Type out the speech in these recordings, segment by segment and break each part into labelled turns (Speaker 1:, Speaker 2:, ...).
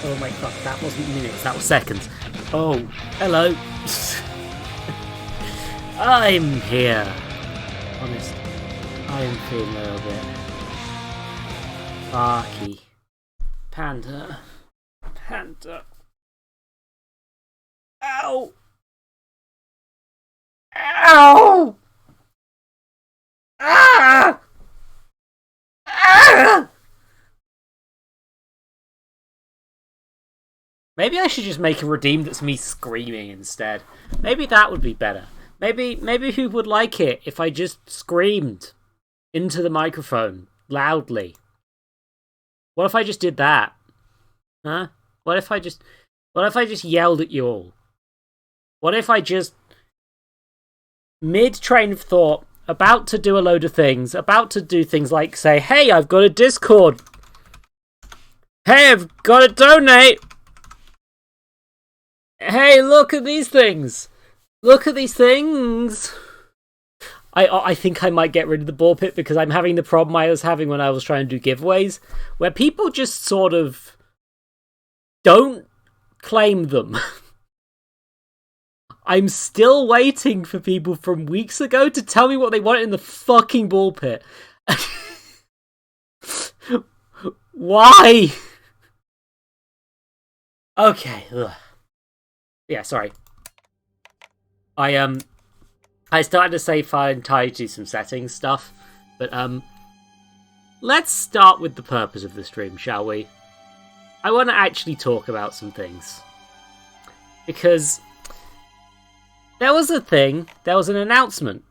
Speaker 1: Oh my god, that wasn't minutes, that was seconds. Oh, hello. I'm here. Honest, I'm feeling a little bit barky. Panda. Ow! Ow! Ah! Ah! Maybe I should just make a redeem that's me screaming instead. Maybe that would be better. Maybe who would like it if I just screamed into the microphone loudly? What if I just did that? Huh? What if I just yelled at you all? What if I just mid train of thought, about to do a load of things, about to do things like say, "Hey, I've got a Discord. Hey, I've got to donate. Hey, look at these things. Look at these things." I think I might get rid of the ball pit because I'm having the problem I was having when I was trying to do giveaways, where people just sort of don't claim them. I'm still waiting for people from weeks ago to tell me what they want in the fucking ball pit. Why? Okay. Ugh. Yeah, sorry. I started to say fine tied to some settings stuff, but let's start with the purpose of the stream, shall we? I want to actually talk about some things. Because there was an announcement,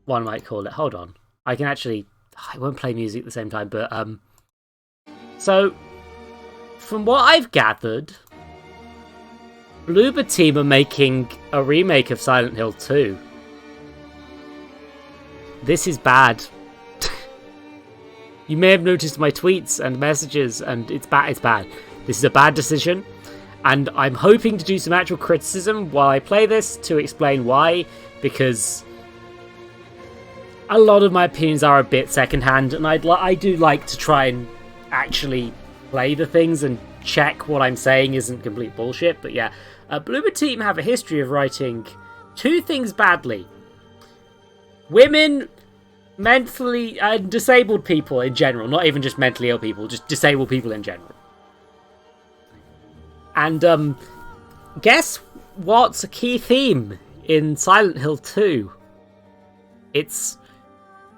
Speaker 1: one might call it. Hold on. I won't play music at the same time, but so from what I've gathered, Bloober team are making a remake of Silent Hill 2. This is bad. You may have noticed my tweets and messages, and it's bad. This is a bad decision, and I'm hoping to do some actual criticism while I play this to explain why, because a lot of my opinions are a bit secondhand, and I do like to try and actually play the things and check what I'm saying isn't complete bullshit. But yeah, Bloober team have a history of writing two things badly. Women, mentally disabled people in general, not even just mentally ill people, just disabled people in general. And guess what's a key theme in Silent Hill 2? It's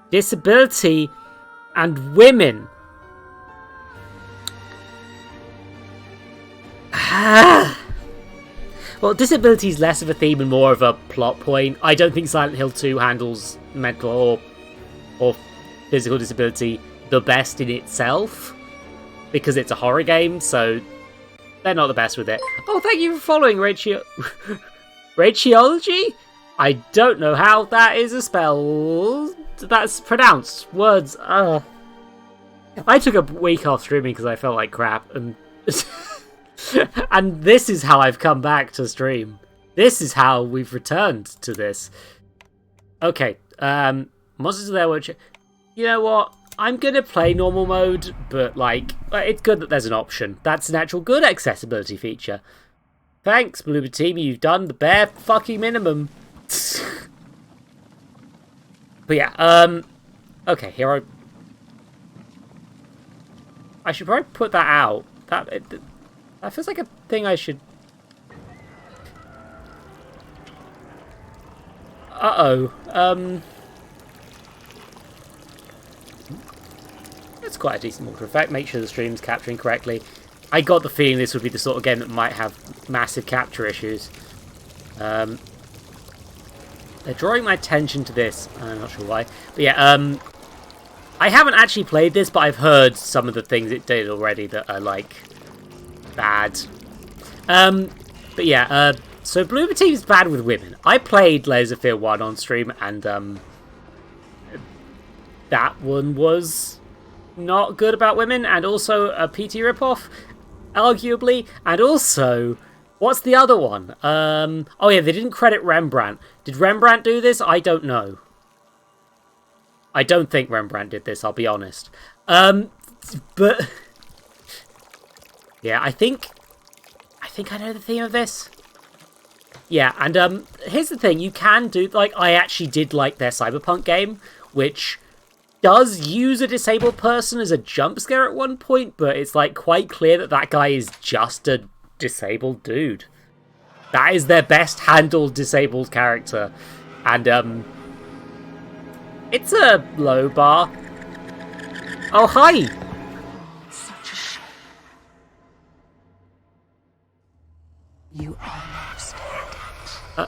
Speaker 1: disability and women. Well, disability is less of a theme and more of a plot point. I don't think Silent Hill 2 handles mental or physical disability the best in itself, because it's a horror game, so they're not the best with it. Oh, thank you for following Rachiology? I don't know how that is a spell. That's pronounced. Words. I took a week off streaming because I felt like crap, and and this is how I've come back to stream. This is how we've returned to this. Okay, Monsters of their Watch. You know what? I'm gonna play normal mode, but like, it's good that there's an option. That's an actual good accessibility feature. Thanks, Bloober team. You've done the bare fucking minimum. But yeah, okay. Here I should probably put that out. That feels like a thing I should. It's quite a decent water effect. Make sure the stream's capturing correctly. I got the feeling this would be the sort of game that might have massive capture issues. They're drawing my attention to this. I'm not sure why. But yeah, I haven't actually played this, but I've heard some of the things it did already that are, like, bad. But yeah, so Bloober team's bad with women. I played Layers of Fear 1 on stream, and that one was not good about women, and also a PT ripoff, arguably, and also, what's the other one? Oh yeah, they didn't credit Rembrandt. Did Rembrandt do this? I don't know. I don't think Rembrandt did this, I'll be honest. But yeah, I think think I know the theme of this. Yeah, and here's the thing. You can do, like, I actually did like their Cyberpunk game, which does use a disabled person as a jump scare at one point, but it's, like, quite clear that that guy is just a disabled dude. That is their best handled disabled character. And, it's a low bar. Oh, hi!
Speaker 2: Such a shame. You almost had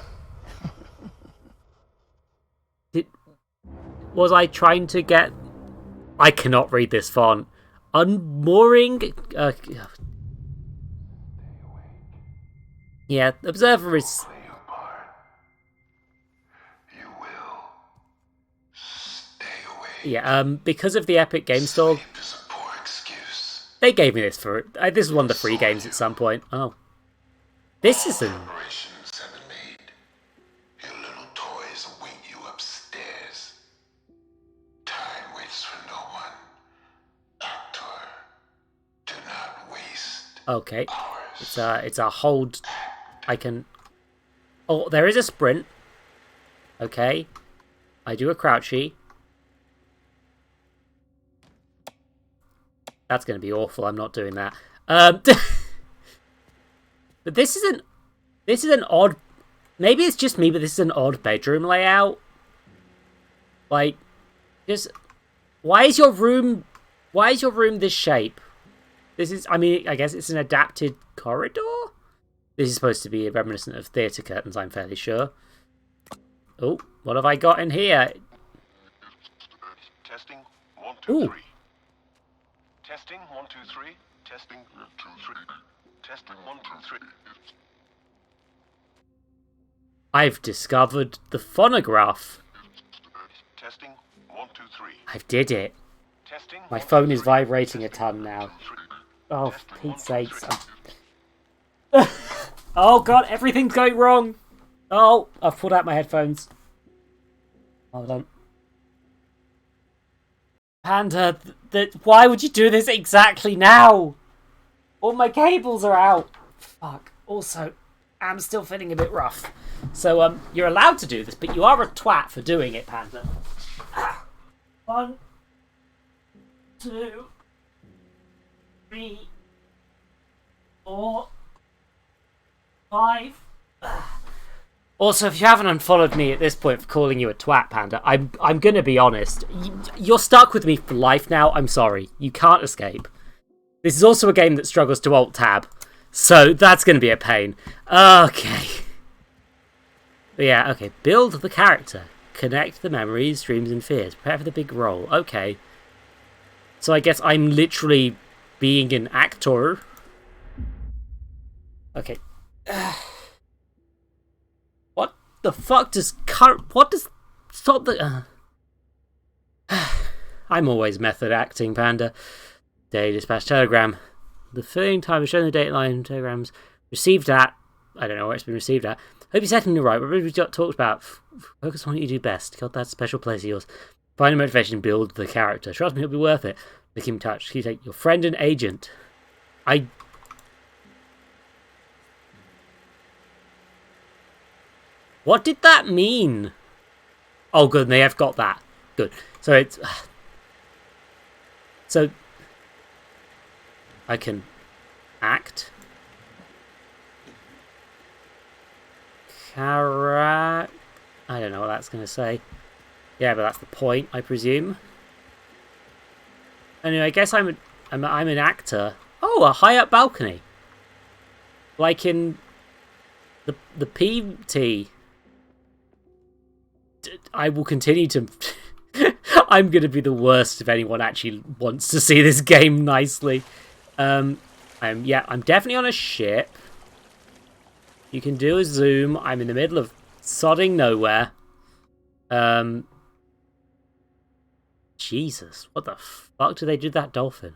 Speaker 2: it.
Speaker 1: Was I trying to get... I cannot read this font. Unmooring... yeah, Observer is... Yeah, because of the Epic Game Store, they gave me this for... this is one of the free games at some point. Oh. This isn't...
Speaker 3: Your little toys await you upstairs. Time waits for no one. Actor, do not waste.
Speaker 1: Okay. It's a hold... I can... Oh, there is a sprint. Okay. I do a crouchy. That's going to be awful. I'm not doing that. But this is an odd... Maybe it's just me, but this is an odd bedroom layout. Like, just... Why is your room this shape? This is... I mean, I guess it's an adapted corridor? This is supposed to be reminiscent of theatre curtains, I'm fairly sure. Oh, what have I got in here?
Speaker 3: Testing 1, 2,
Speaker 1: Ooh.
Speaker 3: 3. Testing 1, 2, 3. Testing 1, 2, 3. Testing 1, 2, 3.
Speaker 1: I've discovered the phonograph.
Speaker 3: Testing 1, 2, 3.
Speaker 1: I did it.
Speaker 3: Testing.
Speaker 1: My phone is vibrating a ton now. Oh, for Pete's sakes. Oh god, everything's going wrong. Oh, I've pulled out my headphones. Hold on. Panda, why would you do this exactly now? All my cables are out. Fuck. Also, I'm still feeling a bit rough. So, you're allowed to do this, but you are a twat for doing it, Panda. 1, 2, 3, 4, 5. Also, if you haven't unfollowed me at this point for calling you a twat, Panda, I'm gonna be honest. You're stuck with me for life now. I'm sorry. You can't escape. This is also a game that struggles to alt-tab, so that's gonna be a pain. Okay. But yeah, okay. Build the character. Connect the memories, dreams, and fears. Prepare for the big role. Okay. So I guess I'm literally being an actor. Okay. What the fuck does what does stop the I'm always method acting, Panda. Daily Dispatch Telegram. The filling time is shown in the dateline telegrams. Received at... I don't know where it's been received at. Hope you're setting it right. What we talked about. Focus on what you do best. God, that's a special place of yours. Find a motivation, build the character. Trust me, it'll be worth it. Keep in touch. Keep take your friend and agent. What did that mean? Oh, good. They have got that. Good. So it's... So... I can act. I don't know what that's going to say. Yeah, but that's the point, I presume. Anyway, I guess I'm an actor. Oh, a high up balcony. Like in the PT. I will continue to... I'm going to be the worst if anyone actually wants to see this game nicely. I'm definitely on a ship. You can do a zoom. I'm in the middle of sodding nowhere. Jesus, what the fuck do they do that dolphin?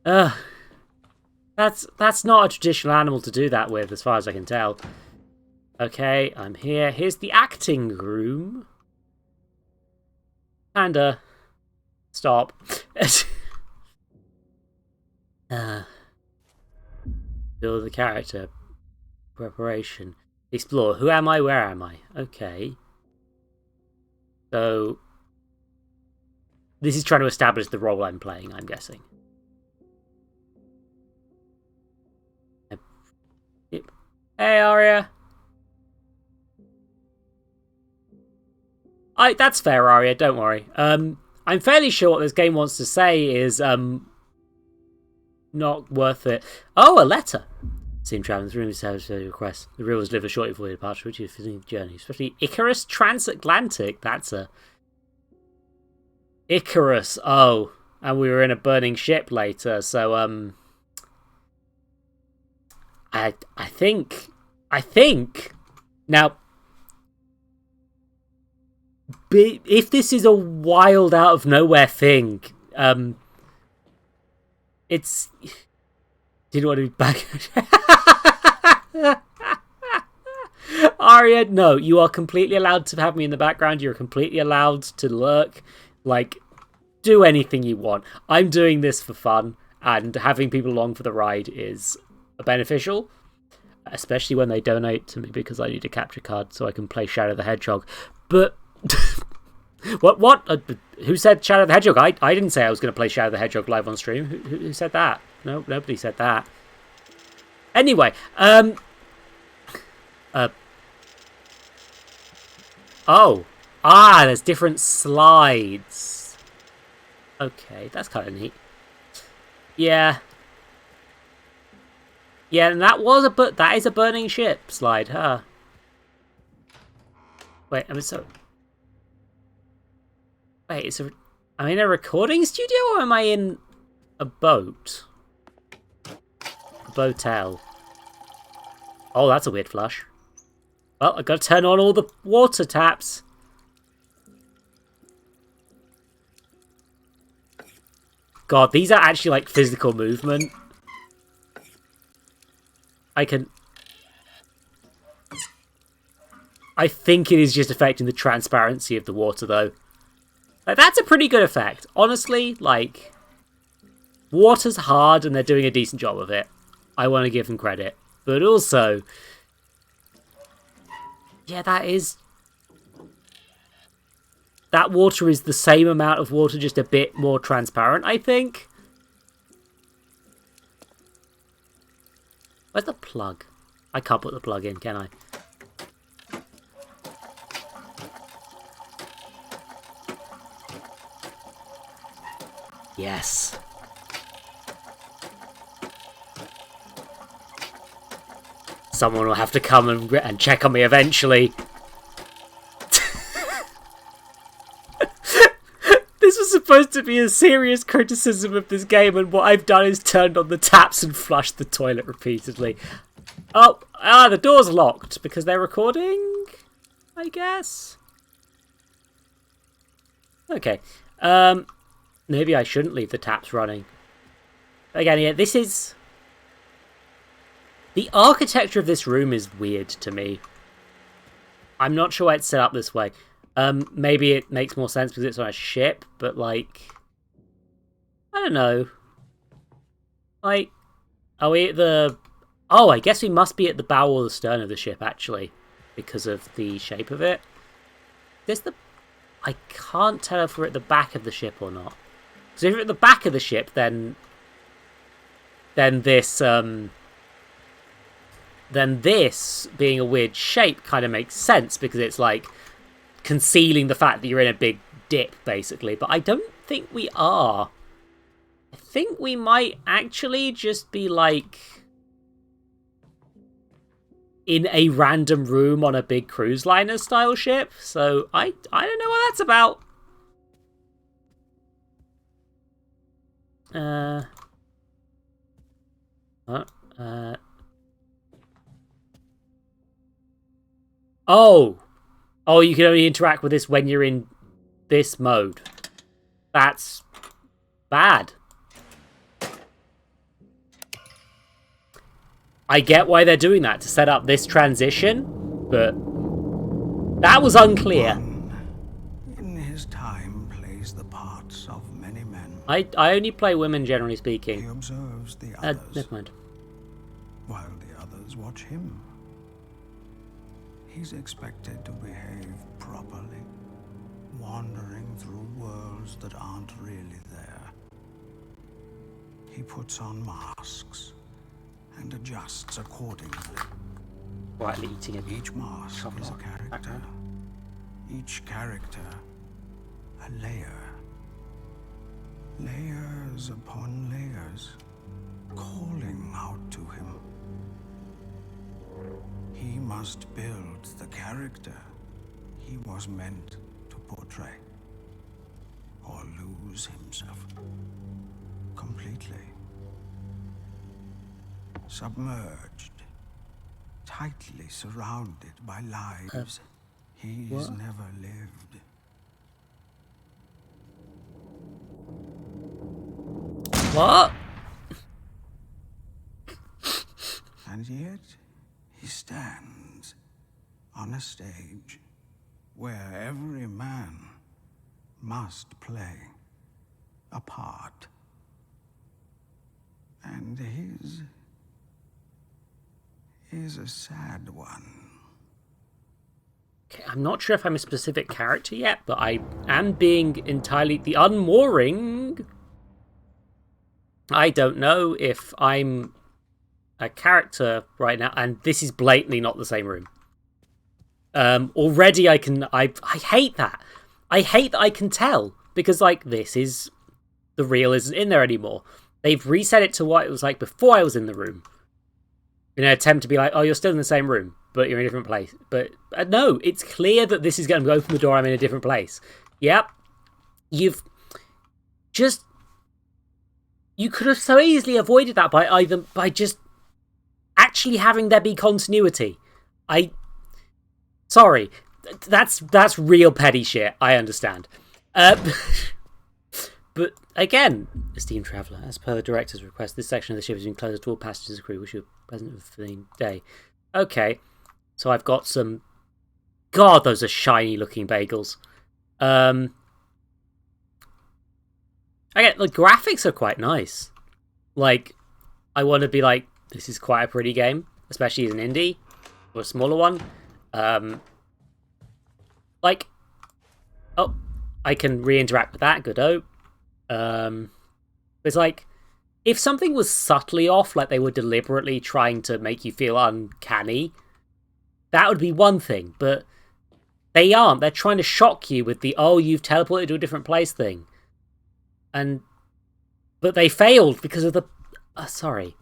Speaker 1: That's not a traditional animal to do that with, as far as I can tell. Okay, I'm here. Here's the acting room. Panda, stop. Build the character. Preparation. Explore. Who am I? Where am I? Okay. So this is trying to establish the role I'm playing, I'm guessing. Yep. Hey, Arya. That's fair, Arya. Don't worry. I'm fairly sure what this game wants to say is not worth it. Oh, a letter. Seem traveling through his house to request. The rivers live a shortly before your departure, which is a fitting journey. Especially Icarus Transatlantic. That's a Icarus. Oh, and we were in a burning ship later. So I think now. If this is a wild out of nowhere thing, it's didn't want to be back. Arya, no, you are completely allowed to have me in the background. You're completely allowed to lurk. Like, do anything you want. I'm doing this for fun, and having people along for the ride is beneficial, especially when they donate to me because I need a capture card so I can play Shadow the Hedgehog. But what? Who said Shadow the Hedgehog? I didn't say I was going to play Shadow the Hedgehog live on stream. Who said that? No, nobody said that. Anyway, there's different slides. Okay, that's kind of neat. Yeah, and that is a burning ship slide, huh? Wait, Wait, am I in a recording studio or am I in a boat? A boatel. Oh, that's a weird flush. Well, I've got to turn on all the water taps. God, these are actually like physical movement. I think it is just affecting the transparency of the water, though. Like, that's a pretty good effect. Honestly, like, water's hard and they're doing a decent job of it. I want to give them credit. But also, yeah, that water is the same amount of water, just a bit more transparent, I think. Where's the plug? I can't put the plug in, can I? Yes. Someone will have to come and check on me eventually. This was supposed to be a serious criticism of this game, and what I've done is turned on the taps and flushed the toilet repeatedly. Oh, the door's locked because they're recording, I guess. Okay. Maybe I shouldn't leave the taps running. Again, yeah, this is... The architecture of this room is weird to me. I'm not sure why it's set up this way. Maybe it makes more sense because it's on a ship, but like... I don't know. Like, are we at the... Oh, I guess we must be at the bow or the stern of the ship, actually, because of the shape of it. There's the... I can't tell if we're at the back of the ship or not. So if you're at the back of the ship, then this being a weird shape kind of makes sense because it's like concealing the fact that you're in a big dip, basically. But I don't think we are. I think we might actually just be like in a random room on a big cruise liner style ship. So I don't know what that's about. Oh, you can only interact with this when you're in this mode. That's bad. I get why they're doing that, to set up this transition, but that was unclear.
Speaker 4: In his time plays the parts of many men.
Speaker 1: I only play women, generally speaking.
Speaker 4: He observes the others.
Speaker 1: Never mind.
Speaker 4: While watch him. He's expected to behave properly, wandering through worlds that aren't really there. He puts on masks and adjusts accordingly.
Speaker 1: Quietly eating it.
Speaker 4: Each mask is a character. Each character, a layer. Layers upon layers, calling out to him. He must build the character he was meant to portray, or lose himself completely. Submerged, tightly surrounded by lives he's never lived.
Speaker 1: What?
Speaker 4: And yet, he stands on a stage where every man must play a part. And his is a sad one.
Speaker 1: Okay, I'm not sure if I'm a specific character yet, but I am being entirely the unmooring. I don't know if I'm a character right now, and this is blatantly not the same room. Already I hate that. I hate that I can tell, because like this is the reel isn't in there anymore. They've reset it to what it was like before I was in the room, in an attempt to be like, oh, you're still in the same room, but you're in a different place. But no, it's clear that this is going to open the door. I'm in a different place. Yep, you could have so easily avoided that by just actually having there be continuity. Sorry, that's real petty shit. I understand. But again, esteemed traveller, as per the director's request, this section of the ship has been closed to all passengers and crew which are present for the day. Okay, so I've got some. God, those are shiny looking bagels. Again, the graphics are quite nice. Like, I want to be like, this is quite a pretty game, especially as an indie or a smaller one. Like, oh, I can re-interact with that. Good-o. It's like, if something was subtly off, like they were deliberately trying to make you feel uncanny, that would be one thing. But they aren't. They're trying to shock you with the, oh, you've teleported to a different place thing. But they failed because of the... sorry.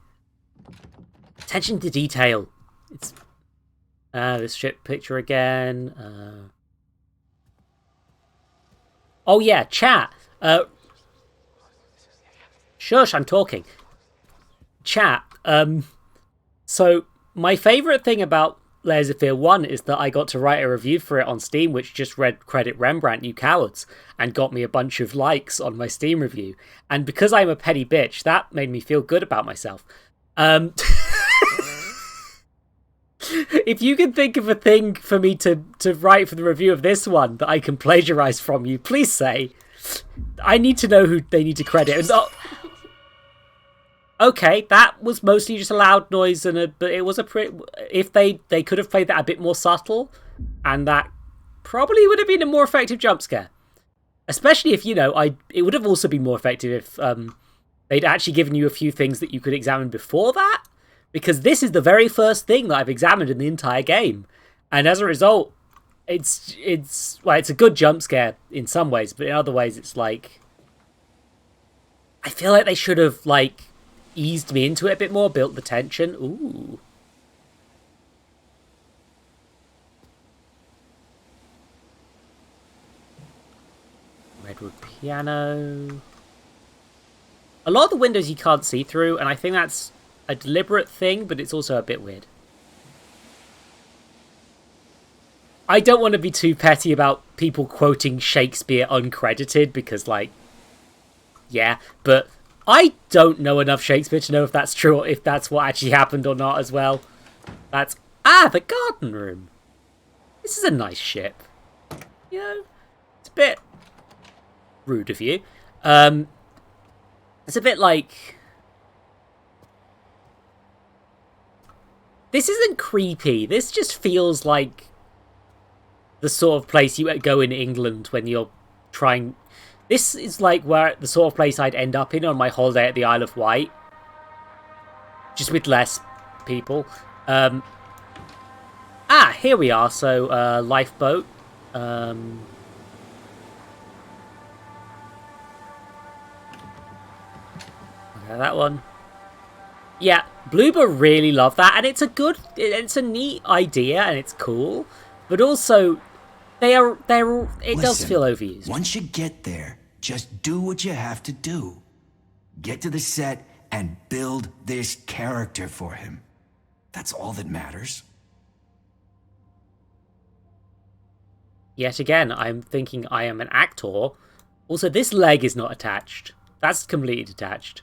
Speaker 1: Attention to detail. It's... this ship picture again. Oh yeah, chat. Shush, I'm talking. Chat. So, my favourite thing about Layers of Fear 1 is that I got to write a review for it on Steam, which just read credit Rembrandt, you cowards, and got me a bunch of likes on my Steam review. And because I'm a petty bitch, that made me feel good about myself. If you can think of a thing for me to write for the review of this one that I can plagiarise from you, please say. I need to know who they need to credit. Okay, that was mostly just a loud noise, but it was a pretty... If they could have played that a bit more subtle, and that probably would have been a more effective jump scare. Especially if, it would have also been more effective if they'd actually given you a few things that you could examine before that. Because this is the very first thing that I've examined in the entire game. And as a result, it's a good jump scare in some ways, but in other ways it's like... I feel like they should have, eased me into it a bit more, built the tension. Ooh. Redwood piano. A lot of the windows you can't see through, and I think that's a deliberate thing, but it's also a bit weird. I don't want to be too petty about people quoting Shakespeare uncredited, because, yeah, but I don't know enough Shakespeare to know if that's true or if that's what actually happened or not as well. That's... the garden room. This is a nice ship. It's a bit rude of you. It's a bit like... This isn't creepy. This just feels like the sort of place you would go in England when you're trying... This is like where the sort of place I'd end up in on my holiday at the Isle of Wight. Just with less people. Here we are. So, lifeboat. Okay, that one. Yeah, Bloober really loved that, and it's a neat idea, and it's cool, but also it does feel overused.
Speaker 5: Once you get there, just do what you have to do. Get to the set and build this character for him. That's all that matters.
Speaker 1: Yet again, I'm thinking I am an actor. Also, this leg is not attached. That's completely detached.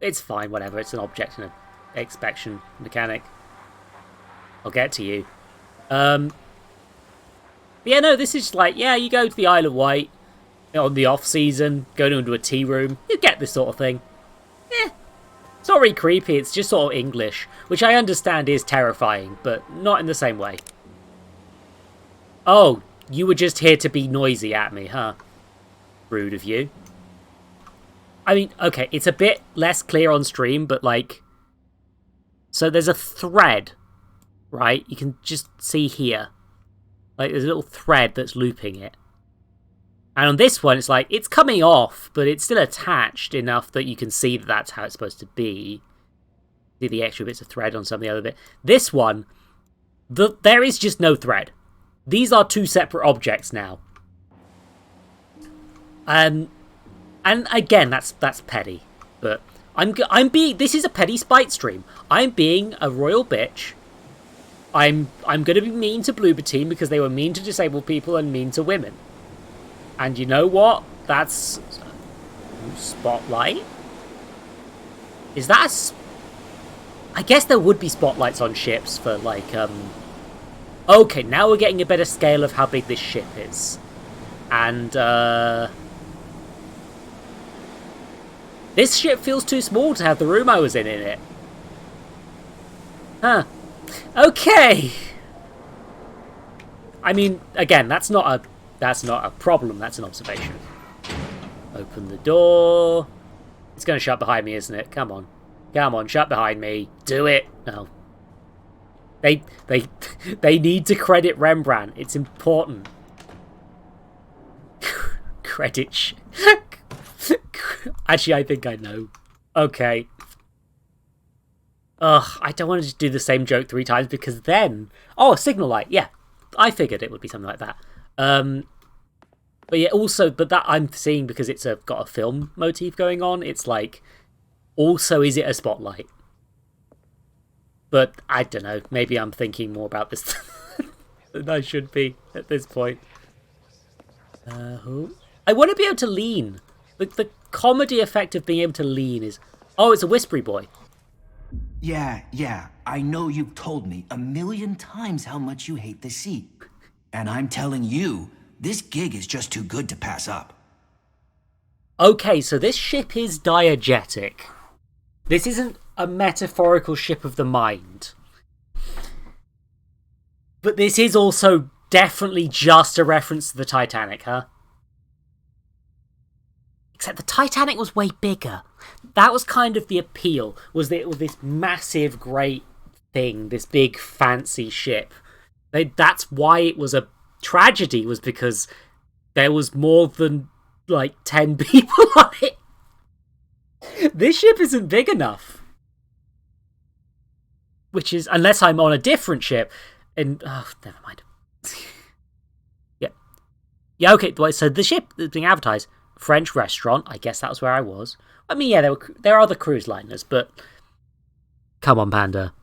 Speaker 1: It's fine, whatever. It's an object and an inspection mechanic. I'll get to you. Yeah, no, this is like, yeah, you go to the Isle of Wight on the off season, go into a tea room, you get this sort of thing. It's not really creepy, it's just sort of English, which I understand is terrifying, but not in the same way. Oh, you were just here to be noisy at me, huh? Rude of you. I mean, okay, it's a bit less clear on stream, but like... So there's a thread, right? You can just see here. Like, there's a little thread that's looping it. And on this one, it's like, it's coming off, but it's still attached enough that you can see that that's how it's supposed to be. See the extra bits of thread on some of the other bit. This one, there is just no thread. These are two separate objects now. And again, that's petty. But I'm being... This is a petty spite stream. I'm being a royal bitch. I'm going to be mean to Bloober Team because they were mean to disabled people and mean to women. And you know what? That's... Spotlight? Is that I guess there would be spotlights on ships for, like, Okay, now we're getting a better scale of how big this ship is. And, this ship feels too small to have the room I was in it. Huh. Okay! I mean, again, that's not a problem, that's an observation. Open the door. It's going to shut behind me, isn't it? Come on. Come on, shut behind me. Do it. No. They need to credit Rembrandt. It's important. Credit. Actually, I think I know. Okay. Ugh, I don't want to just do the same joke 3 times because then... Oh, a signal light. Yeah. I figured it would be something like that. But yeah, also, but that I'm seeing because it's got a film motif going on. It's like, also, is it a spotlight? But I don't know. Maybe I'm thinking more about this than I should be at this point. I want to be able to lean. The comedy effect of being able to lean is... Oh, it's a whispery boy.
Speaker 5: Yeah. I know you've told me 1,000,000 times how much you hate the sea. And I'm telling you, this gig is just too good to pass up.
Speaker 1: Okay, so this ship is diegetic. This isn't a metaphorical ship of the mind. But this is also definitely just a reference to the Titanic, huh? Except the Titanic was way bigger. That was kind of the appeal, was that it was this massive, great thing, this big, fancy ship. That's why it was a tragedy, was because there was more than, like, 10 people on it. This ship isn't big enough. Which is, unless I'm on a different ship, and, oh, never mind. Yeah, okay, so the ship that's being advertised, French restaurant, I guess that was where I was. I mean, yeah, there are other cruise liners, but come on, Panda.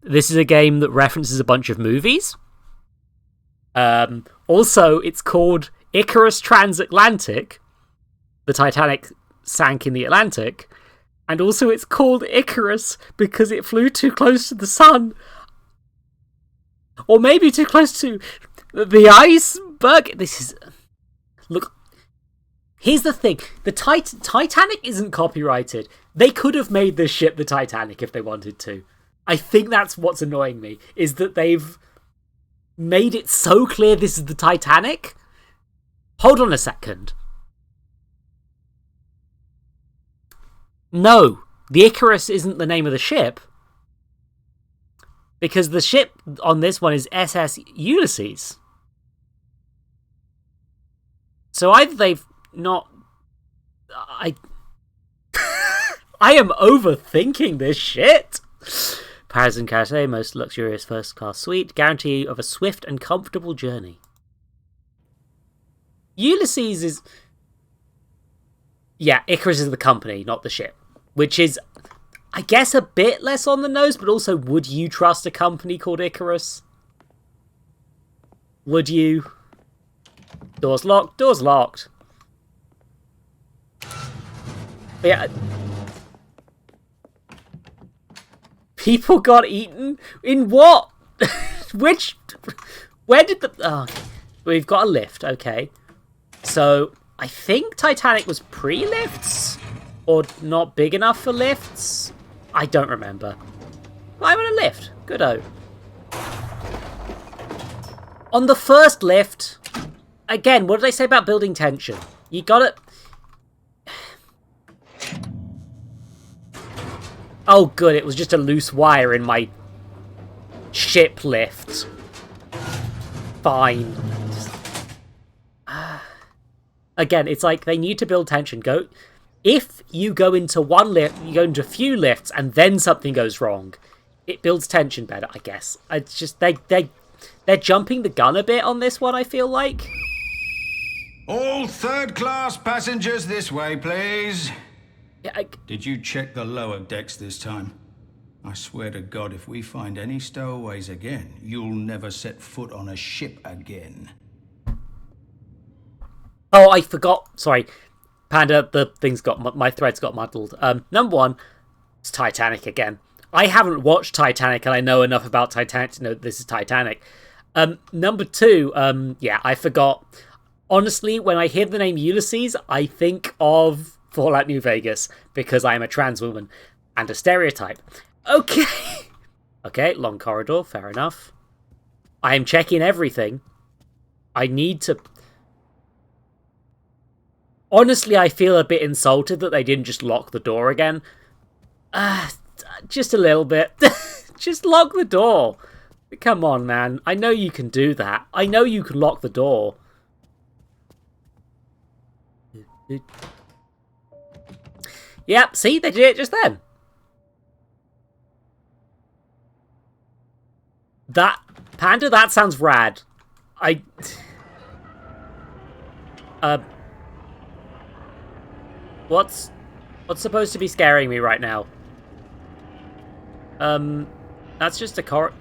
Speaker 1: This is a game that references a bunch of movies. Also, it's called Icarus Transatlantic. The Titanic sank in the Atlantic. And also it's called Icarus because it flew too close to the sun. Or maybe too close to the iceberg. This is... Look, Here's the thing. The Titanic isn't copyrighted. They could have made this ship the Titanic if they wanted to. I think that's what's annoying me, is that they've made it so clear this is the Titanic. Hold on a second. No, the Icarus isn't the name of the ship. Because the ship on this one is SS Ulysses. So either they've not... I am overthinking this shit. Paris and Cartier, most luxurious first-class suite. Guarantee of a swift and comfortable journey. Ulysses is... Yeah, Icarus is the company, not the ship. Which is, I guess, a bit less on the nose, but also, would you trust a company called Icarus? Would you? Door's locked, door's locked. But yeah. People got eaten? In what? Which? Where did the... Oh, we've got a lift, okay. So, I think Titanic was pre-lifts? Or not big enough for lifts? I don't remember. I'm on a lift. Good-o. On the first lift, again, what did I say about building tension? You gotta... Oh, good, it was just a loose wire in my ship lift. Fine. Again, it's like they need to build tension. If you go into one lift, you go into a few lifts, and then something goes wrong, it builds tension better, I guess. It's just they're jumping the gun a bit on this one, I feel like.
Speaker 6: All third-class passengers this way, please.
Speaker 1: Yeah,
Speaker 6: Did you check the lower decks this time? I swear to God, if we find any stowaways again, you'll never set foot on a ship again.
Speaker 1: Oh, I forgot. Sorry. Panda, my threads got muddled. Number one, it's Titanic again. I haven't watched Titanic and I know enough about Titanic to know this is Titanic. Number two, yeah, I forgot. Honestly, when I hear the name Ulysses, I think of Fallout New Vegas because I am a trans woman and a stereotype. Okay. Okay, long corridor, fair enough. I am checking everything. I need to... Honestly, I feel a bit insulted that they didn't just lock the door again. Just a little bit. Just lock the door. Come on, man. I know you can do that. I know you can lock the door. Yep, see? They did it just then. Panda, that sounds rad. What's supposed to be scaring me right now? That's just a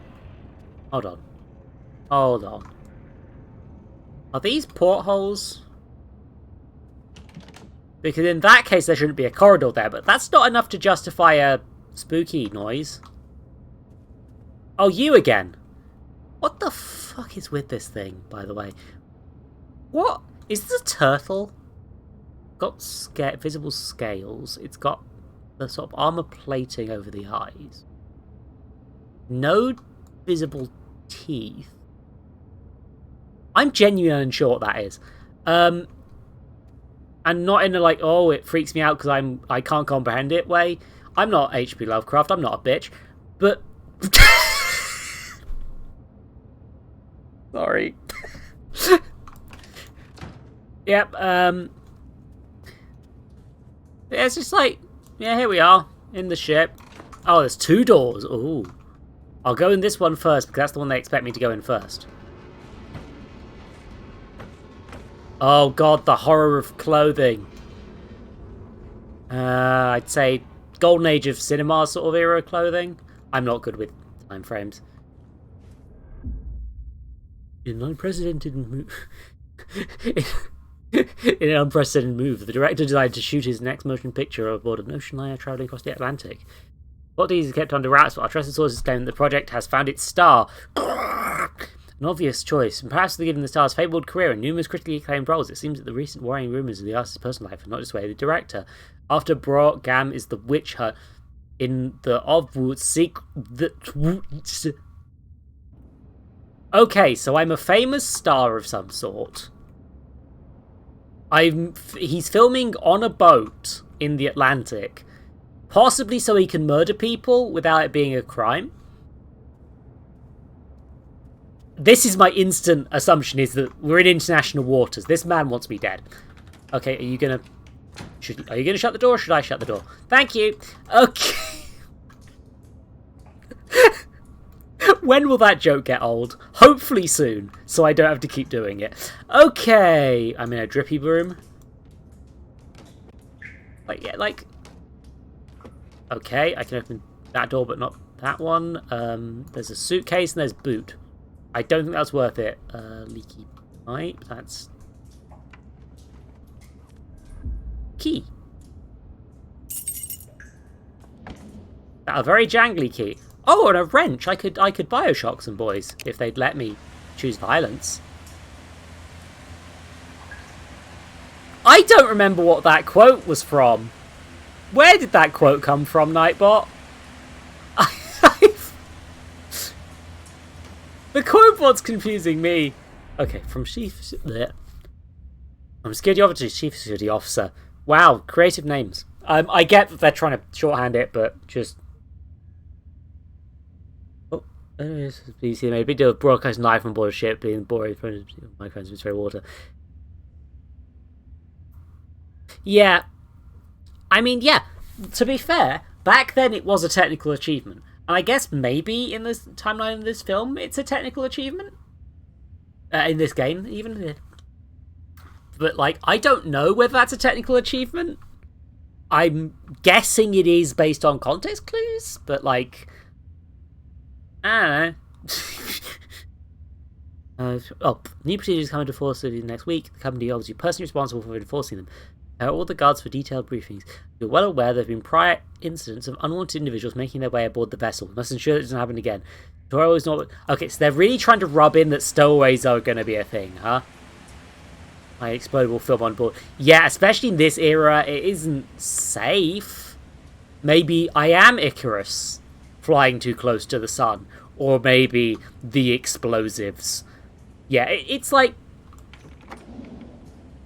Speaker 1: Hold on. Hold on. Are these portholes? Because in that case, there shouldn't be a corridor there, but that's not enough to justify a spooky noise. Oh, you again. What the fuck is with this thing, by the way? What? Is this a turtle? Got visible scales. It's got the sort of armor plating over the eyes. No visible teeth. I'm genuinely unsure what that is. And not in a like, oh, it freaks me out because I can't comprehend it way. I'm not H.P. Lovecraft. I'm not a bitch. But sorry. Yep. Yeah, it's just like, yeah, here we are in the ship. Oh, there's two doors. Ooh. I'll go in this one first because that's the one they expect me to go in first. Oh god, the horror of clothing. I'd say golden age of cinema sort of era clothing. I'm not good with time frames. In an unprecedented move, the director decided to shoot his next motion picture aboard an ocean liner traveling across the Atlantic. What these kept under wraps, but our trusted sources claim the project has found its star. An obvious choice, and perhaps given the star's fabled career and numerous critically acclaimed roles, it seems that the recent worrying rumours of the artist's personal life are not just way the director. After Bro Gam is the witch hunt in the Ovwood sequel. Okay, so I'm a famous star of some sort. He's filming on a boat in the Atlantic, possibly so he can murder people without it being a crime. This is my instant assumption, is that we're in international waters. This man wants me dead. Okay, are you gonna shut the door, or should I shut the door? Thank you. Okay. When will that joke get old? Hopefully soon, so I don't have to keep doing it. Okay, I'm in a drippy room. Okay, I can open that door, but not that one. There's a suitcase and there's boot. I don't think that's worth it. Leaky pipe. That's key. A very jangly key. Oh, and a wrench. I could Bioshock some boys if they'd let me choose violence. I don't remember what that quote was from. Where did that quote come from, Nightbot? The quote bot's confusing me. Okay, from Chief... I'm security officer to Chief Security Officer. Wow, creative names. I get that they're trying to shorthand it, but just... Oh, BBC made a big deal of broadcasting live from board of ship being boring for my friends with very water. Yeah. I mean, yeah, to be fair, back then it was a technical achievement. And I guess maybe in this timeline of this film, it's a technical achievement. In this game, even. But, like, I don't know whether that's a technical achievement. I'm guessing it is based on context clues, but, like... I don't know. New procedures coming to force next week. The company is obviously personally responsible for enforcing them. All the guards for detailed briefings. You're well aware there have been prior incidents of unwanted individuals making their way aboard the vessel. Must ensure it doesn't happen again. Toro is not... Okay, so they're really trying to rub in that stowaways are going to be a thing, huh? My explodable film on board. Yeah, especially in this era, it isn't safe. Maybe I am Icarus, flying too close to the sun. Or maybe the explosives. Yeah, it's like...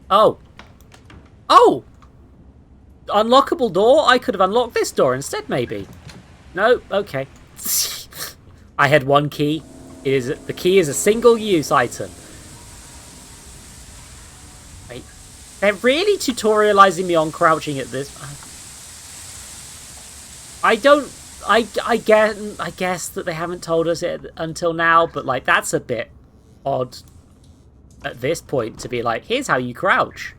Speaker 1: Oh! Unlockable door? I could have unlocked this door instead, maybe. No? Okay. I had one key. The key is a single-use item. Wait. They're really tutorializing me on crouching at this. I guess that they haven't told us it until now, but, like, that's a bit odd at this point to be like, here's how you crouch.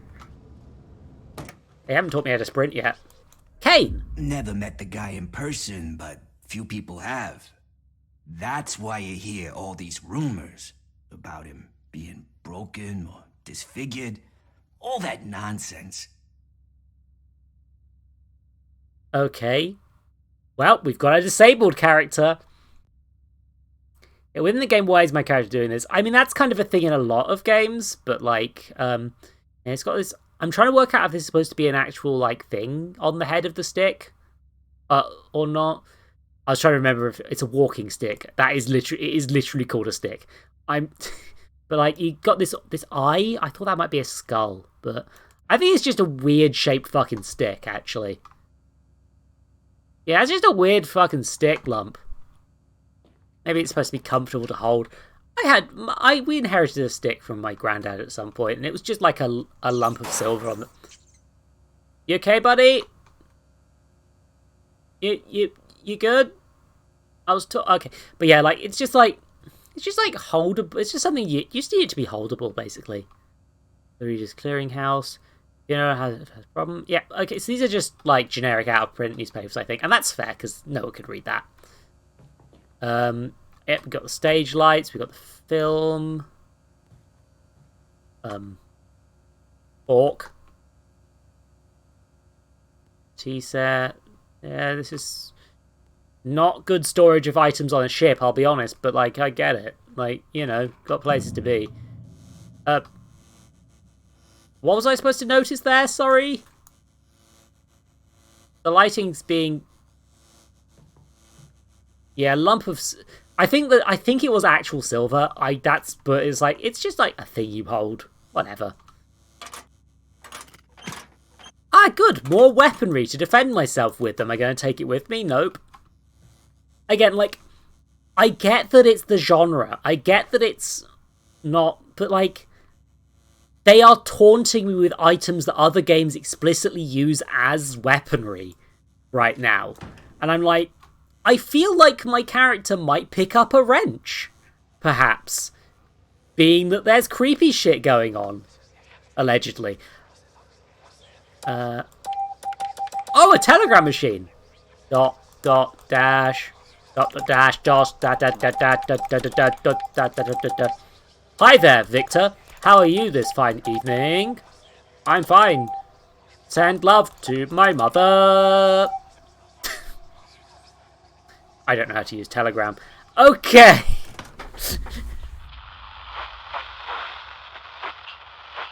Speaker 1: They haven't taught me how to sprint yet. Kane!
Speaker 5: Never met the guy in person, but few people have. That's why you hear all these rumors about him being broken or disfigured. All that nonsense.
Speaker 1: Okay. Well, we've got a disabled character. Within the game, why is my character doing this? I mean, that's kind of a thing in a lot of games, but, like, it's got this... I'm trying to work out if this is supposed to be an actual, like, thing on the head of the stick, or not. I was trying to remember if it's a walking stick. It is literally called a stick. But, like, you got this eye. I thought that might be a skull, but I think it's just a weird shaped fucking stick, actually. Yeah, it's just a weird fucking stick lump. Maybe it's supposed to be comfortable to hold. We inherited a stick from my granddad at some point, and it was just like a lump of silver on the... You okay, buddy? You good? Okay. But yeah, like, it's just like holdable. It's just something you just need it to be holdable, basically. The Reader's Clearinghouse. You know, has a problem. Yeah, okay, so these are just, like, generic out-of-print newspapers, I think. And that's fair, because no one could read that. Yep, we've got the stage lights, we've got the film. Fork. Tea set. Yeah, this is not good storage of items on a ship, I'll be honest, but, like, I get it. Like, you know, got places to be. What was I supposed to notice there? Sorry? The lighting's being... Yeah, lump of... I think it was actual silver. But it's like, it's just like a thing you hold. Whatever. Ah, good. More weaponry to defend myself with. Am I going to take it with me? Nope. Again, like, I get that it's the genre. I get that it's not... But, like, they are taunting me with items that other games explicitly use as weaponry right now. And I'm like, I feel like my character might pick up a wrench, perhaps. Being that there's creepy shit going on. Allegedly. Oh, a telegram machine. Dot, dash, dash, dot, da, da, da, da, da, da, da, da, da, da, da, da, da. Hi there, Victor. How are you this fine evening? I'm fine. Send love to my mother. I don't know how to use Telegram. Okay.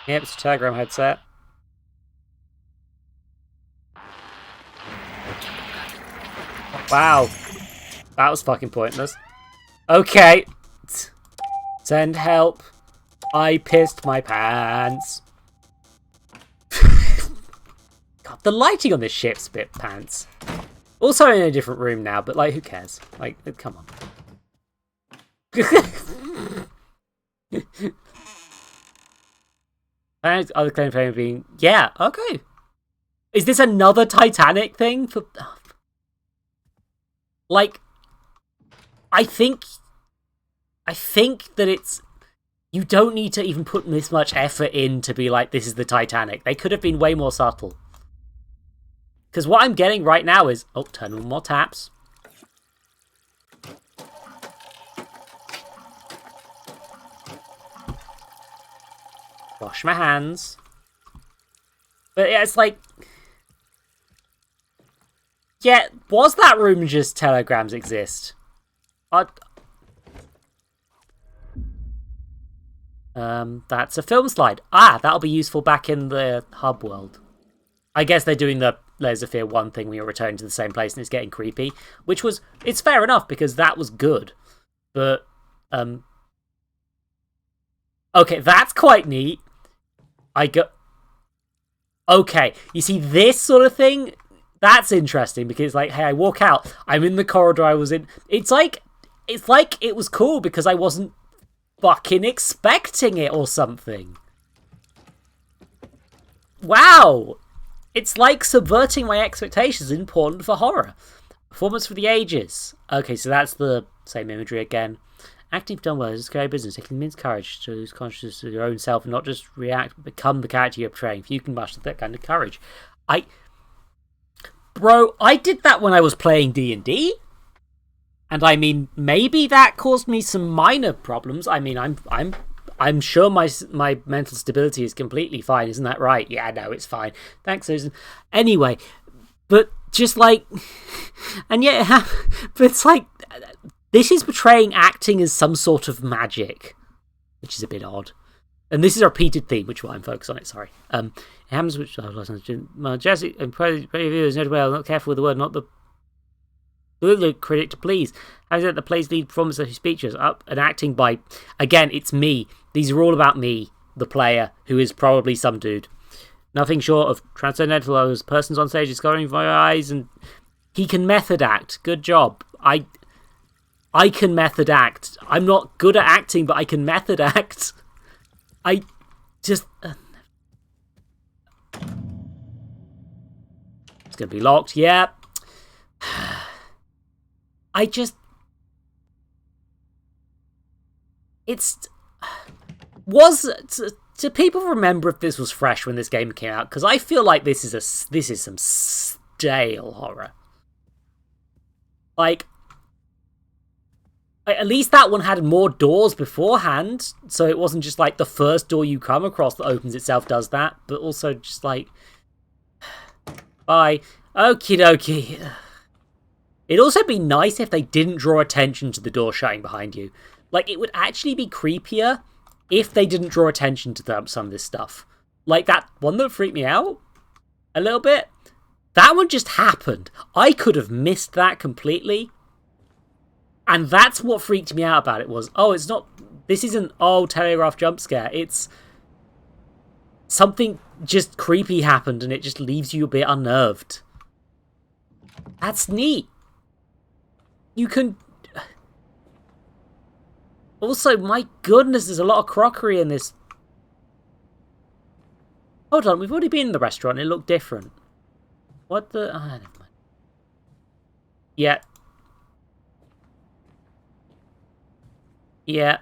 Speaker 1: Yep, it's a Telegram headset. Wow. That was fucking pointless. Okay. Send help. I pissed my pants. God, the lighting on this ship's a bit pants. Also in a different room now, but like, who cares? Like, come on. And other claim to fame being, yeah, okay. Is this another Titanic thing? For, like, I think that it's, you don't need to even put this much effort in to be like, this is the Titanic. They could have been way more subtle. Because what I'm getting right now is... Oh, turn on more taps. Wash my hands. But yeah, it's like... Yeah, was that room just telegrams exist? That's a film slide. Ah, that'll be useful back in the hub world. I guess they're doing the Layers of Fear 1 thing when you're returning to the same place and it's getting creepy. Which was... It's fair enough because that was good. But, okay, that's quite neat. Okay, you see this sort of thing? That's interesting because, like, hey, I walk out. I'm in the corridor I was in. It's like it was cool because I wasn't fucking expecting it or something. Wow! It's like subverting my expectations is important for horror. Performance for the ages. Okay, so that's the same imagery again. Acting done well is a scary business. Taking immense courage to lose consciousness of your own self and not just react, but become the character you're portraying. If you can muster that kind of courage. Bro, I did that when I was playing D&D. And I mean, maybe that caused me some minor problems. I mean, I'm sure my mental stability is completely fine. Isn't that right? Yeah, no, it's fine. Thanks, Susan. Anyway, but just like, and yet, but it's like, this is portraying acting as some sort of magic, which is a bit odd. And this is a repeated theme, which is why I'm focused on it, sorry. It happens, which, Jesse, and probably viewers noted well, not careful with the word, not the critic to please. Having said that, the play's lead performance of his speeches up and acting by, again, it's me. These are all about me, the player, who is probably some dude. Nothing short of transcendental as persons on stage discovering my eyes, and he can method act. Good job. I can method act. I'm not good at acting, but I can method act. I just... It's going to be locked. Yeah. I just... It's... Was... Do people remember if this was fresh when this game came out? Because I feel like this is some stale horror. Like... At least that one had more doors beforehand, so it wasn't just like the first door you come across that opens itself does that, but also just like... Bye. Okie dokie. It'd also be nice if they didn't draw attention to the door shutting behind you. Like, it would actually be creepier if they didn't draw attention to some of this stuff. Like that one that freaked me out a little bit. That one just happened. I could have missed that completely. And that's what freaked me out about it was, oh, it's not... This isn't, oh, telegraph jump scare. It's... Something just creepy happened and it just leaves you a bit unnerved. That's neat. You can... Also, my goodness, there's a lot of crockery in this. Hold on, we've already been in the restaurant. It looked different. What the... Ah, never mind. Yeah. Yeah.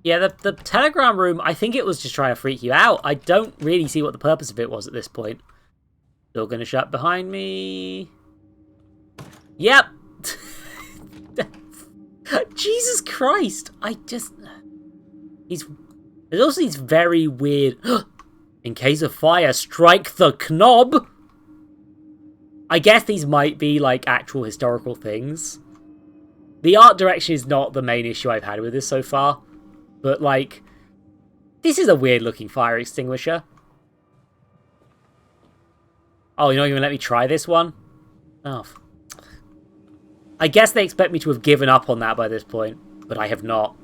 Speaker 1: Yeah, the telegram room, I think it was just trying to freak you out. I don't really see what the purpose of it was at this point. Still gonna shut behind me. Yep. Jesus Christ. There's also these very weird... In case of fire, strike the knob. I guess these might be, like, actual historical things. The art direction is not the main issue I've had with this so far. But, like, this is a weird-looking fire extinguisher. Oh, you're not even going to let me try this one? Oh. I guess they expect me to have given up on that by this point. But I have not.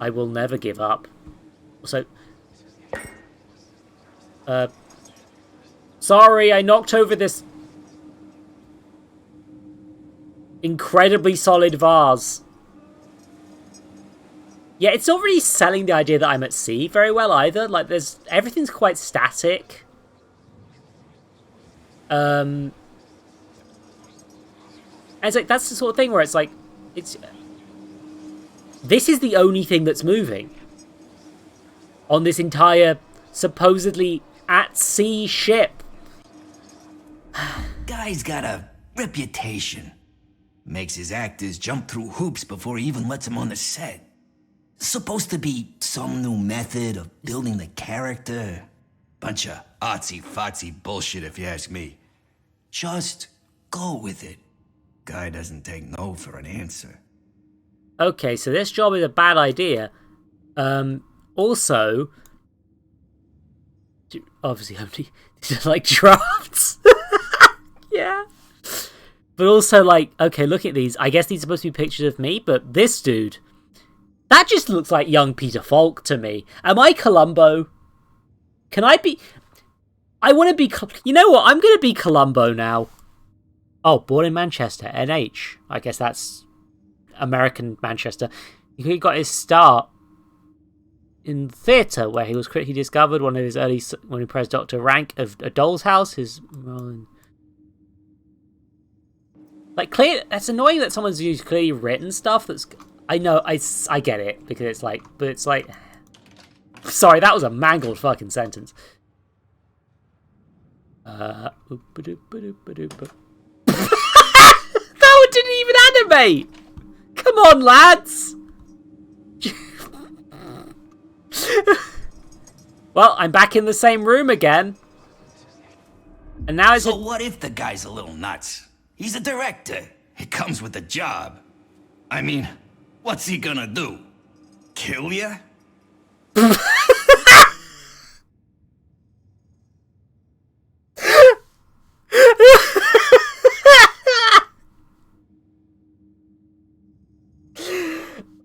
Speaker 1: I will never give up. Also... sorry, I knocked over this incredibly solid vase. Yeah, it's not really selling the idea that I'm at sea very well either. Like, everything's quite static. And it's like, that's the sort of thing where it's like, this is the only thing that's moving on this entire supposedly at-sea ship.
Speaker 5: Guy's got a reputation. Makes his actors jump through hoops before he even lets them on the set. Supposed to be some new method of building the character. Bunch of artsy-fartsy bullshit if you ask me. Just go with it. Guy doesn't take no for an answer.
Speaker 1: Okay, so this job is a bad idea. Also... Obviously, only like drafts. Yeah. But also, like, okay, look at these. I guess these are supposed to be pictures of me, but this dude, that just looks like young Peter Falk to me. Am I Columbo? Can I be... I want to be... You know what? I'm going to be Columbo now. Oh, born in Manchester, NH. I guess that's American Manchester. He got his start in theatre, where he discovered one of his early, when he plays Dr. Rank of A Doll's House, his role in... Like, clear, that's annoying that someone's used clearly written stuff that's... I know, I get it, because it's like... But it's like... Sorry, that was a mangled fucking sentence. That one didn't even animate! Come on, lads! Well, I'm back in the same room again. And now it's...
Speaker 5: So what if the guy's a little nuts? He's a director. It comes with the job. I mean, what's he gonna do? Kill ya?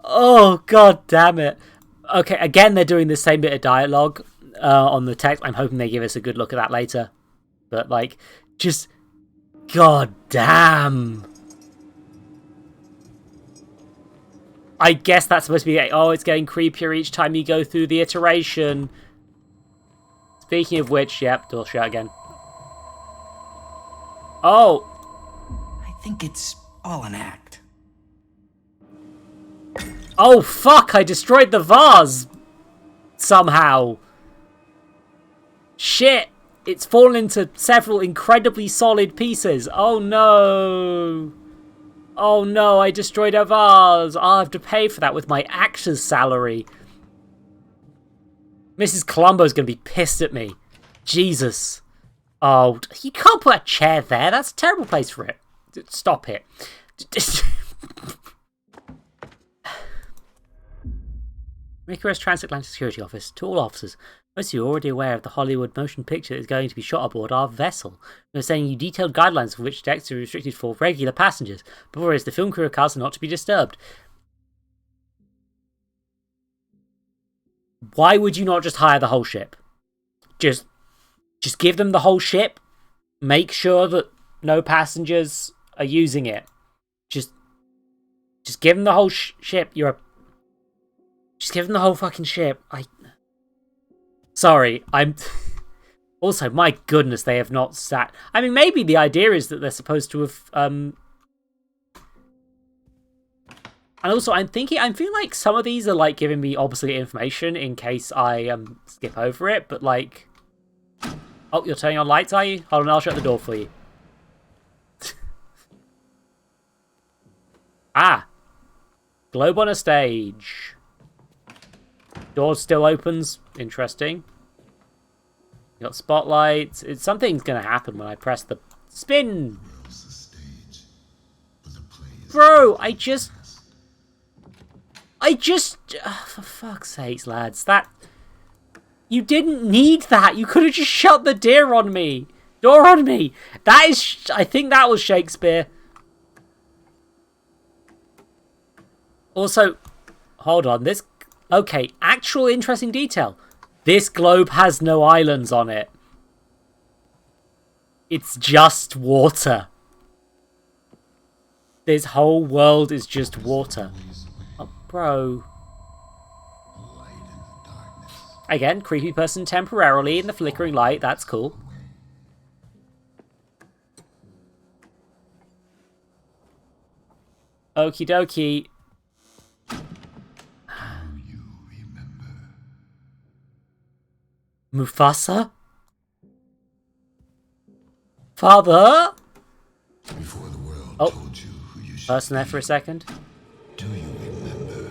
Speaker 1: Oh, god damn it. Okay, again, they're doing the same bit of dialogue on the text. I'm hoping they give us a good look at that later. But, like, just... God damn. I guess that's supposed to be, oh, it's getting creepier each time you go through the iteration. Speaking of which, yep, door shut again. Oh.
Speaker 5: I think it's all an act.
Speaker 1: Oh, fuck, I destroyed the vase. Somehow. Shit. It's fallen into several incredibly solid pieces. Oh no. Oh no, I destroyed a vase. I'll have to pay for that with my actor's salary. Mrs. Columbo's going to be pissed at me. Jesus. Oh, you can't put a chair there. That's a terrible place for it. Stop it. Icarus Transatlantic Security Office. To all officers, most of you are already aware of the Hollywood motion picture that is going to be shot aboard our vessel. We are sending you detailed guidelines for which decks are restricted for regular passengers, but whereas the film crew of cars are not to be disturbed. Why would you not just hire the whole ship? Just give them the whole ship. Make sure that no passengers are using it. Just give them the whole ship. Just give them the whole fucking ship. Sorry, I'm... Also, my goodness, they have not sat... I mean, maybe the idea is that they're supposed to have... And also, I feel like some of these are, like, giving me obsolete information in case I skip over it, but, like... Oh, you're turning on lights, are you? Hold on, I'll shut the door for you. Ah! Globe on a stage. Door still opens. Interesting. You got spotlights. Something's gonna happen when I press the spin. Bro, I just... for fuck's sakes, lads. You didn't need that. You could have just shut the door on me. That is... I think that was Shakespeare. Also, hold on. This... Okay, actual interesting detail. This globe has no islands on it. It's just water. This whole world is just water. Oh, bro. Again, creepy person temporarily in the flickering light. That's cool. Okie dokie. Mufasa? Father?
Speaker 7: Before the world
Speaker 1: told you who you should person there for a second.
Speaker 7: Do you remember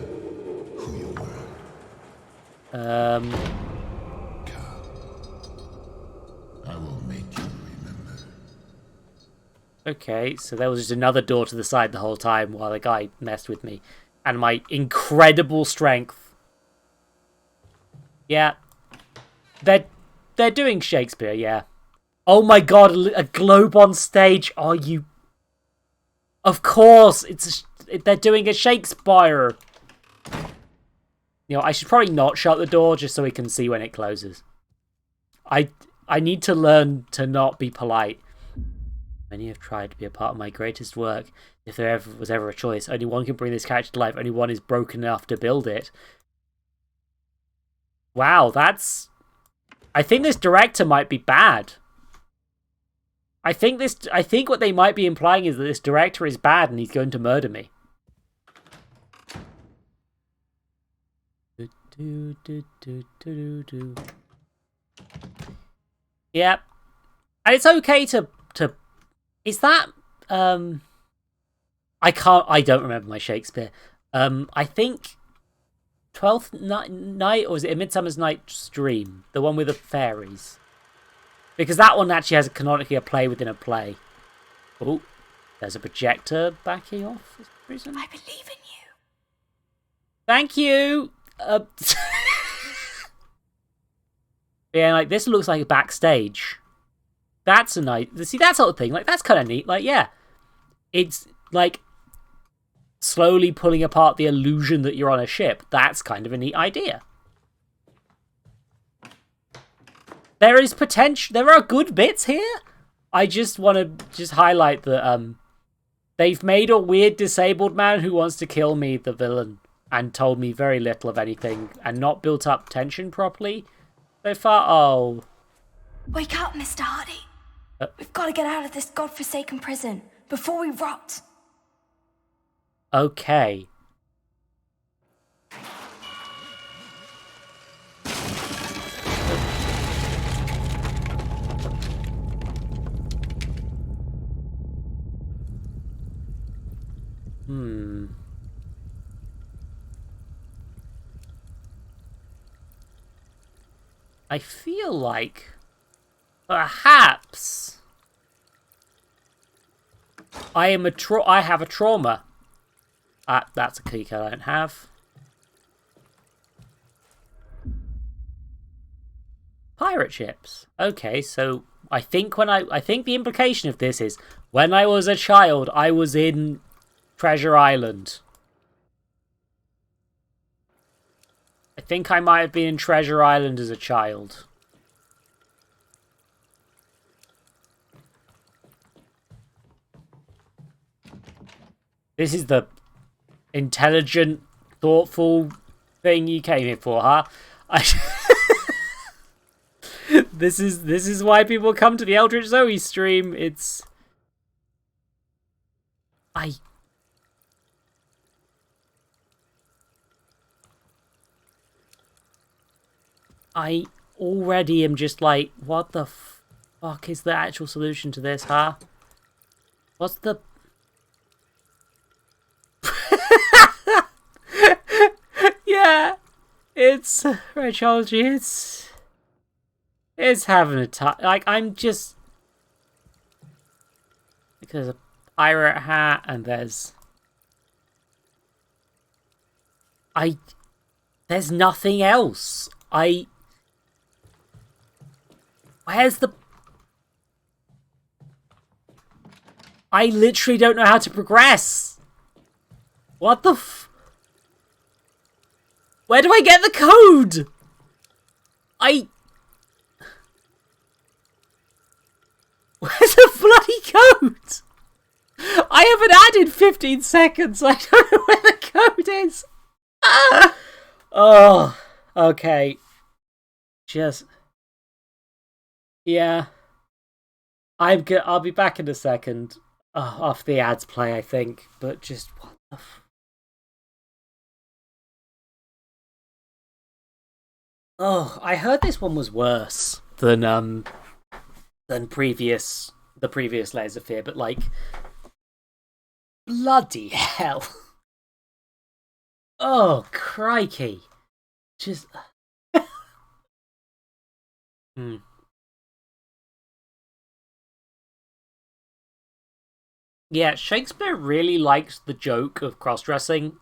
Speaker 7: who you were? Cal, I will make you remember.
Speaker 1: Okay, so there was just another door to the side the whole time while the guy messed with me. And my incredible strength. Yeah. They're doing Shakespeare, yeah. Oh my god, a globe on stage. Are you... Of course, they're doing a Shakespeare. You know, I should probably not shut the door just so we can see when it closes. I need to learn to not be polite. Many have tried to be a part of my greatest work. If there was ever a choice, only one can bring this character to life. Only one is broken enough to build it. Wow, that's... I think this director might be bad. I think what they might be implying is that this director is bad and he's going to murder me. Yep. And it's okay to is that I don't remember my Shakespeare. I think Twelfth Night, or is it A Midsummer's Night's Dream? The one with the fairies. Because that one actually has canonically a play within a play. Oh, there's a projector backing off for some reason.
Speaker 2: I believe in you.
Speaker 1: Thank you! Yeah, like, this looks like a backstage. That's a nice... See, that sort of thing, like, that's kind of neat. Like, yeah. It's, like... slowly pulling apart the illusion that you're on a ship. That's kind of a neat idea. There is potential. There are good bits here. I just want to just highlight that they've made a weird disabled man who wants to kill me, the villain, and told me very little of anything and not built up tension properly so far. Oh.
Speaker 2: Wake up, Mr. Hardy. We've got to get out of this godforsaken prison before we rot.
Speaker 1: Okay. I feel like Perhaps I have a trauma. That's a key card I don't have. Pirate ships. Okay, so I think the implication of this is when I was a child, I was in Treasure Island. I think I might have been in Treasure Island as a child. This is the intelligent, thoughtful thing you came here for, huh? This is why people come to the Eldritch Zoe stream. It's... I already am just like, what the fuck is the actual solution to this, huh? What's the... Yeah, it's... Rachology, it's having a time. Like, I'm just... Because a pirate hat and there's... There's nothing else. Where's the... I literally don't know how to progress. What the Where do I get the code? Where's the bloody code? I haven't added 15 seconds. I don't know where the code is. Ah! Oh, okay. Just... Yeah. I'll be back in a second. Off the ads play, I think. But just... What the Oh, I heard this one was worse than the previous Layers of Fear, but like, bloody hell! Oh crikey! Just Yeah, Shakespeare really likes the joke of cross-dressing.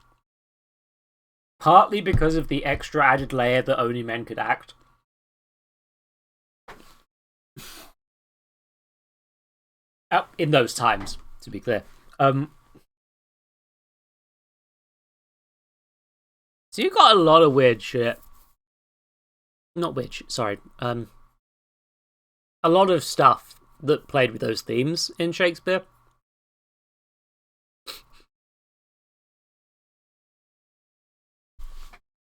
Speaker 1: Partly because of the extra added layer that only men could act. In those times, to be clear. So you got a lot of weird shit. Not weird shit, sorry. A lot of stuff that played with those themes in Shakespeare.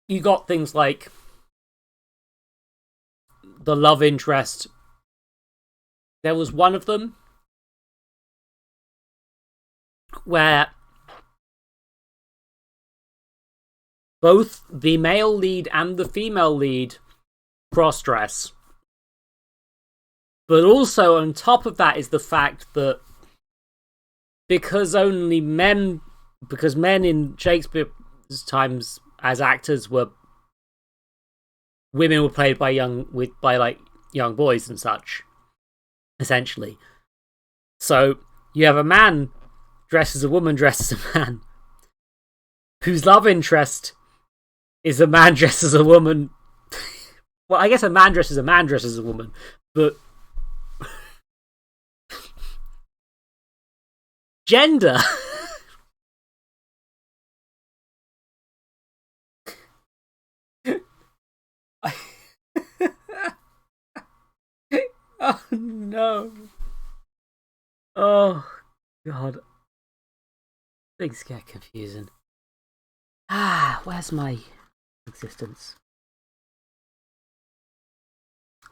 Speaker 1: You got things like the love interest. There was one of them where both the male lead and the female lead cross-dress. But also on top of that is the fact that because men in Shakespeare's times as actors women were played by young boys and such, essentially. So you have a man dressed as a woman dressed as a man, whose love interest is a man dressed as a woman. Well, I guess a man dressed as a man dressed as a woman, but gender. Oh no. Oh god. Things get confusing. Where's my existence?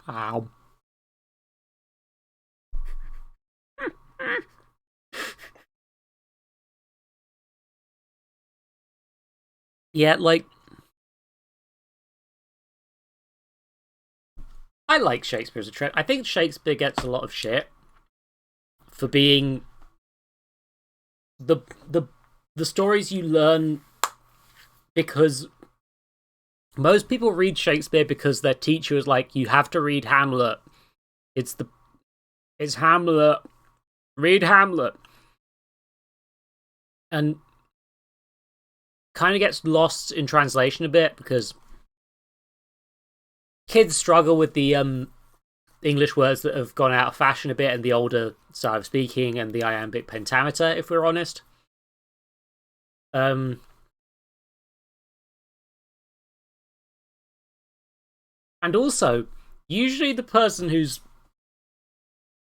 Speaker 1: Ow. Yeah, like, I like Shakespeare as a trend. I think Shakespeare gets a lot of shit for being the stories you learn, because most people read Shakespeare because their teacher was like, you have to read Hamlet. It's It's Hamlet. Read Hamlet. And kind of gets lost in translation a bit because kids struggle with the English words that have gone out of fashion a bit and the older style of speaking and the iambic pentameter, if we're honest. And also, usually the person who's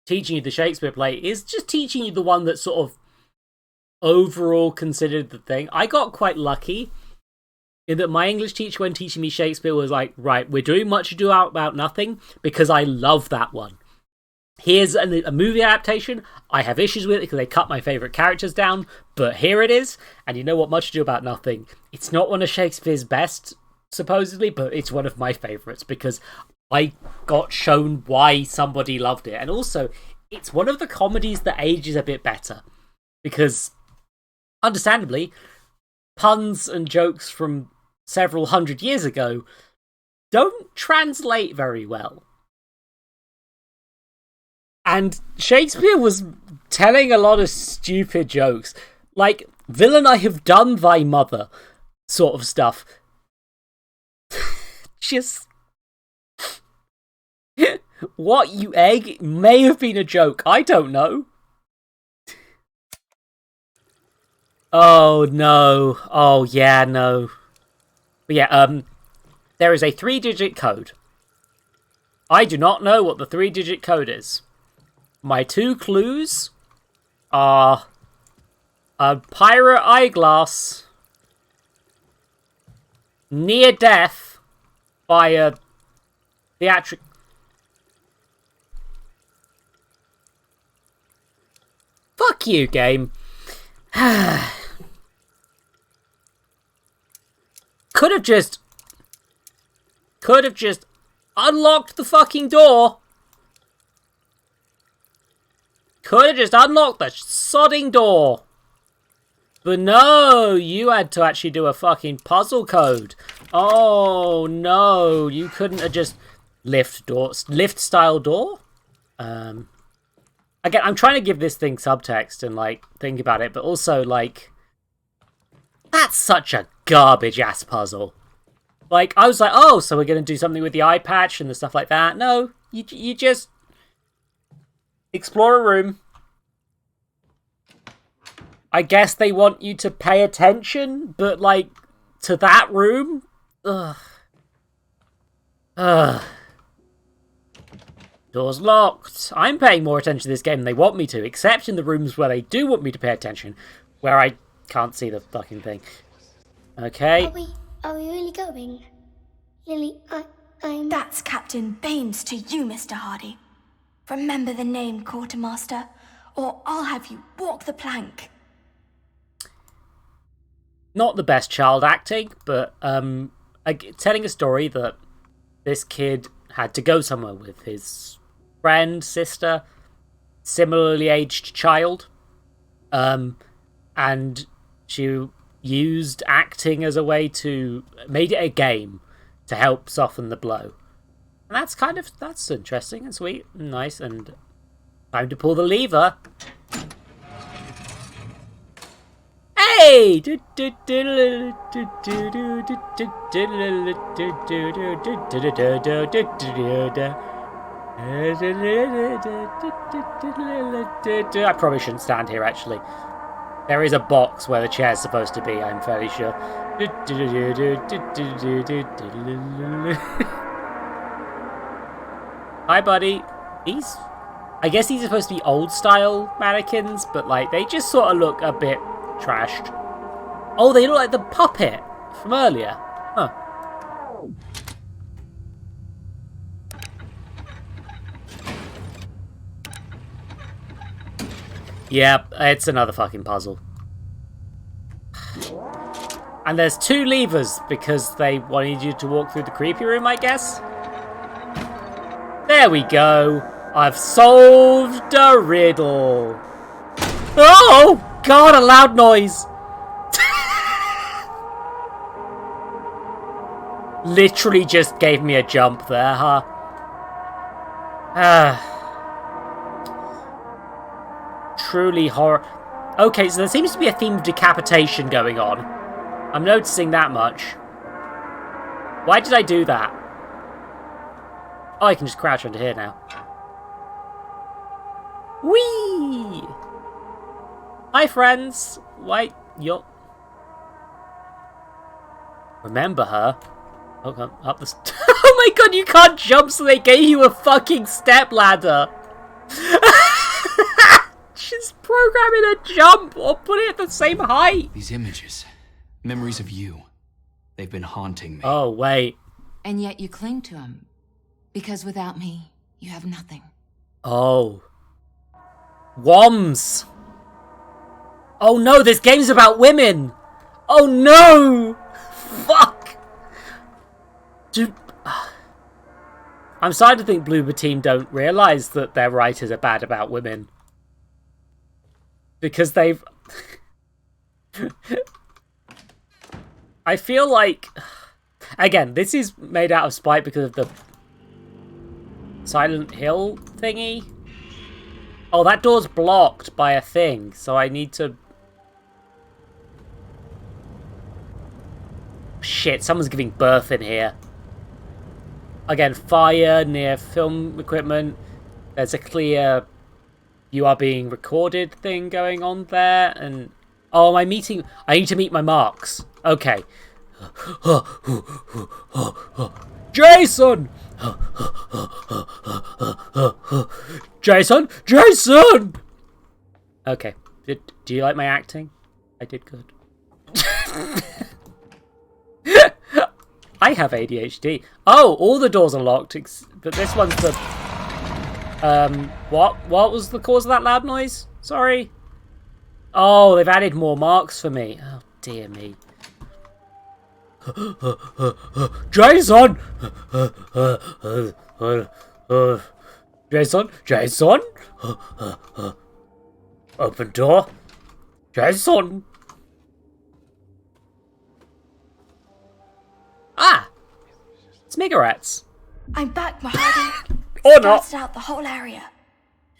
Speaker 1: teaching you the Shakespeare play is just teaching you the one that's sort of overall considered the thing. I got quite lucky in that my English teacher, when teaching me Shakespeare, was like, right, we're doing Much Ado About Nothing because I love that one. Here's a movie adaptation. I have issues with it because they cut my favourite characters down, but here it is. And you know what? Much Ado About Nothing. It's not one of Shakespeare's best, supposedly, but it's one of my favourites because I got shown why somebody loved it. And also, it's one of the comedies that ages a bit better because, understandably, puns and jokes from several hundred years ago don't translate very well. And Shakespeare was telling a lot of stupid jokes. Like, villain, I have done thy mother sort of stuff. Just... what, you egg? May have been a joke. I don't know. Oh, no. Oh, yeah, no. But yeah, there is a 3-digit code. I do not know what the 3-digit code is. My 2 clues are a pirate eyeglass, near death by a theatric... Fuck you, game. Could have just unlocked the fucking door. Could have just unlocked the sodding door. But no, you had to actually do a fucking puzzle code. Oh no, you couldn't have just lift style door? Again, I'm trying to give this thing subtext and like think about it, but also like that's such a garbage ass puzzle. Like I was like, oh, so we're gonna do something with the eye patch and the stuff like that. No, you just explore a room. I guess they want you to pay attention, but like to that room? Ugh. Door's locked. I'm paying more attention to this game than they want me to, except in the rooms where they do want me to pay attention, where I can't see the fucking thing. Okay.
Speaker 8: Are we really going? Lily, I'm...
Speaker 2: That's Captain Baines to you, Mr. Hardy. Remember the name, Quartermaster, or I'll have you walk the plank.
Speaker 1: Not the best child acting, but telling a story that this kid had to go somewhere with his friend, sister, similarly aged child, and she used acting as a way to made it a game to help soften the blow. And that's interesting and sweet and nice, and time to pull the lever. Hey! I probably shouldn't stand here, actually. There is a box where the chair's supposed to be, I'm fairly sure. Hi, buddy. I guess these are supposed to be old-style mannequins, but, like, they just sort of look a bit trashed. Oh, they look like the puppet from earlier. Huh. Yeah, it's another fucking puzzle. And there's 2 levers because they wanted you to walk through the creepy room, I guess? There we go. I've solved a riddle. Oh! God, a loud noise! Literally just gave me a jump there, huh? truly horror... Okay, so there seems to be a theme of decapitation going on. I'm noticing that much. Why did I do that? Oh, I can just crouch under here now. Whee! Hi, friends. Why, you're... Remember her? Oh, come up the... Oh my god, you can't jump, so they gave you a fucking step ladder. Just programming a jump or put it at the same height.
Speaker 9: These images, memories of you, they've been haunting me.
Speaker 1: Oh, wait.
Speaker 10: And yet you cling to them. Because without me, you have nothing.
Speaker 1: Oh. Woms. Oh no, this game's about women. Oh no. Fuck. Dude. I'm starting to think Bloober team don't realise that their writers are bad about women. Because they've... I feel like... Again, this is made out of spite because of the Silent Hill thingy. Oh, that door's blocked by a thing, so I need to... Shit, someone's giving birth in here. Again, fire near film equipment. There's a clear "you are being recorded" thing going on there, and... Oh, am I meeting... I need to meet my marks. Okay. Jason! Jason! Jason! Okay. Do you like my acting? I did good. I have ADHD. Oh, all the doors are locked, but this one's the... What was the cause of that loud noise? Sorry. Oh, they've added more marks for me. Oh, dear me. Jason! Jason? Jason? Open door? Jason? Ah! Cigarettes.
Speaker 2: I'm back, Mahadi.
Speaker 1: Or not.
Speaker 2: Scouted out the whole area.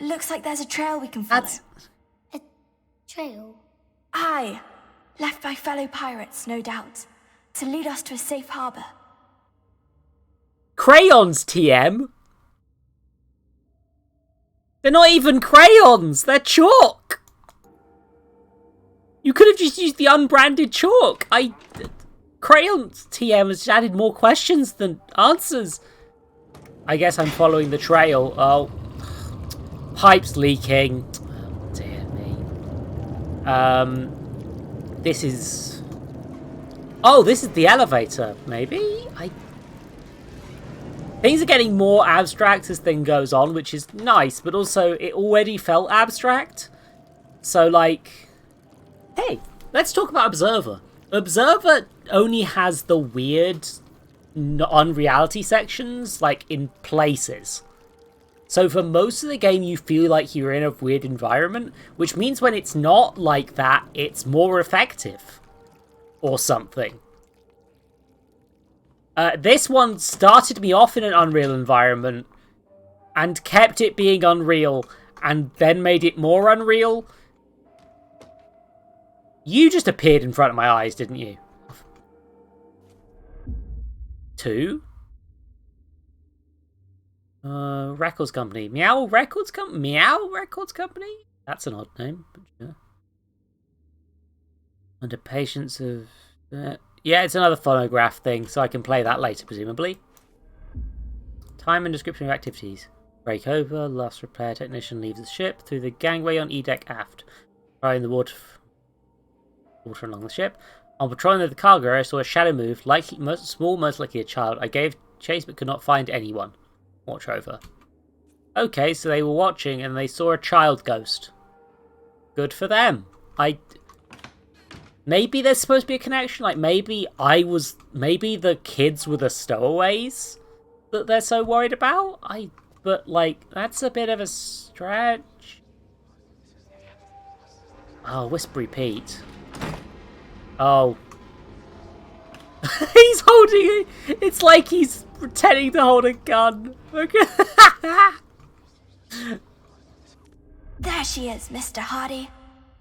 Speaker 2: Looks like there's a trail we can follow.
Speaker 8: A trail?
Speaker 2: Aye. Left by fellow pirates, no doubt. To lead us to a safe harbor.
Speaker 1: Crayons, TM? They're not even crayons, they're chalk! You could have just used the unbranded chalk. Crayons, TM has added more questions than answers. I guess I'm following the trail. Oh. Pipes leaking. Oh, dear me. This is... Oh, this is the elevator, maybe? Things are getting more abstract as thing goes on, which is nice, but also it already felt abstract. So, like... Hey, let's talk about Observer. Observer only has the weird, unreality sections, like, in places. So for most of the game, you feel like you're in a weird environment, which means when it's not like that, it's more effective. Or something. This one started me off in an Unreal environment, and kept it being Unreal, and then made it more Unreal. You just appeared in front of my eyes, didn't you? 2? Records Company. Meow Records Company? Meow Records Company? That's an odd name, but sure. Under patience of... yeah, it's another phonograph thing, so I can play that later, presumably. Time and description of activities. Break over. Last repair technician leaves the ship through the gangway on E-deck aft. Trying the water along the ship. On patrolling the cargo, I saw a shadow move, likely, most likely a child. I gave chase but could not find anyone. Watch over. Okay, so they were watching and they saw a child ghost. Good for them. Maybe there's supposed to be a connection. Like, maybe the kids were the stowaways that they're so worried about. But, like, that's a bit of a stretch. Oh, Whispery Pete. Oh. He's holding it. It's like he's pretending to hold a gun. Okay.
Speaker 2: There she is, Mr. Hardy.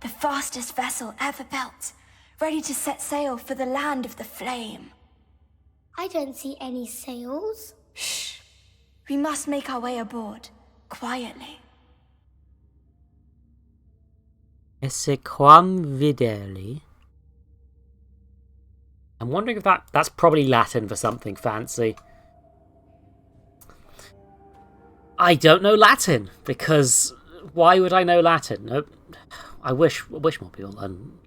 Speaker 2: The fastest vessel ever built, ready to set sail for the land of the flame.
Speaker 8: I don't see any sails.
Speaker 2: Shh. We must make our way aboard, quietly.
Speaker 1: Esse quam videli. I'm wondering if that's probably Latin for something fancy. I don't know Latin, because why would I know Latin? Nope. I wish more people learn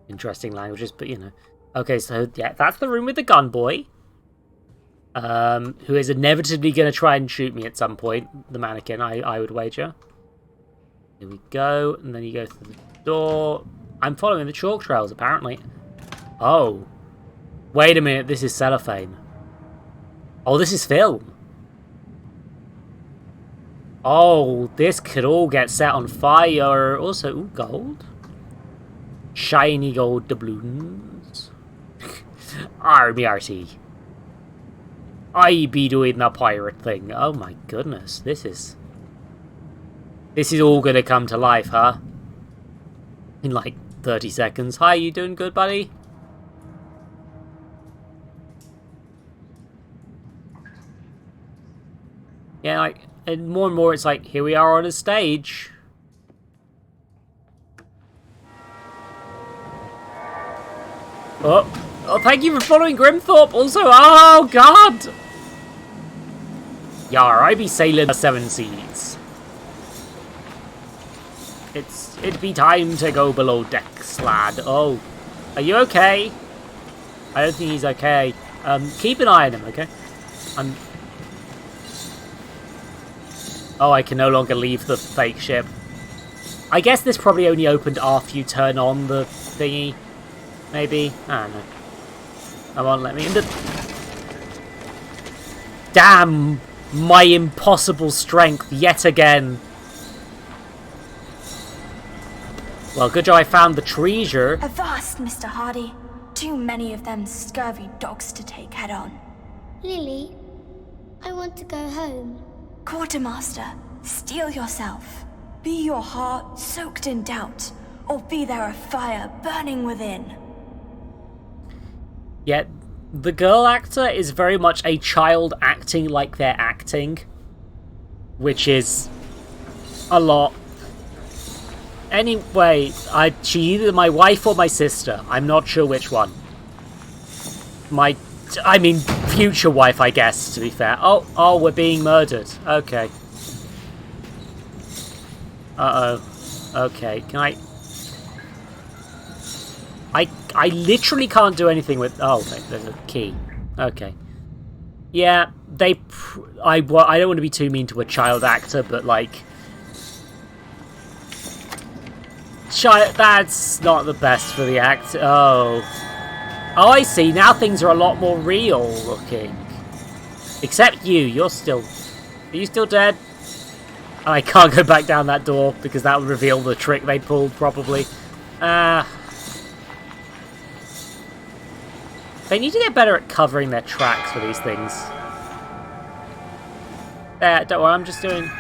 Speaker 1: interesting languages, but you know. Okay, so yeah, that's the room with the gun boy. Who is inevitably going to try and shoot me at some point. The mannequin, I would wager. Here we go, and then you go through the door. I'm following the chalk trails, apparently. Oh. Wait a minute, this is cellophane. Oh, this is film. Oh, this could all get set on fire. Also, ooh, gold. Shiny gold doubloons. Arty. I be doing the pirate thing. Oh my goodness, this is all gonna come to life, huh? In like 30 seconds. Hi, you doing good, buddy? Yeah, like, and more it's like, here we are on a stage. Oh, thank you for following Grimthorpe. Also, oh god! Yar, I be sailing the 7 seas. It'd be time to go below decks, lad. Oh, are you okay? I don't think he's okay. Keep an eye on him, okay? Oh, I can no longer leave the fake ship. I guess this probably only opened after you turn on the thingy. Maybe? I don't know. Come on, let me in the... Damn! My impossible strength, yet again. Well, good job I found the treasure.
Speaker 2: Avast, Mr. Hardy. Too many of them scurvy dogs to take head on.
Speaker 8: Lily, I want to go home.
Speaker 2: Quartermaster, steel yourself. Be your heart soaked in doubt, or be there a fire burning within.
Speaker 1: Yet, the girl actor is very much a child acting like they're acting. Which is a lot. Anyway, she either my wife or my sister. I'm not sure which one. I mean, future wife, I guess, to be fair. Oh, we're being murdered. Okay. Uh-oh. Okay, can I literally can't do anything with... Oh, okay, there's a key. Okay. Yeah, I don't want to be too mean to a child actor, but, like... That's not the best for the actor. Oh, I see. Now things are a lot more real looking. Except you. You're still... Are you still dead? And I can't go back down that door because that would reveal the trick they pulled, probably. They need to get better at covering their tracks for these things. Don't worry, I'm just doing...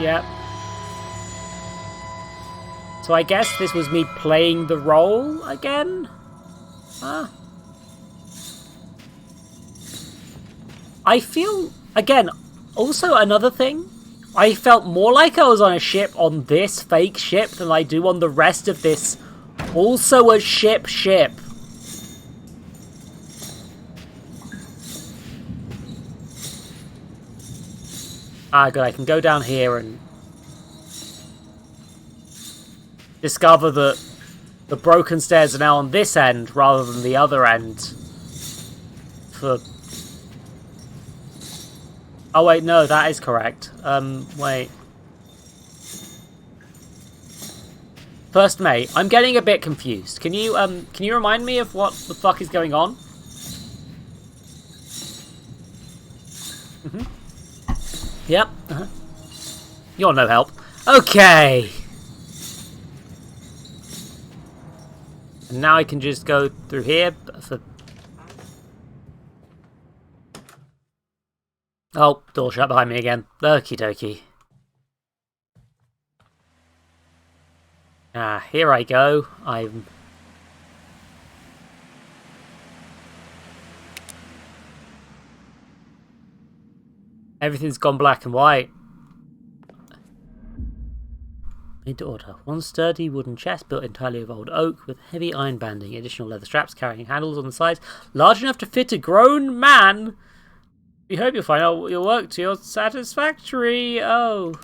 Speaker 1: Yeah. So I guess this was me playing the role again? I feel... Again, also another thing. I felt more like I was on a ship on this fake ship than I do on the rest of this also a ship. Ah, good. I can go down here and discover that the broken stairs are now on this end rather than the other end. Oh wait, no, that is correct. Wait. First May, I'm getting a bit confused. Can you remind me of what the fuck is going on? Yep. You're no help. Okay. And now I can just go through here for... Oh, door shut behind me again. Okie dokie. Ah, here I go. Everything's gone black and white. Made to order. One sturdy wooden chest built entirely of old oak with heavy iron banding, additional leather straps carrying handles on the sides, large enough to fit a grown man. We hope you'll find out your work to your satisfactory. Oh.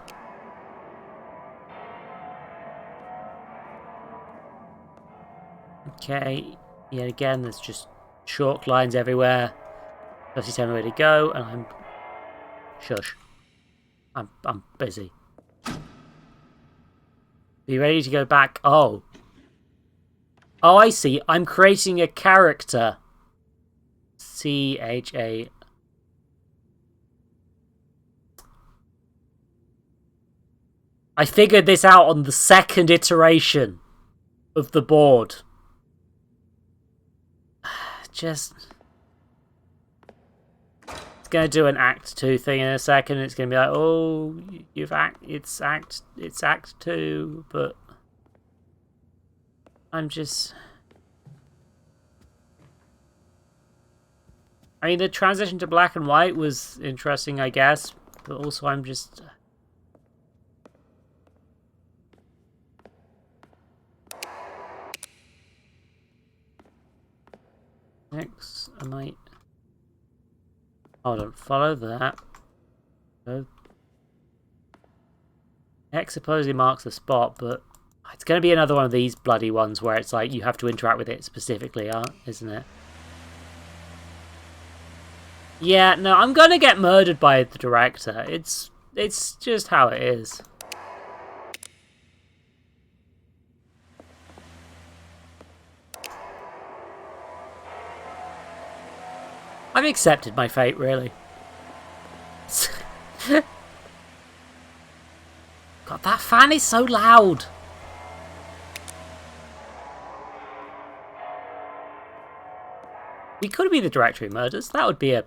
Speaker 1: Okay. Yet again, there's just chalk lines everywhere. Does he tell me where to go? And I'm... Shush. I'm busy. Are you ready to go back? Oh. Oh, I see. I'm creating a character. C-H-A... I figured this out on the second iteration of the board. Just... It's gonna do an Act 2 thing in a second. It's gonna be like, oh, it's Act 2, but I'm just... I mean, the transition to black and white was interesting, I guess, but also I'm just... Next, I might... Hold on, follow that. Go. X supposedly marks the spot, but it's going to be another one of these bloody ones where it's like you have to interact with it specifically, isn't it? Yeah, no, I'm going to get murdered by the director. It's just how it is. I've accepted my fate, really. God, that fan is so loud. We could be the directory murders. That would be a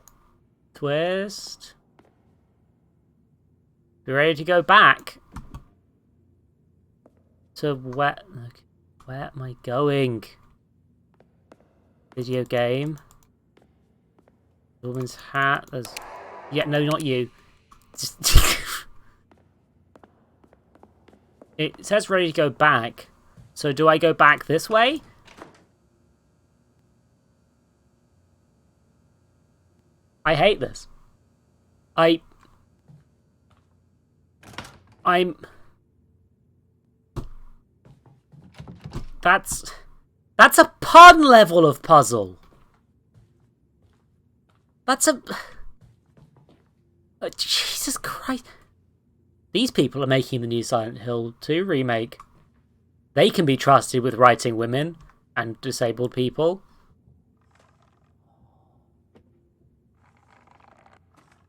Speaker 1: twist. Be ready to go back to where? Okay, where am I going? Video game. Woman's hat. There's... Yeah, no, not you. Just... It says ready to go back. So do I go back this way? I hate this. I'm... That's a pun level of puzzle. That's a... Jesus Christ. These people are making the new Silent Hill 2 remake. They can be trusted with writing women and disabled people.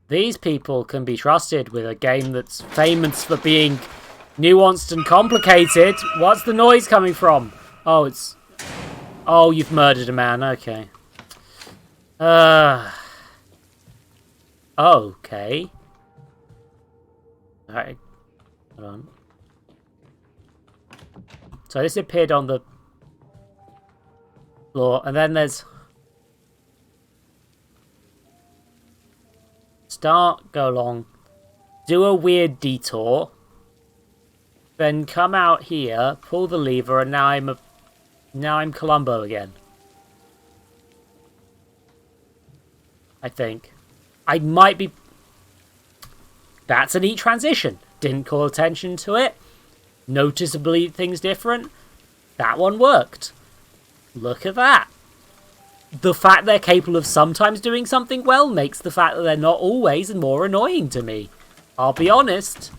Speaker 1: These people can be trusted with a game that's famous for being nuanced and complicated. What's the noise coming from? Oh, it's... Oh, you've murdered a man. Okay. Okay. Alright. Hold on. So this appeared on the floor, and then there's... Start, go along, do a weird detour, then come out here, pull the lever, and now I'm Columbo again. I think. I might be... That's a neat transition. Didn't call attention to it. Noticeably things different. That one worked. Look at that. The fact they're capable of sometimes doing something well makes the fact that they're not always more annoying to me. I'll be honest.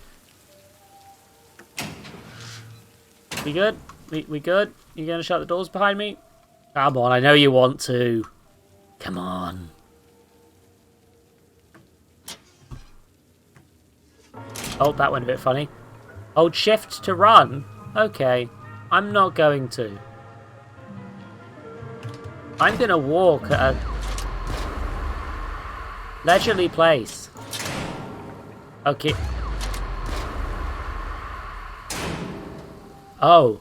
Speaker 1: We good? We good? You gonna shut the doors behind me? Come on, I know you want to. Come on. Oh, that went a bit funny. Hold shift to run? Okay. I'm not going to. I'm gonna walk at a leisurely pace. Okay. Oh.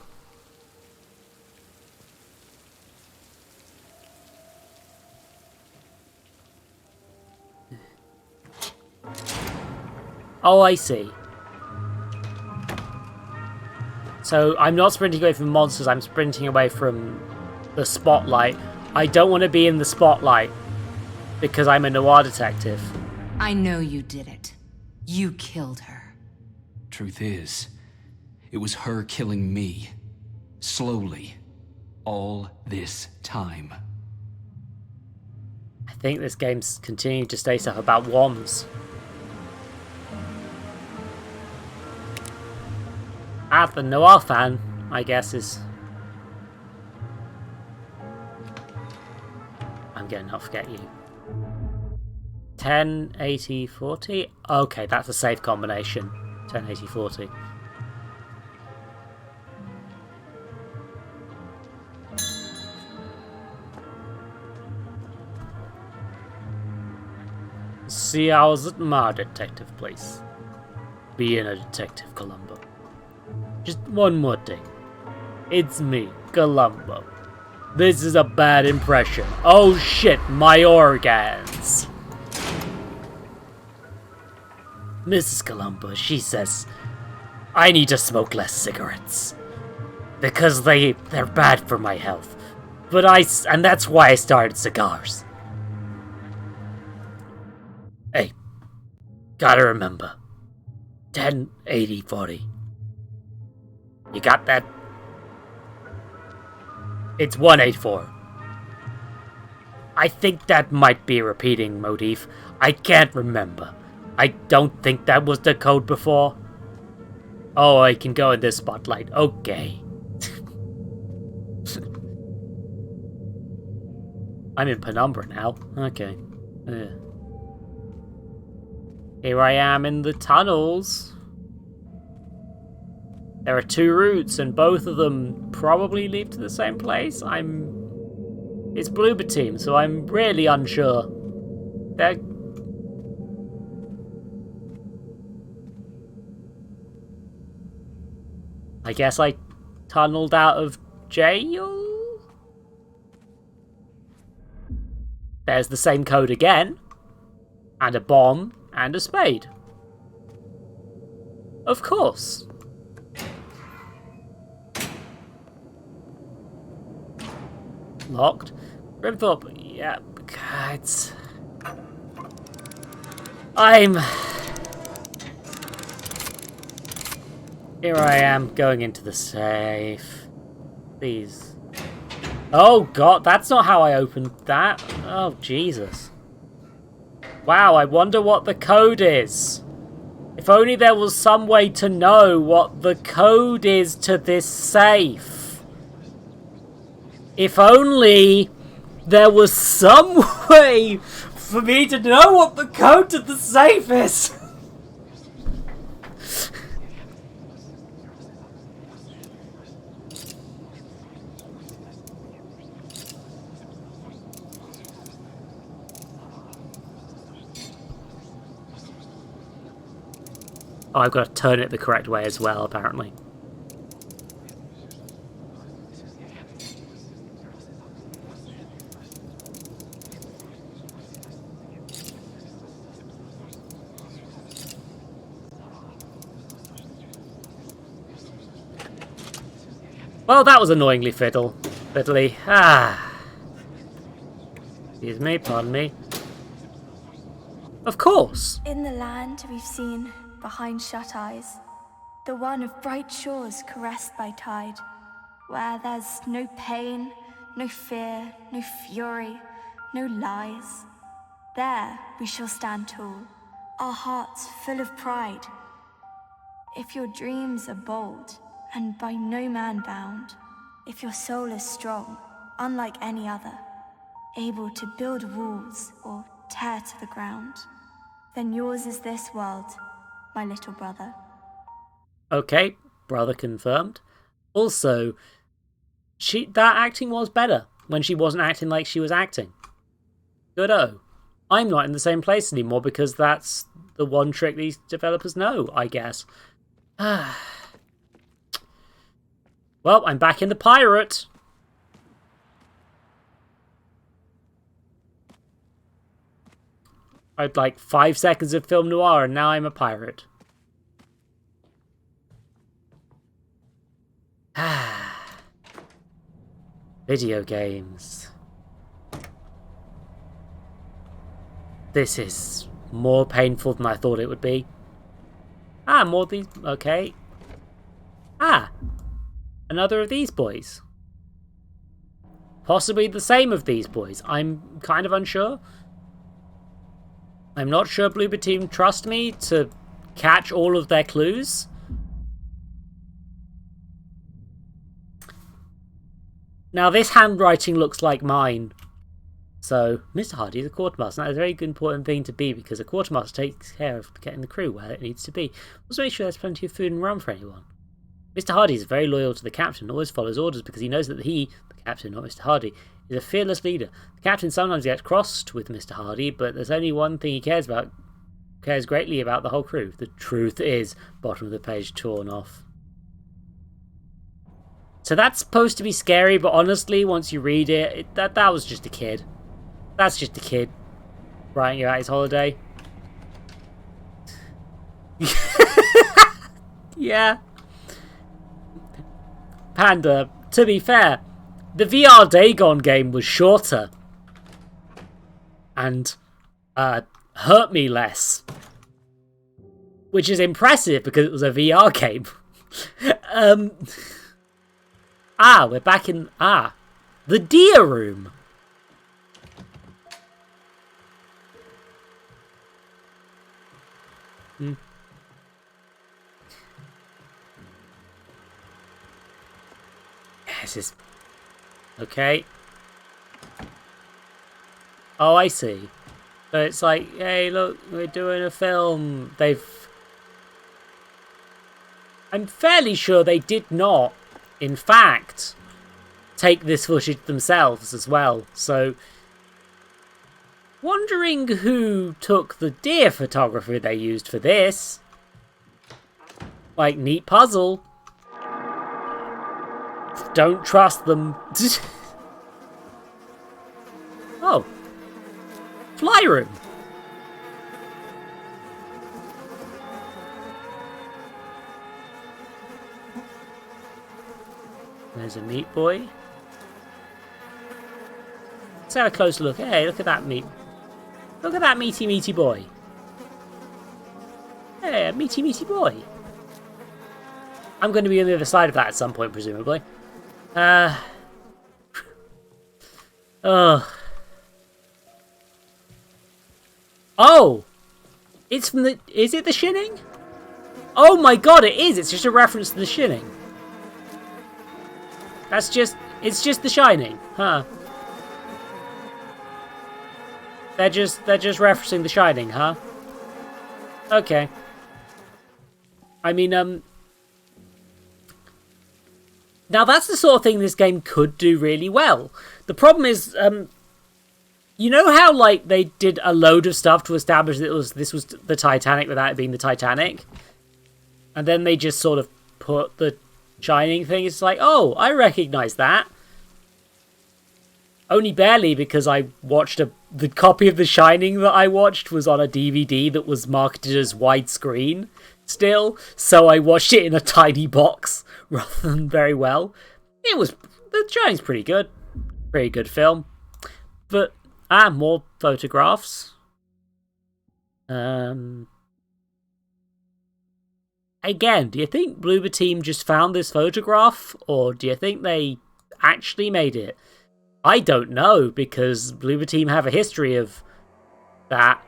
Speaker 1: Oh, I see. So I'm not sprinting away from monsters, I'm sprinting away from the spotlight. I don't want to be in the spotlight because I'm a noir detective.
Speaker 10: I know you did it. You killed her.
Speaker 9: Truth is, it was her killing me. Slowly. All this time.
Speaker 1: I think this game's continuing to say stuff about wands. The noir fan, I guess, is... I'm getting not forget you. 10, 80, 40? Okay, that's a safe combination. 10, 80, 40. See, I was at my detective place. Being a detective, Columbo. Just one more thing. It's me, Columbo. This is a bad impression. Oh shit, my organs. Mrs. Columbo, she says, I need to smoke less cigarettes. Because they're bad for my health. And that's why I started cigars. Hey, gotta remember. 10, 80, 40. You got that? It's 184. I think that might be a repeating motif. I can't remember. I don't think that was the code before. Oh, I can go in this spotlight. Okay. I'm in Penumbra now. Okay. Here I am in the tunnels. There are two routes, and both of them probably lead to the same place. It's Bloober team, so I'm really unsure. I guess I tunneled out of jail? There's the same code again. And a bomb, and a spade. Of course. Locked. Grimthorpe, yeah, it's... Here I am, going into the safe. Please. Oh god, that's not how I opened that. Oh, Jesus. Wow, I wonder what the code is. If only there was some way to know what the code is to this safe. If only there was some way for me to know what the code to the safe is. Oh, I've got to turn it the correct way as well, apparently. Well, that was annoyingly fiddly. Excuse me, pardon me. Of course.
Speaker 2: In the land we've seen behind shut eyes, the one of bright shores caressed by tide, where there's no pain, no fear, no fury, no lies. There we shall stand tall, our hearts full of pride. If your dreams are bold and by no man bound, if your soul is strong, unlike any other, able to build walls or tear to the ground, then yours is this world, my little brother.
Speaker 1: Okay, brother confirmed. Also, that acting was better when she wasn't acting like she was acting. Good-o. I'm not in the same place anymore because that's the one trick these developers know, I guess. Well, I'm back in the pirate. I'd like 5 seconds of film noir and now I'm a pirate. Video games. This is more painful than I thought it would be. More of these. Okay. Another of these boys. Possibly the same of these boys. I'm kind of unsure. I'm not sure Bloober Team trust me to catch all of their clues. Now this handwriting looks like mine. So, Mr. Hardy is a quartermaster. That's a very good important thing to be because a quartermaster takes care of getting the crew where it needs to be. Also make sure there's plenty of food and rum for anyone. Mr. Hardy is very loyal to the captain, always follows orders because he knows that he, the captain, not Mr. Hardy, is a fearless leader. The captain sometimes gets crossed with Mr. Hardy, but there's only one thing he cares greatly about the whole crew. The truth is, bottom of the page torn off. So that's supposed to be scary, but honestly, once you read it, that was just a kid. That's just a kid writing about his holiday. Yeah. Panda, to be fair, the VR Dagon game was shorter. And hurt me less. Which is impressive because it was a VR game. We're back in... the deer room. This is... Okay. Oh, I see. So it's like, hey, look, we're doing a film. I'm fairly sure they did not, in fact, take this footage themselves as well. So, wondering who took the deer photography they used for this. Like, neat puzzle. Don't trust them. Oh. Fly room. There's a meat boy. Let's have a close look. Hey, look at that meat. Look at that meaty boy. Hey, a meaty boy. I'm going to be on the other side of that at some point, presumably. Oh! It's from the... Is it The Shining? Oh my god, it is! It's just a reference to The Shining. That's just... It's just The Shining. Huh. They're just referencing The Shining, huh? Okay. I mean, now that's the sort of thing this game could do really well. The problem is, you know how, like, they did a load of stuff to establish that this was the Titanic without it being the Titanic? And then they just sort of put the Shining thing. It's like, oh, I recognise that. Only barely, because I watched the copy of The Shining that I watched was on a DVD that was marketed as widescreen still, so I watched it in a tiny box rather than very well. The Shining's pretty good. Pretty good film. But, more photographs. Again, do you think Bloober Team just found this photograph, or do you think they actually made it? I don't know, because Bloober Team have a history of that.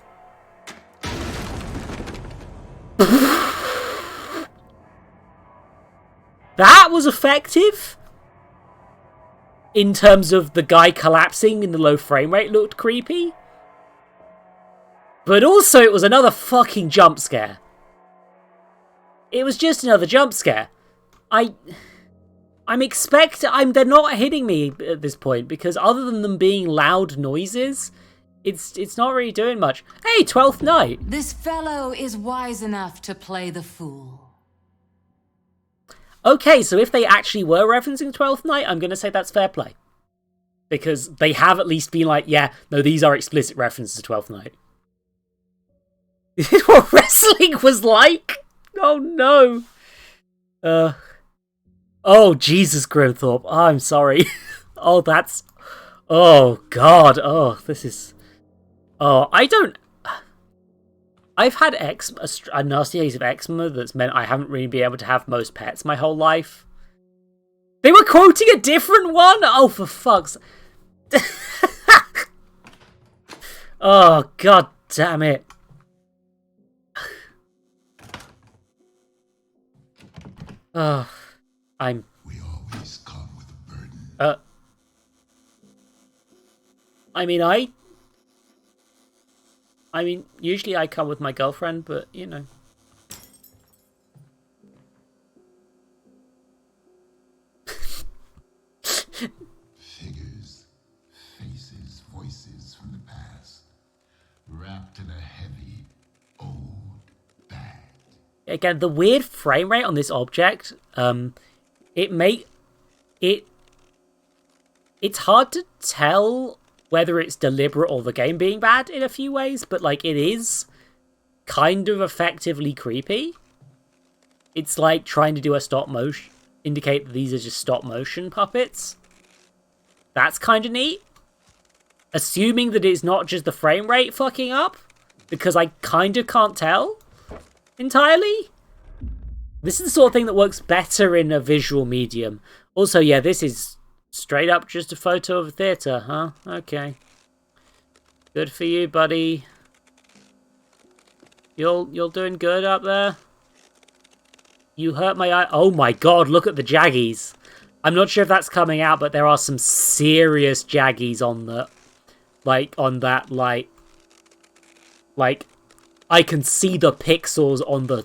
Speaker 1: That was effective! In terms of the guy collapsing in the low frame rate looked creepy. But also it was another fucking jump scare. It was just another jump scare. They're not hitting me at this point, because other than them being loud noises, it's not really doing much. Hey, 12th Night!
Speaker 10: This fellow is wise enough to play the fool.
Speaker 1: Okay, so if they actually were referencing 12th Night, I'm going to say that's fair play. Because they have at least been like, yeah, no, these are explicit references to 12th Night. This is what wrestling was like? Oh no. Oh, Jesus, Grimthorpe. Oh, I'm sorry. Oh, that's... Oh, God. Oh, this is... Oh, I don't... I've had a nasty case of eczema that's meant I haven't really been able to have most pets my whole life. They were quoting a different one? Oh, for fuck's... Oh, God damn it. Oh, I'm...
Speaker 7: We always come with a burden.
Speaker 1: I mean, usually I come with my girlfriend, but, you know.
Speaker 7: Figures, faces, voices from the past, wrapped in a heavy, old bag.
Speaker 1: Again, the weird frame rate on this object, it's hard to tell whether it's deliberate or the game being bad in a few ways, but like it is kind of effectively creepy. It's like trying to do a stop motion, indicate that these are just stop motion puppets. That's kind of neat. Assuming that it's not just the frame rate fucking up, because I kind of can't tell entirely. This is the sort of thing that works better in a visual medium. Also, yeah, this is straight up just a photo of a theater, huh? Okay. Good for you, buddy. You're doing good up there? You hurt my eye. Oh my god, look at the jaggies. I'm not sure if that's coming out, but there are some serious jaggies on the... Like, on that, like... Like, I can see the pixels on the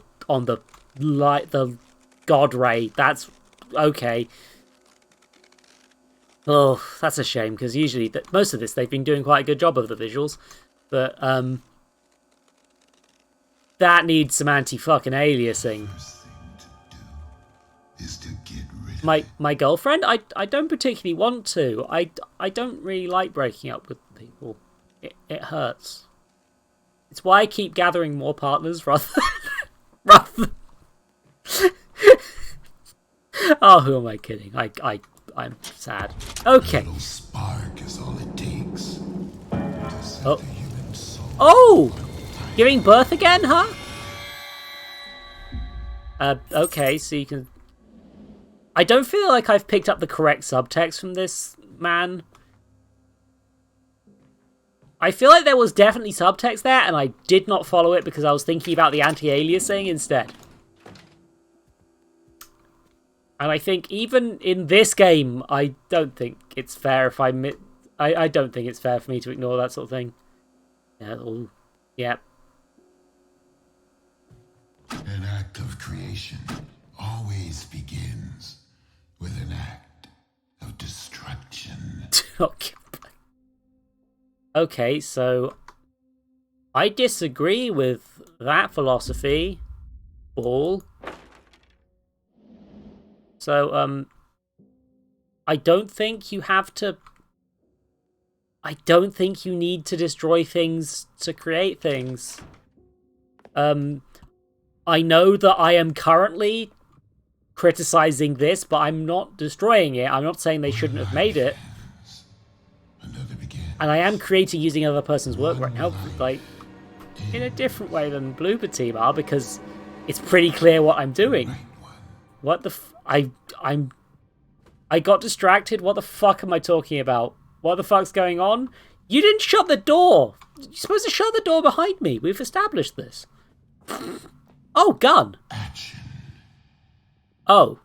Speaker 1: light, the god ray. That's... Okay. Oh, that's a shame, because usually, most of this, they've been doing quite a good job of the visuals. But, that needs some anti-fucking aliasing. My girlfriend? I don't particularly want to. I don't really like breaking up with people. It hurts. It's why I keep gathering more partners rather than... Oh, who am I kidding? I'm sad. Okay.
Speaker 7: A little spark is all it takes to set
Speaker 1: Oh.
Speaker 7: the human soul.
Speaker 1: Oh! Giving birth again, huh? Okay, so you can... I don't feel like I've picked up the correct subtext from this man. I feel like there was definitely subtext there, and I did not follow it because I was thinking about the anti-aliasing instead. And I think even in this game, I don't think it's fair if I don't think it's fair for me to ignore that sort of thing. Yeah. Ooh. Yeah.
Speaker 7: An act of creation always begins with an act of destruction.
Speaker 1: Okay, so I disagree with that philosophy. Ball. So, I don't think you have to... I don't think you need to destroy things to create things. I know that I am currently criticizing this, but I'm not destroying it. I'm not saying they shouldn't have made it. And I am creating using other person's work right now, like, in a different way than Bloober team are, because it's pretty clear what I'm doing. What the I got distracted. What the fuck am I talking about? What the fuck's going on? You didn't shut the door. You're supposed to shut the door behind me. We've established this. Oh, gun.
Speaker 7: Action.
Speaker 1: Oh.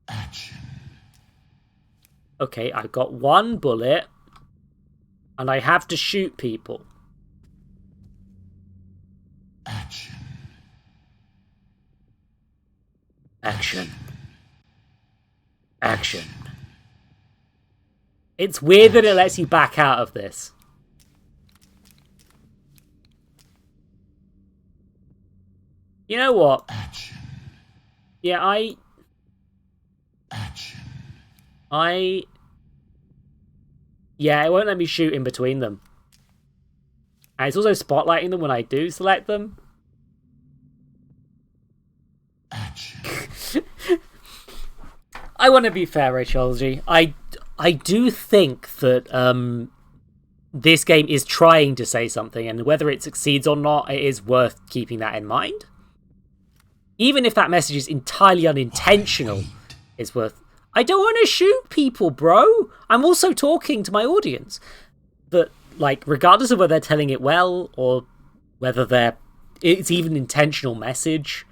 Speaker 7: Action.
Speaker 1: Okay, I've got one bullet. And I have to shoot people.
Speaker 7: Action.
Speaker 1: Action. Action. It's weird that it lets you back out of this. You know what?
Speaker 7: Action.
Speaker 1: Yeah,
Speaker 7: Action.
Speaker 1: Yeah, it won't let me shoot in between them. And it's also spotlighting them when I do select them. I want to be fair, Rachology. I do think that this game is trying to say something, and whether it succeeds or not, it is worth keeping that in mind. Even if that message is entirely unintentional, it's worth... I don't want to shoot people, bro! I'm also talking to my audience. But, like, regardless of whether they're telling it well, or whether it's even an intentional message,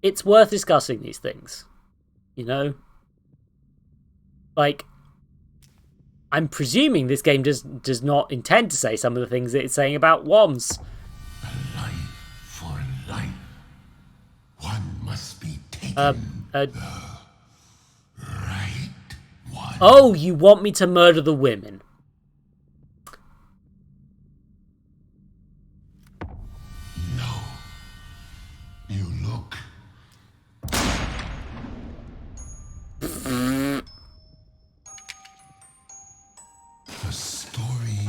Speaker 1: it's worth discussing these things. You know? Like, I'm presuming this game does not intend to say some of the things that it's saying about WOMs.
Speaker 7: A life for a life. One must be taken. The right one.
Speaker 1: Oh, you want me to murder the women?
Speaker 7: No. You look. A story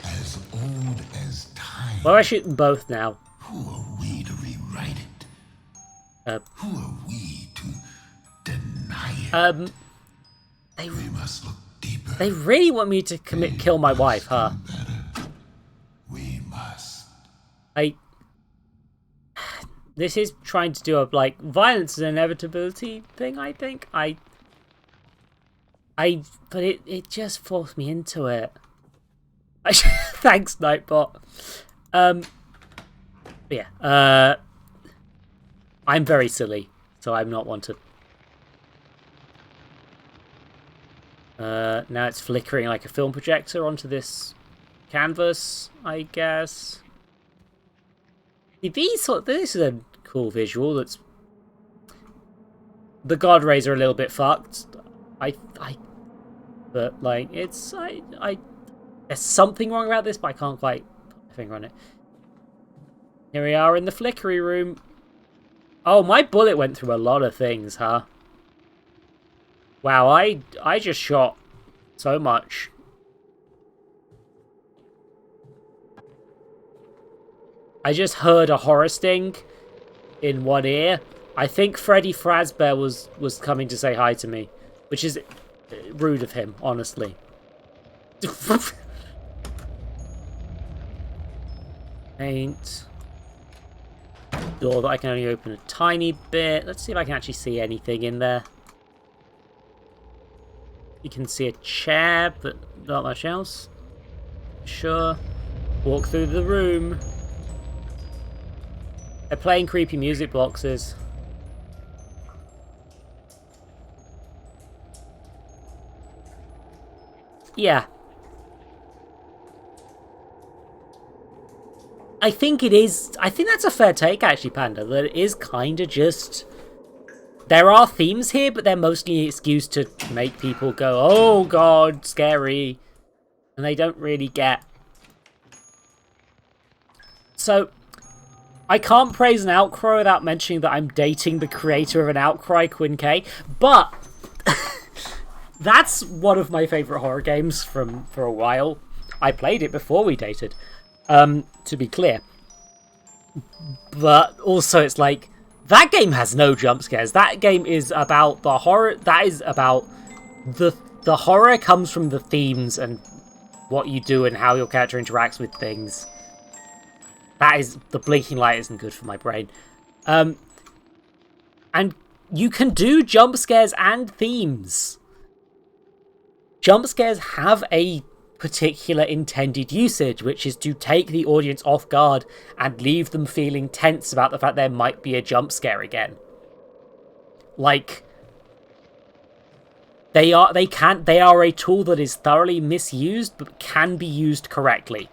Speaker 7: as old as time.
Speaker 1: Why do I shoot them both now?
Speaker 7: Who are we to rewrite it? Who are we to deny it? We must look deeper.
Speaker 1: They really want me to kill my wife, huh?
Speaker 7: We must.
Speaker 1: This is trying to do a, like, violence is an inevitability thing, I think. But it just forced me into it. Thanks, Nightbot. Yeah. I'm very silly, so I'm not one to... now it's flickering like a film projector onto this canvas, I guess. This is a cool visual. That's the god rays are a little bit fucked. But like it's there's something wrong about this, but I can't quite put my finger on it. Here we are in the flickery room. Oh, my bullet went through a lot of things, huh? Wow, I just shot so much. I just heard a horror sting in one ear. I think Freddy Fazbear was coming to say hi to me, which is rude of him, honestly. Paint. Door that I can only open a tiny bit. Let's see if I can actually see anything in there. You can see a chair, but not much else. Sure. Walk through the room. They're playing creepy music boxes. Yeah. I think that's a fair take, actually, Panda, that it is kind of just... There are themes here, but they're mostly an excuse to make people go, oh god, scary. And they don't really get... So, I can't praise an Outcry without mentioning that I'm dating the creator of an Outcry, Quinn K, but... That's one of my favourite horror games for a while. I played it before we dated, to be clear. But also it's like, that game has no jump scares. That game is about the horror. That is about the horror comes from the themes and what you do and how your character interacts with things. That is, the blinking light isn't good for my brain. And you can do jump scares and themes. Jump scares have a particular intended usage, which is to take the audience off guard and leave them feeling tense about the fact there might be a jump scare again. Like, they are a tool that is thoroughly misused, but can be used correctly.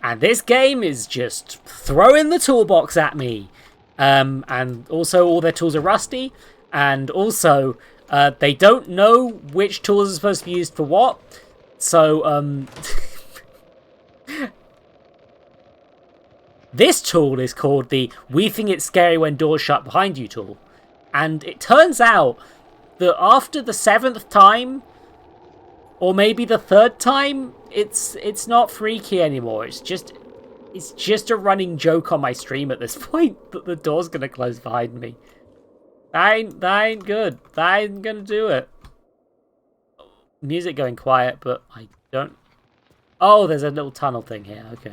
Speaker 1: And this game is just throwing the toolbox at me. And also all their tools are rusty, and also... they don't know which tools are supposed to be used for what, so, this tool is called the "We think it's scary when doors shut behind you" tool, and it turns out that after the 7th time, or maybe the 3rd time, it's not freaky anymore. It's just a running joke on my stream at this point that the door's gonna close behind me. That ain't good. That ain't gonna do it. Music going quiet, but I don't... Oh, there's a little tunnel thing here. Okay.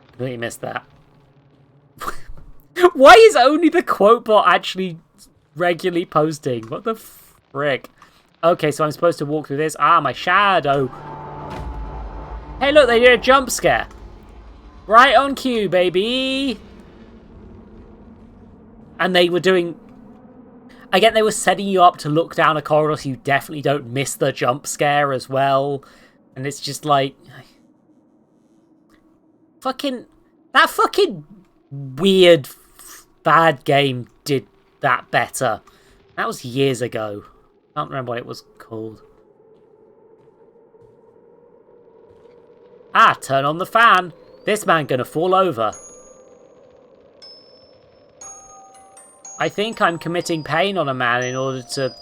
Speaker 1: Completely missed that. Why is only the quote bot actually regularly posting? What the frick? Okay, so I'm supposed to walk through this. Ah, my shadow. Hey, look, they did a jump scare. Right on cue, baby. And they were doing... Again, they were setting you up to look down a corridor so you definitely don't miss the jump scare as well. And it's just like... That fucking weird, bad game did that better. That was years ago. I can't remember what it was called. Ah, turn on the fan. This man gonna fall over. I think I'm committing pain on a man in order to...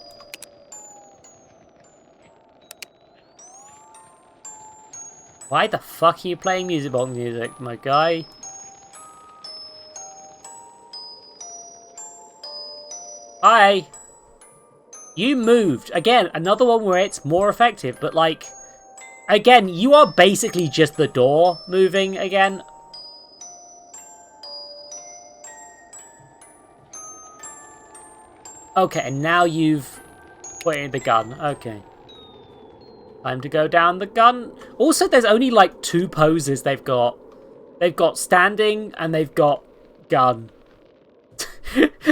Speaker 1: Why the fuck are you playing music box music, my guy? Hi! You moved. Again, another one where it's more effective, but like... Again, you are basically just the door moving again. Okay, and now you've put in the gun. Okay. Time to go down the gun. Also, there's only like 2 poses they've got. They've got standing and they've got gun.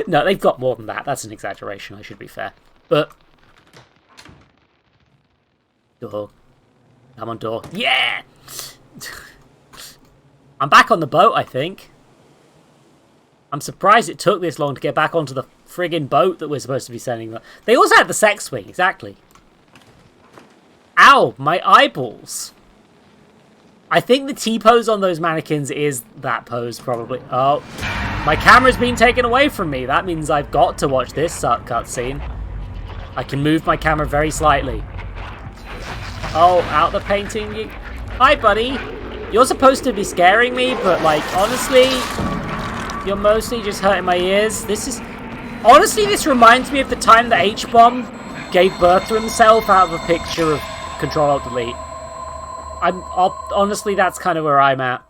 Speaker 1: No, they've got more than that. That's an exaggeration, I should be fair. But... Door. Come on, door. Yeah! I'm back on the boat, I think. I'm surprised it took this long to get back onto the friggin' boat that we're supposed to be sending. They also had the sex swing, exactly. Ow, my eyeballs. I think the T-pose on those mannequins is that pose, probably. Oh, my camera's been taken away from me. That means I've got to watch this cutscene. I can move my camera very slightly. Oh, out the painting. Hi, buddy. You're supposed to be scaring me, but, like, honestly, you're mostly just hurting my ears. Honestly, this reminds me of the time that H-Bomb gave birth to himself out of a picture of Control-Alt-Delete. Honestly, that's kind of where I'm at.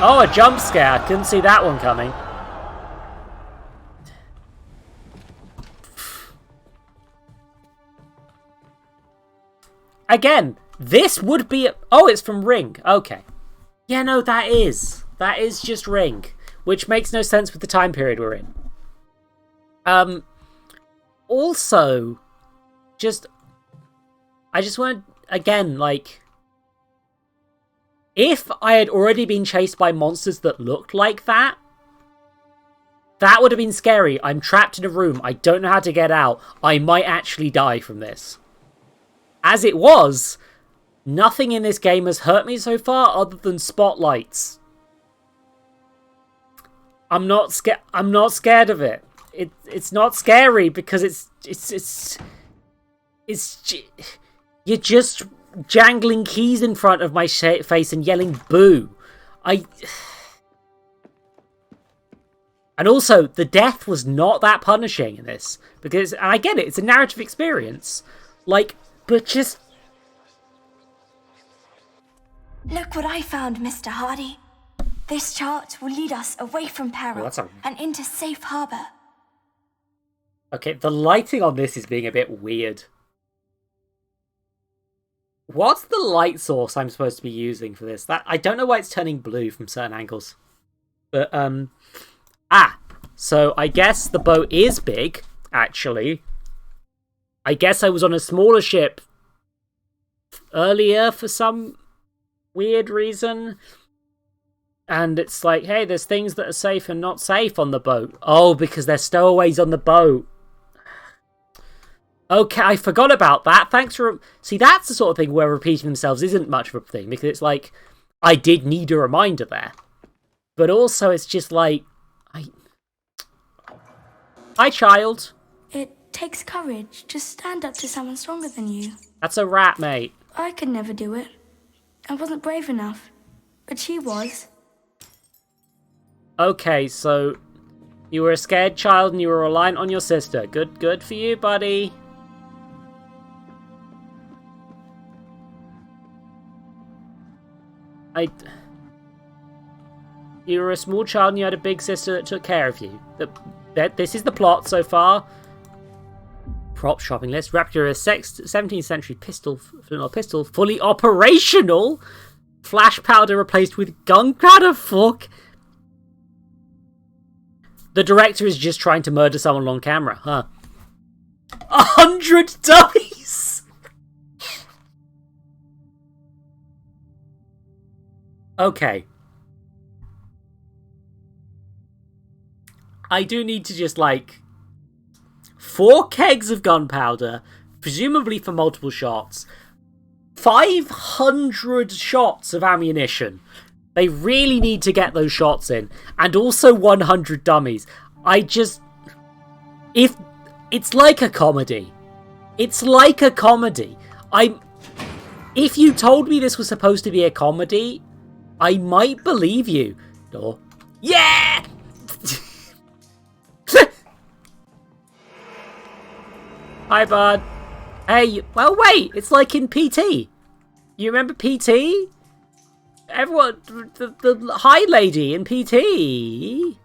Speaker 1: Oh, a jump scare. Couldn't see that one coming. Again, this would be... Oh, it's from Ring. Okay. Yeah, no, that is. That is just Ring. Which makes no sense with the time period we're in. Also, I just want to, again, like... If I had already been chased by monsters that looked like that, that would have been scary. I'm trapped in a room. I don't know how to get out. I might actually die from this. As it was, nothing in this game has hurt me so far other than spotlights. I'm not scared of it. It's not scary because it's you're just jangling keys in front of my face and yelling boo. And also, the death was not that punishing in this. Because, and I get it, it's a narrative experience. Like, but just...
Speaker 2: Look what I found, Mr. Hardy. This chart will lead us away from peril and into safe harbor.
Speaker 1: Okay, the lighting on this is being a bit weird. What's the light source I'm supposed to be using for this? I don't know why it's turning blue from certain angles. But, so I guess the boat is big, actually. I guess I was on a smaller ship earlier for some weird reason. And it's like, hey, there's things that are safe and not safe on the boat. Oh, because there's stowaways on the boat. Okay, I forgot about that. Thanks for... See, that's the sort of thing where repeating themselves isn't much of a thing. Because it's like, I did need a reminder there. But also, it's just like... Hi, child.
Speaker 2: It takes courage to stand up to someone stronger than you.
Speaker 1: That's a rat, mate.
Speaker 2: I could never do it. I wasn't brave enough. But she was.
Speaker 1: Okay, so you were a scared child and you were reliant on your sister. Good for you, buddy. You were a small child and you had a big sister that took care of you. This is the plot so far. Prop shopping list. Rapture, a 17th century pistol, fully operational. Flash powder replaced with gunpowder. Fuck. The director is just trying to murder someone on camera, huh? 100 dummies! Okay. I do need to just, like... 4 kegs of gunpowder, presumably for multiple shots. 500 shots of ammunition. They really need to get those shots in. And also 100 dummies. It's like a comedy. It's like a comedy. If you told me this was supposed to be a comedy, I might believe you. Or, yeah! Hi, bud. Hey, well, wait. It's like in PT. You remember PT? Everyone, the high lady in PT.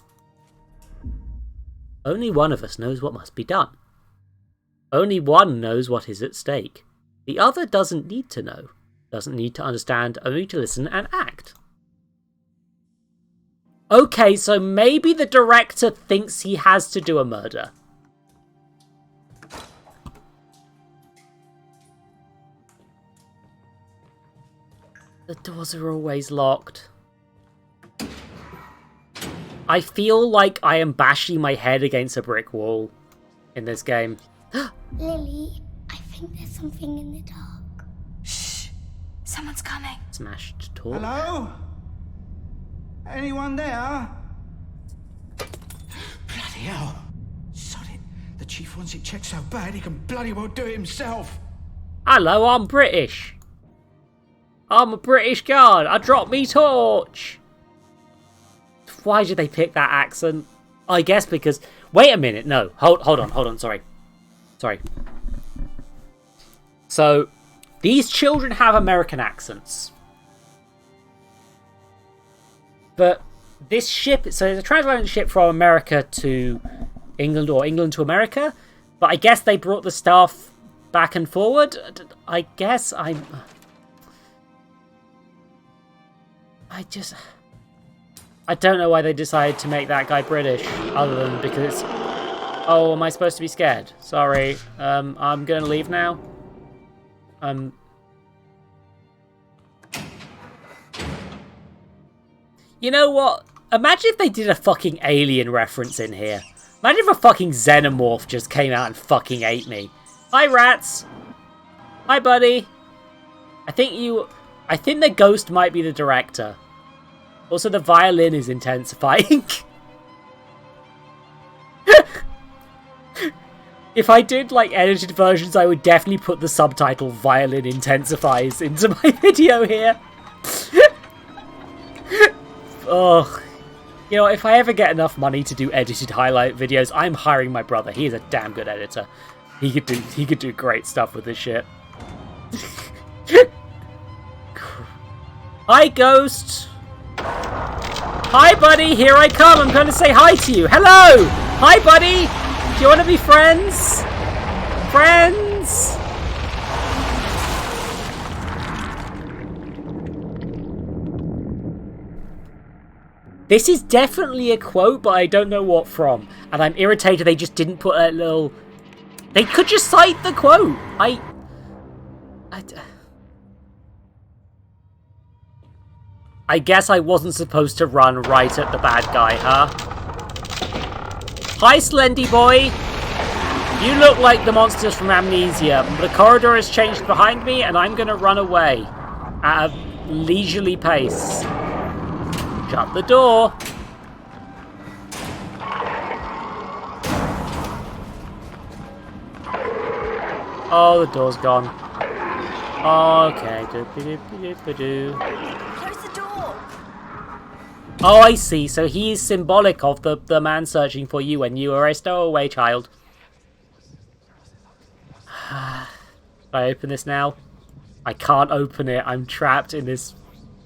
Speaker 1: Only one of us knows what must be done. Only one knows what is at stake. The other doesn't need to know. Doesn't need to understand, only to listen and act. Okay, so maybe the director thinks he has to do a murder. The doors are always locked. I feel like I am bashing my head against a brick wall in this game.
Speaker 8: Lily, I think there's something in the dark.
Speaker 2: Shh. Someone's coming.
Speaker 1: Smashed torch.
Speaker 4: Hello? Anyone there?
Speaker 6: Bloody hell. Sod it. The chief wants it checked so bad he can bloody well do it himself.
Speaker 1: Hello, I'm British. I'm a British guard. I dropped me torch. Why did they pick that accent? I guess because... Wait a minute. No. Hold on. Sorry. So, these children have American accents. But this ship... So, there's a transatlantic ship from America to England or England to America. But I guess they brought the staff back and forward. I guess I'm... I don't know why they decided to make that guy British, other than because... Oh, am I supposed to be scared? Sorry. I'm gonna leave now. You know what? Imagine if they did a fucking alien reference in here. Imagine if a fucking xenomorph just came out and fucking ate me. Hi, rats. Hi, buddy. I think the ghost might be the director. Also, the violin is intensifying. If I did, like, edited versions, I would definitely put the subtitle Violin Intensifies into my video here. Oh. You know, if I ever get enough money to do edited highlight videos, I'm hiring my brother. He is a damn good editor. He could do great stuff with this shit. Hi, Ghost! Hi, buddy! Here I come! I'm going to say hi to you! Hello! Hi, buddy! Do you want to be friends? Friends? This is definitely a quote, but I don't know what from. And I'm irritated they just didn't put a little... They could just cite the quote! I guess I wasn't supposed to run right at the bad guy, huh? Hi, Slendy boy! You look like the monsters from Amnesia. The corridor has changed behind me, and I'm gonna run away. At a leisurely pace. Shut the door. Oh, the door's gone. Okay. Doop-a-doop-a-doop-a-doo.
Speaker 2: Close the door.
Speaker 1: Oh, I see. So he is symbolic of the man searching for you when you were a stowaway child. Should I open this now? I can't open it. I'm trapped in this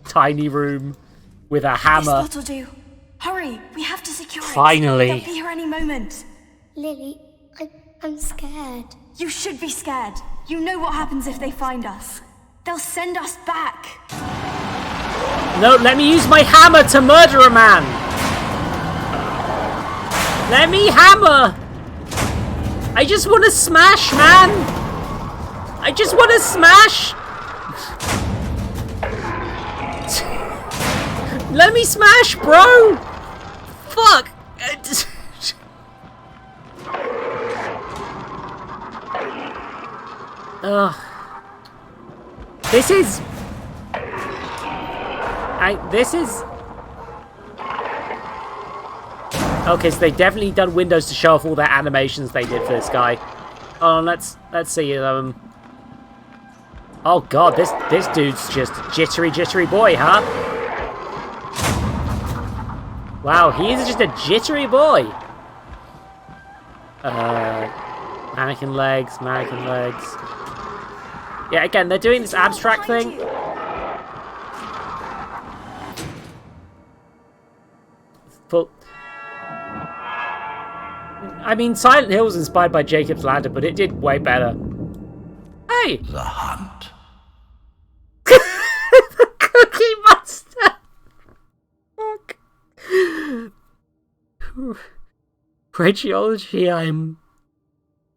Speaker 1: tiny room with a hammer.
Speaker 2: This bottle do. Hurry, we have to secure it.
Speaker 1: Finally.
Speaker 2: They'll be here any moment.
Speaker 8: Lily, I'm scared.
Speaker 2: You should be scared. You know what happens if they find us. They'll send us back.
Speaker 1: No, let me use my hammer to murder a man. Let me hammer. I just want to smash, man. I just want to smash. Let me smash, bro. Fuck. Ugh. This is... Okay, so they've definitely done Windows to show off all their animations they did for this guy. Oh, let's see. Oh god, this dude's just a jittery boy, huh? Wow, he is just a jittery boy. Mannequin legs. Yeah, again, they're doing this abstract thing. I mean, Silent Hill was inspired by Jacob's Ladder, but it did way better. Hey!
Speaker 7: The hunt.
Speaker 1: The Cookie Monster! Fuck. Radiology, I'm...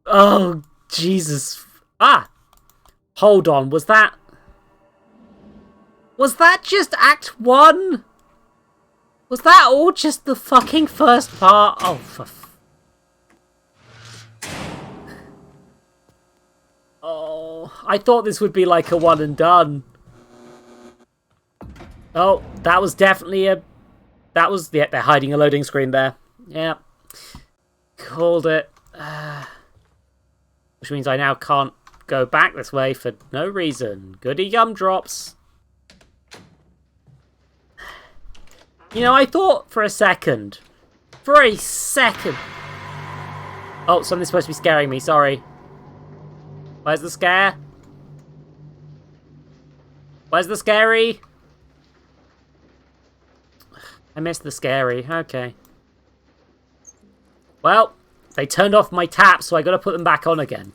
Speaker 1: Oh, Jesus. Ah! Hold on, was that just Act 1? Was that all just the fucking first part? Oh, for Oh, I thought this would be like a one and done. Oh, that was definitely a... That was... Yeah, they're hiding a loading screen there. Yeah. Called it. Which means I now can't go back this way for no reason. Goody gumdrops. You know, I thought for a second. Oh, something's supposed to be scaring me, sorry. Where's the scare? Where's the scary? I missed the scary, okay. Well, they turned off my taps, so I gotta put them back on again.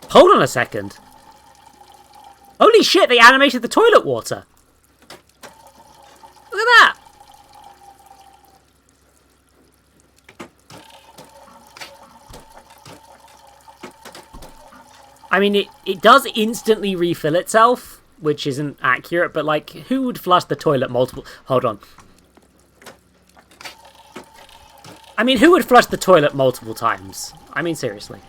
Speaker 1: Hold on a second. Holy shit, they animated the toilet water. Look at that. I mean, it does instantly refill itself, which isn't accurate, but like, who would flush the toilet multiple... Hold on. I mean, who would flush the toilet multiple times? I mean, seriously.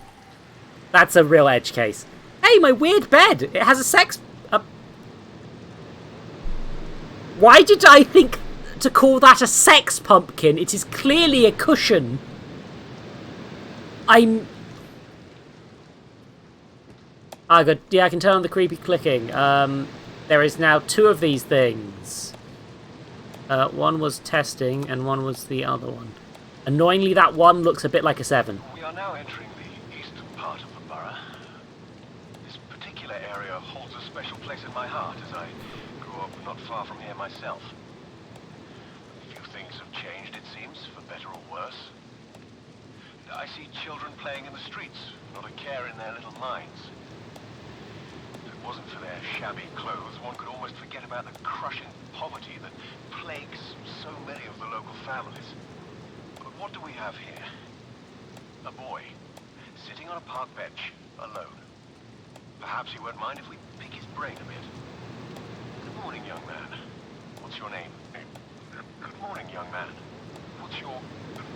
Speaker 1: That's a real edge case. Hey, my weird bed! It has a sex... Why did I think to call that a sex pumpkin? It is clearly a cushion. Ah, good. Yeah, I can turn on the creepy clicking. There is now 2 of these things. One was testing, and one was the other one. Annoyingly, that one looks a bit like a 7.
Speaker 3: We are now entering the eastern part of the borough. This particular area holds a special place in my heart, as I grew up not far from here myself. A few things have changed, it seems, for better or worse. I see children playing in the streets, not a care in their little minds. If it wasn't for their shabby clothes, one could almost forget about the crushing poverty that plagues so many of the local families. But what do we have here? A boy, sitting on a park bench, alone. Perhaps he won't mind if we pick his brain a bit. Good morning, young man. What's your name? Good morning, young man. What's your... Good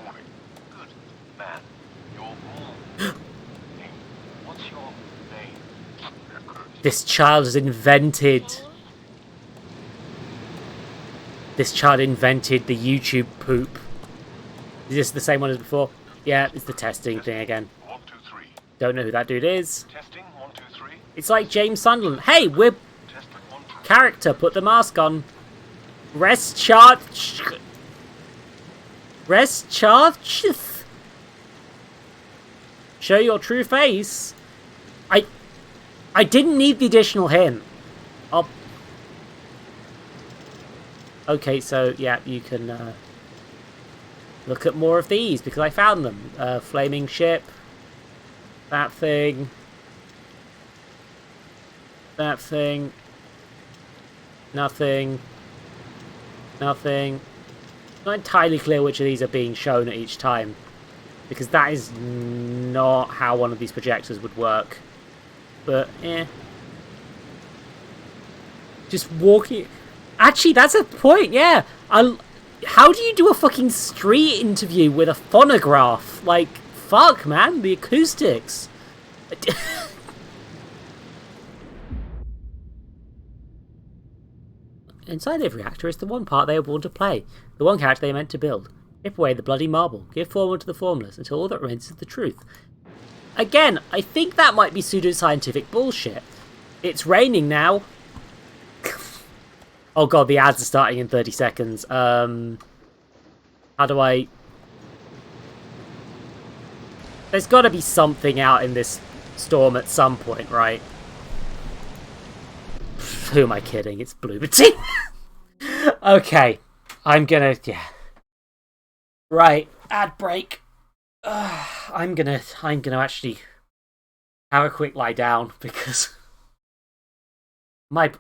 Speaker 3: morning. Good man. Your morning. What's your name?
Speaker 1: This child is invented. This child invented the YouTube poop. Is this the same one as before? Yeah, it's the testing thing again.
Speaker 3: 1, 2, 3.
Speaker 1: Don't know who that dude is.
Speaker 3: Testing 1, 2, 3.
Speaker 1: It's like James Sunderland. Hey, we're
Speaker 3: Testing 1, 2, 3.
Speaker 1: character. Put the mask on. Rest charge. Rest charge. Show your true face. I didn't need the additional hint. Okay, so yeah, you can look at more of these because I found them. Flaming ship. That thing. That thing. Nothing. Nothing. Not entirely clear which of these are being shown at each time, because that is not how one of these projectors would work. But, just walking... Actually, that's a point, yeah! How do you do a fucking street interview with a phonograph? Like, fuck, man, the acoustics. Inside every actor is the one part they are born to play, the one character they are meant to build. Rip away the bloody marble, give form to the formless, until all that remains is the truth. Again, I think that might be pseudoscientific bullshit. It's raining now. Oh god, the ads are starting in 30 seconds. How do I... There's got to be something out in this storm at some point, right? Who am I kidding? It's Bloober team. Okay, I'm gonna... Yeah. Right, ad break. I'm gonna actually have a quick lie down because my...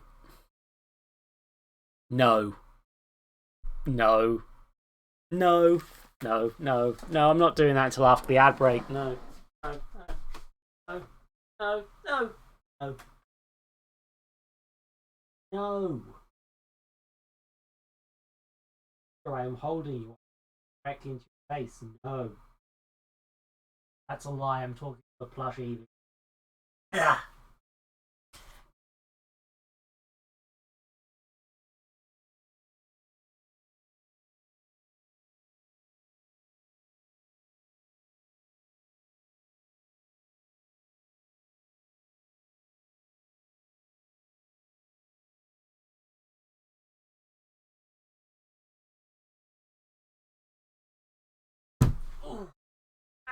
Speaker 1: No. No. No. No. No. No, I'm not doing that until after the ad break. No. No. No. No. No. No. No. Sorry, I'm holding you directly into your face. No. That's a lie. I'm talking to a plushie. Yeah.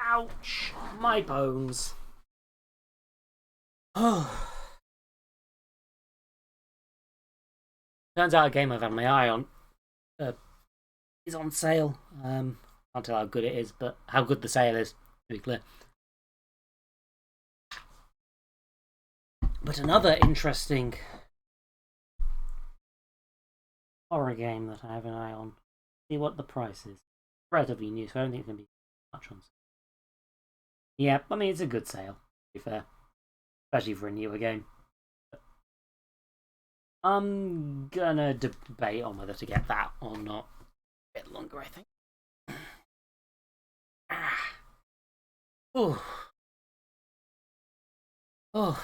Speaker 1: Ouch! My bones. Oh. Turns out a game I've had my eye on is on sale. Can't tell how good it is, but how good the sale is, to be clear. But another interesting horror game that I have an eye on. See what the price is. Relatively new, so I don't think it's going to be much on sale. Yeah, I mean, it's a good sale, to be fair. Especially for a newer game. I'm gonna debate on whether to get that or not. A bit longer, I think. Oh. Oh.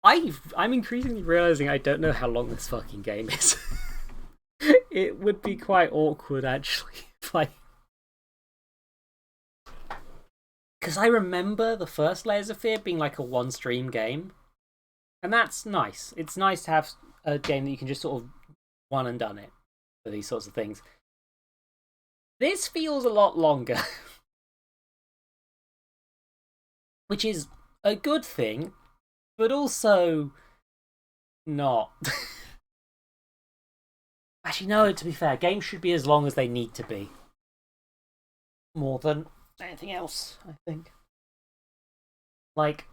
Speaker 1: I'm increasingly realizing I don't know how long this fucking game is. It would be quite awkward, actually, if I... Because I remember the first Layers of Fear being like a one-stream game. And that's nice. It's nice to have a game that you can just sort of one and done it for these sorts of things. This feels a lot longer. Which is a good thing, but also not. Actually, no, to be fair, games should be as long as they need to be. More than anything else, I think. Like,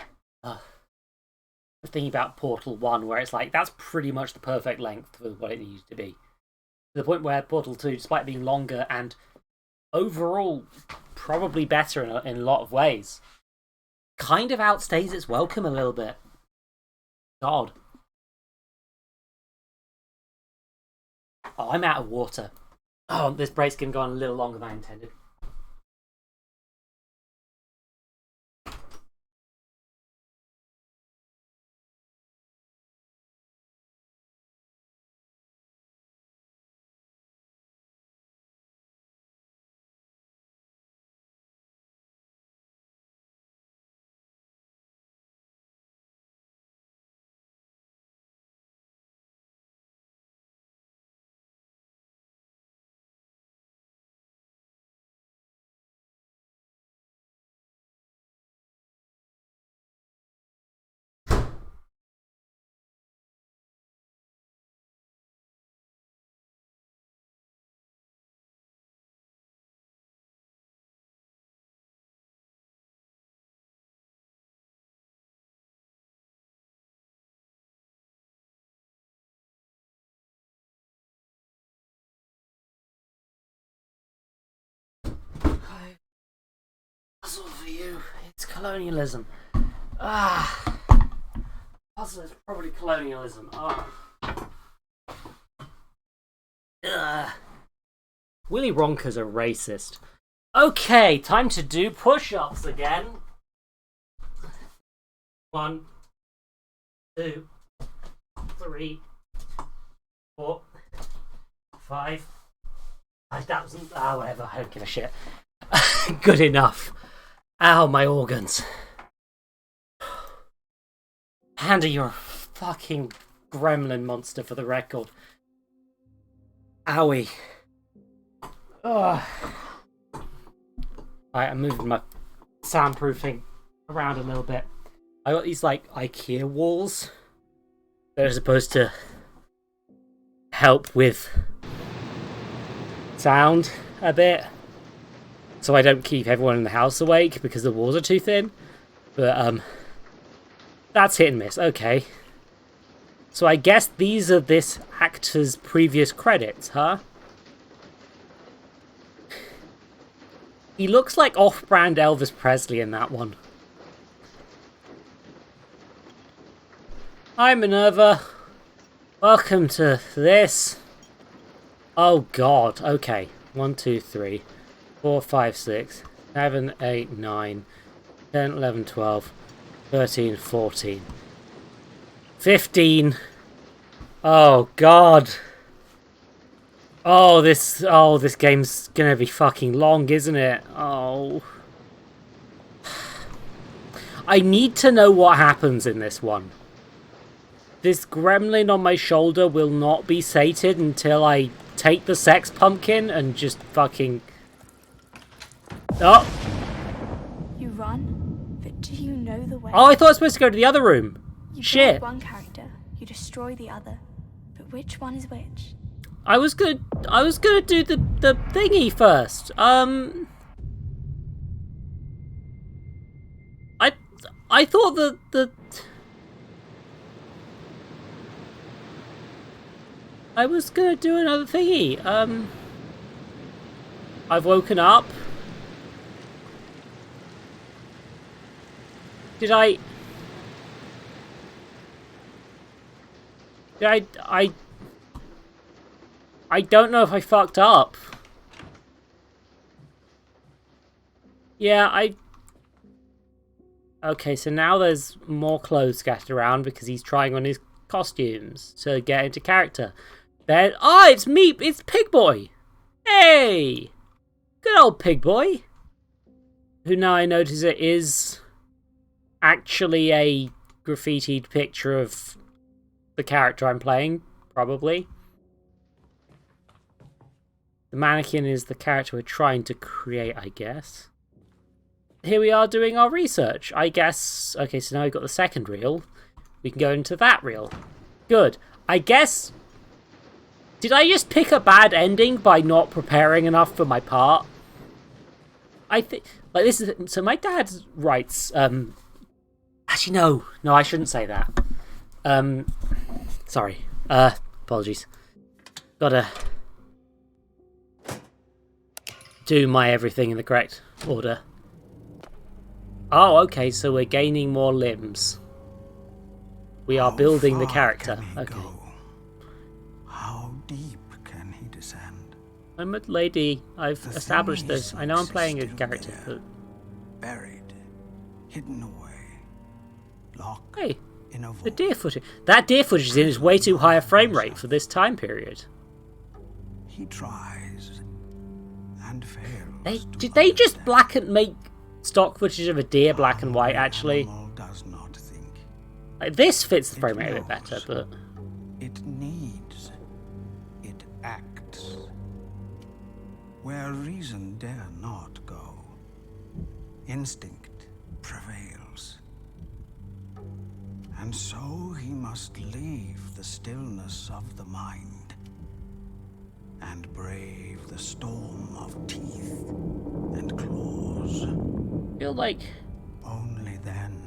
Speaker 1: thinking about Portal 1, where it's like, that's pretty much the perfect length for what it needs to be. To the point where Portal 2, despite being longer and overall probably better in a lot of ways, kind of outstays its welcome a little bit. God. Oh, I'm out of water. Oh, this break's going to go on a little longer than I intended. Puzzle for you. It's colonialism. Ah. Puzzle is probably colonialism. Ah. Willy Wonka's a racist. Okay, time to do push-ups again. 1, 2, 3, 4, 5. That wasn't. Whatever. I don't give a shit. Good enough. Ow, my organs. Andy, you're a fucking gremlin monster for the record. Owie. Ugh. Alright, I'm moving my soundproofing around a little bit. I got these like IKEA walls that are supposed to help with sound a bit, so I don't keep everyone in the house awake because the walls are too thin. But that's hit and miss. Okay, so I guess these are this actor's previous credits, huh? He looks like off-brand Elvis Presley in that one. Hi, Minerva. Welcome to this. Oh, God. Okay. 1, 2, 3, 4, 5, 6, 7, 8, 9, 10, 11, 12, 13, 14, 15. Oh, God. Oh, this game's gonna be fucking long, isn't it? Oh. I need to know what happens in this one. This gremlin on my shoulder will not be sated until I take the sex pumpkin and just fucking... Oh!
Speaker 2: You run, but do you know the way?
Speaker 1: Oh, I thought I was supposed to go to the other room.
Speaker 2: You
Speaker 1: Shit.
Speaker 2: build one character, you destroy the other. But which one is which?
Speaker 1: I was gonna do the thingy first. I thought the I was gonna do another thingy. I've woken up. Did I don't know if I fucked up. Yeah, okay, so now there's more clothes scattered around because he's trying on his costumes to get into character. Then, it's me! It's Pig Boy! Hey! Good old Pig Boy! Who now I notice it is actually a graffitied picture of the character I'm playing, probably. The mannequin is the character we're trying to create, I guess. Here we are doing our research, I guess. Okay, so now we've got the second reel. We can go into that reel. Good. I guess... Did I just pick a bad ending by not preparing enough for my part? I think... Like, this is... So my dad writes... Actually, no. No, I shouldn't say that. Sorry. Apologies. Gotta... do my everything in the correct order. Oh, okay, so we're gaining more limbs. We are building the character. Okay.
Speaker 4: How deep can he descend?
Speaker 1: I'm a lady. I've established this. I know I'm playing a character, but...
Speaker 4: Buried. Hidden away. Locked
Speaker 1: Hey,
Speaker 4: in a vault.
Speaker 1: the deer footage. That deer footage is way too high a frame rate for this time period.
Speaker 4: He tries and fails.
Speaker 1: Did they just make stock footage of a deer black and white, actually?
Speaker 4: Does not think.
Speaker 1: Like, this fits the frame rate a bit better, but...
Speaker 4: It needs. It acts. Where reason dare not go, instinct prevails. And so he must leave the stillness of the mind and brave the storm of teeth and claws.
Speaker 1: I feel like...
Speaker 4: Only then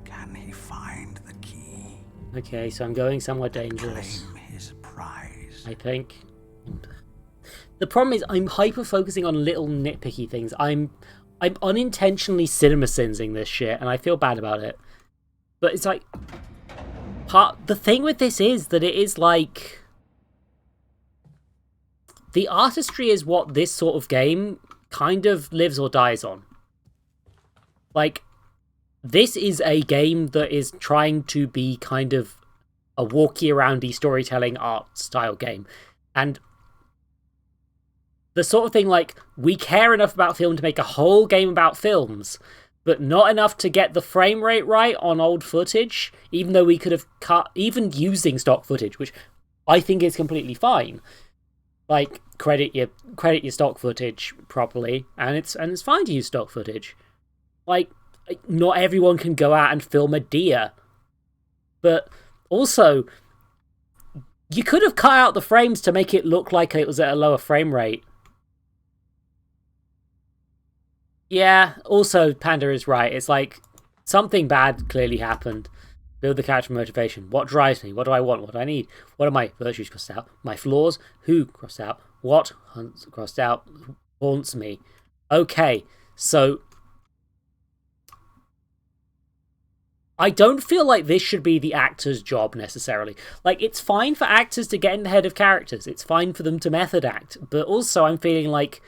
Speaker 4: can he find the key.
Speaker 1: Okay, so I'm going somewhere dangerous.
Speaker 4: Claim his prize.
Speaker 1: I think. The problem is I'm hyper-focusing on little nitpicky things. I'm I'm unintentionally cinema-sins-ing this shit, and I feel bad about it. But it's like... The thing with this is that it is like... The artistry is what this sort of game kind of lives or dies on. Like, this is a game that is trying to be kind of a walkie-aroundy storytelling art style game. And the sort of thing like, we care enough about film to make a whole game about films, but not enough to get the frame rate right on old footage, even though we could have cut, even using stock footage, which I think is completely fine. Like, credit your stock footage properly, and it's fine to use stock footage. Like, not everyone can go out and film a deer. But also, you could have cut out the frames to make it look like it was at a lower frame rate. Yeah, also, Panda is right. It's like, something bad clearly happened. Build the character motivation. What drives me? What do I want? What do I need? What are my virtues crossed out? My flaws? Who crossed out? What crossed out haunts me? Okay, so... I don't feel like this should be the actor's job, necessarily. Like, it's fine for actors to get in the head of characters. It's fine for them to method act. But also, I'm feeling like...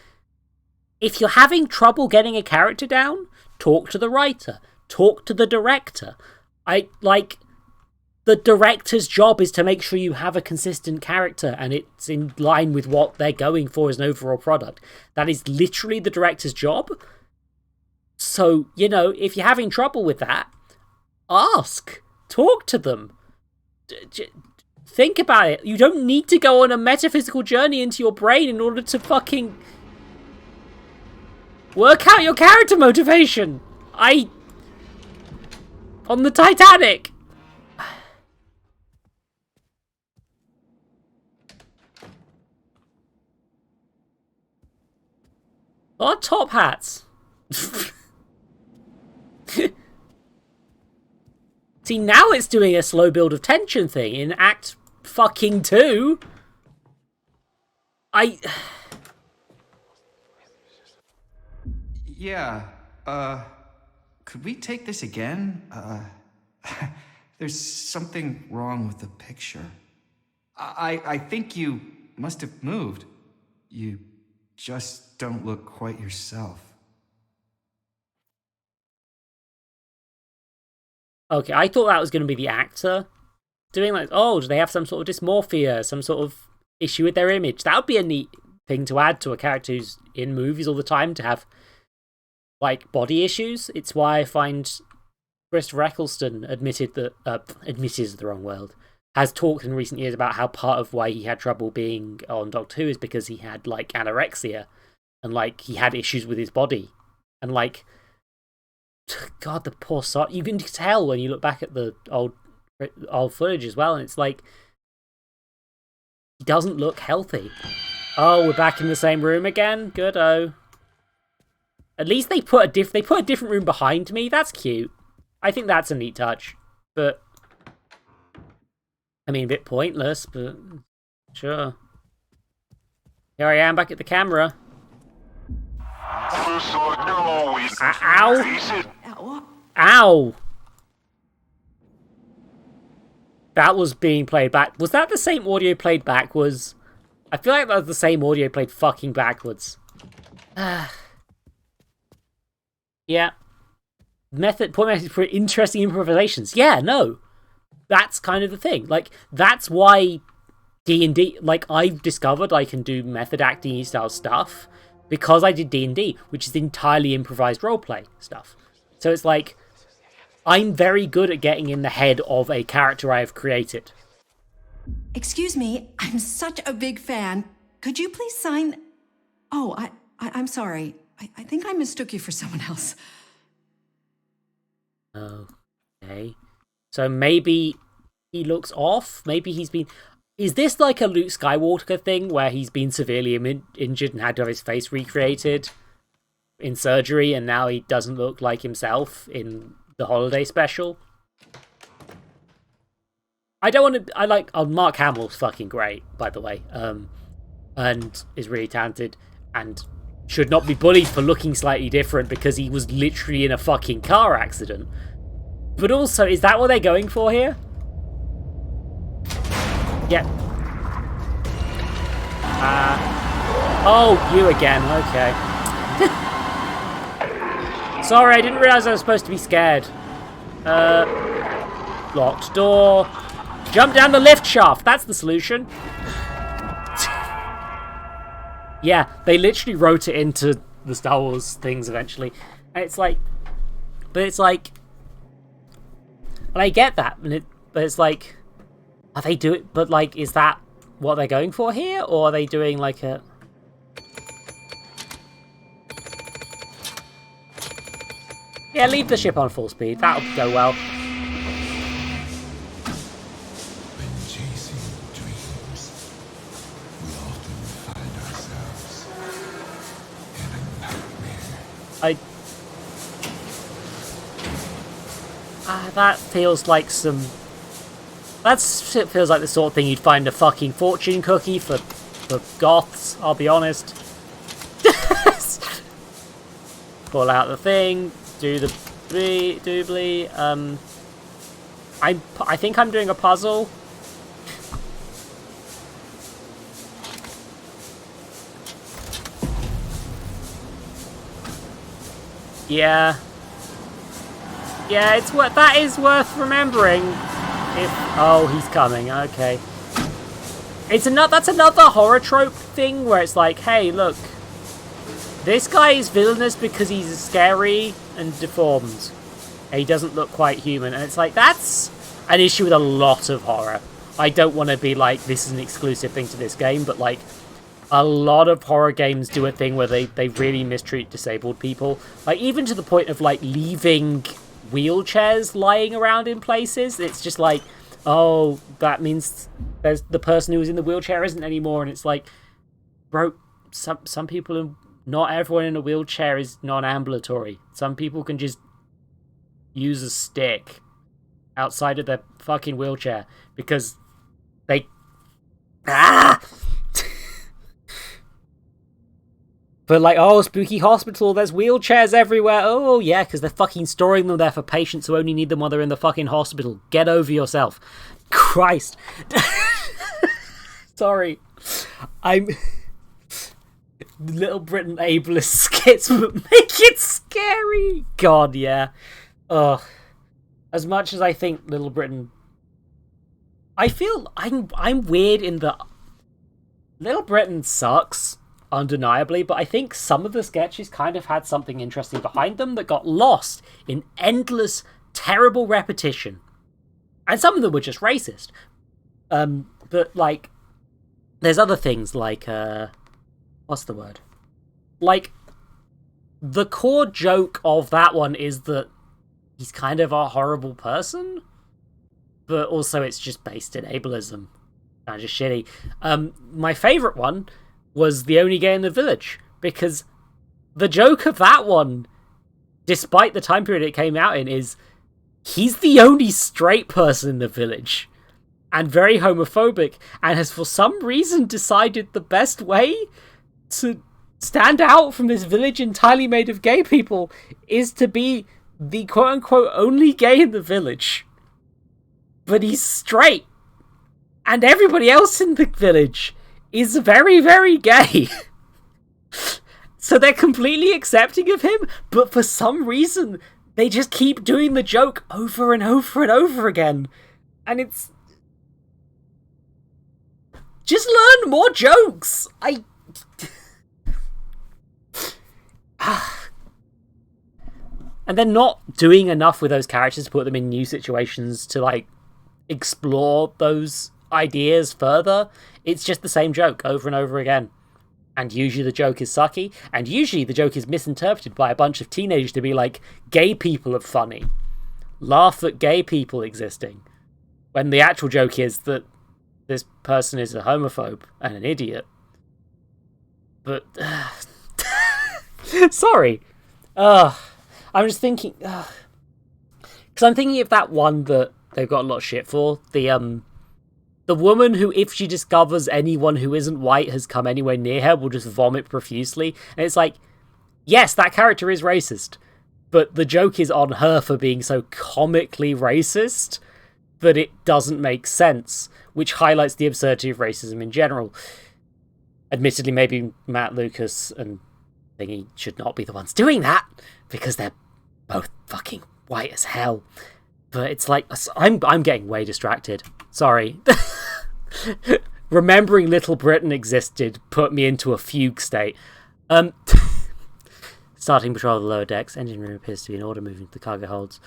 Speaker 1: If you're having trouble getting a character down, talk to the writer. Talk to the director. The director's job is to make sure you have a consistent character and it's in line with what they're going for as an overall product. That is literally the director's job. So, you know, if you're having trouble with that, ask. Talk to them. Think about it. You don't need to go on a metaphysical journey into your brain in order to fucking... work out your character motivation. On the Titanic. Or top hats. See, now it's doing a slow build of tension thing in Act fucking 2.
Speaker 5: Yeah, could we take this again? There's something wrong with the picture. I think you must have moved. You just don't look quite yourself.
Speaker 1: Okay, I thought that was going to be the actor doing like, oh, do they have some sort of dysmorphia, some sort of issue with their image? That would be a neat thing to add to a character who's in movies all the time, to have like body issues. It's why I find Christopher Eccleston admitted that is the wrong word, has talked in recent years about how part of why he had trouble being on Doctor Who is because he had like anorexia and like he had issues with his body, and like, God, the poor sod. You can tell when you look back at the old footage as well, and it's like he doesn't look healthy. Oh, we're back in the same room again. Good-o. At least they put a different room behind me. That's cute. I think that's a neat touch. But I mean, a bit pointless, but sure. Here I am back at the camera. Ow! Ow! That was being played back. Was that the same audio played backwards? I feel like that was the same audio played fucking backwards. Yeah. Point message for interesting improvisations. Yeah, no. That's kind of the thing. Like, that's why D&D, like, I've discovered I can do method acting style stuff because I did D&D, which is entirely improvised roleplay stuff. So it's like, I'm very good at getting in the head of a character I have created.
Speaker 11: Excuse me, I'm such a big fan. Could you please sign... Oh, I'm sorry. I think I mistook you for someone else.
Speaker 1: Okay. So maybe he looks off? Maybe he's been... Is this like a Luke Skywalker thing where he's been severely injured and had to have his face recreated in surgery and now he doesn't look like himself in the holiday special? I don't want to... Mark Hamill's fucking great, by the way. And is really talented. And should not be bullied for looking slightly different because he was literally in a fucking car accident. But also, is that what they're going for here? Yeah. Oh, you again. Okay. Sorry, I didn't realize I was supposed to be scared. Locked door. Jump down the lift shaft. That's the solution. Yeah, they literally wrote it into the Star Wars things eventually. And it's like... But it's like... And I get that. But it's like... Are they doing... But like, is that what they're going for here? Or are they doing like a... Yeah, leave the ship on full speed. That'll go well.
Speaker 7: When chasing dreams, we often find ourselves in a nightmare.
Speaker 1: That feels like some... It feels like the sort of thing you'd find a fucking fortune cookie for goths, I'll be honest. Pull out the thing. Do the doobly. I think I'm doing a puzzle. Yeah. Yeah, that is worth remembering. Oh, he's coming. Okay. That's another horror trope thing where it's like, hey, look. This guy is villainous because he's scary and deformed. And he doesn't look quite human. And it's like, that's an issue with a lot of horror. I don't want to be like, this is an exclusive thing to this game, but like, a lot of horror games do a thing where they really mistreat disabled people. Like, even to the point of like, leaving wheelchairs lying around in places. It's just like, oh, that means there's the person who was in the wheelchair isn't anymore. And it's like, bro, some people... Not everyone in a wheelchair is non-ambulatory. Some people can just use a stick outside of their fucking wheelchair because they... But like, oh, spooky hospital, there's wheelchairs everywhere. Oh, yeah, because they're fucking storing them there for patients who only need them while they're in the fucking hospital. Get over yourself. Christ. Sorry. Little Britain ableist skits but make it scary. God, yeah. Ugh. As much as I think Little Britain... I feel I'm weird in that Little Britain sucks, undeniably, but I think some of the sketches kind of had something interesting behind them that got lost in endless, terrible repetition. And some of them were just racist. But, like, there's other things like, what's the word? Like, the core joke of that one is that he's kind of a horrible person, but also it's just based in ableism. Kind of just shitty. My favourite one was The Only Gay in the Village, because the joke of that one, despite the time period it came out in, is he's the only straight person in the village, and very homophobic, and has for some reason decided the best way to stand out from this village entirely made of gay people is to be the quote-unquote only gay in the village. But he's straight. And everybody else in the village is very, very gay. So they're completely accepting of him, but for some reason, they just keep doing the joke over and over and over again. And it's... Just learn more jokes! And they're not doing enough with those characters to put them in new situations to, like, explore those ideas further. It's just the same joke over and over again. And usually the joke is sucky, and usually the joke is misinterpreted by a bunch of teenagers to be like, gay people are funny. Laugh at gay people existing. When the actual joke is that this person is a homophobe and an idiot. But... Sorry. I'm just thinking... Because I'm thinking of that one that they've got a lot of shit for. The The woman who, if she discovers anyone who isn't white has come anywhere near her, will just vomit profusely. And it's like, yes, that character is racist, but the joke is on her for being so comically racist that it doesn't make sense, which highlights the absurdity of racism in general. Admittedly, maybe Matt Lucas and Thingy should not be the ones doing that, because they're both fucking white as hell. But it's like, I'm getting way distracted. Sorry. Remembering Little Britain existed put me into a fugue state. Starting patrol of the lower decks. Engine room appears to be in order, moving to the cargo holds.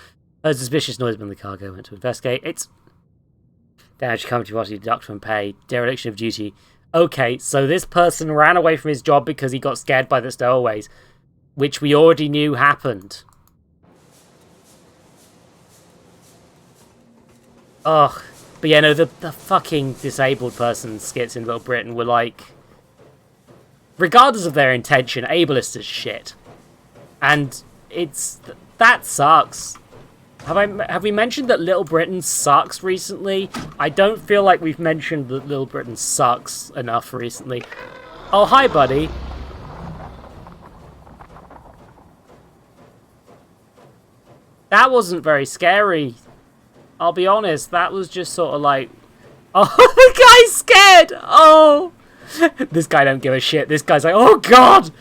Speaker 1: A suspicious noise when the cargo went to investigate. It's damage company body deduction and pay. Dereliction of duty. Okay, so this person ran away from his job because he got scared by the stowaways, which we already knew happened. Ugh. But yeah, no, the fucking disabled person skits in Little Britain were like, regardless of their intention, ableist as shit. And that sucks. Have we mentioned that Little Britain sucks recently? I don't feel like we've mentioned that Little Britain sucks enough recently. Oh, hi, buddy. That wasn't very scary. I'll be honest, that was just sort of like, oh, the guy's scared! Oh! This guy don't give a shit. This guy's like, oh god!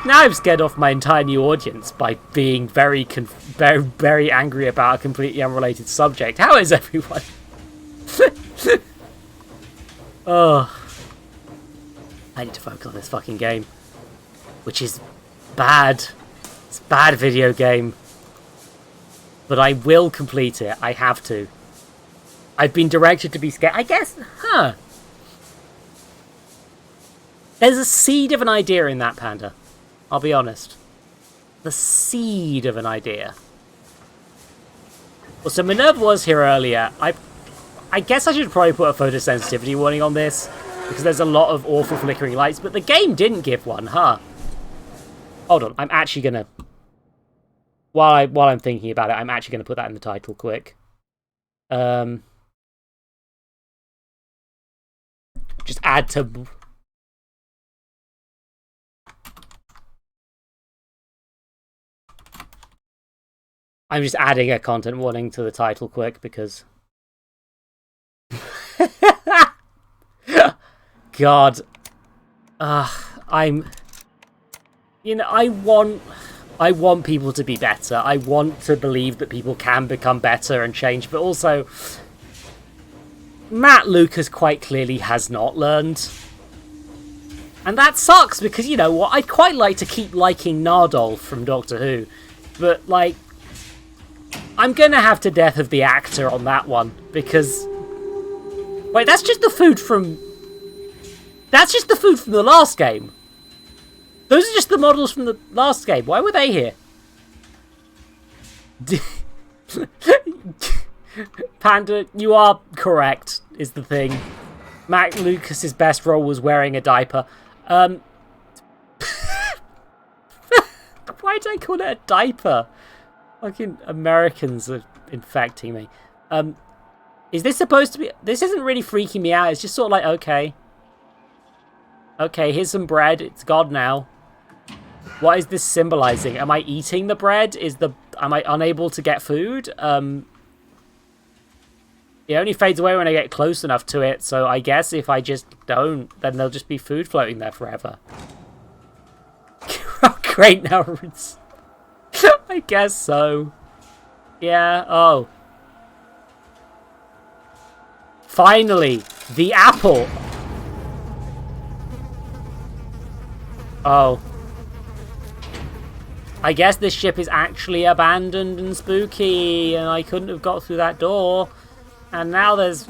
Speaker 1: Now I've scared off my entire new audience by being very, very angry about a completely unrelated subject. How is everyone? Oh. I need to focus on this fucking game. Which is bad. It's a bad video game. But I will complete it. I have to. I've been directed to be scared. I guess, There's a seed of an idea in that, Panda. I'll be honest. The seed of an idea. Well, so Minerva was here earlier. I guess I should probably put a photosensitivity warning on this, because there's a lot of awful flickering lights, but the game didn't give one, huh? Hold on, I'm actually gonna... While I'm thinking about it, I'm actually going to put that in the title quick. Just add to... I'm just adding a content warning to the title quick because... God. I'm... You know, I want people to be better. I want to believe that people can become better and change, but also Matt Lucas quite clearly has not learned. And that sucks because, you know what, I'd quite like to keep liking Nardole from Doctor Who, but, like, I'm gonna have to death of the actor on that one, because... Wait, that's just the food from... That's just the food from the last game. Those are just the models from the last game. Why were they here? Panda, you are correct, is the thing. Matt Lucas's best role was wearing a diaper. Why did I call it a diaper? Fucking Americans are infecting me. Is this supposed to be... This isn't really freaking me out. It's just sort of like, okay. Okay, here's some bread. It's gone now. What is this symbolizing? Am I eating the bread? Am I unable to get food? It only fades away when I get close enough to it, so I guess if I just don't, then there'll just be food floating there forever. Oh, great, now I guess so. Yeah, oh. Finally, the apple. Oh. I guess this ship is actually abandoned and spooky, and I couldn't have got through that door. And now there's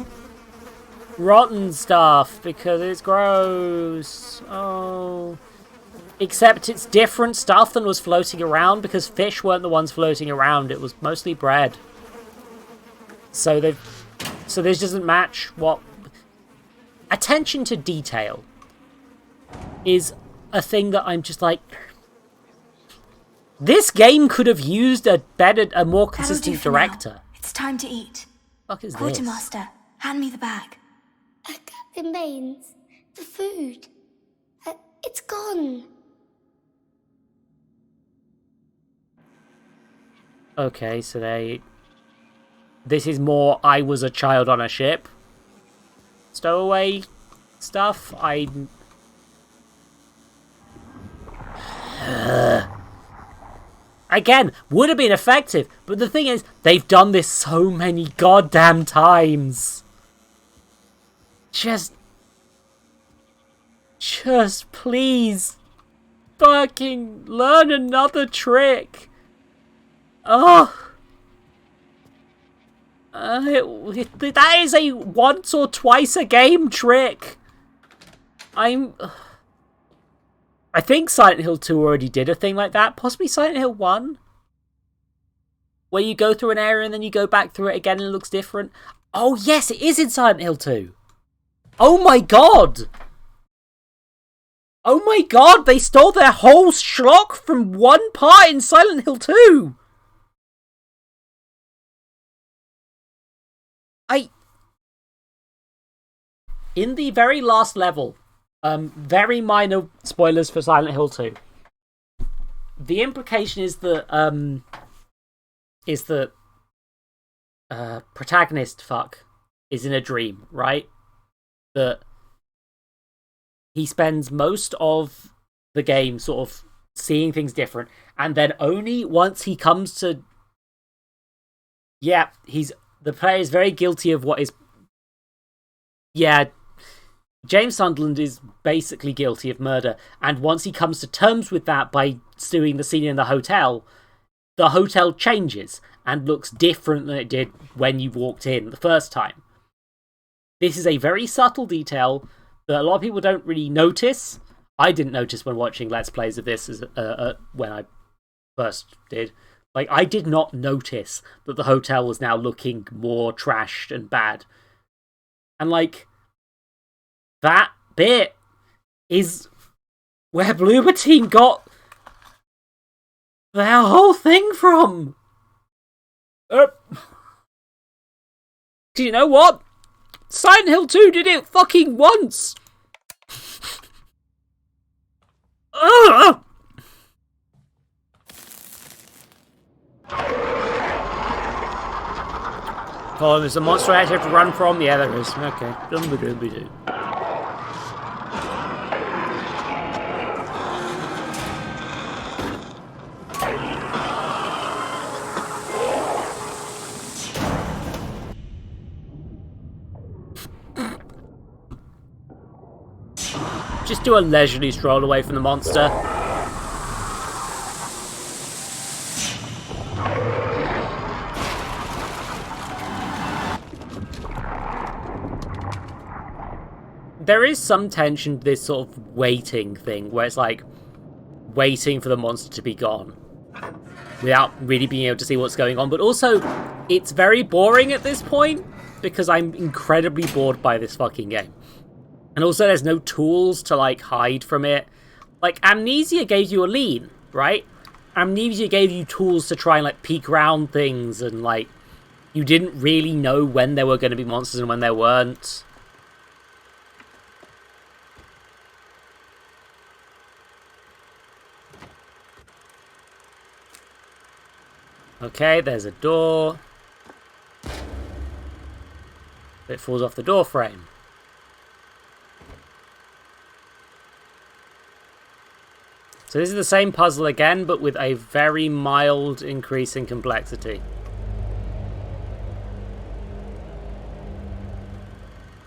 Speaker 1: rotten stuff because it's gross. Oh. Except it's different stuff than was floating around because fish weren't the ones floating around. It was mostly bread. So this doesn't match what... Attention to detail is a thing that I'm just like... This game could have used a more consistent director.
Speaker 2: It's time to eat.
Speaker 1: fuck is this?
Speaker 2: Quartermaster, hand me the bag.
Speaker 8: Captain Baines, the food. It's gone.
Speaker 1: Okay, so this is more I was a child on a ship. Stowaway stuff. Again, would have been effective, but the thing is, they've done this so many goddamn times. Just please, fucking learn another trick. Oh, that is a once or twice a game trick. I think Silent Hill 2 already did a thing like that. Possibly Silent Hill 1? Where you go through an area and then you go back through it again and it looks different. Oh yes, it is in Silent Hill 2. Oh my god! Oh my god, they stole their whole schlock from one part in Silent Hill 2! In the very last level, very minor spoilers for Silent Hill 2. The implication is that protagonist is in a dream, right? That he spends most of the game sort of seeing things different, and then only once he comes to the player is very guilty of what is James Sunderland is basically guilty of murder, and once he comes to terms with that by doing the scene in the hotel changes and looks different than it did when you walked in the first time. This is a very subtle detail that a lot of people don't really notice. I didn't notice when watching Let's Plays of this when I first did. Like, I did not notice that the hotel was now looking more trashed and bad. And, like, that bit is where Bloober Team got their whole thing from. Do you know what? Silent Hill 2 did it fucking once! Oh, there's a monster I have to run from? Yeah, there is. Okay. Dum-ba-dum-ba-doo. Just do a leisurely stroll away from the monster. There is some tension to this sort of waiting thing, where it's like waiting for the monster to be gone without really being able to see what's going on. But also, it's very boring at this point because I'm incredibly bored by this fucking game. And also, there's no tools to, like, hide from it. Like, Amnesia gave you a lead, right? Amnesia gave you tools to try and, like, peek around things, and, like, you didn't really know when there were going to be monsters and when there weren't. Okay, there's a door. It falls off the door frame. So this is the same puzzle again, but with a very mild increase in complexity.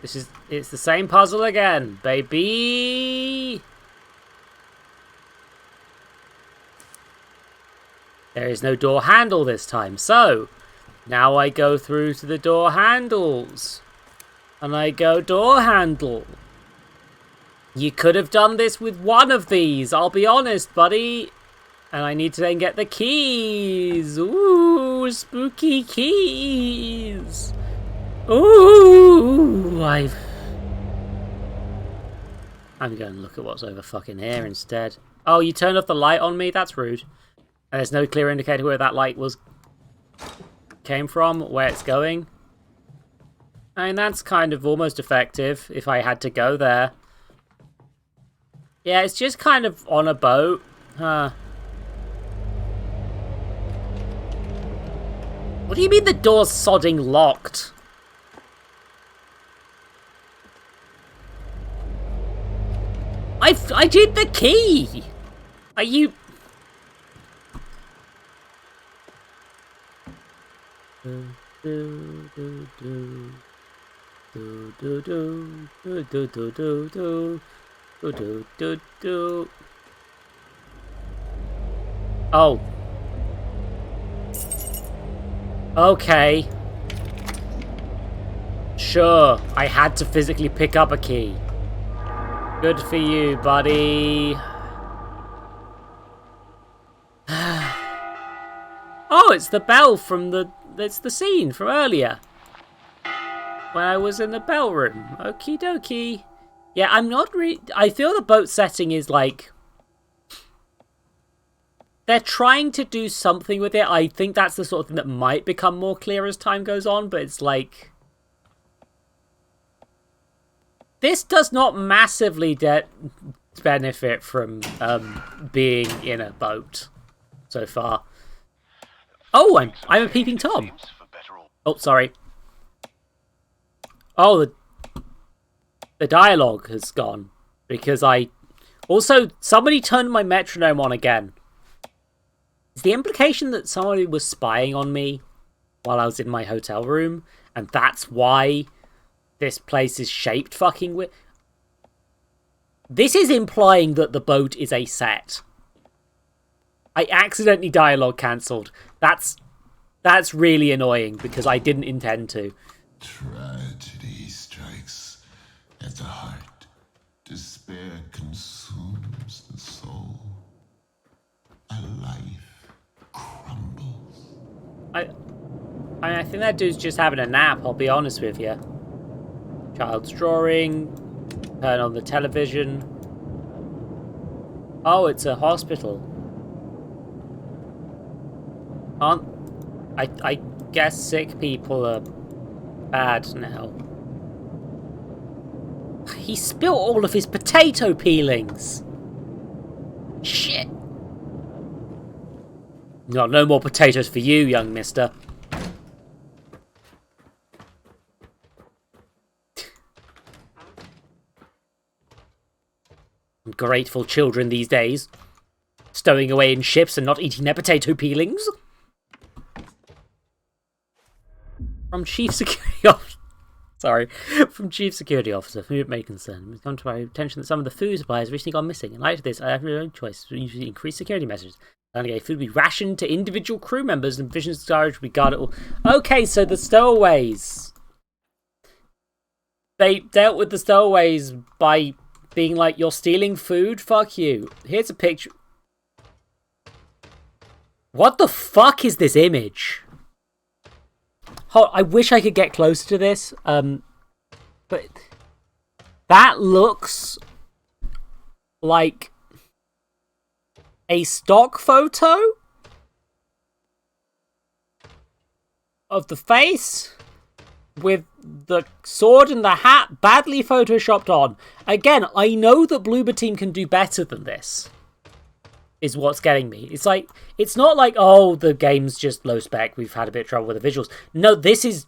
Speaker 1: It's the same puzzle again, baby! There is no door handle this time, so now I go through to the door handles. And I go door handle. You could have done this with one of these, I'll be honest, buddy. And I need to then get the keys. Ooh, spooky keys. Ooh, I'm going to look at what's over fucking here instead. Oh, you turned off the light on me? That's rude. And there's no clear indicator where that light came from, where it's going. I mean, that's kind of almost effective if I had to go there. Yeah, it's just kind of on a boat. Huh. What do you mean the door's sodding locked? I did the key! Are you... Oh. Okay. Sure, I had to physically pick up a key. Good for you, buddy. Oh, it's the bell from the... It's the scene from earlier. When I was in the bell room. Okie dokie. Yeah, I'm not really... I feel the boat setting is like... They're trying to do something with it. I think that's the sort of thing that might become more clear as time goes on, but it's like... This does not massively benefit from being in a boat so far. Oh, I'm a peeping Tom. Oh, sorry. Oh, the dialogue has gone because I... Also, somebody turned my metronome on again. Is the implication that somebody was spying on me while I was in my hotel room, and that's why this place is shaped fucking weird? This is implying that the boat is a set. I accidentally dialogue cancelled. That's really annoying because I didn't intend to.
Speaker 7: Tragedy strikes at the heart. Despair consumes the soul. A life crumbles.
Speaker 1: I think that dude's just having a nap, I'll be honest with you. Child's drawing. Turn on the television. Oh, it's a hospital. I guess sick people are bad now. He spilled all of his potato peelings. Shit. No more potatoes for you, young mister. Grateful children these days. Stowing away in ships and not eating their potato peelings. From Chief Security Officer. Sorry. From Chief Security Officer, food may concern. It's come to our attention that some of the food supplies have recently gone missing. In light of this, I have my own choice to increase security measures. Food will be rationed to individual crew members and provisions storage will be guarded. Okay, so the stowaways. They dealt with the stowaways by being like, you're stealing food? Fuck you. Here's a picture. What the fuck is this image? I wish I could get closer to this. But that looks like a stock photo of the face with the sword and the hat badly photoshopped on. Again, I know that Bloober team can do better than this. Is what's getting me. It's like, it's not like, oh, the game's just low spec, we've had a bit of trouble with the visuals. No, this is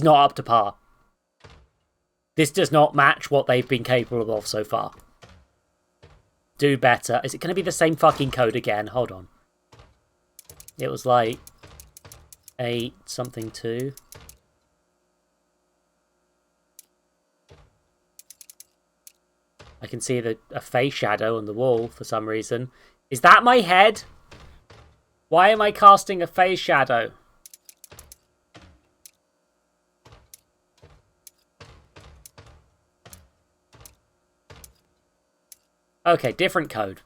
Speaker 1: not up to par. This does not match what they've been capable of so far. Do better. Is it going to be the same fucking code again? Hold on. It was like 8 something 2. I can see a face shadow on the wall for some reason. Is that my head? Why am I casting a face shadow? Okay, different code.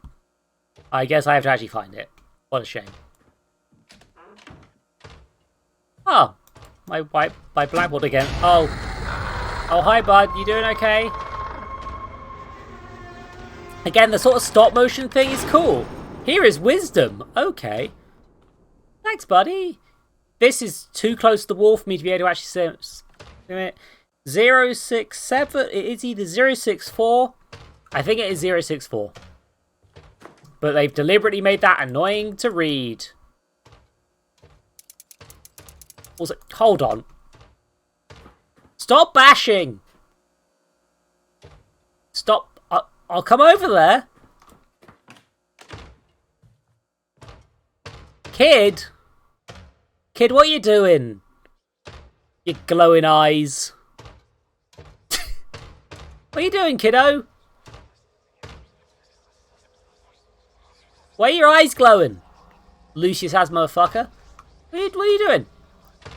Speaker 1: I guess I have to actually find it. What a shame. Oh, my blackboard again. Oh, hi bud, you doing okay? Again, the sort of stop motion thing is cool. Here is wisdom. Okay. Thanks, buddy. this is too close to the wall for me to be able to actually say it. 067. It is either 064. I think it is 064. But they've deliberately made that annoying to read. Also, hold on. Stop bashing. Stop. I'll come over there. Kid? Kid, what are you doing? You glowing eyes. What are you doing, kiddo? Why are your eyes glowing? Lucius has, motherfucker. What are you doing?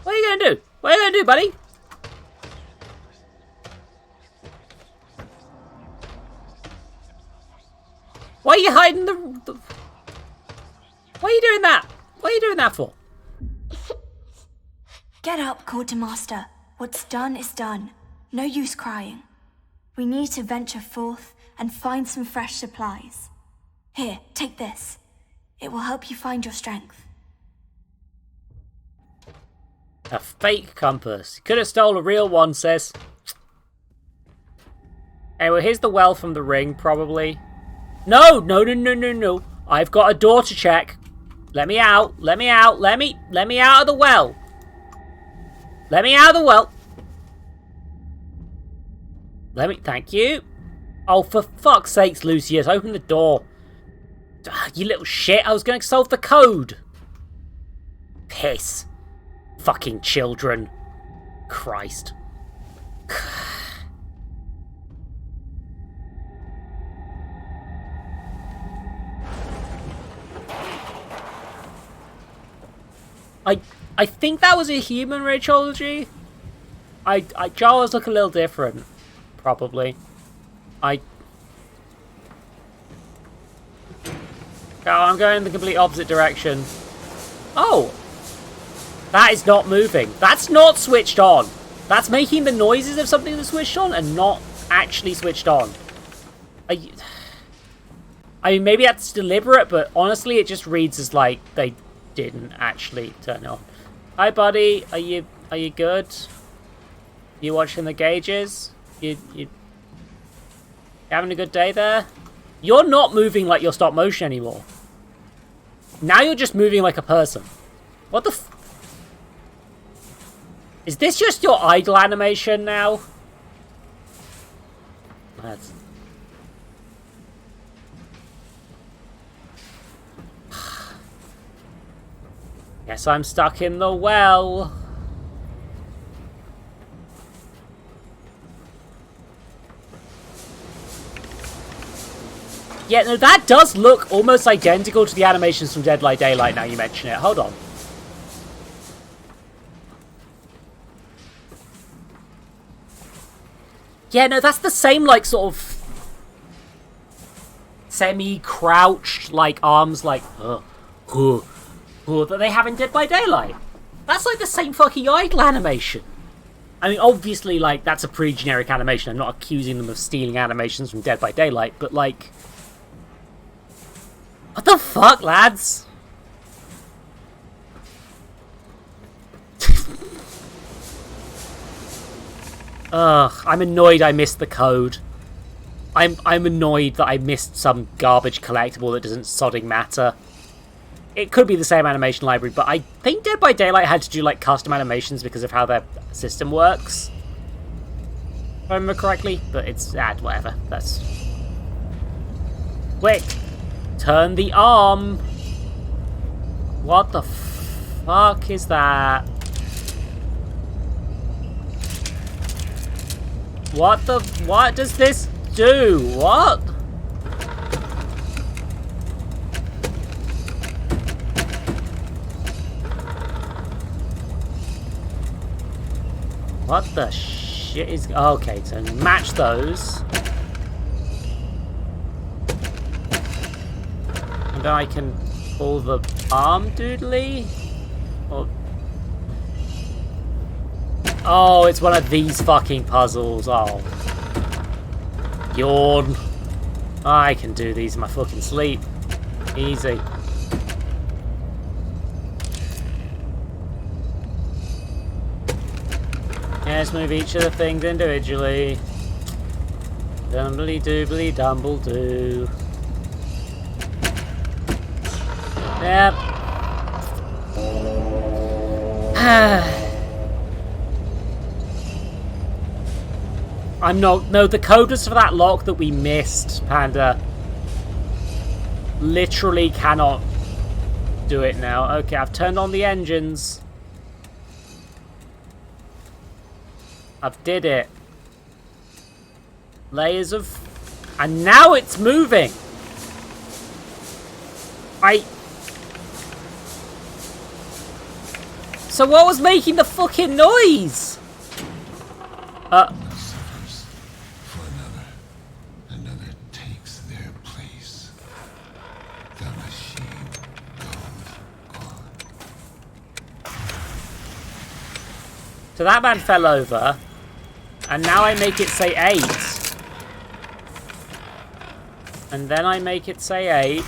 Speaker 1: What are you gonna do? What are you gonna do, buddy? Why are you hiding the... Why are you doing that? What are you doing that for?
Speaker 2: Get up, Quartermaster. What's done is done. No use crying. We need to venture forth and find some fresh supplies. Here, take this. It will help you find your strength.
Speaker 1: A fake compass. Could have stole a real one, sis. Anyway, here's the well from the ring, probably. No! I've got a door to check. Let me out. Let me out. Let me out of the well. Let me out of the well. Thank you. Oh, for fuck's sakes, Lucius, open the door. You little shit, I was going to solve the code. Piss. Fucking children. Christ. I think that was a human radiology. Jaws look a little different. Probably. Oh, I'm going in the complete opposite direction. Oh! That is not moving. That's not switched on. That's making the noises of something that's switched on and not actually switched on. I mean, maybe that's deliberate, but honestly, it just reads as like they didn't actually turn it on. Hi, buddy. Are you good? You watching the gauges? You having a good day there? You're not moving like your stop motion anymore. Now you're just moving like a person. What the f... Is this just your idle animation now? That's... Guess I'm stuck in the well. Yeah, no, that does look almost identical to the animations from Dead by Daylight now you mention it. Hold on. Yeah, no, that's the same, like, sort of semi-crouched, like, arms, like, that they have in Dead by Daylight. That's, like, the same fucking idle animation. I mean, obviously, like, that's a pretty generic animation. I'm not accusing them of stealing animations from Dead by Daylight, but, like... What the fuck, lads? Ugh, I'm annoyed I missed the code. I'm annoyed that I missed some garbage collectible that doesn't sodding matter. It could be the same animation library, but I think Dead by Daylight had to do, like, custom animations because of how their system works. If I remember correctly, but it's... whatever. That's... Quick! Turn the arm! What the fuck is that? What does this do? What? What the shit is... Okay, so match those. And then I can pull the arm doodly? Or... Oh, it's one of these fucking puzzles. Oh. Yawn. I can do these in my fucking sleep. Easy. Let's move each of the things individually. Dumbly doobly dumble doo. Yep. I'm not. No, the code was for that lock that we missed, Panda. Literally cannot do it now. Okay, I've turned on the engines. I've did it. Layers of... And now it's moving! So what was making the fucking noise?
Speaker 7: Suffers for another takes their place. The machine goes on.
Speaker 1: So that man fell over, and now I make it say 8. And then I make it say 8.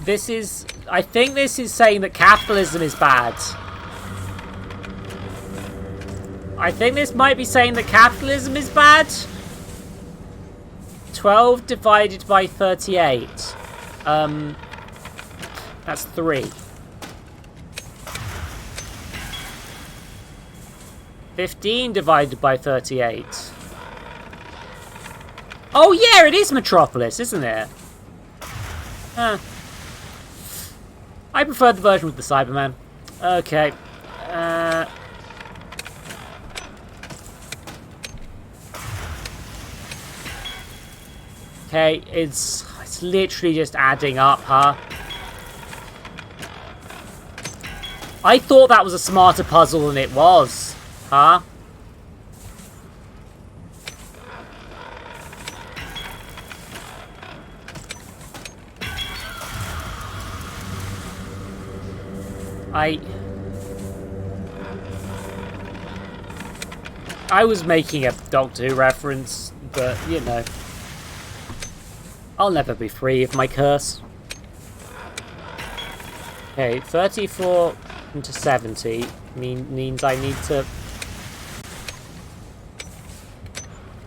Speaker 1: This is... I think this is saying that capitalism is bad. I think this might be saying that capitalism is bad. 12 divided by 38. That's 3. 15 divided by 38. Oh yeah, it is Metropolis, isn't it? I prefer the version with the Cyberman. Okay. Okay, it's literally just adding up, huh? I thought that was a smarter puzzle than it was, huh? I was making a Doctor Who reference, but, you know. I'll never be free of my curse. Okay, 34 into 70 means I need to...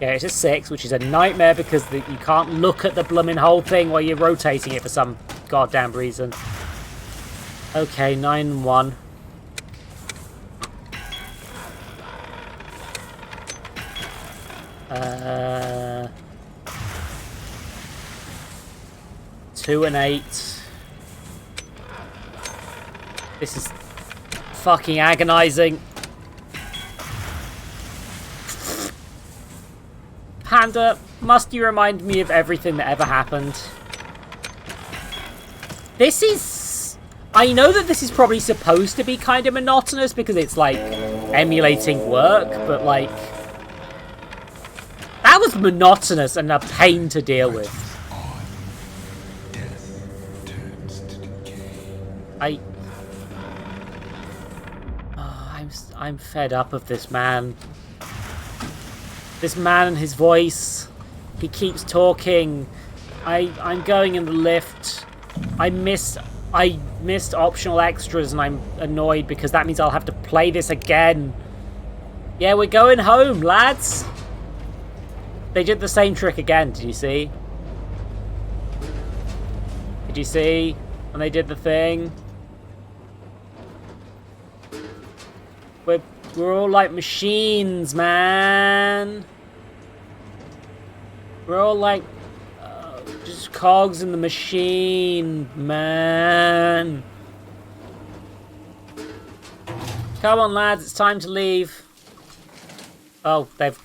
Speaker 1: Yeah, it's a 6, which is a nightmare because you can't look at the blooming whole thing while you're rotating it for some goddamn reason. Okay, 9 and 1. Two and 8. This is fucking agonizing. Panda, must you remind me of everything that ever happened? This is... I know that this is probably supposed to be kind of monotonous because it's like emulating work, but like... That was monotonous and a pain to deal with. I'm fed up of this man. This man and his voice. He keeps talking. I'm going in the lift. I missed optional extras and I'm annoyed because that means I'll have to play this again. Yeah, we're going home, lads. They did the same trick again, did you see? Did you see? When they did the thing? We're all like machines, man. We're all like just cogs in the machine, man. Come on, lads, it's time to leave. Oh, they've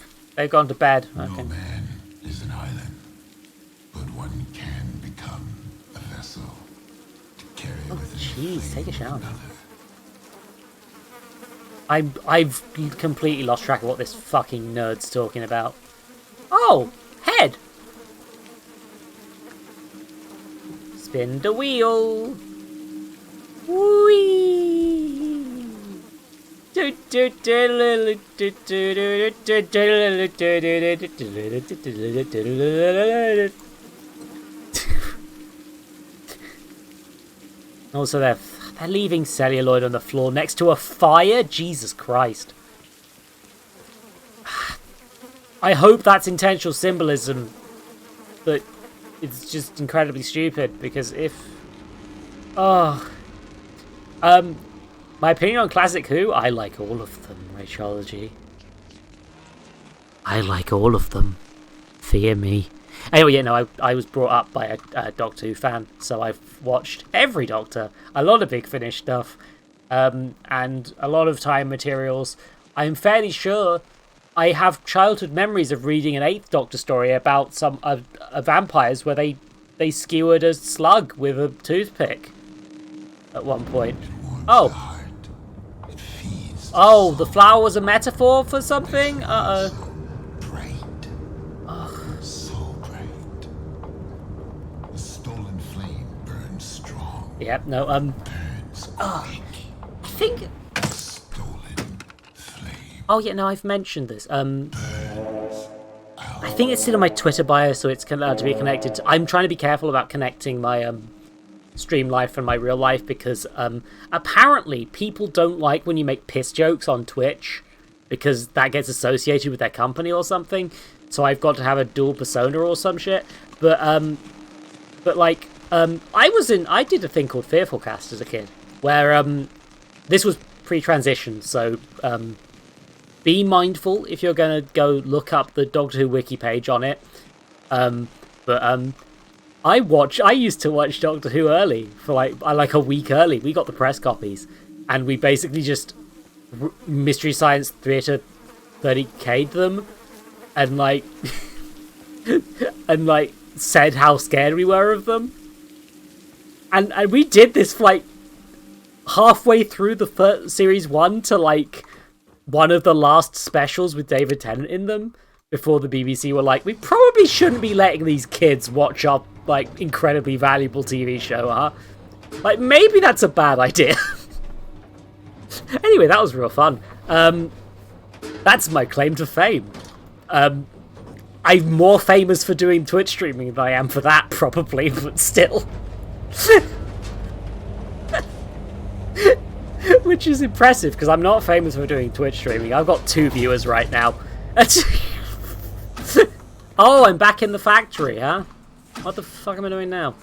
Speaker 1: gone to bed. Okay.
Speaker 7: No man is an island, but one can become a vessel to carry within.
Speaker 1: Jeez, take a shower. I've completely lost track of what this fucking nerd's talking about. Oh, head. Spin the wheel. Whee. Also, They're leaving celluloid on the floor next to a fire? Jesus Christ. I hope that's intentional symbolism, but it's just incredibly stupid, because if... Oh... my opinion on Classic Who? I like all of them, Rachology. I like all of them. Fear me. Anyway, yeah, no, I was brought up by a Doctor Who fan, so I've watched every Doctor, a lot of Big Finish stuff, and a lot of Time materials. I'm fairly sure I have childhood memories of reading an 8th Doctor story about some vampires where they skewered a slug with a toothpick at one point. Oh. Oh, the flower was a metaphor for something? Uh-oh. Yep, no, I think... Oh, yeah, no, I've mentioned this. I think it's still in my Twitter bio, so it's allowed to be connected to... I'm trying to be careful about connecting my stream life and my real life, because apparently people don't like when you make piss jokes on Twitch, because that gets associated with their company or something. So I've got to have a dual persona or some shit. But like... I did a thing called Fearful Cast as a kid, where this was pre-transition, so be mindful if you're going to go look up the Doctor Who wiki page on it. I used to watch Doctor Who early, for like a week early. We got the press copies, and we basically just Mystery Science Theatre 30k'd them, and like said how scared we were of them. And we did this for like halfway through the first series 1 to like one of the last specials with David Tennant in them, before the BBC were like, we probably shouldn't be letting these kids watch our like incredibly valuable TV show, huh? Like, maybe that's a bad idea. Anyway, that was real fun. That's my claim to fame. I'm more famous for doing Twitch streaming than I am for that, probably, but still. Which is impressive, because I'm not famous for doing Twitch streaming. I've got 2 viewers right now. Oh, I'm back in the factory, huh? What the fuck am I doing now?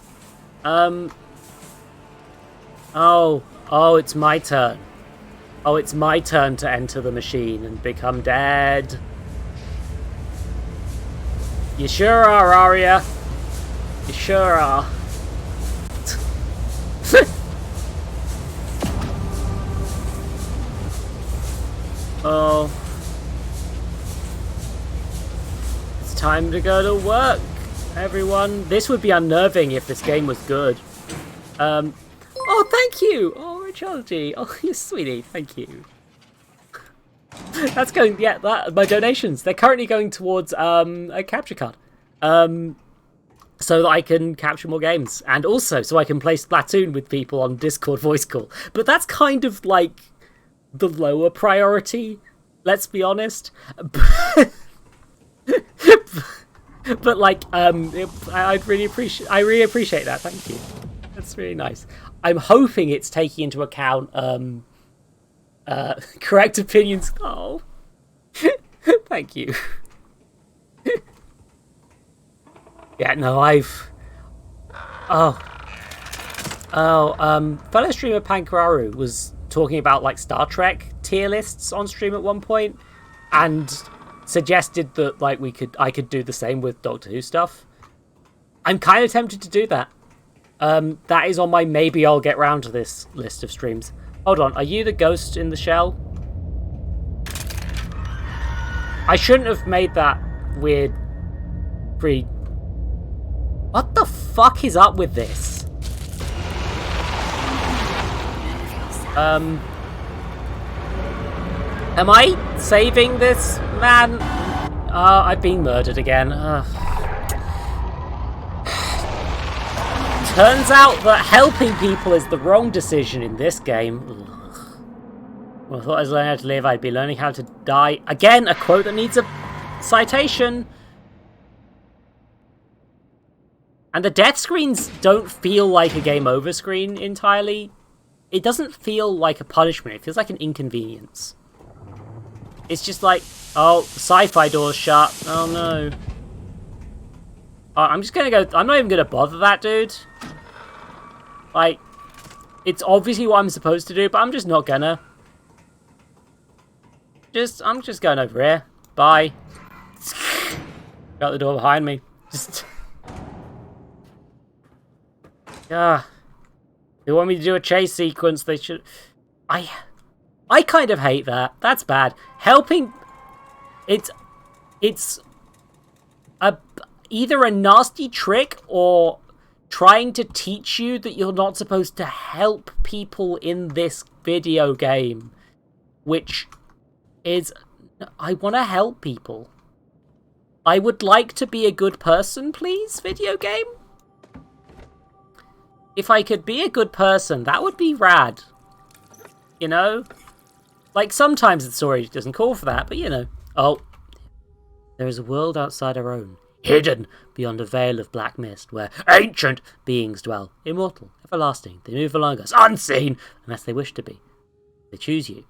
Speaker 1: Oh, it's my turn. Oh, it's my turn to enter the machine and become dead. You sure are, Arya. You sure are. Oh. It's time to go to work, everyone. This would be unnerving if this game was good. Oh, thank you! Oh, Richology. Oh, you sweetie. Thank you. That's going... Yeah, my donations. They're currently going towards a capture card. So that I can capture more games. And also so I can play Splatoon with people on Discord voice call. But that's kind of like the lower priority, let's be honest. But like, I really appreciate that. Thank you. That's really nice. I'm hoping it's taking into account correct opinions. Oh, thank you. Yeah, no, fellow streamer Pankararu was talking about like Star Trek tier lists on stream at one point, and suggested that like I could do the same with Doctor Who stuff. I'm kind of tempted to do that. That is on my maybe I'll get round to this list of streams. Hold on, are you the ghost in the shell? I shouldn't have made that weird What the fuck is up with this? Am I saving this man? I've been murdered again. Turns out that helping people is the wrong decision in this game. Well, I thought I was learning how to live, I'd be learning how to die. Again, a quote that needs a citation. And the death screens don't feel like a game over screen entirely. it doesn't feel like a punishment. It feels like an inconvenience. It's just like, oh, sci-fi door's shut. Oh no. I'm just gonna go. I'm not even gonna bother that dude. Like, it's obviously what I'm supposed to do, but I'm just not gonna. I'm just going over here. Bye. Shut the door behind me. Just. Yeah. They want me to do a chase sequence. They should. I kind of hate that. That's bad. Helping. It's either a nasty trick or trying to teach you that you're not supposed to help people in this video game, which is, I want to help people. I would like to be a good person, please, video game. If I could be a good person, that would be rad. You know? Like, sometimes the story doesn't call for that, but you know. Oh. There is a world outside our own, hidden beyond a veil of black mist, where ancient beings dwell, immortal, everlasting. They move along us, unseen, unless they wish to be. They choose you.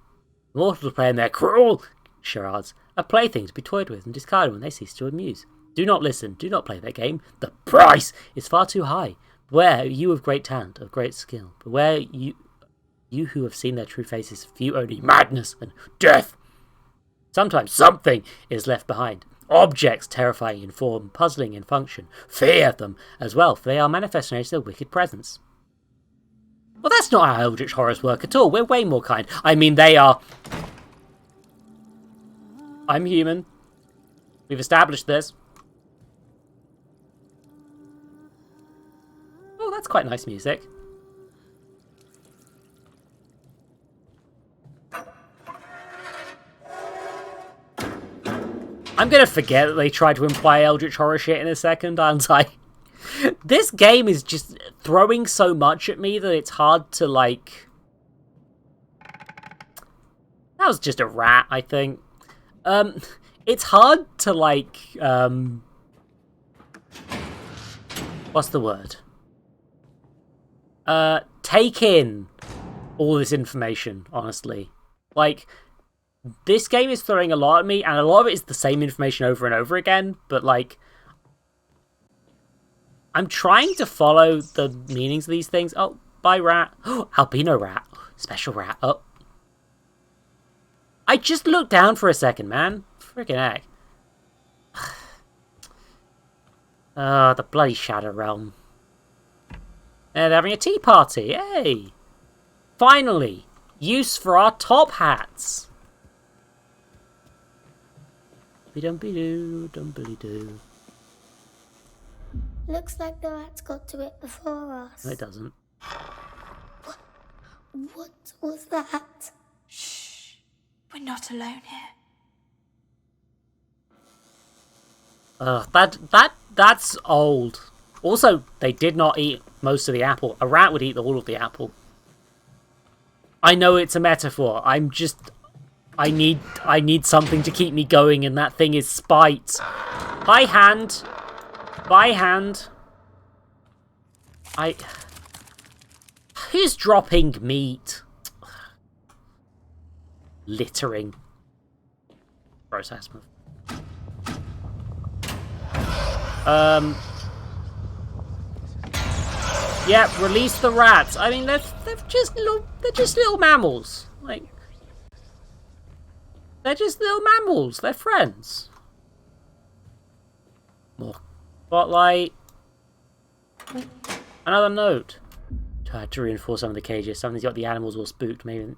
Speaker 1: Mortal to play in their cruel charades, a plaything to be toyed with and discarded when they cease to amuse. Do not listen, do not play their game. The price is far too high. Beware, you of great talent, of great skill. Beware, you who have seen their true faces, view only madness and death. Sometimes something is left behind. Objects terrifying in form, puzzling in function. Fear them as well, for they are manifestations of their wicked presence. Well, that's not how Eldritch Horrors work at all. We're way more kind. I mean, they are... I'm human. We've established this. Oh, that's quite nice music. I'm gonna forget that they tried to imply Eldritch Horror shit in a second, aren't I? This game is just throwing so much at me that it's hard to, like... That was just a rat, I think. It's hard to, like, what's the word? Take in all this information, honestly. Like, this game is throwing a lot at me, and a lot of it is the same information over and over again, but, like, I'm trying to follow the meanings of these things. Oh, bye, rat. Oh, albino rat. Special rat. Oh. I just looked down for a second, man. Freaking heck. The bloody Shadow Realm. And they're having a tea party. Hey! Finally! Use for our top hats! Be-dum-be-doo, dum-be-doo.
Speaker 8: Looks like the rats got to it before us.
Speaker 1: No, it doesn't.
Speaker 8: What was that?
Speaker 2: Shh. We're not alone here.
Speaker 1: That's old. Also, they did not eat most of the apple. A rat would eat all of the apple. I know it's a metaphor. I'm just... I need something to keep me going, and that thing is spite. By hand. By hand. Who's dropping meat? Littering. Process move. Yeah, release the rats. I mean, they're just little mammals. Like, they're just little mammals. They're friends. More spotlight. Another note. Tried to reinforce some of the cages. Something's got the animals all spooked. Maybe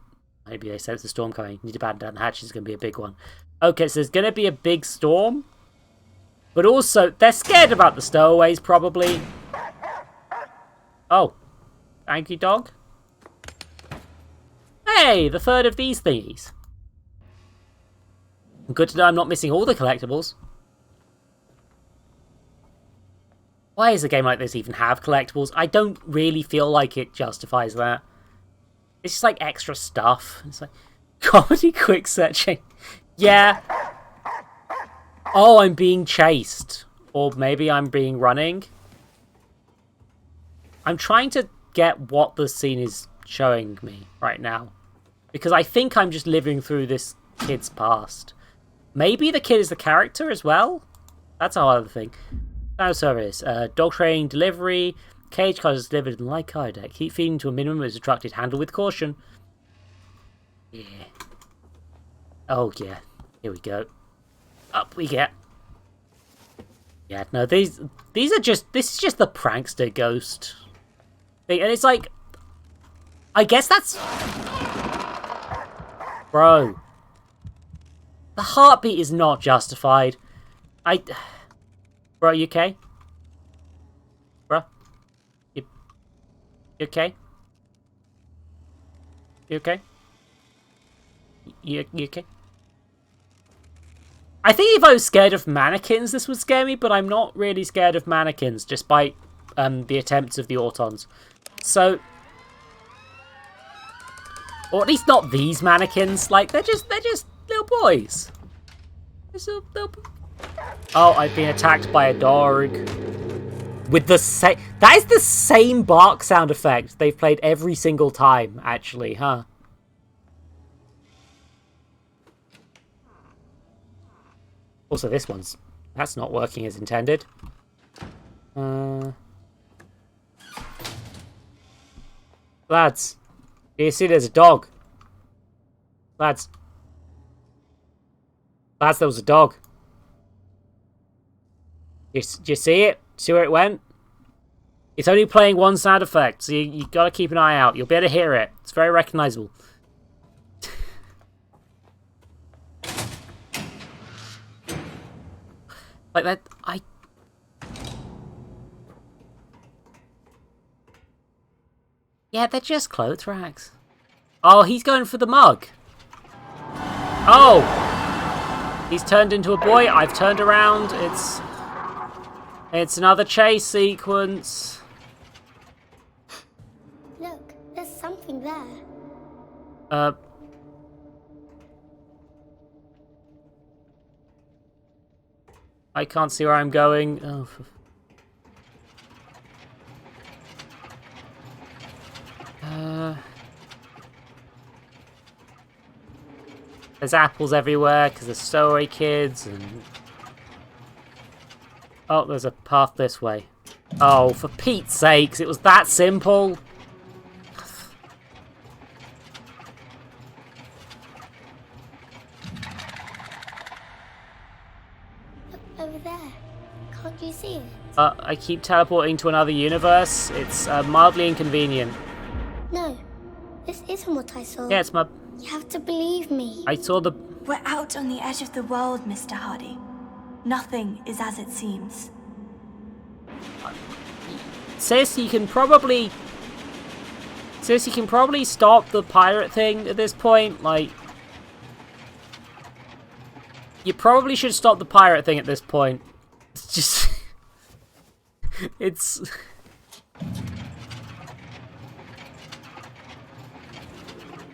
Speaker 1: they sense the storm coming. Need to batten down the hatches. It's going to be a big one. Okay, so there's going to be a big storm. But also, they're scared about the stowaways, probably. Oh. Thank you, dog. Hey, the third of these thingies. Good to know I'm not missing all the collectibles. Why does a game like this even have collectibles? I don't really feel like it justifies that. It's just like extra stuff. It's like, comedy quick searching. Yeah. Oh, I'm being chased. Or maybe I'm being running. I'm trying to get what the scene is showing me right now. Because I think I'm just living through this kid's past. Maybe the kid is the character as well? That's a hard thing. Now service. Dog training, delivery. Cage card is delivered in light car deck. Keep feeding to a minimum as attracted. Handle with caution. Yeah. Oh yeah. Here we go. Up we get. Yeah, no, these are just, this is just the prankster ghost thing, and it's like, I guess that's, bro, the heartbeat is not justified. Bro, you okay? Bro, you okay? You okay? You okay? I think if I was scared of mannequins, this would scare me, but I'm not really scared of mannequins, despite the attempts of the Autons. So, or at least not these mannequins. Like they're just little boys. Oh, I've been attacked by a dog. With the same, that is the same bark sound effect they've played every single time, actually, huh? Also, this one's... that's not working as intended. Lads. Do you see there's a dog? Lads. Lads, there was a dog. Do you see it? See where it went? It's only playing one sound effect, so you gotta keep an eye out. You'll be able to hear it. It's very recognizable. Like that, yeah, they're just clothes racks. Oh, he's going for the mug. Oh! He's turned into a boy. I've turned around. It's another chase sequence.
Speaker 8: Look, there's something there.
Speaker 1: I can't see where I'm going. Oh. There's apples everywhere because there's stowaway kids and... oh, there's a path this way. Oh, for Pete's sakes, it was that simple.
Speaker 8: Over there. Can't you see it?
Speaker 1: I keep teleporting to another universe. It's mildly inconvenient.
Speaker 8: No, this isn't what I saw.
Speaker 1: Yeah, it's my...
Speaker 8: you have to believe me.
Speaker 1: I saw the...
Speaker 2: We're out on the edge of the world, Mr. Hardy. Nothing is as it seems.
Speaker 1: Sis, you can probably stop the pirate thing at this point. Like... you probably should stop the pirate thing at this point. It's just... it's...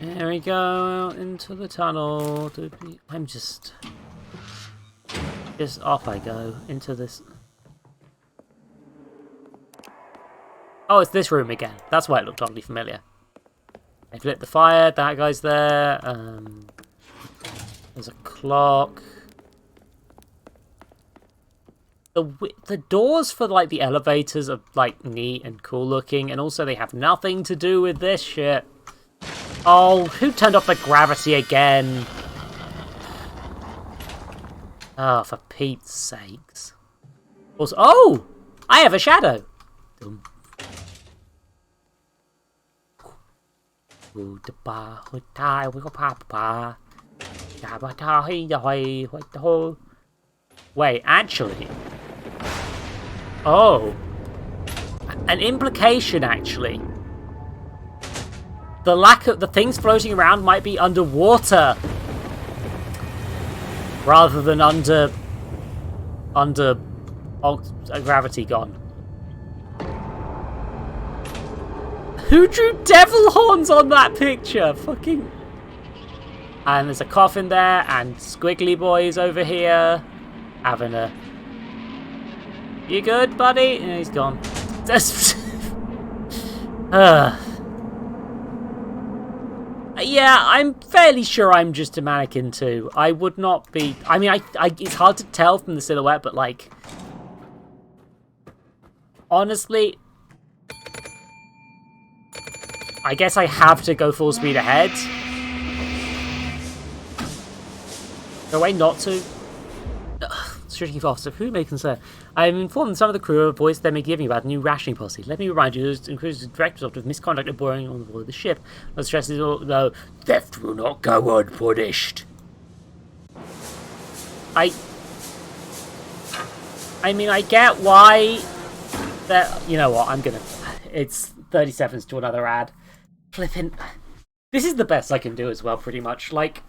Speaker 1: There we go, out into the tunnel. I'm just off I go into this. Oh, it's this room again. That's why it looked oddly familiar. They've lit the fire. That guy's there. There's a clock. The doors for like the elevators are like neat and cool looking, and also they have nothing to do with this shit. Oh, who turned off the gravity again? Oh, for Pete's sakes. Also, oh! I have a shadow! Wait, actually... oh. An implication, actually. The lack of... the things floating around might be underwater. Rather than under gravity gone. Who drew devil horns on that picture? Fucking... and there's a coffin there, and Squiggly Boy's over here. Having a... you good, buddy? Yeah, he's gone. Yeah, I'm fairly sure I'm just a mannequin too. I would not be... I mean, it's hard to tell from the silhouette, but like... Honestly... I guess I have to go full speed ahead. No way not to. Security officer, who may concern? I am informed that some of the crew have voiced their misgiving about the new rationing policy. Let me remind you, this includes the direct result of misconduct and boring on board the ship. No stress is all, though, theft will not go unpunished. I mean, I get why that. You know what? I'm gonna. It's 30 seconds to another ad. Flipping. This is the best I can do as well, pretty much. Like,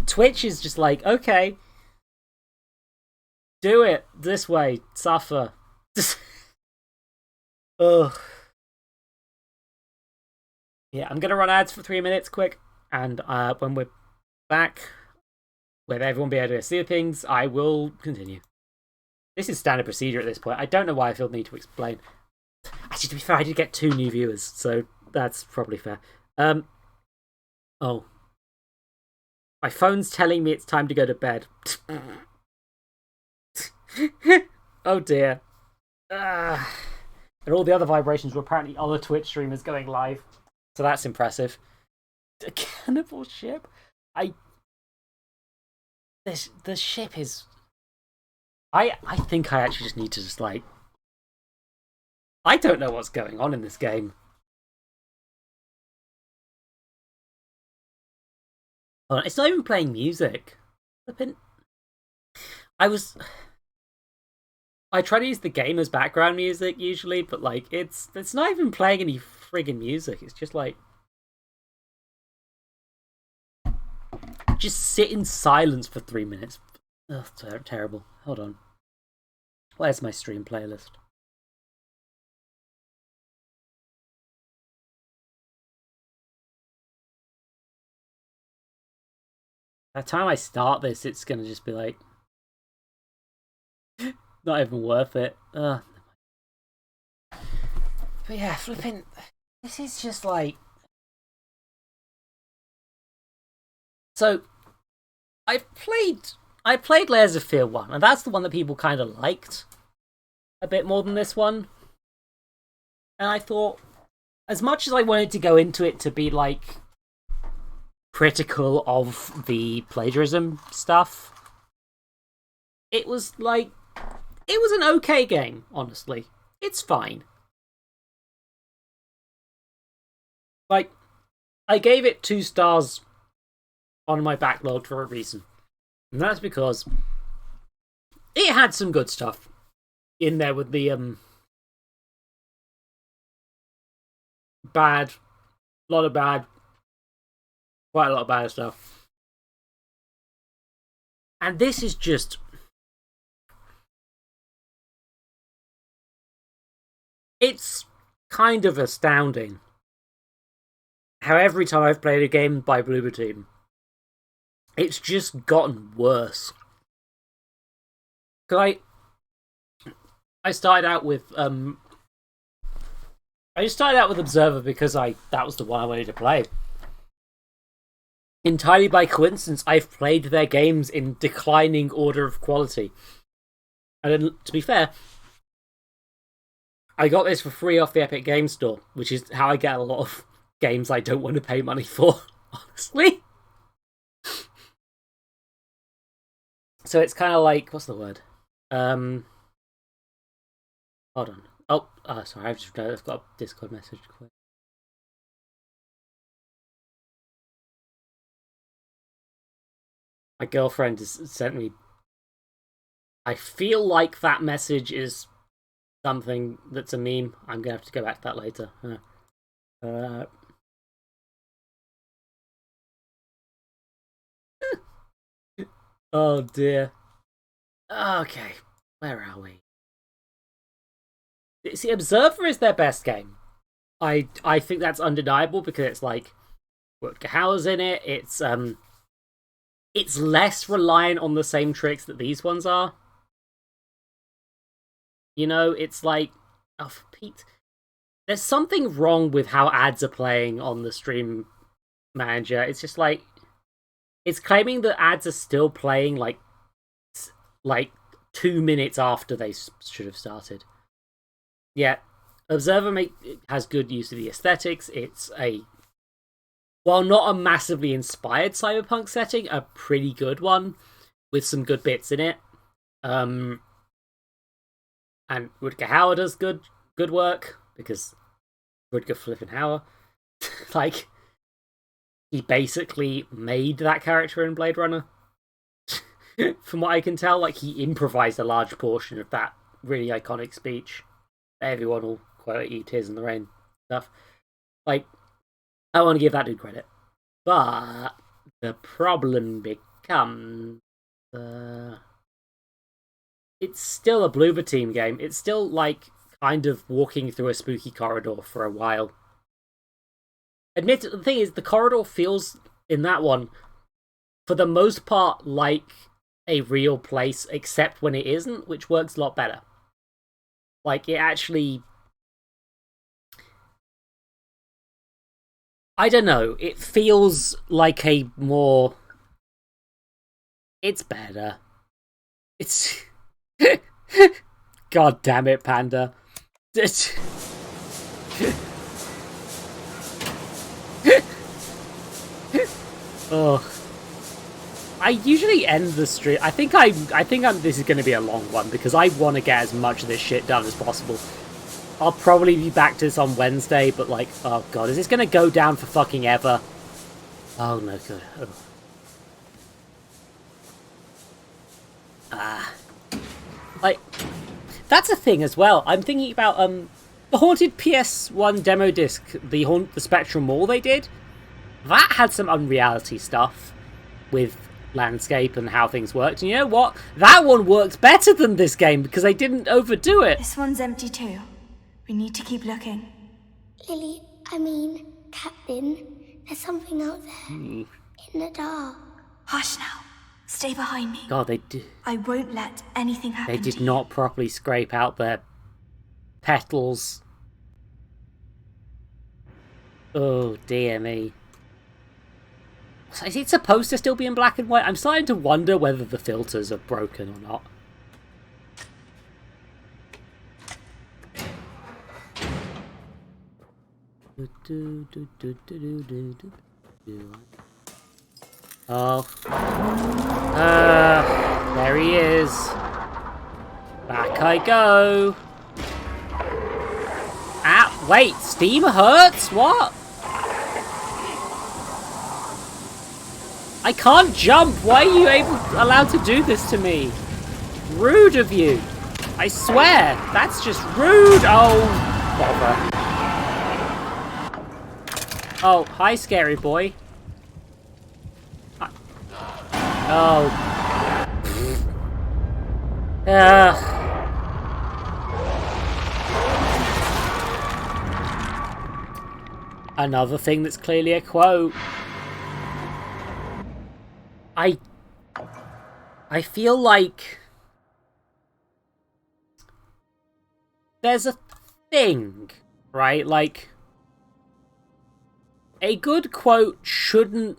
Speaker 1: Twitch is just like, okay. Do it this way. Suffer. Ugh. Yeah, I'm gonna run ads for 3 minutes quick, and when we're back, with everyone be able to see the things, I will continue. This is standard procedure at this point. I don't know why I feel the need to explain. Actually, to be fair, I did get 2 new viewers, so that's probably fair. Oh. My phone's telling me it's time to go to bed. Oh dear. And all the other vibrations were apparently other Twitch streamers going live. So that's impressive. A cannibal ship? The ship is... I think I actually just need to just like... I don't know what's going on in this game. Oh, it's not even playing music. I try to use the game as background music usually, but like it's not even playing any friggin' music. It's just like just sit in silence for 3 minutes. Ugh, terrible. Hold on. Where's my stream playlist? By the time I start this, it's gonna just be like not even worth it. But yeah, flipping. This is just like. So, I played Layers of Fear 1, and that's the one that people kind of liked a bit more than this one. And I thought, as much as I wanted to go into it to be like critical of the plagiarism stuff, it was like, it was an okay game, honestly. It's fine. Like, I gave it 2 stars on my backlog for a reason. And that's because it had some good stuff in there with the bad, lot of bad, quite a lot of bad stuff. And this is just... It's kind of astounding how every time I've played a game by Bloober Team, it's just gotten worse. Cause I started out with Observer because that was the one I wanted to play. Entirely by coincidence, I've played their games in declining order of quality. And to be fair, I got this for free off the Epic Games Store, which is how I get a lot of games I don't want to pay money for, honestly. So it's kind of like, what's the word? Hold on. Oh, sorry, I've got a Discord message. My girlfriend has sent me... I feel like that message is something that's a meme. I'm going to have to go back to that later. Oh dear. Okay, where are we? See, Observer is their best game. I think that's undeniable because it's like Rutger Hauer's in it. It's less reliant on the same tricks that these ones are. You know, it's like, oh, for Pete, there's something wrong with how ads are playing on the stream manager. It's just like it's claiming that ads are still playing like 2 minutes after they should have started. Yeah, Observer has good use of the aesthetics. It's while not a massively inspired cyberpunk setting, a pretty good one with some good bits in it. And Rutger Hauer does good work because Rutger flippin' Hauer, like, he basically made that character in Blade Runner. From what I can tell, like, he improvised a large portion of that really iconic speech. Everyone will quote you, Tears in the Rain stuff. Like, I want to give that dude credit. But the problem becomes... it's still a Bloober Team game. It's still, like, kind of walking through a spooky corridor for a while. The thing is, the corridor feels, in that one, for the most part, like a real place, except when it isn't, which works a lot better. Like, it actually... I don't know, it feels like a more... It's better. It's... God damn it, Panda. Oh, I usually end the stream. I think this is going to be a long one because I want to get as much of this shit done as possible. I'll probably be back to this on Wednesday, but like, oh god, is this going to go down for fucking ever? Oh no, good. Oh. Like, that's a thing as well. I'm thinking about the Haunted PS1 demo disc, the Spectrum Mall they did. That had some unreality stuff with landscape and how things worked. And you know what? That one works better than this game because they didn't overdo it.
Speaker 2: This one's empty too. We need to keep looking.
Speaker 8: Lily, Captain, there's something out there. In the dark.
Speaker 2: Hush now. Stay behind me.
Speaker 1: God, they did.
Speaker 2: I won't let anything happen.
Speaker 1: They did not properly scrape out their petals. Oh, dear me. Is it supposed to still be in black and white? I'm starting to wonder whether the filters are broken or not. Oh. There he is. Back I go. Ah, wait, steam hurts? What? I can't jump! Why are you allowed to do this to me? Rude of you! I swear! That's just rude! Oh, bother. Oh, hi, scary boy. Oh. Another thing that's clearly a quote. I feel like there's a thing, right? Like, a good quote shouldn't...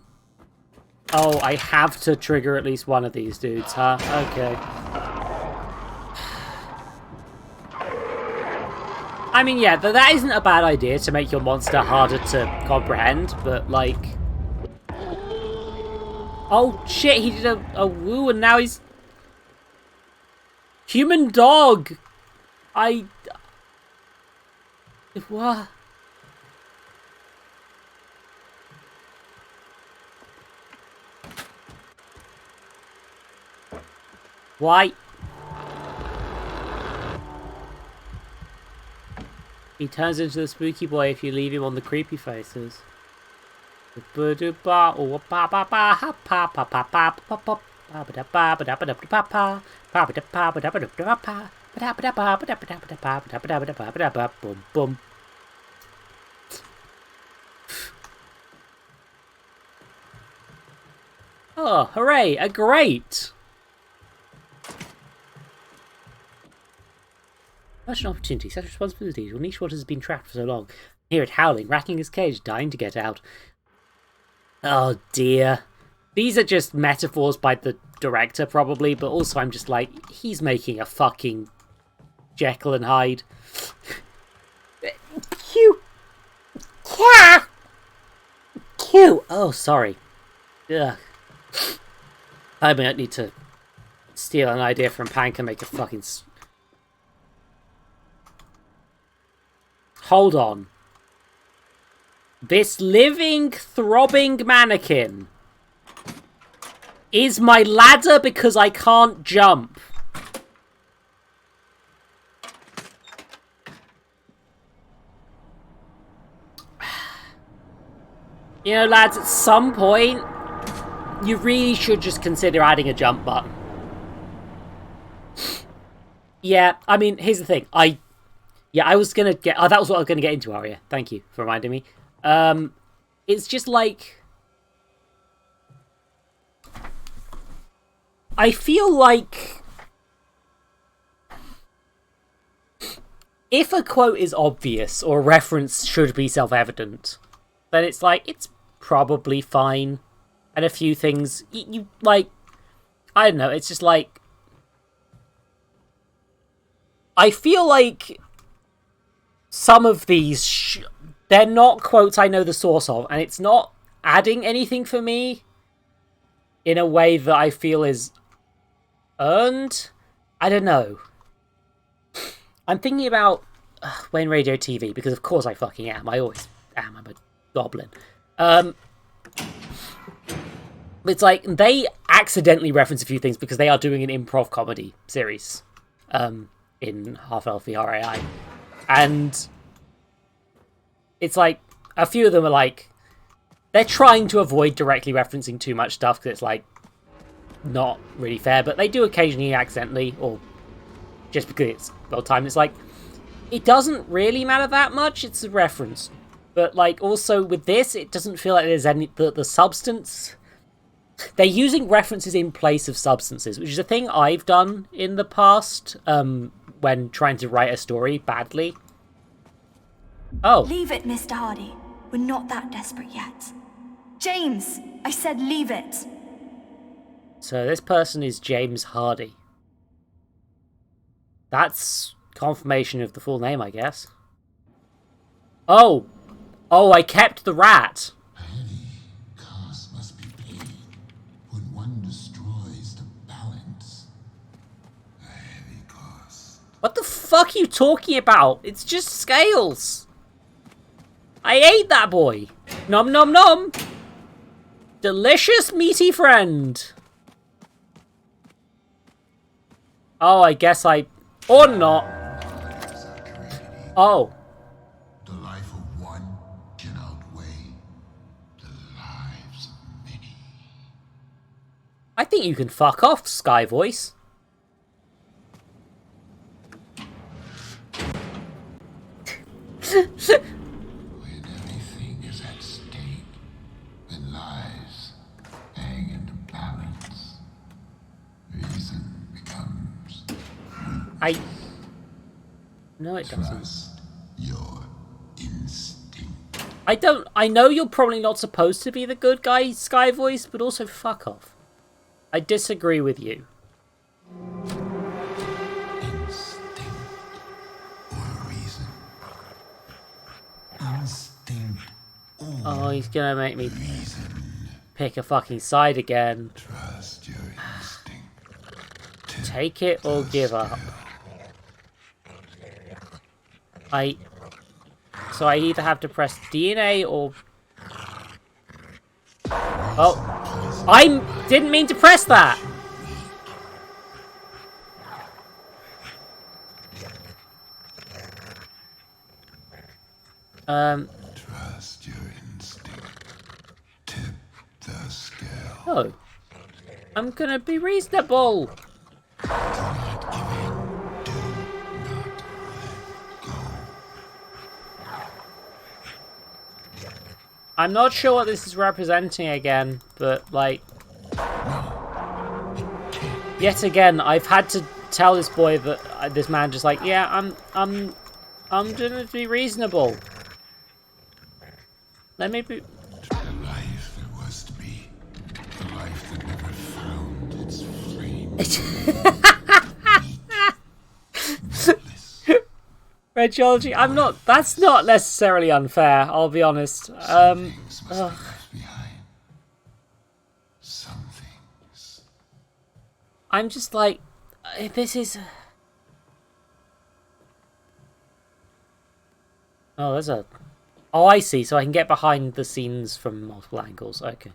Speaker 1: Oh, I have to trigger at least one of these dudes, huh? Okay. I mean, yeah, that isn't a bad idea to make your monster harder to comprehend, but, like... Oh, shit, he did a woo and now he's... Human dog! What? Why? He turns into the spooky boy if you leave him on the creepy faces. Oh, hooray, a grate! Such an opportunity, such responsibilities. Well, niche waters has been trapped for so long. Hear it howling, rattling his cage, dying to get out. Oh dear. These are just metaphors by the director, probably, but also I'm just like, he's making a fucking Jekyll and Hyde. Cute. Yeah. Cute. Oh, sorry. Ugh. I might need to steal an idea from Pank and make a fucking... Hold on. This living, throbbing mannequin is my ladder because I can't jump. You know, lads, at some point, you really should just consider adding a jump button. Yeah, I mean, here's the thing. I was gonna get... Oh, that was what I was gonna get into, Arya. Thank you for reminding me. It's just like... I feel like... if a quote is obvious, or a reference should be self-evident, then it's like, it's probably fine. And a few things, you like... I don't know, it's just like... I feel like some of these... they're not quotes I know the source of, and it's not adding anything for me in a way that I feel is earned. I don't know. I'm thinking about Wayne Radio TV, because of course I fucking am. I always am. I'm a goblin. It's like, they accidentally reference a few things because they are doing an improv comedy series in Half-Elf VRAI. And it's like, a few of them are like, they're trying to avoid directly referencing too much stuff because it's like, not really fair, but they do occasionally accidentally, or just because it's well timed. It's like, it doesn't really matter that much, it's a reference. But like, also with this, it doesn't feel like there's any, the substance. They're using references in place of substances, which is a thing I've done in the past, when trying to write a story badly. Oh.
Speaker 2: Leave it, Mr. Hardy. We're not that desperate yet. James! I said leave it!
Speaker 1: So this person is James Hardy. That's confirmation of the full name, I guess. Oh! Oh, I kept the rat!
Speaker 7: A heavy cost must be paid when one destroys the balance. A heavy cost.
Speaker 1: What the fuck are you talking about? It's just scales! I ate that boy! Nom nom nom! Delicious meaty friend! Oh, I guess I... or not. Oh.
Speaker 7: The life of one can outweigh the lives of many.
Speaker 1: I think you can fuck off, Sky Voice.
Speaker 7: When everything is at stake, when lives hang in the balance, reason becomes weak.
Speaker 1: No, it doesn't.
Speaker 7: Trust your instinct.
Speaker 1: I know you're probably not supposed to be the good guy, Sky Voice, but also fuck off. I disagree with you.
Speaker 7: Instinct or reason. Instinct or
Speaker 1: Oh, he's gonna make me pick a fucking side again.
Speaker 7: trust your instinct.
Speaker 1: Take it or give up. So I either have to press DNA or... Oh, I didn't mean to press that!
Speaker 7: Trust your instinct. Tip the scale.
Speaker 1: Oh. I'm gonna be reasonable!
Speaker 7: Do not give in. Do not let go.
Speaker 1: I'm not sure what this is representing again, but like... Yet again, I've had to tell this boy that this man just like, yeah, I'm gonna be reasonable. Let me be...
Speaker 7: The life that was
Speaker 1: Radiology, I'm not... That's not necessarily unfair, I'll be honest.
Speaker 7: Some things.
Speaker 1: I'm just like... This is... Oh, there's a... Oh, I see, so I can get behind the scenes from multiple angles. Okay.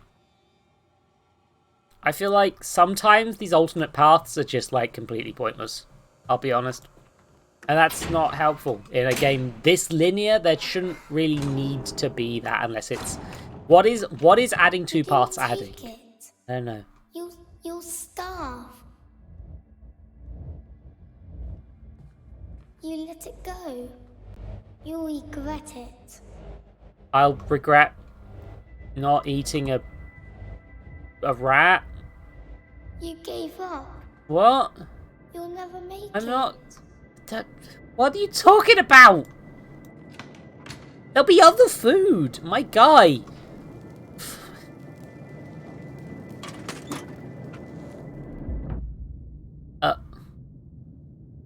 Speaker 1: I feel like sometimes these alternate paths are just, like, completely pointless. I'll be honest. And that's not helpful. In a game this linear, there shouldn't really need to be that unless it's... What is adding two paths adding? I don't know.
Speaker 8: You'll starve. You let it go. You'll regret it.
Speaker 1: I'll regret not eating a rat.
Speaker 8: You gave up.
Speaker 1: What?
Speaker 8: You'll never make it.
Speaker 1: I'm not... What are you talking about? There'll be other food. My guy.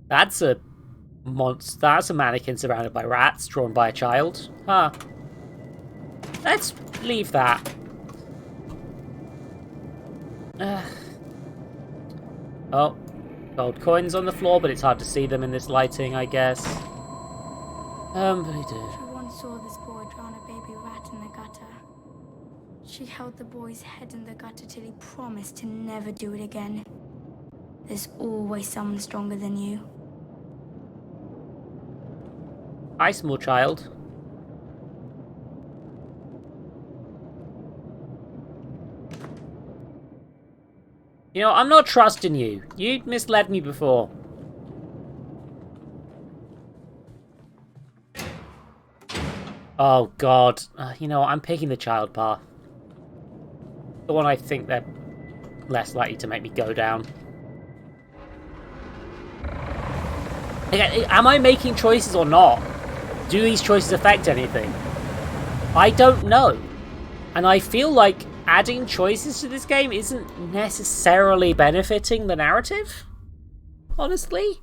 Speaker 1: That's a monster. That's a mannequin surrounded by rats, drawn by a child. Huh. Let's leave that. Oh, gold coins on the floor, but it's hard to see them in this lighting, I guess. But he did.
Speaker 2: She once saw this boy drown a baby rat in the gutter. She held the boy's head in the gutter till he promised to never do it again. There's always someone stronger than you.
Speaker 1: Hi, small child. You know, I'm not trusting you. You misled me before. Oh, God. You know, I'm picking the child path. The one I think they're less likely to make me go down. Am I making choices or not? Do these choices affect anything? I don't know. And I feel like adding choices to this game isn't necessarily benefiting the narrative, honestly.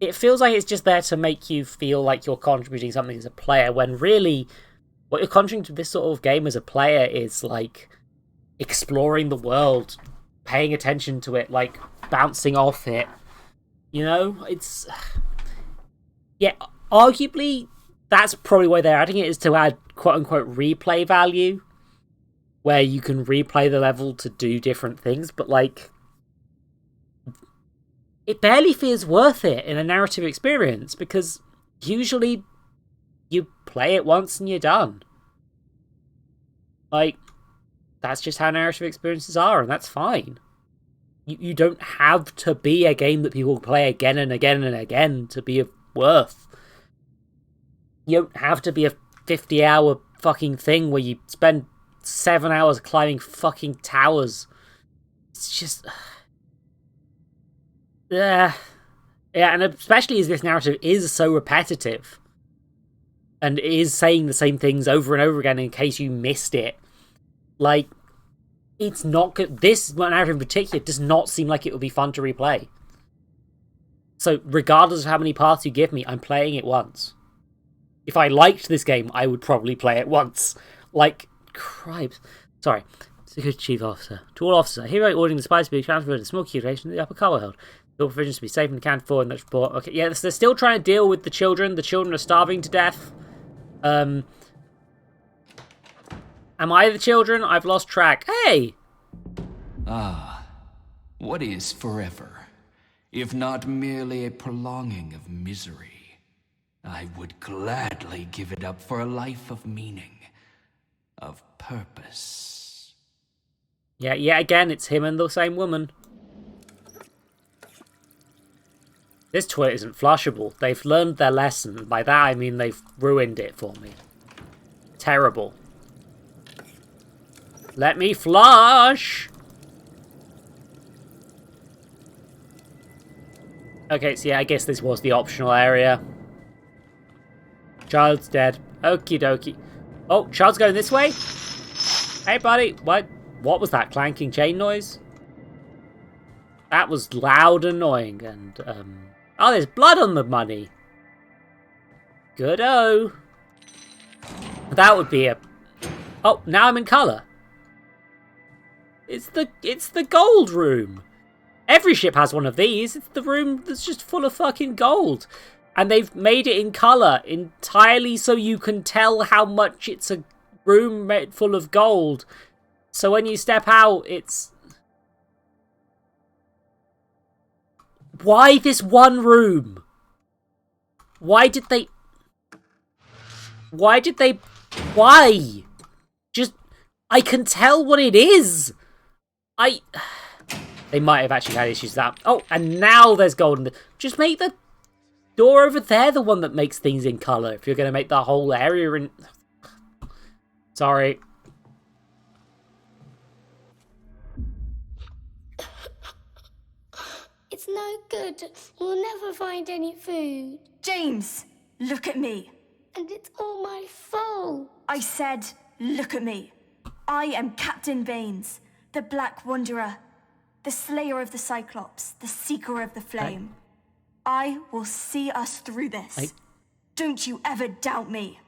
Speaker 1: It feels like it's just there to make you feel like you're contributing something as a player, when really what you're contributing to this sort of game as a player is like exploring the world, paying attention to it, like bouncing off it. You know, it's... Yeah, arguably, that's probably why they're adding it, is to add quote-unquote replay value, where you can replay the level to do different things, but, like, it barely feels worth it in a narrative experience, because usually you play it once and you're done. Like, that's just how narrative experiences are, and that's fine. You don't have to be a game that people play again and again and again to be of worth. You don't have to be a 50-hour fucking thing where you spend 7 hours climbing fucking towers. It's just... Yeah, and especially as this narrative is so repetitive and is saying the same things over and over again in case you missed it. Like, it's not good. This narrative in particular does not seem like it would be fun to replay. So, regardless of how many paths you give me, I'm playing it once. If I liked this game, I would probably play it once. Like, cripes. Sorry. Security Chief Officer. To all officers, I hereby ordering the spies to be transferred to smoke location to the upper Commonwealth. All provisions to be safe and accounted for in that report. Okay, yeah, they're still trying to deal with the children. The children are starving to death. Am I the children? I've lost track. Hey!
Speaker 9: Ah, what is forever, if not merely a prolonging of misery? I would gladly give it up for a life of meaning, of purpose.
Speaker 1: Yeah, yet again, it's him and the same woman. This toilet isn't flushable. They've learned their lesson. By that, I mean they've ruined it for me. Terrible. Let me flush! Okay, so yeah, I guess this was the optional area. Child's dead. Okie dokie. Oh, child's going this way? Hey, buddy. What was that clanking chain noise? That was loud and annoying, and, oh, there's blood on the money. Good-o. That would be a... Oh, now I'm in colour. It's the gold room. Every ship has one of these. It's the room that's just full of fucking gold. And they've made it in colour entirely so you can tell how much it's a room made full of gold. So when you step out, it's... Why this one room? Why? Just, I can tell what it is. They might have actually had issues with that. Oh, and now there's gold in the... Just make the door over there the one that makes things in colour. If you're going to make the whole area in... Sorry.
Speaker 8: It's no good. We'll never find any food.
Speaker 2: James, look at me.
Speaker 8: And it's all my fault.
Speaker 2: I said, look at me. I am Captain Baines, the Black Wanderer, the Slayer of the Cyclops, the Seeker of the Flame. I will see us through this. Don't you ever doubt me.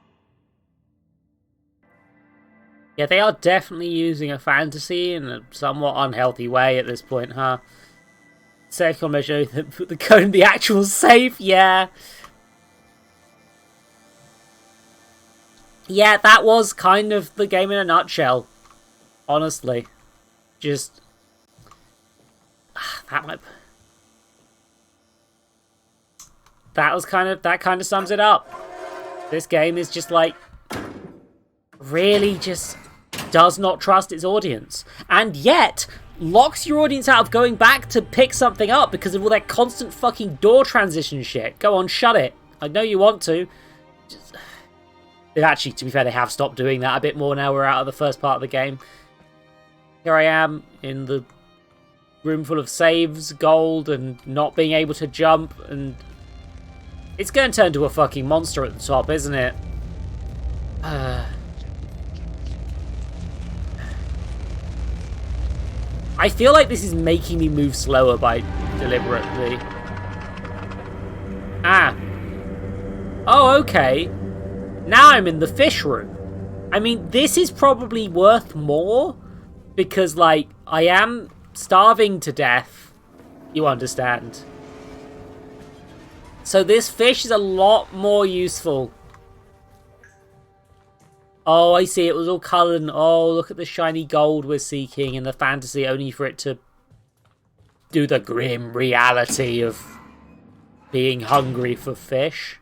Speaker 1: Yeah, they are definitely using a fantasy in a somewhat unhealthy way at this point, huh? Second measure, put the code in the actual safe, yeah. Yeah, that was kind of the game in a nutshell. Honestly. Just... That kind of sums it up. This game is just like... really just does not trust its audience. And yet... locks your audience out of going back to pick something up because of all that constant fucking door transition shit. Go on, shut it. I know you want to. They've actually, to be fair, they have stopped doing that a bit more now we're out of the first part of the game. Here I am in the room full of saves, gold, and not being able to jump, and it's going to turn into a fucking monster at the top, isn't it? I feel like this is making me move slower by deliberately. Ah. Oh, okay. Now I'm in the fish room. I mean, this is probably worth more because, like, I am starving to death. You understand. So this fish is a lot more useful. Oh, I see. It was all coloured. And, oh, look at the shiny gold we're seeking in the fantasy, only for it to do the grim reality of being hungry for fish.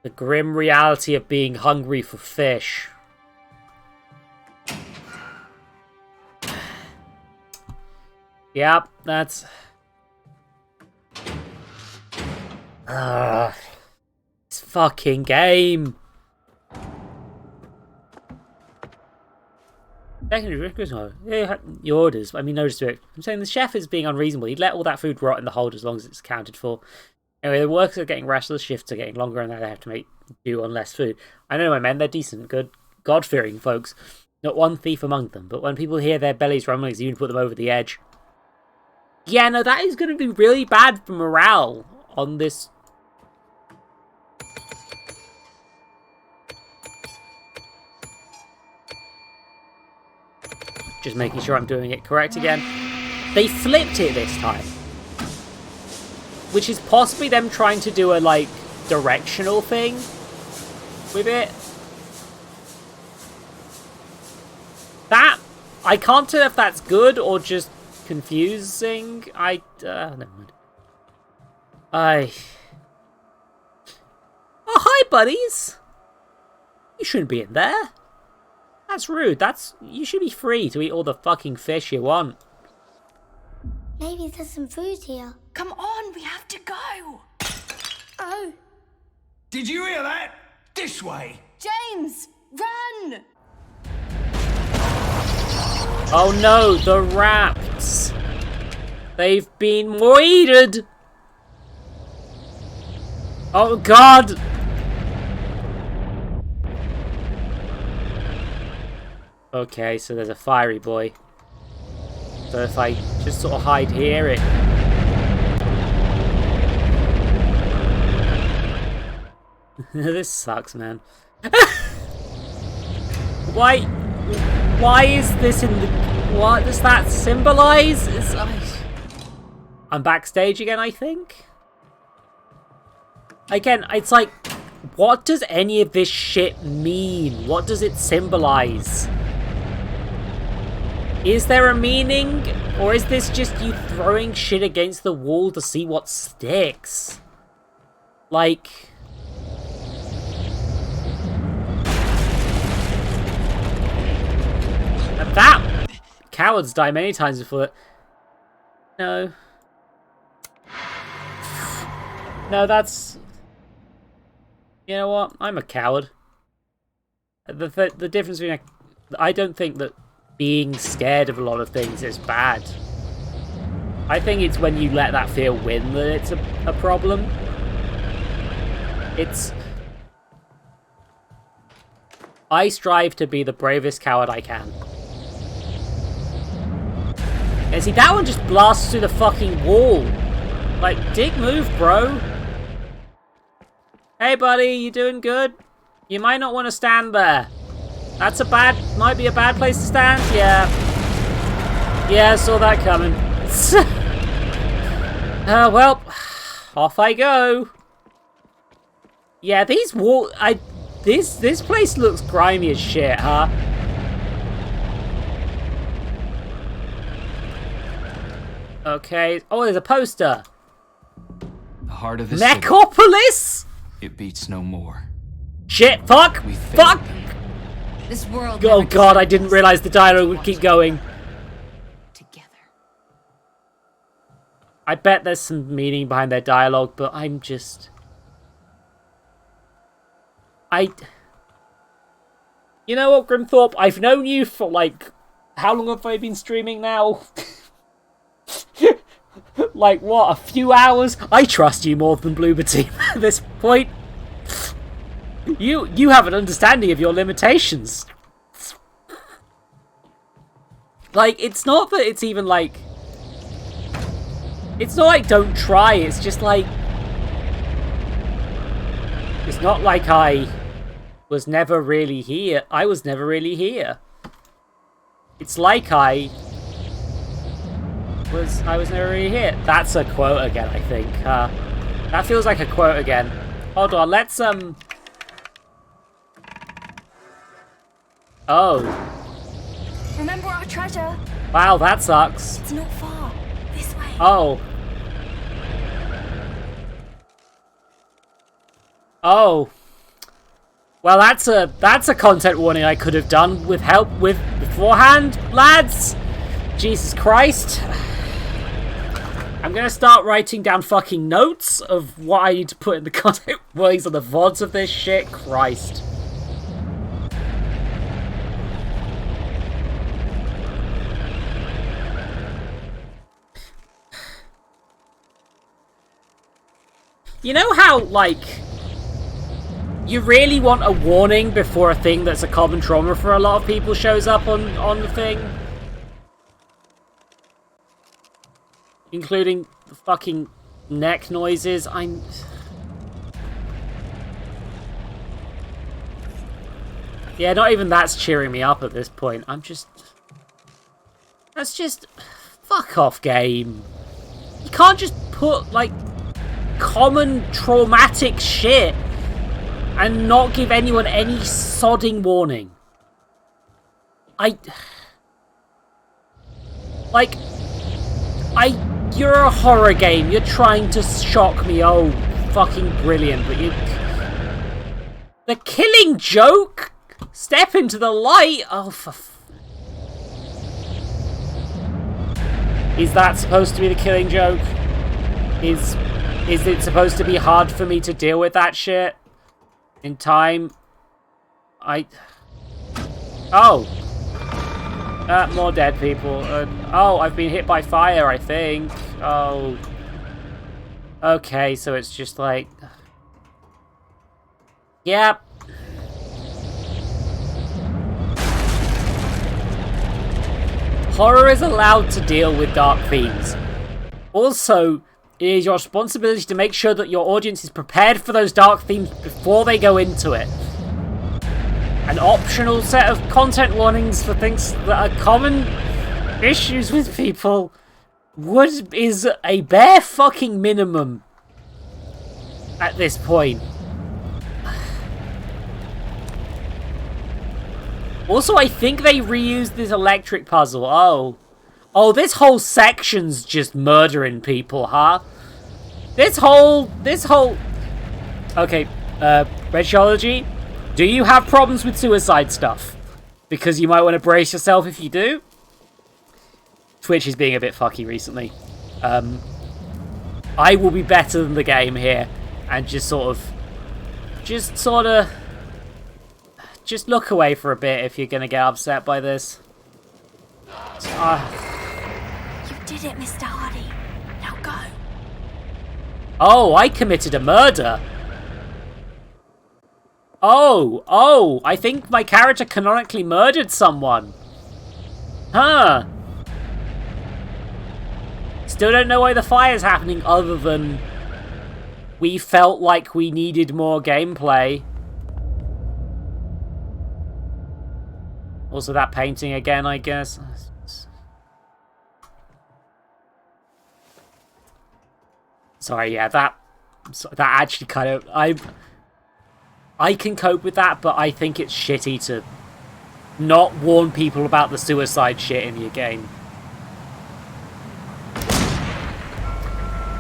Speaker 1: The grim reality of being hungry for fish. Yep, that's... this fucking game. Your orders. I mean, no disrespect. I'm saying the chef is being unreasonable. He'd let all that food rot in the hold as long as it's accounted for. Anyway, the workers are getting restless, shifts are getting longer, and they have to make do on less food. I know my men, they're decent, good, God-fearing folks. Not one thief among them, but when people hear their bellies rumbling, it's even put them over the edge. Yeah, no, that is going to be really bad for morale on this. Just making sure I'm doing it correct again. They flipped it this time. Which is possibly them trying to do a, like, directional thing with it. That, I can't tell if that's good or just confusing. Never mind. Oh, hi, buddies. You shouldn't be in there. That's rude. You should be free to eat all the fucking fish you want.
Speaker 8: Maybe there's some food here.
Speaker 2: Come on, we have to go.
Speaker 8: Oh.
Speaker 6: Did you hear that? This way.
Speaker 2: James, run!
Speaker 1: Oh no, the rats. They've been moided. Oh god. Okay, so there's a fiery boy. So if I just sort of hide here, it... This sucks, man. Why is this in the... What does that symbolize? I'm backstage again, I think? Again, it's like, what does any of this shit mean? What does it symbolize? Is there a meaning? Or is this just you throwing shit against the wall to see what sticks? Like... That cowards die many times before it. No. No, that's... You know what? I'm a coward. The difference between... I don't think that being scared of a lot of things is bad. I think it's when you let that fear win that it's a problem. It's... I strive to be the bravest coward I can. Yeah, see, that one just blasts through the fucking wall. Like, dick move, bro. Hey, buddy, you doing good? You might not want to stand there. That's might be a bad place to stand. Yeah. Yeah, I saw that coming. Well, off I go. Yeah, these this place looks grimy as shit, huh? Okay. Oh, there's a poster.
Speaker 9: The heart of the
Speaker 1: Necropolis?
Speaker 9: It beats no more.
Speaker 1: Shit, fuck! Fuck!
Speaker 10: This world.
Speaker 1: Oh god, I didn't realize the dialogue would keep going.
Speaker 10: Together.
Speaker 1: I bet there's some meaning behind their dialogue, but I'm just... You know what, Grimthorpe? I've known you for, like... How long have I been streaming now? Like, what, a few hours? I trust you more than Bloober Team at this point. You have an understanding of your limitations. Like, it's not that it's even like... It's not like don't try, it's just like... It's not like I was never really here. I was never really here. It's like I was never really here. That's a quote again, I think. That feels like a quote again. Hold on, let's Oh.
Speaker 2: Remember our treasure?
Speaker 1: Wow, that sucks.
Speaker 2: It's not far. This way.
Speaker 1: Oh. Oh. Well, that's a content warning I could have done with help with beforehand, lads. Jesus Christ. I'm gonna start writing down fucking notes of what I need to put in the content warnings on the VODs of this shit. Christ. You know how, like, you really want a warning before a thing that's a common trauma for a lot of people shows up on the thing? Including the fucking neck noises. Yeah, not even that's cheering me up at this point. That's just... Fuck off, game. You can't just put, like, common traumatic shit and not give anyone any sodding warning. You're a horror game. You're trying to shock me. Oh, fucking brilliant. But the Killing Joke? Step into the light? Oh, Is that supposed to be the Killing Joke? Is it supposed to be hard for me to deal with that shit? In time? Oh. More dead people. Oh, I've been hit by fire, I think. Oh. Okay, so it's just like... Yep. Horror is allowed to deal with dark themes. Also, it is your responsibility to make sure that your audience is prepared for those dark themes before they go into it. An optional set of content warnings for things that are common issues with people is a bare fucking minimum at this point. Also, I think they reused this electric puzzle. Oh, this whole section's just murdering people, huh? This whole... Okay, Radiology, do you have problems with suicide stuff? Because you might want to brace yourself if you do. Twitch is being a bit fucky recently. I will be better than the game here, and just look away for a bit if you're gonna get upset by this.
Speaker 2: You did it, Mr. Hardy. Now go.
Speaker 1: Oh, I committed a murder. Oh, I think my character canonically murdered someone. Huh. Still don't know why the fire's happening other than we felt like we needed more gameplay. Also that painting again, I guess. Sorry, yeah, that actually kind of... I can cope with that, but I think it's shitty to not warn people about the suicide shit in your game.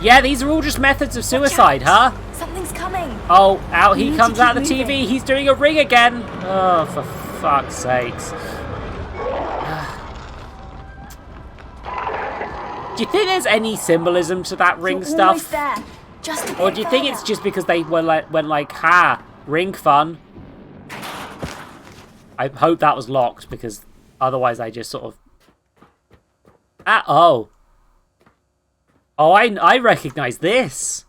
Speaker 1: Yeah, these are all just methods of suicide, huh?
Speaker 2: Something's coming.
Speaker 1: Oh, out he comes out of the TV. He's doing a ring again. Oh, for fuck's sakes. Do you think there's any symbolism to that ring stuff?
Speaker 2: There. Just a bit
Speaker 1: Or do you think it's just because they went like, ha, ring fun? I hope that was locked, because otherwise I just sort of... Oh, I recognise this.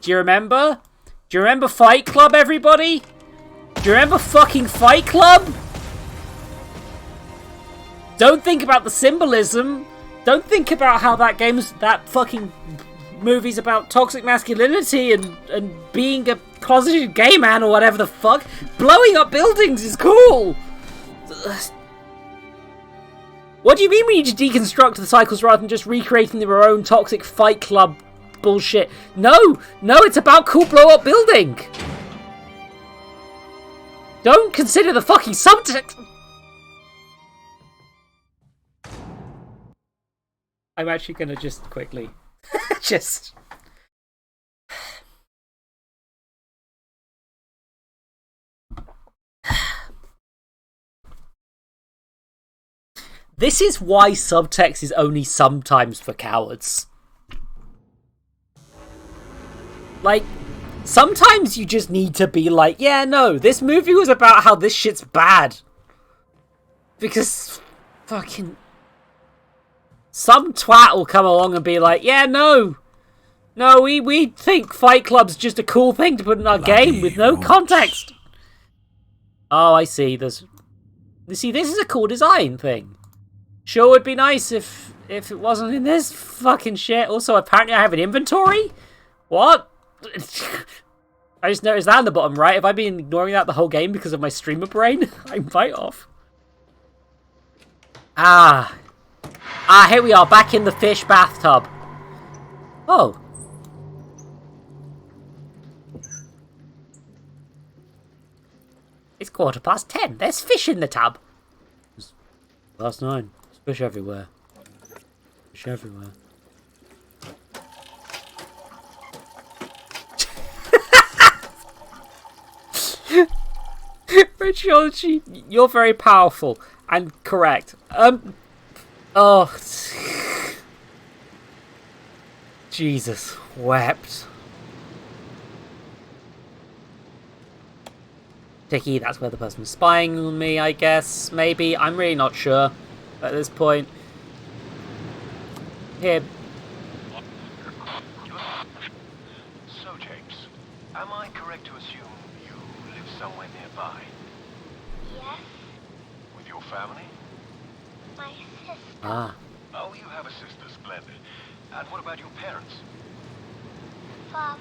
Speaker 1: Do you remember? Do you remember Fight Club, everybody? Do you remember fucking Fight Club? Don't think about the symbolism. Don't think about how that fucking movie's about toxic masculinity and being a closeted gay man or whatever the fuck. Blowing up buildings is cool. What do you mean we need to deconstruct the cycles rather than just recreating their own toxic Fight Club bullshit? No, it's about cool blow up building. Don't consider the fucking subtext. I'm actually gonna just quickly just... This is why subtext is only sometimes for cowards. Like, sometimes you just need to be like, yeah, no, this movie was about how this shit's bad. Because fucking... some twat will come along and be like, yeah, no, we think Fight Club's just a cool thing to put in our game with no context. Oh, I see. See, this is a cool design thing. Sure would be nice if it wasn't in this fucking shit. Also, apparently I have an inventory? What? I just noticed that on the bottom right. Have I been ignoring that the whole game because of my streamer brain? I'm right off. Here we are, back in the fish bathtub. Oh. It's 10:15. There's fish in the tub. It's 9:30. There's fish everywhere. Fish everywhere. Radiology, you're very powerful and correct. Oh, Jesus wept. Dicky, that's where the person was spying on me, I guess. Maybe. I'm really not sure at this point. Here.
Speaker 3: So, James, am I correct to assume you live somewhere nearby?
Speaker 8: Yes?
Speaker 3: With your family?
Speaker 8: My sister.
Speaker 1: Ah.
Speaker 3: Oh, you have a sister, splendid. And what about your parents?
Speaker 8: Father.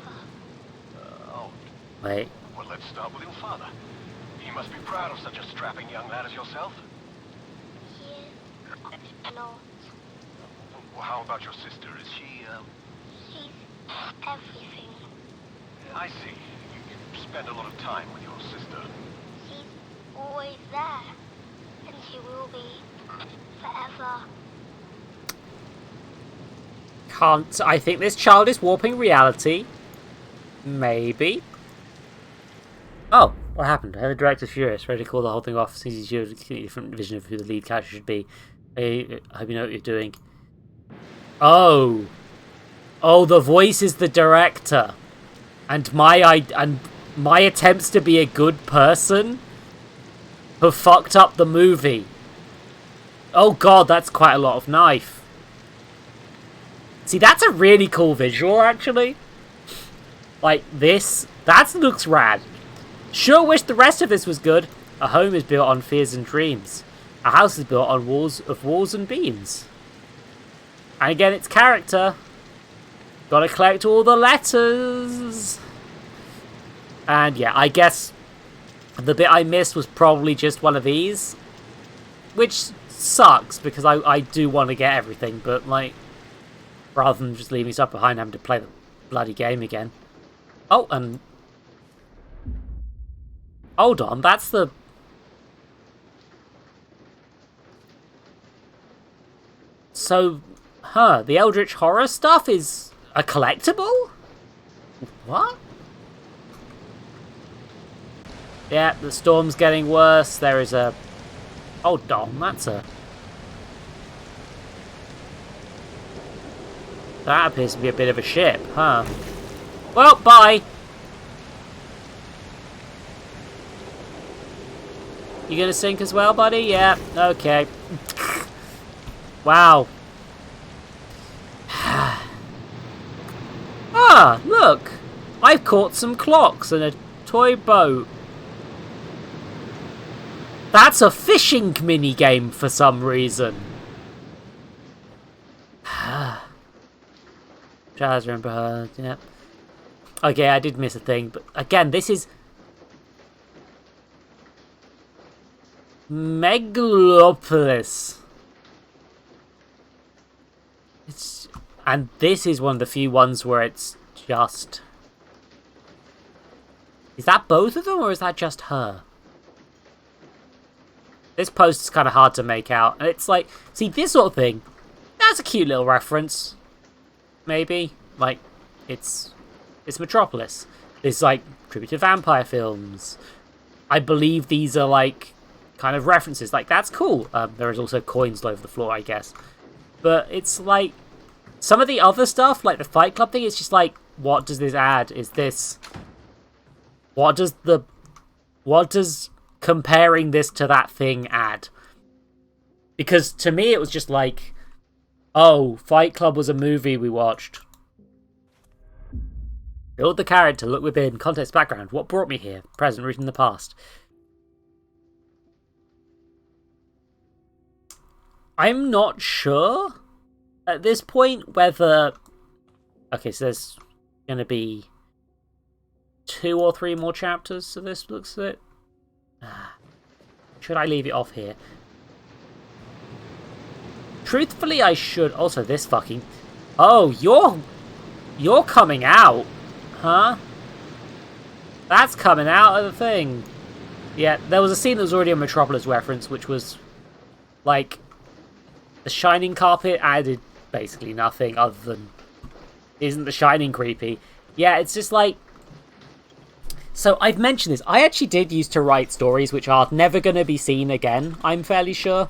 Speaker 3: Oh.
Speaker 1: Wait.
Speaker 3: Well, let's start with your father. He must be proud of such a strapping young lad as yourself.
Speaker 8: He is not.
Speaker 3: Well, how about your sister? Is she,
Speaker 8: She's everything.
Speaker 3: I see. You spend a lot of time with your sister.
Speaker 8: She's always there. And she will be forever.
Speaker 1: Can't. I think this child is warping reality. Maybe. Oh, what happened? The director's furious, ready to call the whole thing off. Sees you have a different vision of who the lead character should be. I hope you know what you're doing. Oh. Oh, the voice is the director. And my attempts to be a good person have fucked up the movie. Oh god, that's quite a lot of knife. See, that's a really cool visual, actually. Like, this. That looks rad. Sure wish the rest of this was good. A home is built on fears and dreams. A house is built on walls and beams. And again, it's character. Gotta collect all the letters. And yeah, I guess the bit I missed was probably just one of these. Which sucks, because I do want to get everything, but like, rather than just leaving stuff behind, having to play the bloody game again. Oh, and hold on, that's the... So, the Eldritch Horror stuff is a collectible? What? Yeah, the storm's getting worse. There is a... Hold on, that's a... That appears to be a bit of a ship, huh? Well, bye! You gonna sink as well, buddy? Yeah, okay. Wow. Ah, look! I've caught some clocks and a toy boat. That's a fishing minigame for some reason. Tries to remember her, yeah. Okay, I did miss a thing, but again, this is... Megalopolis. And this is one of the few ones where it's just... Is that both of them, or is that just her? This post is kind of hard to make out. And it's like, see, this sort of thing, that's a cute little reference. Maybe. Like, it's Metropolis. It's like tribute to vampire films. I believe these are like kind of references. Like, that's cool. There is also coins all over the floor, I guess. But it's like, some of the other stuff, like the Fight Club thing, it's just like, what does this add? Is this... What does comparing this to that thing add? Because to me it was just like, oh, Fight Club was a movie we watched. Build the character, look within, context, background, what brought me here, present, root in the past. I'm not sure at this point whether... Okay, so there's going to be 2 or 3 more chapters of this, looks at it. Should I leave it off here? Truthfully, I should. Also, this fucking... Oh, you're coming out, huh? That's coming out of the thing. Yeah, there was a scene that was already a Metropolis reference, which was like the Shining carpet added basically nothing other than isn't the Shining creepy? Yeah, it's just like... So I've mentioned this. I actually did used to write stories which are never going to be seen again, I'm fairly sure.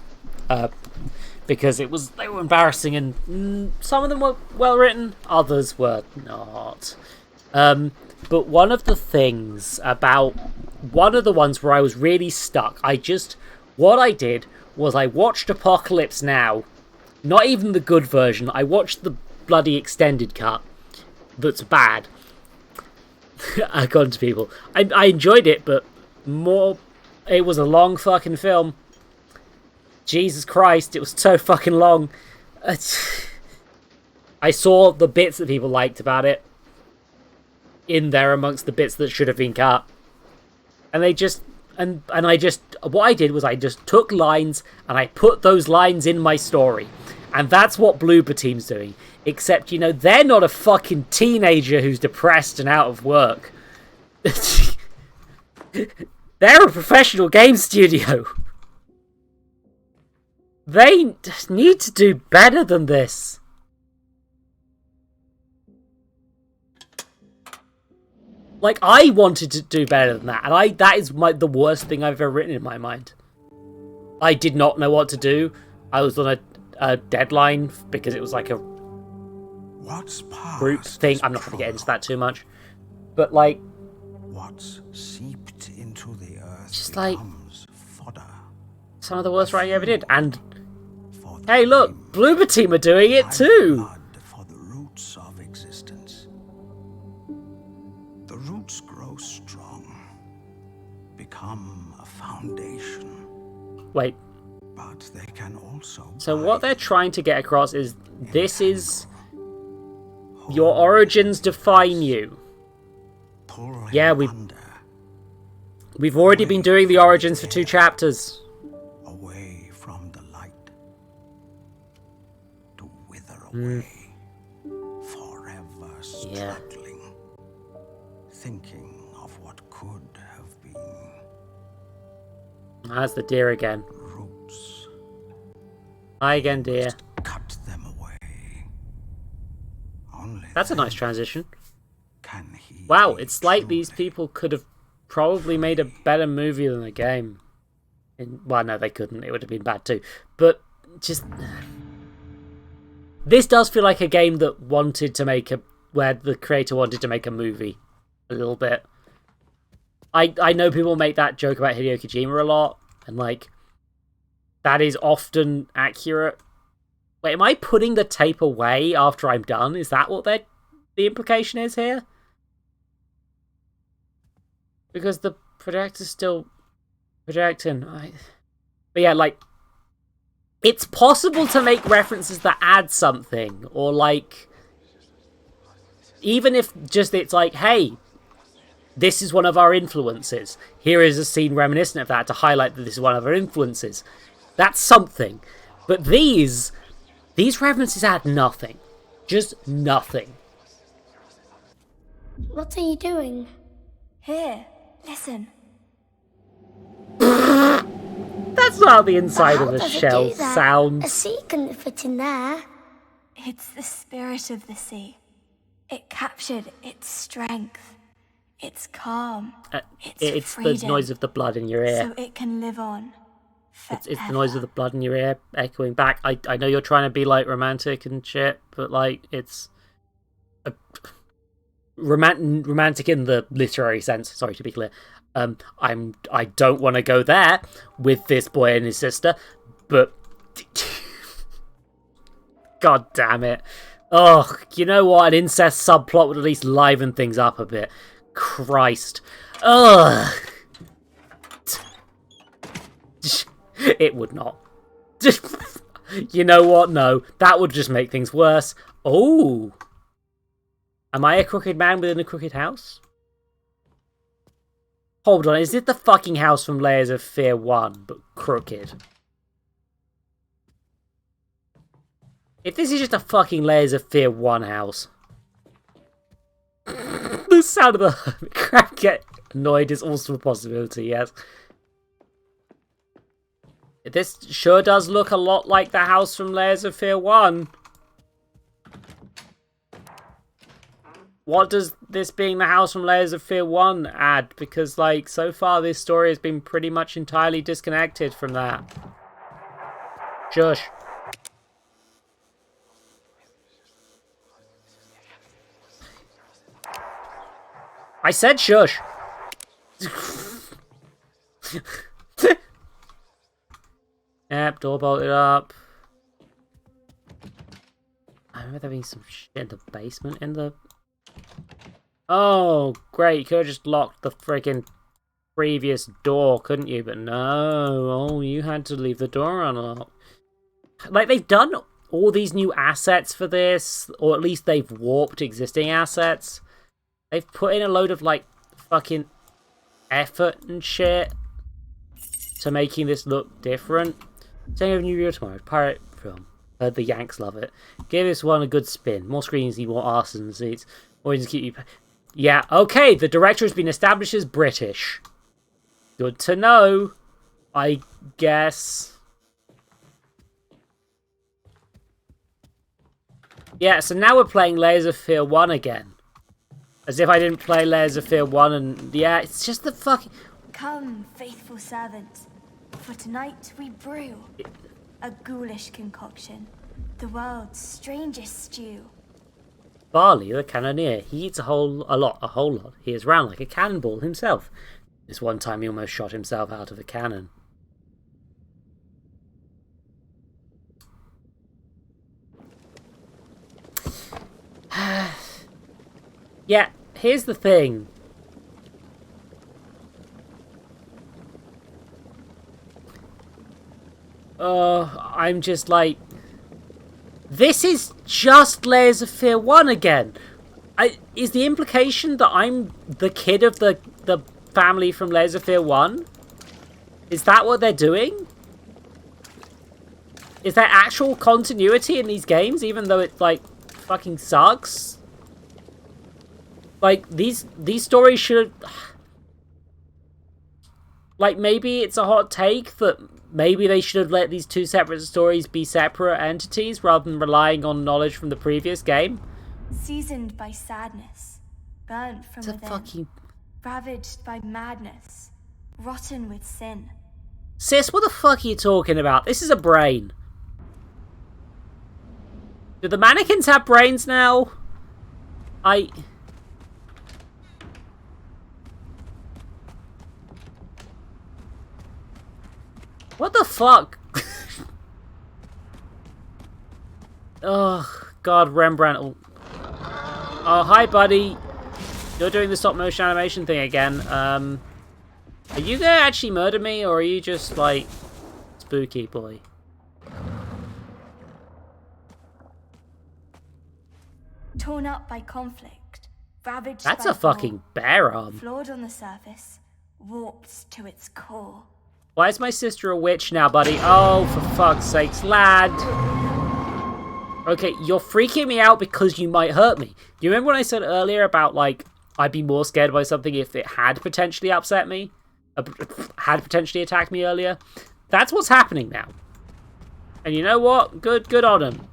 Speaker 1: Because they were embarrassing and some of them were well written, others were not. But one of the things about one of the ones where I was really stuck, what I did was I watched Apocalypse Now, not even the good version, I watched the bloody extended cut that's bad. I've gone to people. I enjoyed it, but it was a long fucking film. Jesus Christ, it was so fucking long. I saw the bits that people liked about it in there amongst the bits that should have been cut. And they just... And I just... What I did was I just took lines and I put those lines in my story. And that's what Bloober Team's doing. Except, you know, they're not a fucking teenager who's depressed and out of work. They're a professional game studio. They need to do better than this. Like, I wanted to do better than that. And that is the worst thing I've ever written in my mind. I did not know what to do. I was on a deadline because it was like a group thing. I'm not going to get into that too much. But, like...
Speaker 4: What's seeped into the earth
Speaker 1: just like...
Speaker 4: fodder.
Speaker 1: Some of the worst writing I ever did. And... Hey, look! Bloober Team are doing it too!
Speaker 4: For the roots of existence. The roots grow strong. Become a foundation.
Speaker 1: Wait.
Speaker 4: But they can also...
Speaker 1: So what they're trying to get across is... This is... Your origins define you. Yeah, we've already been doing the origins for 2 chapters.
Speaker 4: Away from the light. To wither away. Forever struggling. Thinking of what could have been.
Speaker 1: That's the deer again.
Speaker 4: Roots.
Speaker 1: Hi again, dear.
Speaker 4: Cut them away. Only
Speaker 1: that's a nice transition. Wow, it's like these people could have probably made a better movie than a game. Well, no, they couldn't. It would have been bad too. But just... This does feel like a game that wanted to make a... Where the creator wanted to make a movie. A little bit. I know people make that joke about Hideo Kojima a lot. And, like... That is often accurate. Wait, am I putting the tape away after I'm done? Is that what the implication is here? Because the projector's still projecting. But yeah, like... It's possible to make references that add something. Or, like... Even if just it's like, hey... This is one of our influences. Here is a scene reminiscent of that to highlight that this is one of our influences. That's something. But these references add nothing. Just nothing.
Speaker 8: What are you doing?
Speaker 2: Here, listen.
Speaker 1: That's not how the inside of a shell sounds.
Speaker 8: A sea couldn't fit in there.
Speaker 2: It's the spirit of the sea. It captured its strength, its calm, its freedom.
Speaker 1: The noise of the blood in your ear.
Speaker 2: So it can live on.
Speaker 1: It's the noise of the blood in your ear echoing back. I know you're trying to be like romantic and shit, but like it's romantic in the literary sense. Sorry to be clear. I don't want to go there with this boy and his sister, but god damn it. Oh, you know what? An incest subplot would at least liven things up a bit. Christ. Ugh. It would not. You know what? No. That would just make things worse. Oh. Am I a crooked man within a crooked house? Hold on. Is it the fucking house from Layers of Fear 1, but crooked? If this is just a fucking Layers of Fear 1 house. The sound of the crap get annoyed is also a possibility, yes. This sure does look a lot like the house from Layers of Fear 1. What does this being the house from Layers of Fear 1 add? Because, like, so far this story has been pretty much entirely disconnected from that. Shush. I said shush. Yep, door bolted up. I remember there being some shit in the basement in the... Oh, great. You could have just locked the freaking previous door, couldn't you? But no, oh, you had to leave the door unlocked. Like, they've done all these new assets for this, or at least they've warped existing assets. They've put in a load of, like, fucking effort and shit to making this look different. Saying of a new reel tomorrow, pirate film. Heard the Yanks love it. Give this one a good spin. More screens need more arson seats. Or just keep you... Yeah, okay, the director has been established as British. Good to know, I guess. Yeah, so now we're playing Layers of Fear 1 again. As if I didn't play Layers of Fear 1 and... Yeah, it's just the fucking...
Speaker 2: Come, faithful servants, for tonight we brew a ghoulish concoction, the world's strangest stew.
Speaker 1: Barley, the cannoneer, he eats a whole lot. He is round like a cannonball himself. This one time he almost shot himself out of a cannon. Yeah, here's the thing. I'm just like... This is just Layers of Fear 1 again. Is the implication that I'm the kid of the family from Layers of Fear 1? Is that what they're doing? Is there actual continuity in these games, even though it, like, fucking sucks? Like, these stories should... Like, maybe it's a hot take that maybe they should have let these two separate stories be separate entities rather than relying on knowledge from the previous game.
Speaker 2: Seasoned by sadness, burnt from within, ravaged by madness, rotten with sin.
Speaker 1: Sis, what the fuck are you talking about? This is a brain. Do the mannequins have brains now? What the fuck? Oh, God, Rembrandt. Oh, hi, buddy. You're doing the stop motion animation thing again. Are you gonna actually murder me, or are you just, like, spooky boy?
Speaker 2: Torn up by conflict, ravaged
Speaker 1: That's
Speaker 2: by
Speaker 1: a fucking bear arm.
Speaker 2: flawed on the surface, warped to its core.
Speaker 1: Why is my sister a witch now, buddy? Oh, for fuck's sakes, lad. Okay, you're freaking me out because you might hurt me. You remember when I said earlier about, like, I'd be more scared by something if it had potentially upset me? Had potentially attacked me earlier? That's what's happening now. And you know what? Good on them.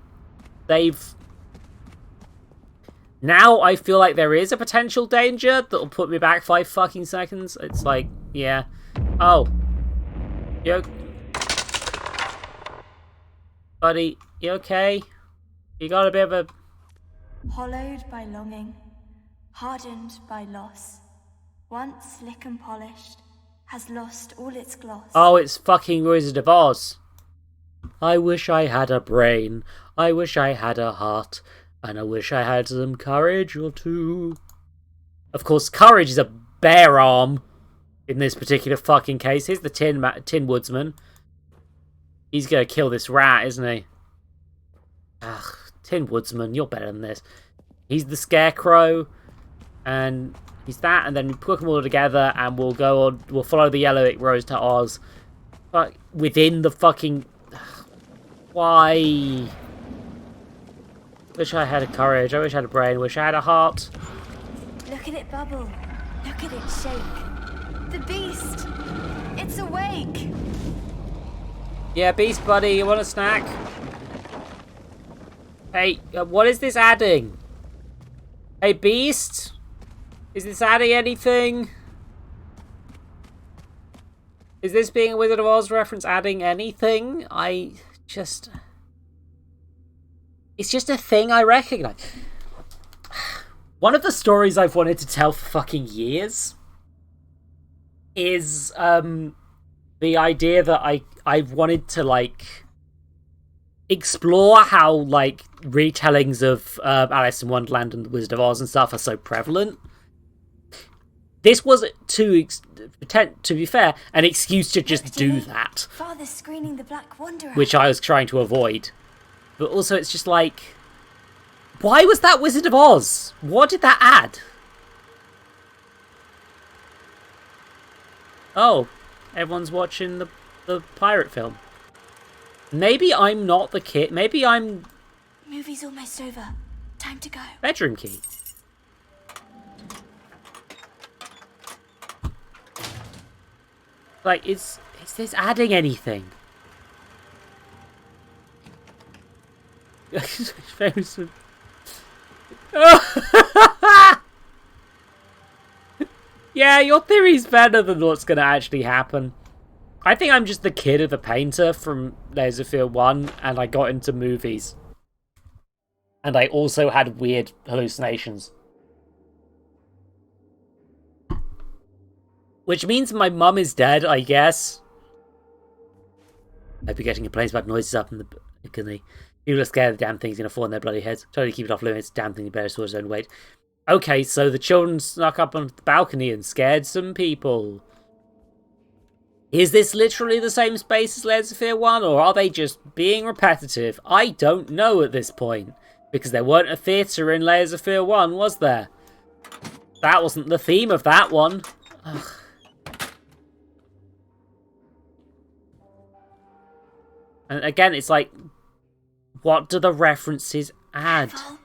Speaker 1: Now I feel like there is a potential danger that'll put me back 5 fucking seconds. It's like, yeah. Oh. Buddy, you okay? You got a bit of a...
Speaker 2: Hollowed by longing, hardened by loss, once slick and polished, has lost all its gloss.
Speaker 1: Oh, it's fucking Wizard of Oz. I wish I had a brain, I wish I had a heart, and I wish I had some courage or two. Of course, courage is a bear arm in this particular fucking case. Here's the Tin Woodsman. He's gonna kill this rat, isn't he? Ugh, Tin Woodsman, you're better than this. He's the Scarecrow, and he's that, and then we put them all together, and we'll go on. We'll follow the yellow it rose to Oz, but within the fucking... Why? Wish I had a courage. I wish I had a brain. Wish I had a heart.
Speaker 2: Look at it bubble. Look at it shake. The beast. It's awake.
Speaker 1: Yeah, beast buddy, you want a snack? Hey, what is this adding? Hey, beast? Is this adding anything? Is this being a Wizard of Oz reference adding anything? It's just a thing I recognize. One of the stories I've wanted to tell for fucking years is the idea that I've wanted to, like, explore how, like, retellings of Alice in Wonderland and the Wizard of Oz and stuff are so prevalent. this was, to be fair, an excuse to just do that.
Speaker 2: Father's screening the Black Wanderer.
Speaker 1: Which I was trying to avoid. But also it's just like... Why was that Wizard of Oz? What did that add? Oh, everyone's watching the pirate film. Maybe I'm not the kid. Maybe I'm...
Speaker 2: Movie's almost over. Time to go.
Speaker 1: Bedroom key. Like, is this adding anything? Yeah, your theory's better than what's going to actually happen. I think I'm just the kid of the painter from Laserfield 1, and I got into movies. And I also had weird hallucinations. Which means my mum is dead, I guess. I'd be getting complaints about noises up in the balcony. People are scared the damn thing's going to fall on their bloody heads. Totally keep it off limits. Damn thing, you better store its own weight. Okay, so the children snuck up on the balcony and scared some people. Is this literally the same space as Laserfield 1, or are they just being repetitive? I don't know at this point. Because there weren't a theatre in Laserfield 1, was there? That wasn't the theme of that one. Ugh. And again, it's like, what do the references add?
Speaker 2: Careful.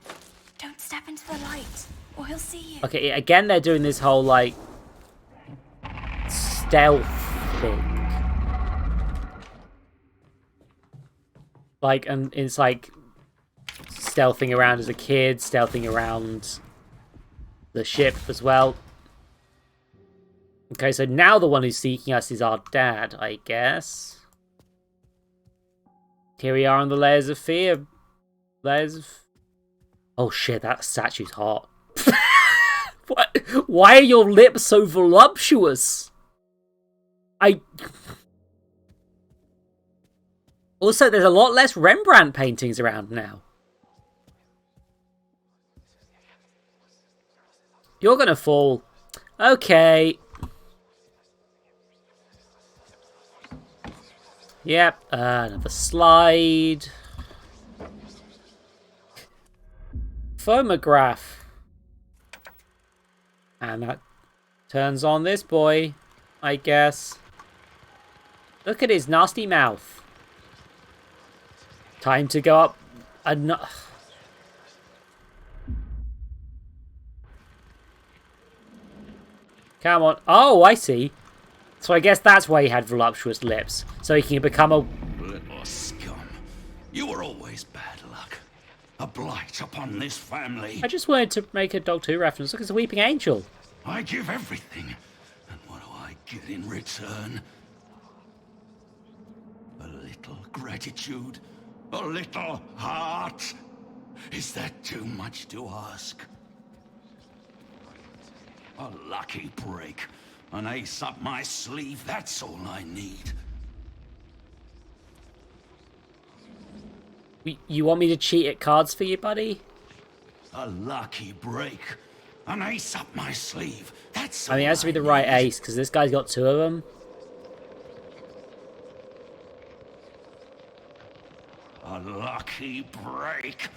Speaker 2: Don't step into the light, or he'll see you.
Speaker 1: Okay, again, they're doing this whole, like, stealth thing. Like, and it's like stealthing around as a kid, stealthing around the ship as well. Okay, so now the one who's seeking us is our dad, I guess. Here we are on the Layers of Fear. Oh shit, that statue's hot. What? Why are your lips so voluptuous? Also, there's a lot less Rembrandt paintings around now. You're gonna fall. Okay. Yep, another slide. Phonograph. And that turns on this boy, I guess. Look at his nasty mouth. Time to go up. Come on. Oh, I see. So I guess that's why he had voluptuous lips. So he can become a...
Speaker 7: Little scum. You were always bad luck. A blight upon this family.
Speaker 1: I just wanted to make a Doctor Who reference. Look, it's a weeping angel.
Speaker 7: I give everything. And what do I get in return? A little gratitude? A little heart? Is that too much to ask? A lucky break. An ace up my sleeve, that's all I need.
Speaker 1: You want me to cheat at cards for you, buddy?
Speaker 7: A lucky break. An ace up my sleeve, that's all
Speaker 1: I mean, it has to be the right ace, because this guy's got two of them.
Speaker 7: A lucky break.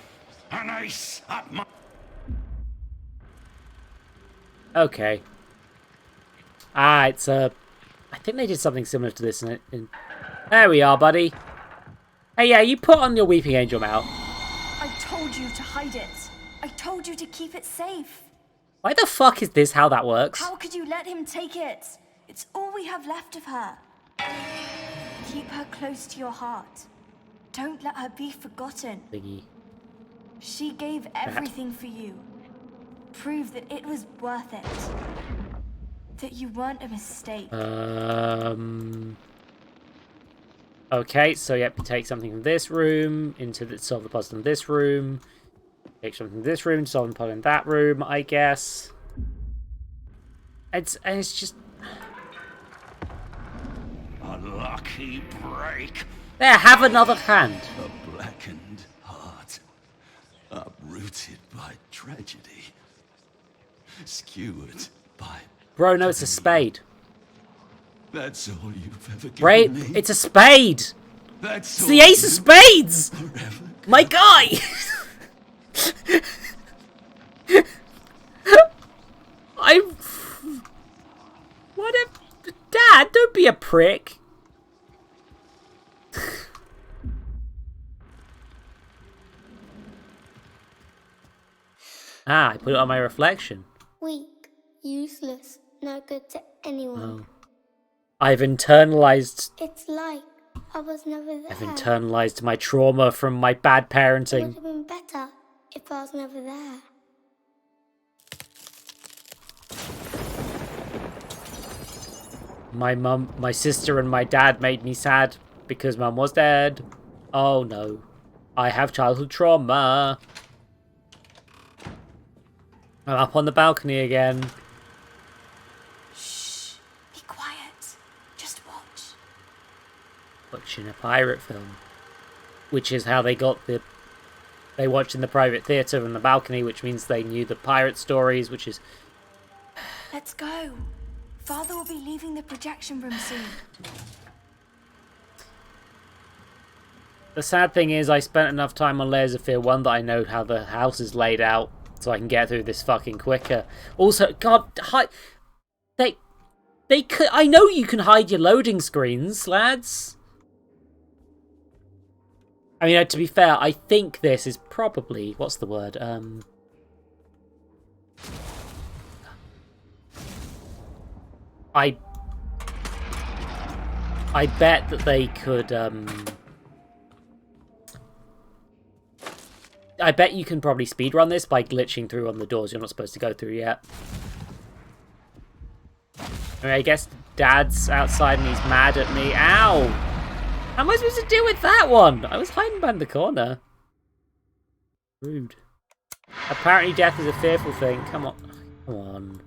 Speaker 7: An ace up my...
Speaker 1: Okay. Ah, it's I think they did something similar to this in... There we are, buddy. Hey, yeah, you put on your weeping angel mount.
Speaker 2: I told you to hide it. I told you to keep it safe.
Speaker 1: Why the fuck is this how that works?
Speaker 2: How could you let him take it? It's all we have left of her. Keep her close to your heart. Don't let her be forgotten.
Speaker 1: Thingy.
Speaker 2: She gave everything for you. Prove that it was worth it. That you weren't a mistake.
Speaker 1: Okay, so yep, you take something from this room into the solve the puzzle in this room. Take something from this room, solve the puzzle in that room, I guess. It's just
Speaker 7: A lucky break.
Speaker 1: there. Have another hand.
Speaker 7: A blackened heart. Uprooted by tragedy. Skewered by
Speaker 1: Bro, no, it's a spade.
Speaker 7: That's all you've ever given
Speaker 1: Right?
Speaker 7: me.
Speaker 1: It's a spade!
Speaker 7: That's
Speaker 1: It's the ace of spades! My guy! What a... Dad, don't be a prick. I put it on my reflection.
Speaker 8: Weak, useless, no good to anyone.
Speaker 1: Oh. I've internalized...
Speaker 8: It's like I was never there.
Speaker 1: I've internalized my trauma from my bad
Speaker 8: It
Speaker 1: parenting.
Speaker 8: would have been better if I was never there.
Speaker 1: My sister and my dad made me sad because Mum was dead. Oh no. I have childhood trauma. I'm up on the balcony again.
Speaker 2: Shh. Be quiet. Just watch.
Speaker 1: Watching a pirate film. Which is how they got the... They watched in the private theatre on the balcony, which means they knew the pirate stories, which is...
Speaker 2: Let's go. Father will be leaving the projection room soon.
Speaker 1: The sad thing is I spent enough time on Layers of Fear 1 that I know how the house is laid out, so I can get through this fucking quicker. Also, God, they could... I know you can hide your loading screens, lads. I mean, to be fair, I think this is probably... What's the word? I bet that they could, I bet you can probably speedrun this by glitching through on the doors you're not supposed to go through yet. I mean, I guess Dad's outside and he's mad at me. Ow! How am I supposed to deal with that one? I was hiding behind the corner. Rude. Apparently death is a fearful thing. Come on. Come on.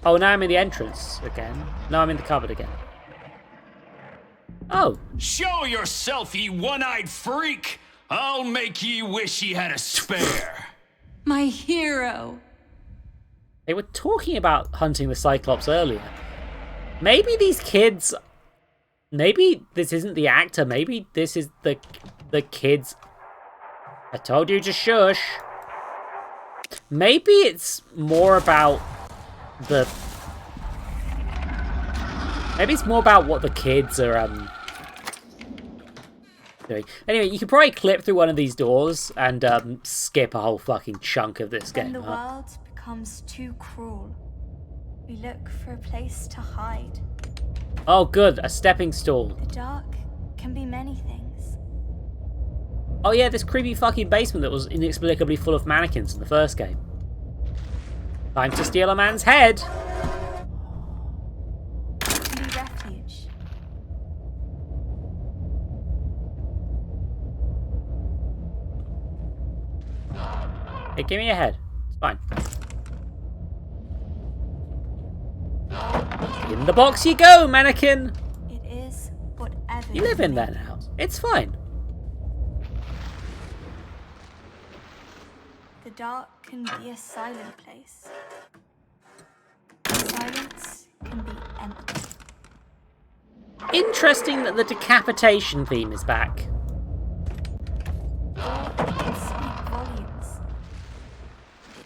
Speaker 1: Oh, now I'm in the entrance again. No, I'm in the cupboard again. Oh.
Speaker 9: Show yourself, ye one-eyed freak! I'll make ye wish ye had a spare.
Speaker 11: My hero.
Speaker 1: They were talking about hunting the Cyclops earlier. Maybe these kids... Maybe this isn't the actor. Maybe this is the kids... I told you to shush. Maybe it's more about the... Maybe it's more about what the kids are doing. Anyway, you could probably clip through one of these doors and skip a whole fucking chunk of this game.
Speaker 2: When the world becomes too cruel, we look for a place to hide.
Speaker 1: Oh good, a stepping stool.
Speaker 2: The dark can be many things.
Speaker 1: Oh yeah, this creepy fucking basement that was inexplicably full of mannequins in the first game. Time to steal a man's head!
Speaker 2: It can be refuge.
Speaker 1: Hey, give me a head. It's fine. In the box you go, mannequin!
Speaker 2: It is whatever
Speaker 1: You live in there now. It's fine.
Speaker 2: The dark can be a silent place. Silence can be empty.
Speaker 1: Interesting that the decapitation theme is back.
Speaker 2: Or it can speak volumes.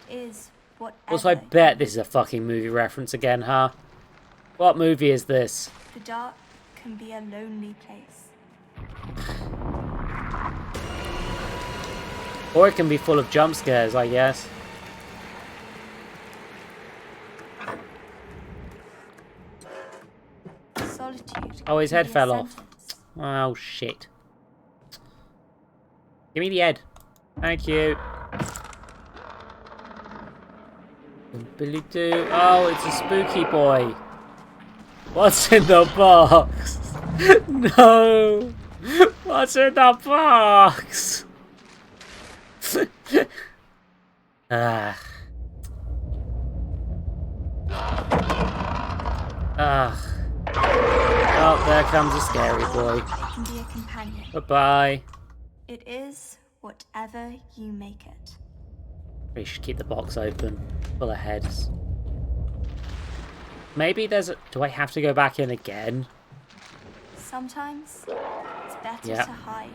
Speaker 2: It is whatever.
Speaker 1: Also, I bet this is a fucking movie reference again, huh? What movie is this?
Speaker 2: The dark can be a lonely place.
Speaker 1: Or it can be full of jump scares, I guess.
Speaker 2: Solitude.
Speaker 1: Oh, his
Speaker 2: can
Speaker 1: head
Speaker 2: be a
Speaker 1: fell off.
Speaker 2: sentence.
Speaker 1: Oh, shit. Give me the head. Thank you. Billy Doo. Oh, it's a spooky boy. What's in the box? No! What's in the box? Ah. Oh, there comes a scary boy.
Speaker 2: It can be a companion.
Speaker 1: Bye-bye.
Speaker 2: It is whatever you make it.
Speaker 1: We should keep the box open. Full of heads. Maybe there's a... Do I have to go back in again?
Speaker 2: Sometimes it's better to hide.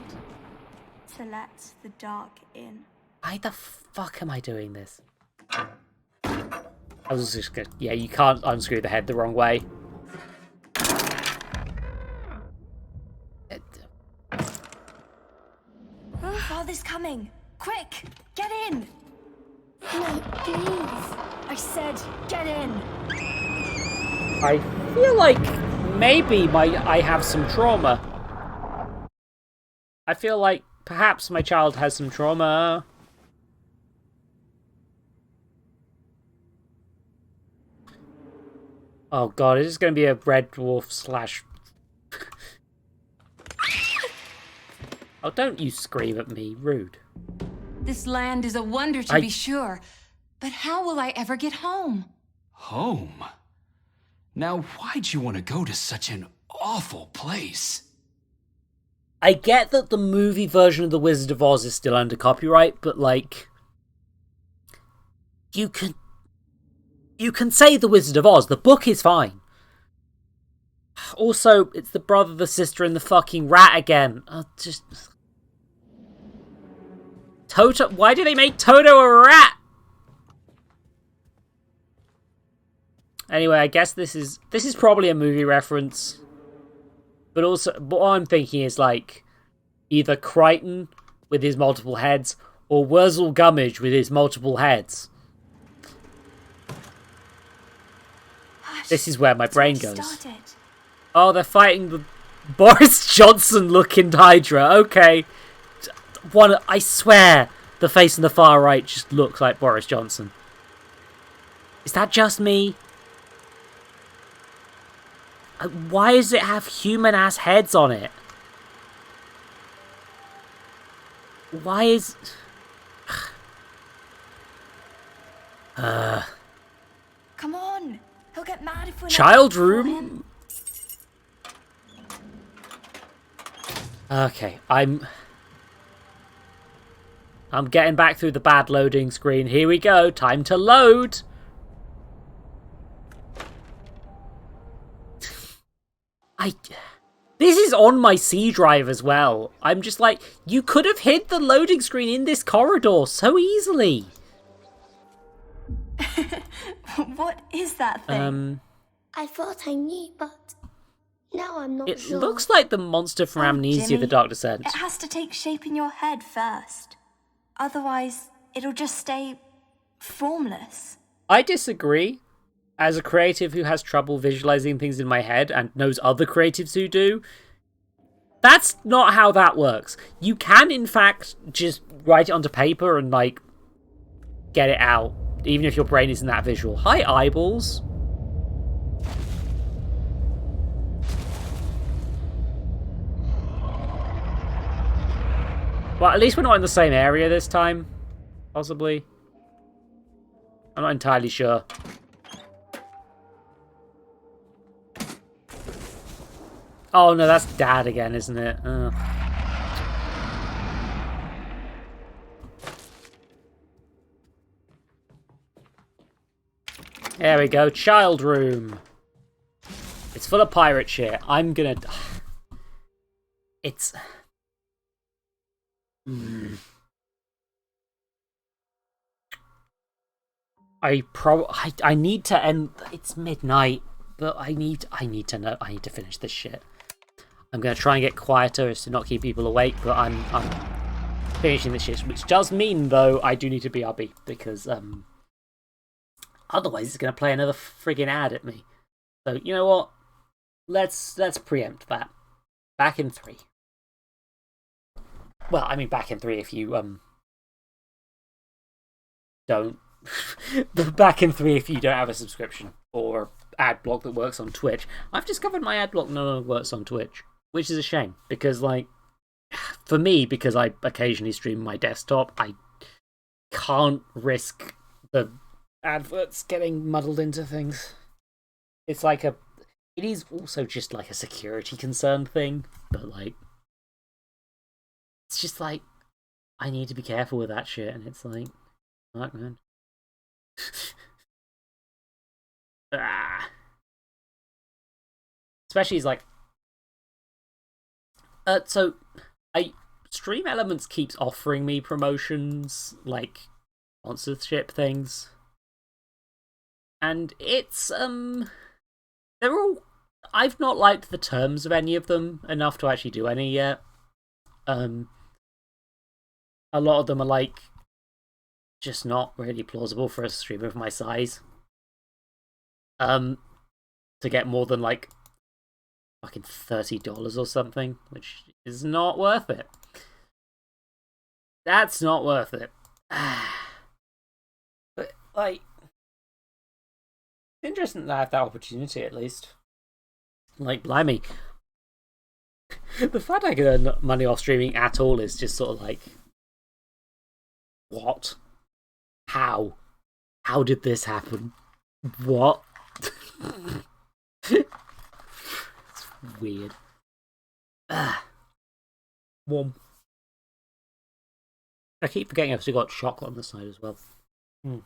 Speaker 2: To let the dark in.
Speaker 1: Why the fuck am I doing this? I was just gonna... Yeah, you can't unscrew the head the wrong way.
Speaker 2: Oh, Father's coming! Quick! Get in!
Speaker 8: No, please.
Speaker 2: I said, get in!
Speaker 1: I feel like maybe I have some trauma. I feel like perhaps my child has some trauma. Oh god, is this going to be a red dwarf slash... Oh, don't you scream at me. Rude.
Speaker 10: This land is a wonder to be sure, but how will I ever get home?
Speaker 9: Home? Now, why'd you want to go to such an awful place?
Speaker 1: I get that the movie version of The Wizard of Oz is still under copyright, but, like... You can say The Wizard of Oz. The book is fine. Also, it's the brother, the sister, and the fucking rat again. Just... Toto... Why do they make Toto a rat? Anyway, I guess this is probably a movie reference. But also, what I'm thinking is, like, either Crichton with his multiple heads, or Wurzel Gummidge with his multiple heads. This is where my brain goes. Oh, they're fighting the Boris Johnson-looking Hydra. Okay. I swear, the face in the far right just looks like Boris Johnson. Is that just me? Why does it have human-ass heads on it? Why is...
Speaker 2: Come on! He'll get mad if we're
Speaker 1: Child room? Okay, I'm getting back through the bad loading screen. Here we go. Time to load. This is on my C drive as well. I'm just like, you could have hid the loading screen in this corridor so easily.
Speaker 2: What is that thing?
Speaker 8: I thought I knew, but now I'm not sure.
Speaker 1: It looks like the monster from Amnesia,
Speaker 2: Jimmy,
Speaker 1: the Doctor said.
Speaker 2: It has to take shape in your head first. Otherwise, it'll just stay formless.
Speaker 1: I disagree. As a creative who has trouble visualizing things in my head and knows other creatives who do, that's not how that works. You can, in fact, just write it onto paper and, like, get it out, even if your brain isn't that visual. Hi, eyeballs. Well, at least we're not in the same area this time. Possibly. I'm not entirely sure. Oh no, that's Dad again, isn't it? There we go, child room. It's full of pirate shit. I'm gonna... It's... I need to end... It's midnight, but I need to finish this shit. I'm gonna try and get quieter as to not keep people awake, but I'm finishing this shit, which does mean, though, I do need to BRB, because, otherwise it's gonna play another friggin' ad at me. So, you know what? Let's preempt that. Back in 3. Well, I mean, back in 3 if you, don't... back in 3 if you don't have a subscription, or ad block that works on Twitch. I've discovered my ad block no longer works on Twitch, which is a shame, because, like, for me, because I occasionally stream my desktop, I can't risk the adverts getting muddled into things. It's like it is also just like a security concern thing, but, like, it's just like, I need to be careful with that shit, and it's like, Fuck, man. Ah. Especially he's like, so Stream Elements keeps offering me promotions, like sponsorship things, and it's they're all, I've not liked the terms of any of them enough to actually do any yet. A lot of them are like just not really plausible for a streamer of my size. To get more than like fucking $30 or something, which is not worth it. That's not worth it. But like, it's interesting that I have that opportunity at least. Like, blimey. The fact I can earn money off streaming at all is just sort of like, what? How? How did this happen? What? It's weird. Warm. I keep forgetting I've still got chocolate on the side as well. Hold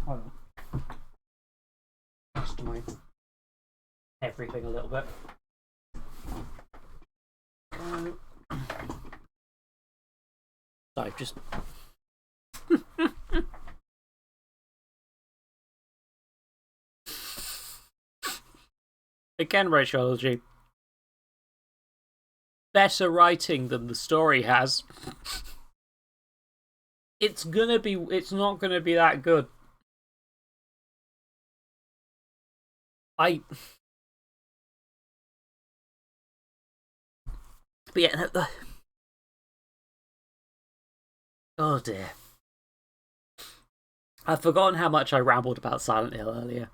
Speaker 1: on. Just my everything a little bit. Sorry, just. Again, Rachology. Better writing than the story has. It's not gonna be that good. But yeah, oh dear. I've forgotten how much I rambled about Silent Hill earlier.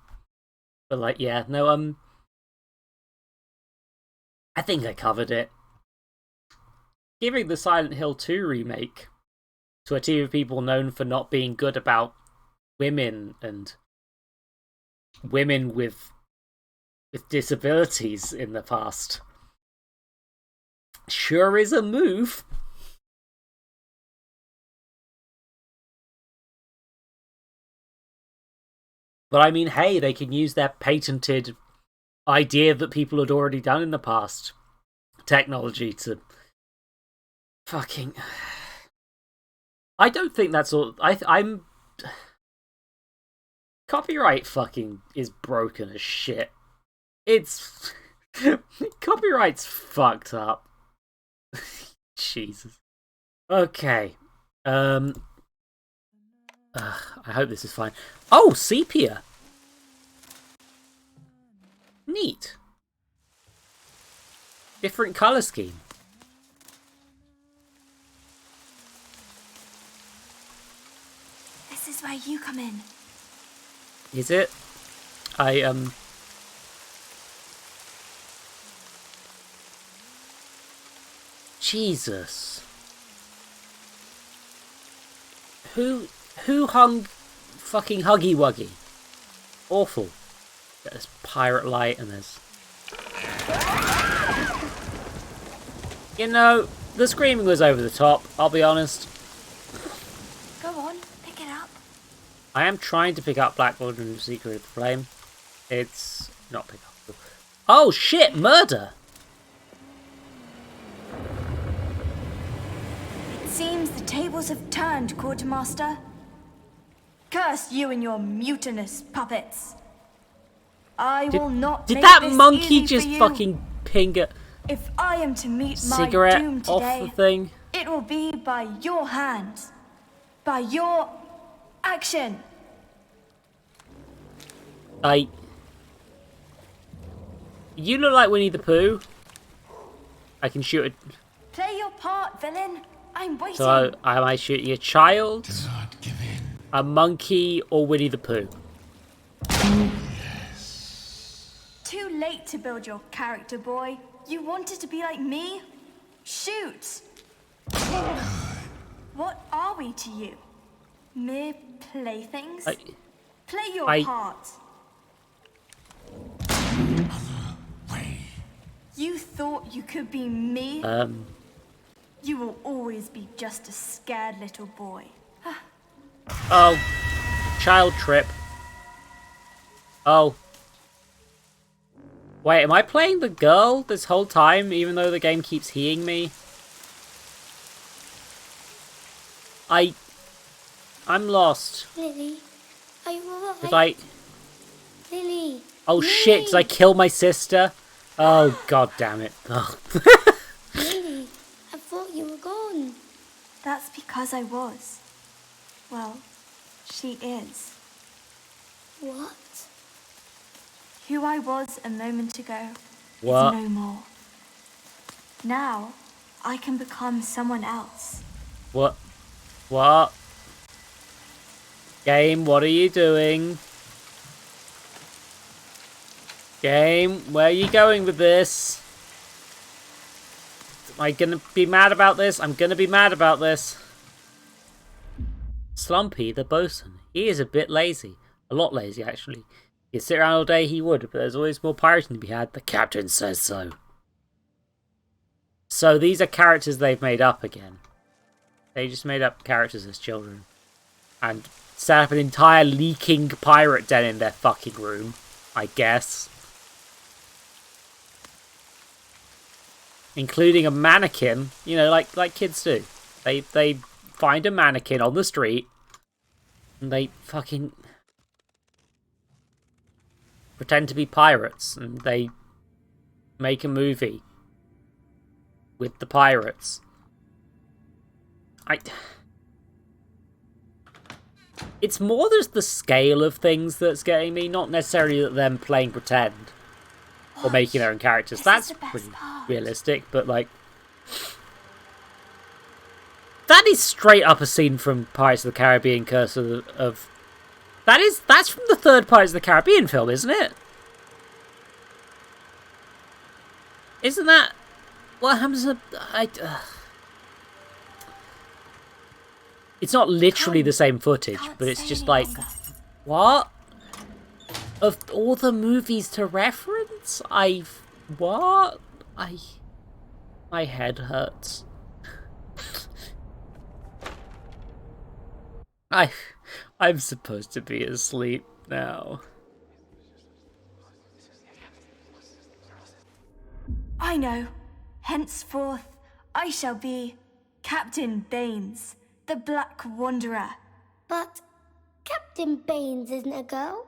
Speaker 1: But like, yeah, no, I think I covered it. Giving the Silent Hill 2 remake to a team of people known for not being good about women and women with disabilities in the past sure is a move. But I mean, hey, they can use their patented idea that people had already done in the past technology to fucking. I don't think that's all. I'm copyright fucking is broken as shit. It's copyright's fucked up. Jesus. Okay. I hope this is fine. Oh, sepia. Neat. Different color scheme.
Speaker 2: This is where you come in.
Speaker 1: Is it? Jesus. Who hung fucking Huggy Wuggy? Awful. There's pirate light and there's... You know, the screaming was over the top, I'll be honest.
Speaker 2: Go on, pick it up.
Speaker 1: I am trying to pick up Blackboard and Secret of the Flame. It's not pick up. Oh shit, murder!
Speaker 2: It seems the tables have turned, Quartermaster. Curse you and your mutinous puppets. I will not
Speaker 1: Did
Speaker 2: make
Speaker 1: that
Speaker 2: this
Speaker 1: monkey
Speaker 2: easy
Speaker 1: just
Speaker 2: for you.
Speaker 1: fucking ping a
Speaker 2: If I am to meet my
Speaker 1: cigarette
Speaker 2: doom
Speaker 1: off
Speaker 2: today,
Speaker 1: the thing?
Speaker 2: it will be by your hands, by your action.
Speaker 1: You look like Winnie the Pooh. I can shoot it.
Speaker 2: Play your part, villain. I'm waiting.
Speaker 1: So, am I shooting a child,
Speaker 7: Do not give in.
Speaker 1: a monkey, or Winnie the Pooh?
Speaker 2: Too late to build your character, boy. You wanted to be like me? Shoot! What are we to you? Mere playthings? Play your part.
Speaker 7: Way.
Speaker 2: You thought you could be me? You will always be just a scared little boy.
Speaker 1: Oh. Child trip. Oh. Wait, am I playing the girl this whole time, even though the game keeps heeing me? I'm lost.
Speaker 8: Lily, are you alright?
Speaker 1: Did I...
Speaker 8: Lily.
Speaker 1: Oh
Speaker 8: Lily.
Speaker 1: shit, did I kill my sister? Oh god damn it. Ugh.
Speaker 8: Lily, I thought you were gone.
Speaker 2: That's because I was. Well, she is.
Speaker 8: What?
Speaker 2: Who I was a moment ago
Speaker 1: What?
Speaker 2: is no more. Now, I can become someone else.
Speaker 1: What? What? Game, what are you doing? Game, where are you going with this? Am I gonna be mad about this? I'm gonna be mad about this. Slumpy, the bosun. He is a bit lazy. A lot lazy, actually. He'd sit around all day, he would, but there's always more pirating to be had. The captain says so. So these are characters they've made up again. They just made up characters as children. And set up an entire leaking pirate den in their fucking room, I guess. Including a mannequin, you know, like kids do. They find a mannequin on the street, and they fucking pretend to be pirates, and they make a movie with the pirates. It's more just the scale of things that's getting me, not necessarily that them playing pretend or making their own characters. That's pretty realistic, but like, that is straight up a scene from Pirates of the Caribbean: Curse of that's from the third Pirates of the Caribbean film, isn't it? Isn't that what happens? It's not literally the same footage, but it's just like, what? Of all the movies to reference, what? My head hurts. I'm supposed to be asleep now.
Speaker 2: I know. Henceforth, I shall be Captain Baines, the Black Wanderer.
Speaker 8: But Captain Baines isn't a girl.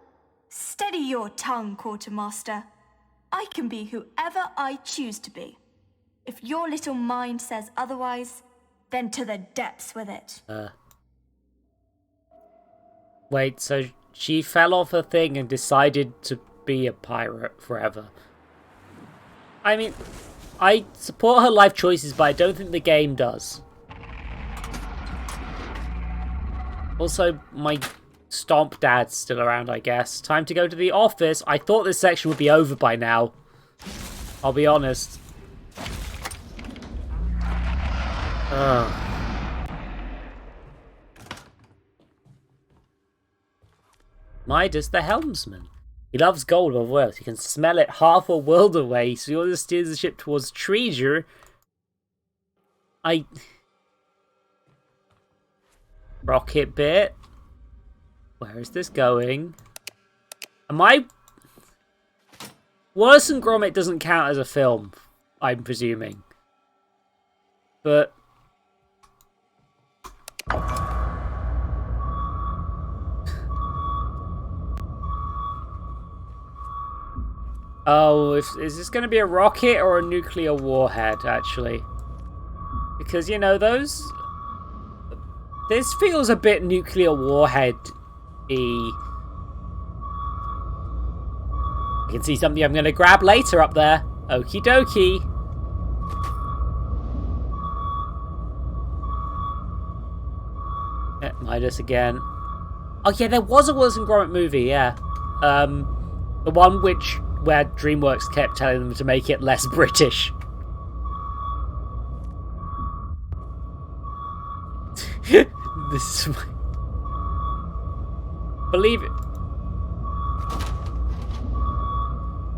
Speaker 2: Steady your tongue, Quartermaster. I can be whoever I choose to be. If your little mind says otherwise, then to the depths with it.
Speaker 1: Wait, so she fell off a thing and decided to be a pirate forever. I mean, I support her life choices, but I don't think the game does. Also, my stomp dad's still around, I guess. Time to go to the office. I thought this section would be over by now. I'll be honest. Ugh. Midas the helmsman. He loves gold above all else. He can smell it half a world away, so he always steers the ship towards treasure. Rocket bit. Where is this going? Wallace and Gromit doesn't count as a film, I'm presuming. But... oh, is this going to be a rocket or a nuclear warhead, actually? Because, you know, those... this feels a bit nuclear warhead-y. I can see something I'm going to grab later up there. Okie dokie. Midas again. Oh yeah, there was a Wallace and Gromit movie, yeah. The one where DreamWorks kept telling them to make it less British. This is my... believe it.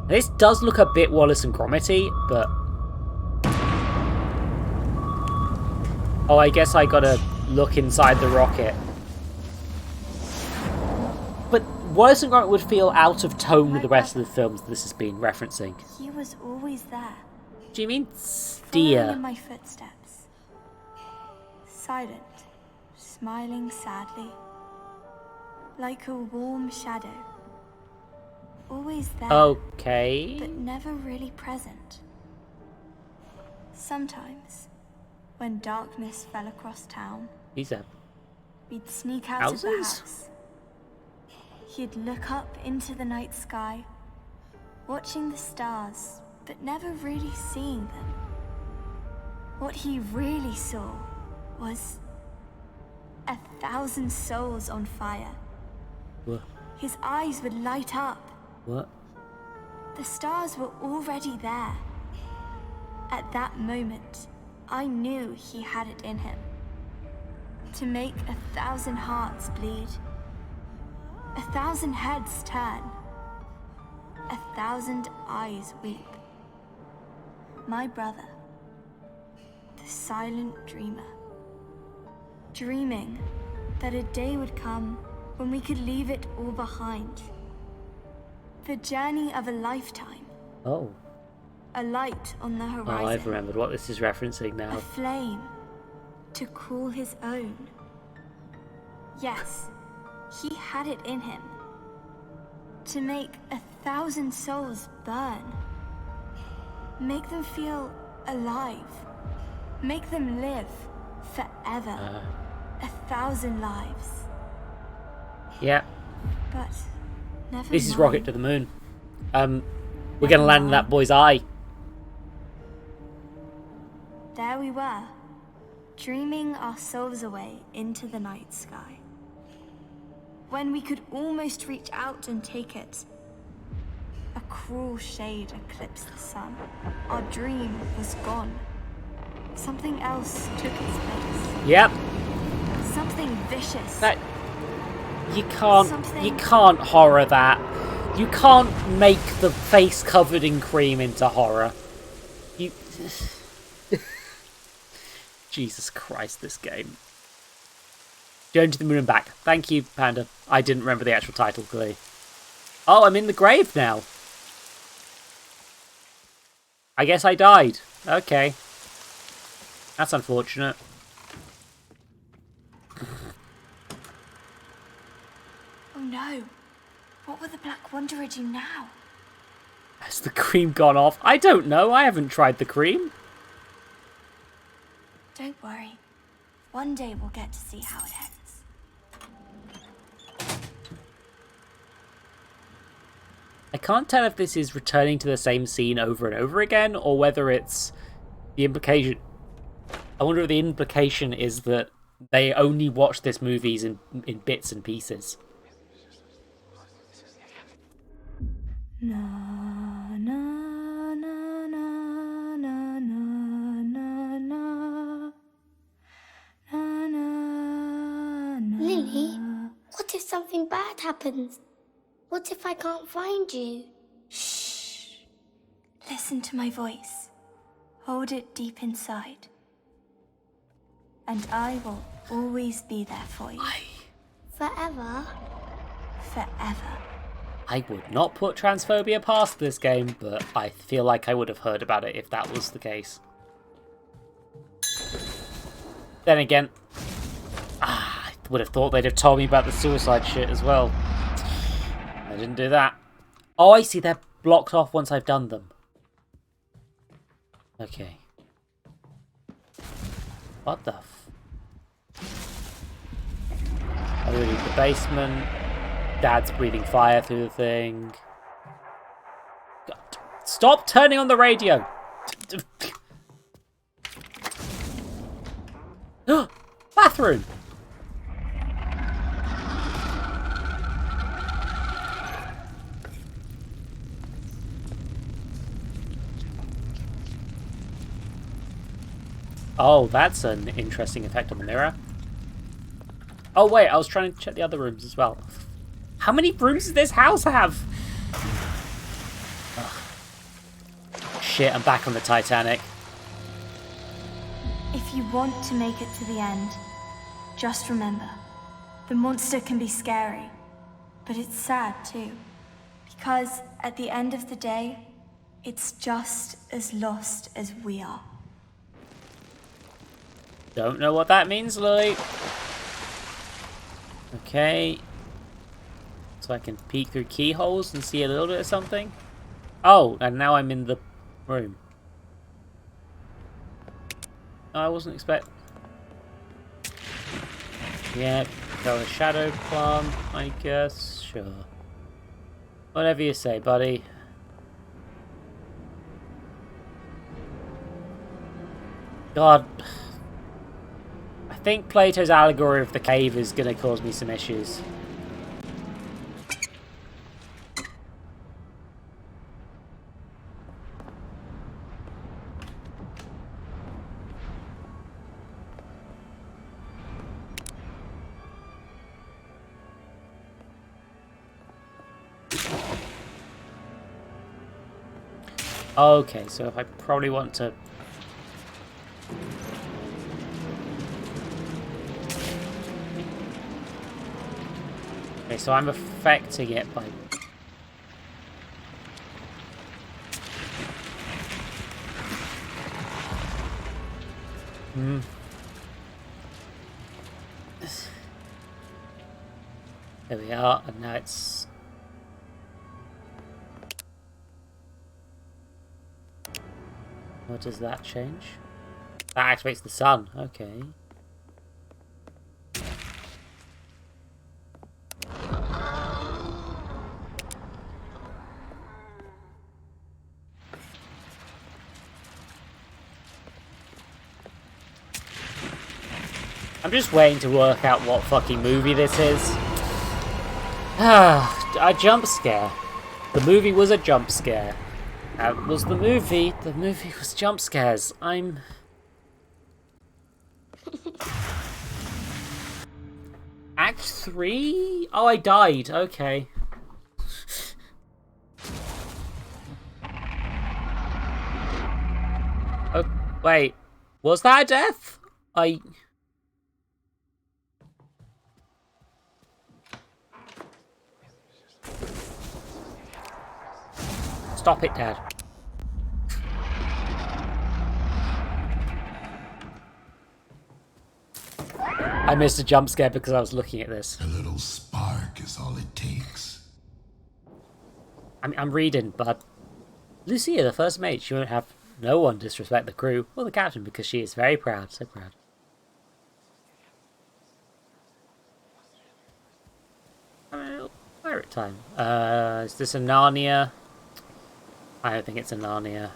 Speaker 1: This does look a bit Wallace and Gromit-y, but... oh, I guess I gotta look inside the rocket. Wallace & Gromit would feel out of tone with the rest of the films this has been referencing.
Speaker 2: He was always there.
Speaker 1: Do you mean
Speaker 2: Following
Speaker 1: steer?
Speaker 2: in my footsteps. Silent, smiling sadly. Like a warm shadow. Always there.
Speaker 1: Okay.
Speaker 2: But never really present. Sometimes, when darkness fell across town,
Speaker 1: These are
Speaker 2: we'd sneak out of the house. He'd look up into the night sky, watching the stars, but never really seeing them. What he really saw was 1,000 souls on fire.
Speaker 1: What?
Speaker 2: His eyes would light up.
Speaker 1: What?
Speaker 2: The stars were already there. At that moment, I knew he had it in him. To make 1,000 hearts bleed. 1,000 heads turn. 1,000 eyes weep. My brother, the silent dreamer. Dreaming that a day would come when we could leave it all behind. The journey of a lifetime.
Speaker 1: Oh.
Speaker 2: A light on the horizon.
Speaker 1: Oh, I've remembered what this is referencing now.
Speaker 2: A flame to call his own. Yes, he had it in him. To make 1,000 souls burn. Make them feel alive. Make them live forever. 1,000 lives.
Speaker 1: Yeah.
Speaker 2: But never
Speaker 1: This is
Speaker 2: mind.
Speaker 1: Rocket to the Moon. We're gonna land in that boy's eye.
Speaker 2: There we were, dreaming our souls away into the night sky. When we could almost reach out and take it, a cruel shade eclipsed the sun. Our dream was gone. Something else took its place.
Speaker 1: Yep.
Speaker 2: Something vicious.
Speaker 1: You can't horror that. You can't make the face covered in cream into horror. You... Jesus Christ, this game. Journey to the Moon and Back. Thank you, Panda. I didn't remember the actual title clearly. Oh, I'm in the grave now. I guess I died. Okay. That's unfortunate.
Speaker 2: Oh no. What will the Black Wanderer do now?
Speaker 1: Has the cream gone off? I don't know. I haven't tried the cream.
Speaker 2: Don't worry. One day we'll get to see how it ends.
Speaker 1: I can't tell if this is returning to the same scene over and over again, or whether it's the implication... I wonder if the implication is that they only watch this movies in bits and pieces.
Speaker 2: Na na na na na na na na na.
Speaker 8: Lily, what if something bad happens? What if I can't find you?
Speaker 2: Shh. Listen to my voice. Hold it deep inside. And I will always be there for you.
Speaker 8: Forever?
Speaker 2: Forever.
Speaker 1: I would not put transphobia past this game, but I feel like I would have heard about it if that was the case. Then again, I would have thought they'd have told me about the suicide shit as well. I didn't do that. Oh, I see, they're blocked off once I've done them. Okay. What the I really need the basement. Dad's breathing fire through the thing. God. Stop turning on the radio! Bathroom! Oh, that's an interesting effect on the mirror. Oh wait, I was trying to check the other rooms as well. How many rooms does this house have? Ugh. Shit, I'm back on the Titanic.
Speaker 2: If you want to make it to the end, just remember, the monster can be scary, But it's sad too, because at the end of the day, it's just as lost as we are.
Speaker 1: Don't know what that means, Lily. Okay. So I can peek through keyholes and see a little bit of something. Oh, and now I'm in the room. I wasn't expecting. Yeah, go a shadow plum, I guess. Sure. Whatever you say, buddy. God. I think Plato's allegory of the cave is going to cause me some issues. Okay, so if I probably want to... Okay, so I'm affecting it by... There we are, and now it's... What does that change? That activates the sun. Okay. I'm just waiting to work out what fucking movie this is. A jump scare. The movie was a jump scare. That was the movie. The movie was jump scares. I'm... Act 3? Oh, I died. Okay. Oh, wait. Was that a death? Stop it, Dad. I missed a jump scare because I was looking at this.
Speaker 7: A little spark is all it takes.
Speaker 1: I'm reading, but Lucia, the first mate, she won't have no one disrespect the crew or the captain because she is very proud, so proud. Pirate time. Is this a Narnia? I don't think it's a Narnia.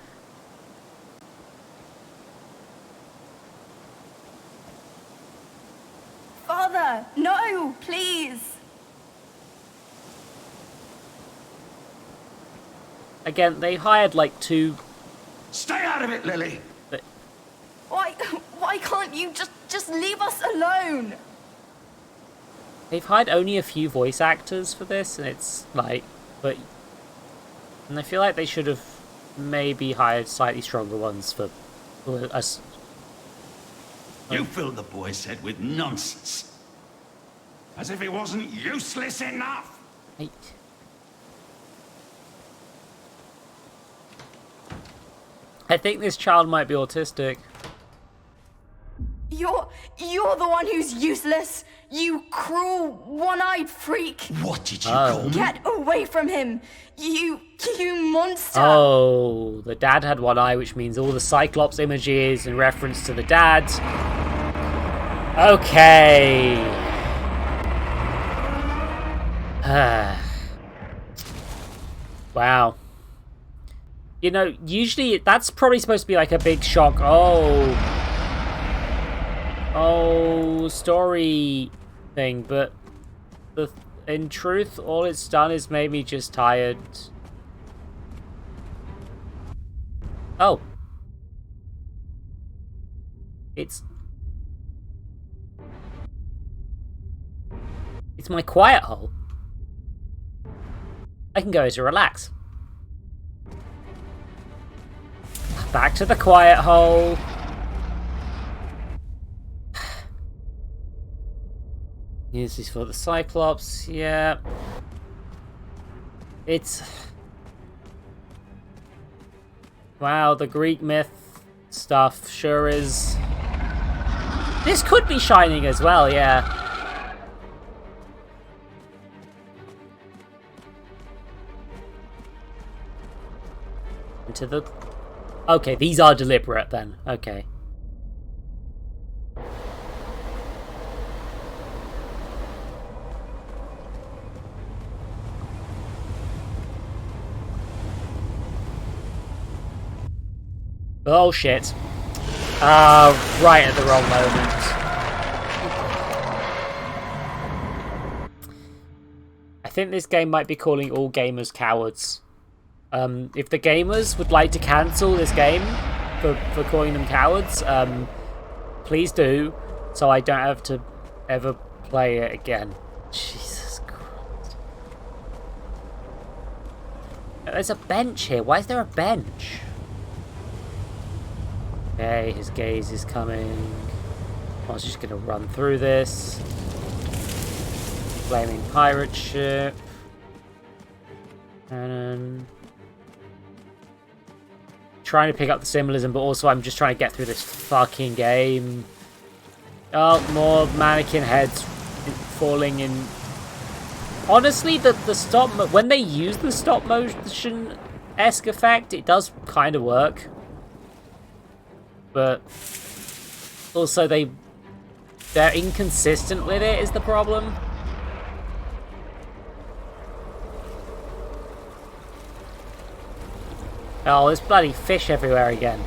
Speaker 2: Father, no, please.
Speaker 1: Again, they hired like 2...
Speaker 7: Stay out of it, Lily!
Speaker 2: Why can't you just leave us alone?
Speaker 1: They've hired only a few voice actors for this, and it's like... And I feel like they should have maybe hired slightly stronger ones for us.
Speaker 7: You filled the boy's head with nonsense. As if it wasn't useless enough!
Speaker 1: I think this child might be autistic.
Speaker 2: You're the one who's useless. You cruel, one-eyed freak.
Speaker 7: What did you call me?
Speaker 2: Get away from him. You monster.
Speaker 1: Oh, the dad had one eye, which means all the Cyclops images in reference to the dad. Okay. Wow. You know, usually that's probably supposed to be like a big shock. Oh, story thing, but in truth, all it's done is made me just tired. Oh. It's my quiet hole. I can go to relax. Back to the quiet hole. This is for the Cyclops, yeah. It's... Wow, the Greek myth stuff sure is... This could be Shining as well, yeah. Into the... Okay, these are deliberate then. Okay. Oh shit. Right at the wrong moment. I think this game might be calling all gamers cowards. If the gamers would like to cancel this game for calling them cowards, please do, so I don't have to ever play it again. Jesus Christ. There's a bench here. Why is there a bench? Okay, his gaze is coming. I was just gonna run through this. Flaming pirate ship. Cannon. Trying to pick up the symbolism, but also I'm just trying to get through this fucking game. Oh, more mannequin heads falling in. Honestly, the when they use the stop motion-esque effect, it does kind of work. But also they're inconsistent with it is the problem. Oh, there's bloody fish everywhere again.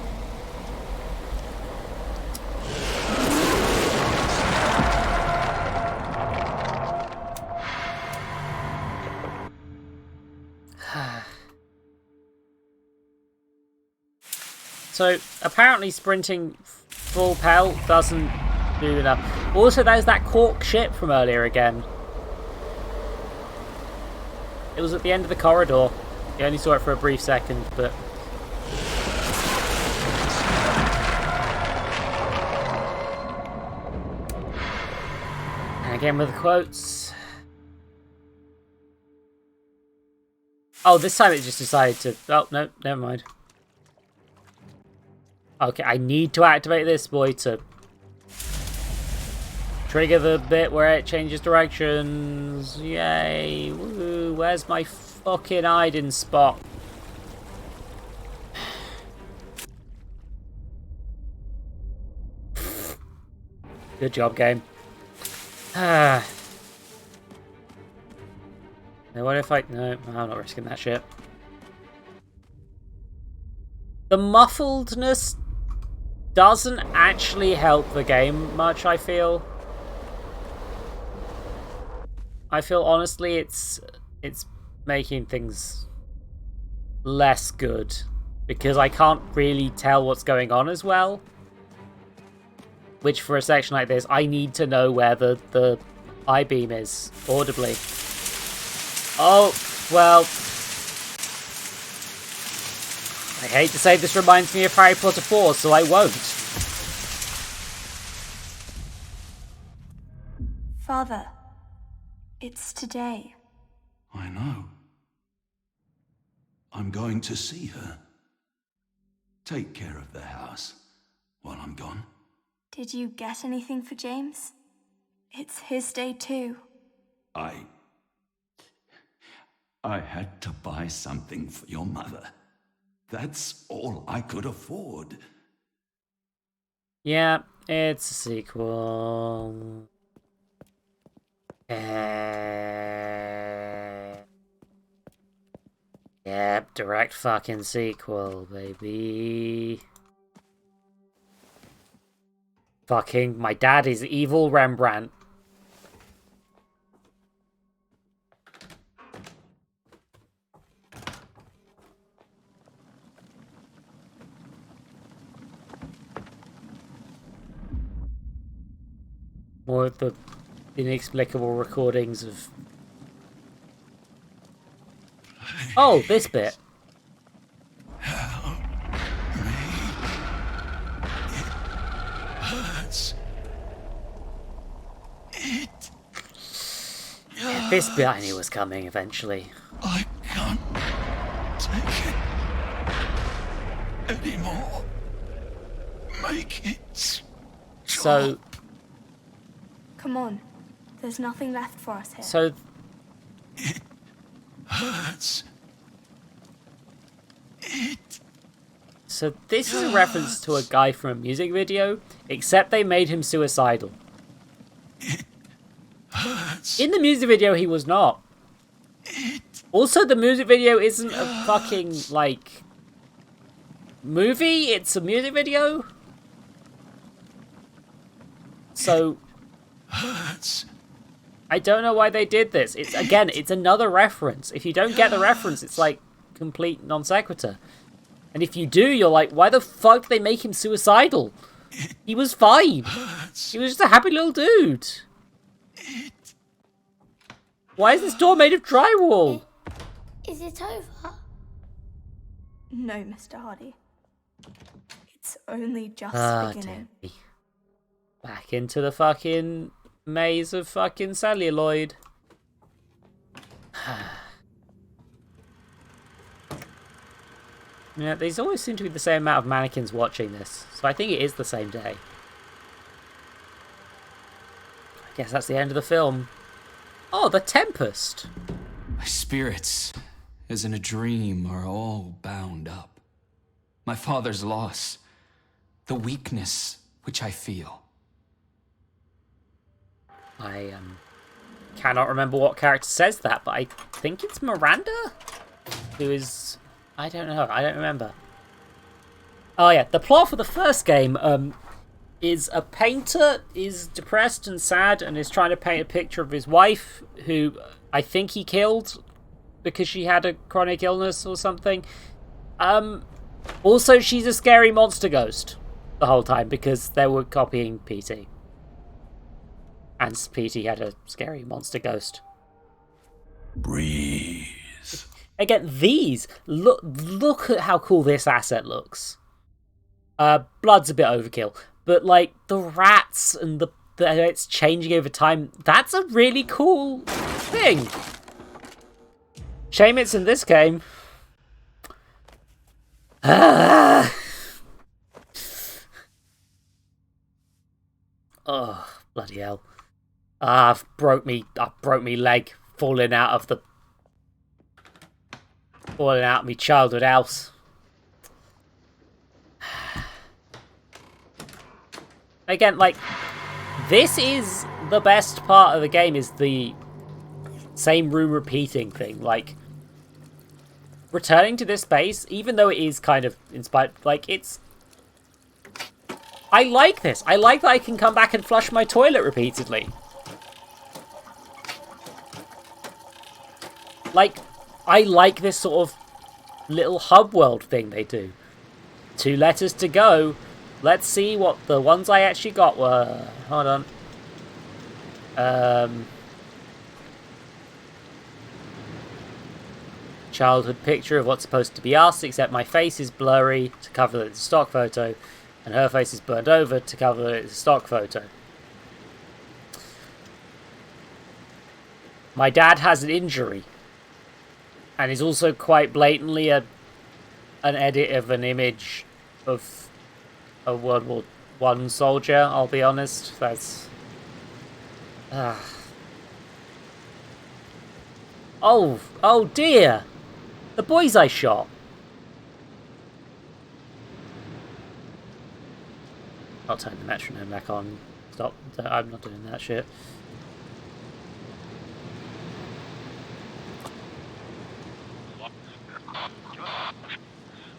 Speaker 1: So, apparently sprinting full pelt doesn't do enough. Also, there's that cork ship from earlier again. It was at the end of the corridor. You only saw it for a brief second, but... And again with the quotes. Oh, this time it just decided to... Oh, no, never mind. Okay, I need to activate this boy to trigger the bit where it changes directions. Yay! Woo! Where's my fucking hiding spot? Good job, game. Now what if I... No, I'm not risking that shit. The muffledness doesn't actually help the game much, I feel. I feel honestly it's making things less good because I can't really tell what's going on as well. Which for a section like this, I need to know where the I-beam is audibly. Oh, well, I hate to say this reminds me of Harry Potter 4, so I won't.
Speaker 2: Father, it's today.
Speaker 7: I know. I'm going to see her. Take care of the house while I'm gone.
Speaker 2: Did you get anything for James? It's his day too.
Speaker 7: I had to buy something for your mother. That's all I could afford.
Speaker 1: Yeah, it's a sequel. Yep, direct fucking sequel, baby. Fucking, my dad is evil Rembrandt. More of the inexplicable recordings of... Oh, this bit.
Speaker 7: Help me. It hurts.
Speaker 1: Yeah, this bit I knew was coming eventually.
Speaker 7: I can't Make it stop.
Speaker 1: So...
Speaker 2: Come on. There's nothing left for us here.
Speaker 1: So...
Speaker 7: It hurts. It...
Speaker 1: So this is a reference to a guy from a music video, except they made him suicidal.
Speaker 7: It hurts.
Speaker 1: In the music video, he was not. Also, the music video isn't a fucking, like, movie. It's a music video. So,
Speaker 7: Hurts.
Speaker 1: I don't know why they did this. It's again, it's another reference. If you don't get the reference, it's like complete non sequitur. And if you do, you're like, why the fuck did they make him suicidal? He was fine. He was just a happy little dude. Why is this door made of drywall?
Speaker 8: Is it over?
Speaker 2: No, Mr. Hardy. It's only just beginning.
Speaker 1: Debbie. Back into the fucking maze of fucking celluloid. Yeah, these always seem to be the same amount of mannequins watching this, so I think it is the same day. I guess that's the end of the film. Oh, the Tempest!
Speaker 9: My spirits, as in a dream, are all bound up. My father's loss, the weakness which I feel.
Speaker 1: I cannot remember what character says that, but I think it's Miranda? Who is... I don't know, I don't remember. Oh yeah, the plot for the first game is a painter is depressed and sad and is trying to paint a picture of his wife, who I think he killed because she had a chronic illness or something. Also, she's a scary monster ghost the whole time because they were copying PT. And PT had a scary monster ghost.
Speaker 7: Breathe.
Speaker 1: Again, these look at how cool this asset looks. Blood's a bit overkill, but like the rats and the it's changing over time. That's a really cool thing. Shame it's in this game. Oh, bloody hell! I've broke me leg falling out of my childhood house. Again, like, this is the best part of the game, is the same room repeating thing. Like, returning to this base, even though it is kind of inspired, like, it's... I like this. I like that I can come back and flush my toilet repeatedly. Like, I like this sort of little hub world thing they do. 2 letters to go. Let's see what the ones I actually got were. Hold on. Childhood picture of what's supposed to be us, except my face is blurry to cover that it's a stock photo, and her face is burned over to cover that it's a stock photo. My dad has an injury. And is also quite blatantly an edit of an image of a World War I soldier, I'll be honest. That's... Oh dear! The boys I shot! I'll turn the metronome back on. Stop. I'm not doing that shit.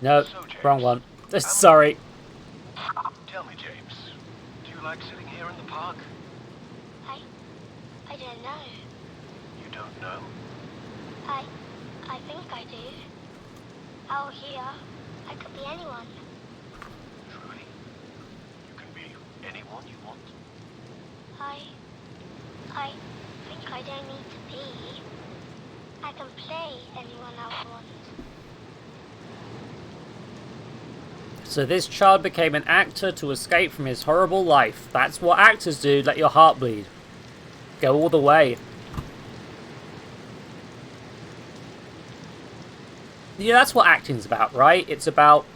Speaker 1: No, wrong one. Sorry.
Speaker 3: Tell me, James, do you like sitting here in the park?
Speaker 8: I don't know.
Speaker 3: You don't know?
Speaker 8: I think I do. Out here, I could be anyone.
Speaker 3: Truly? You can be anyone you want?
Speaker 8: I think I don't need to be. I can play anyone I want.
Speaker 1: So this child became an actor to escape from his horrible life. That's what actors do, let your heart bleed. Go all the way. Yeah, that's what acting's about, right? It's about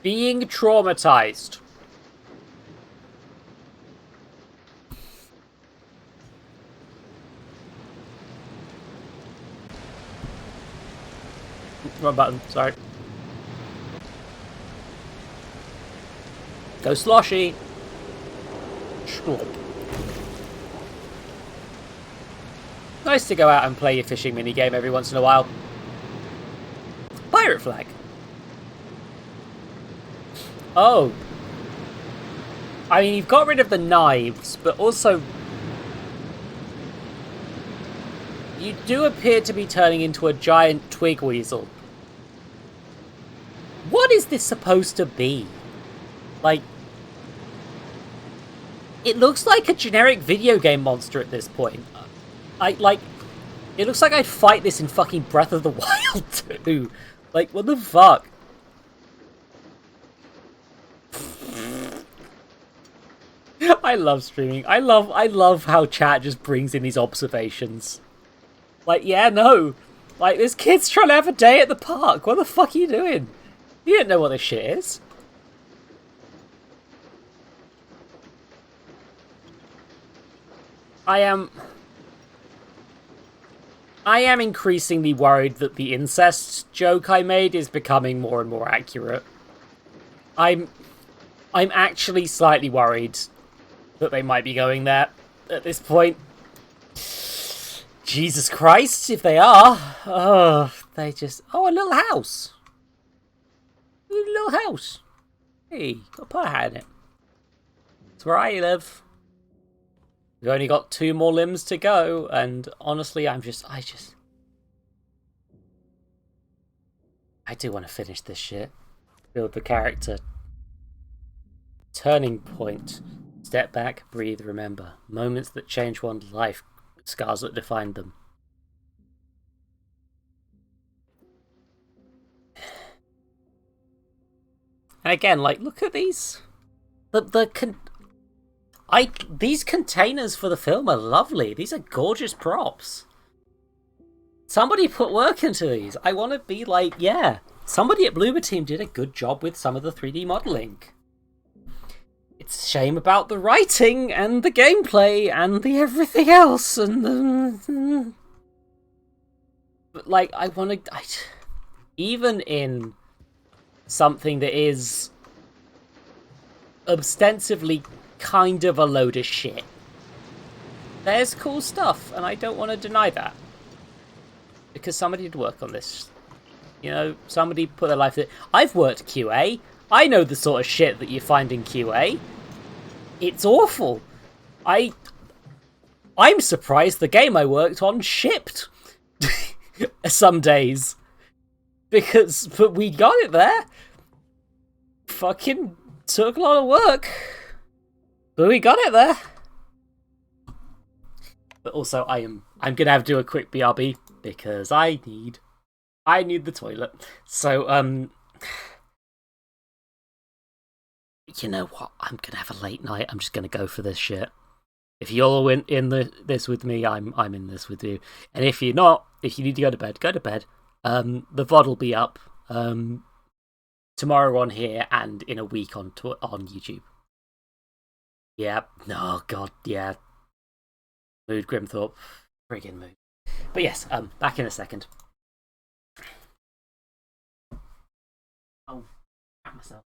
Speaker 1: Being traumatized. Wrong button, sorry. Go sloshy. Schlop. Nice to go out and play your fishing minigame every once in a while. Pirate flag. Oh. I mean, you've got rid of the knives, but also you do appear to be turning into a giant twig weasel. What is this supposed to be? Like, it looks like a generic video game monster at this point. It looks like I'd fight this in fucking Breath of the Wild too. Like, what the fuck? I love streaming. I love how chat just brings in these observations. Like, yeah, no. Like, this kid's trying to have a day at the park. What the fuck are you doing? You don't know what this shit is. I am increasingly worried that the incest joke I made is becoming more and more accurate. I'm actually slightly worried that they might be going there at this point. Jesus Christ, if they are. Oh, they just... Oh, a little house. A little house. Hey, got a pie hat in it. It's where I live. We've only got 2 more limbs to go, and honestly, I do want to finish this shit. Build the character. Turning point. Step back, breathe, remember. Moments that change one's life, scars that define them. And again, like, look at these. These containers for the film are lovely. These are gorgeous props. Somebody put work into these. I want to be like, yeah, somebody at Bloober team did a good job with some of the 3D modeling. It's a shame about the writing and the gameplay and the everything else and the... But like, I want to... Even in something that is ostensibly kind of a load of shit, there's cool stuff, and I don't want to deny that. Because somebody did work on this. You know, somebody put their life in it. I've worked QA. I know the sort of shit that you find in QA. It's awful. I'm surprised the game I worked on shipped some days. But we got it there. Fucking took a lot of work. But we got it there. But also I'm gonna have to do a quick BRB because I need the toilet. So you know what? I'm gonna have a late night. I'm just gonna go for this shit. If you're all in this with me, I'm in this with you. And if you're not, if you need to go to bed, go to bed. The VOD will be up tomorrow on here and in a week on YouTube. Yeah. Oh god, yeah. Mood Grimthorpe. Friggin' mood. But yes, back in a second. Oh, myself.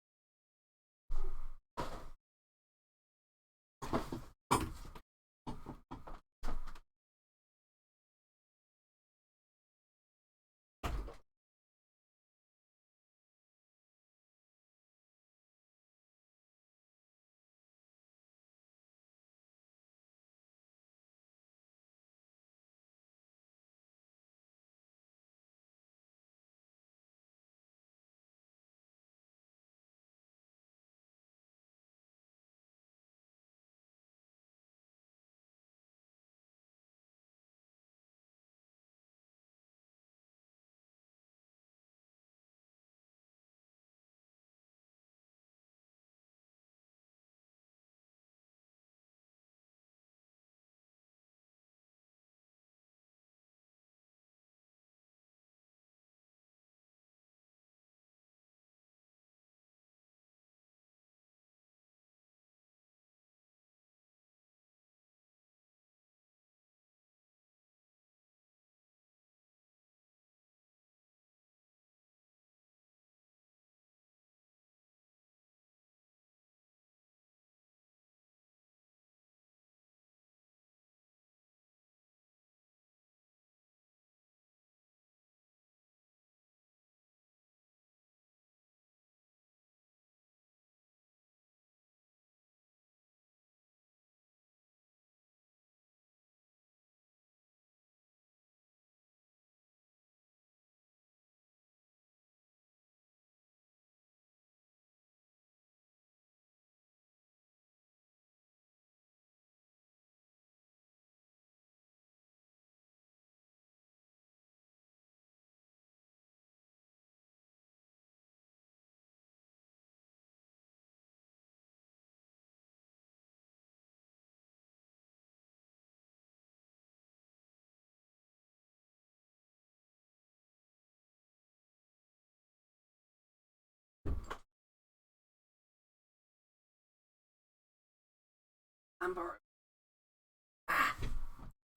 Speaker 1: Amber.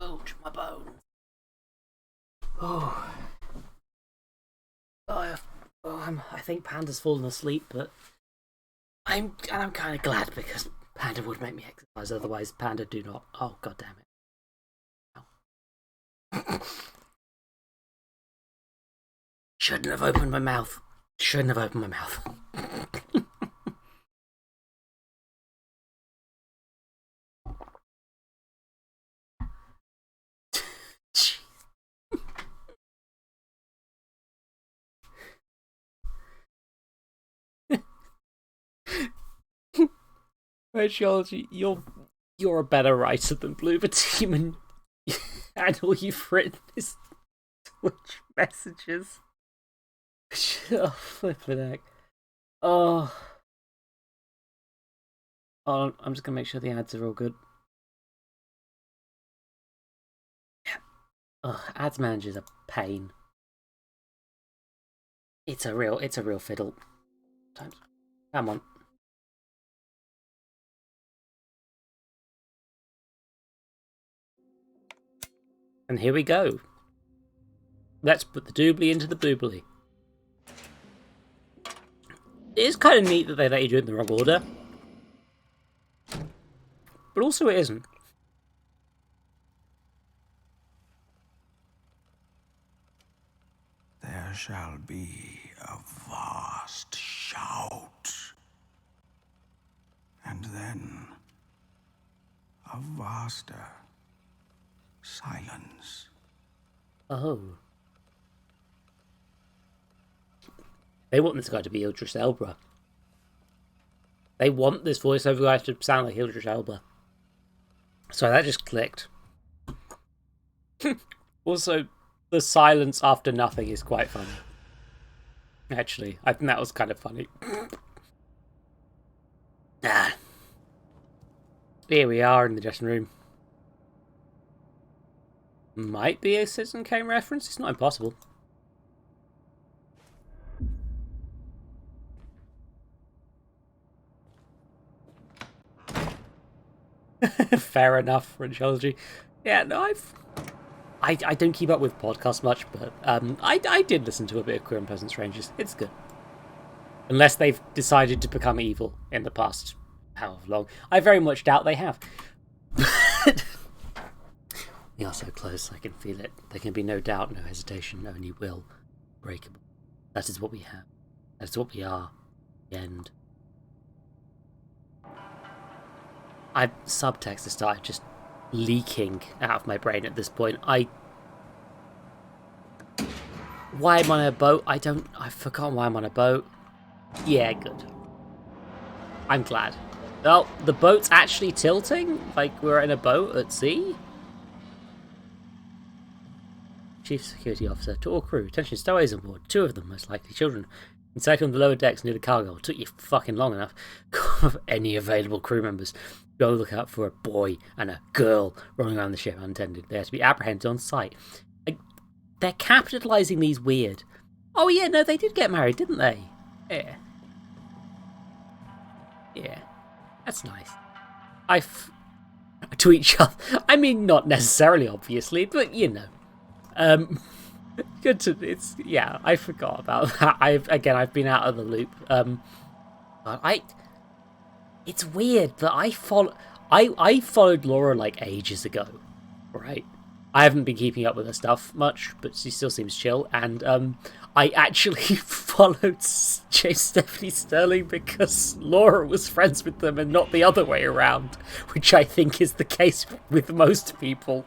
Speaker 1: Ouch, my bones. Oh. I think Panda's fallen asleep, but I'm kind of glad because Panda would make me exercise. Otherwise, Panda do not. Oh, god damn it! Shouldn't have opened my mouth. Shouldn't have opened my mouth. Rachel, you're a better writer than Bloober Team, and all you've written is Twitch messages. Oh, flippin' heck. Oh, I'm just gonna make sure the ads are all good. Yeah. Ads manager's a pain. It's a real fiddle. Come on. And here we go. Let's put the doobly into the boobly. It is kind of neat that they let you do it in the wrong order. But also it isn't.
Speaker 4: There shall be a vast shout. And then a vaster silence.
Speaker 1: Oh. They want this guy to be Idris Elba. They want this voiceover guy to sound like Idris Elba. So that just clicked. Also, the silence after nothing is quite funny. Actually, I think that was kind of funny. Here we are in the dressing room. Might be a Citizen Kane reference. It's not impossible. Fair enough, Frenchology. Yeah, no, I don't keep up with podcasts much, but I did listen to a bit of Queer and Pleasant Strangers. It's good. Unless they've decided to become evil in the past however long. I very much doubt they have. We are so close, I can feel it. There can be no doubt, no hesitation, only will. Breakable. That is what we have. That is what we are. The end. Subtext has started just leaking out of my brain at this point. Why am I on a boat? I've forgotten why I'm on a boat. Yeah, good. I'm glad. Well, the boat's actually tilting? Like we're in a boat at sea? Chief Security Officer, to all crew, attention, stowaways on board. 2 of them, most likely children. Inside on the lower decks near the cargo. It took you fucking long enough. Any available crew members. Go look out for a boy and a girl running around the ship unattended. They are to be apprehended on sight. They're capitalising these weird. Oh yeah, no, they did get married, didn't they? Yeah. Yeah. That's nice. To each other. I mean, not necessarily, obviously, but you know. Good to yeah, I forgot about that. I've been out of the loop. It's weird that I followed Laura like ages ago, right? I haven't been keeping up with her stuff much, but she still seems chill. And I actually followed Stephanie Sterling because Laura was friends with them and not the other way around, which I think is the case with most people.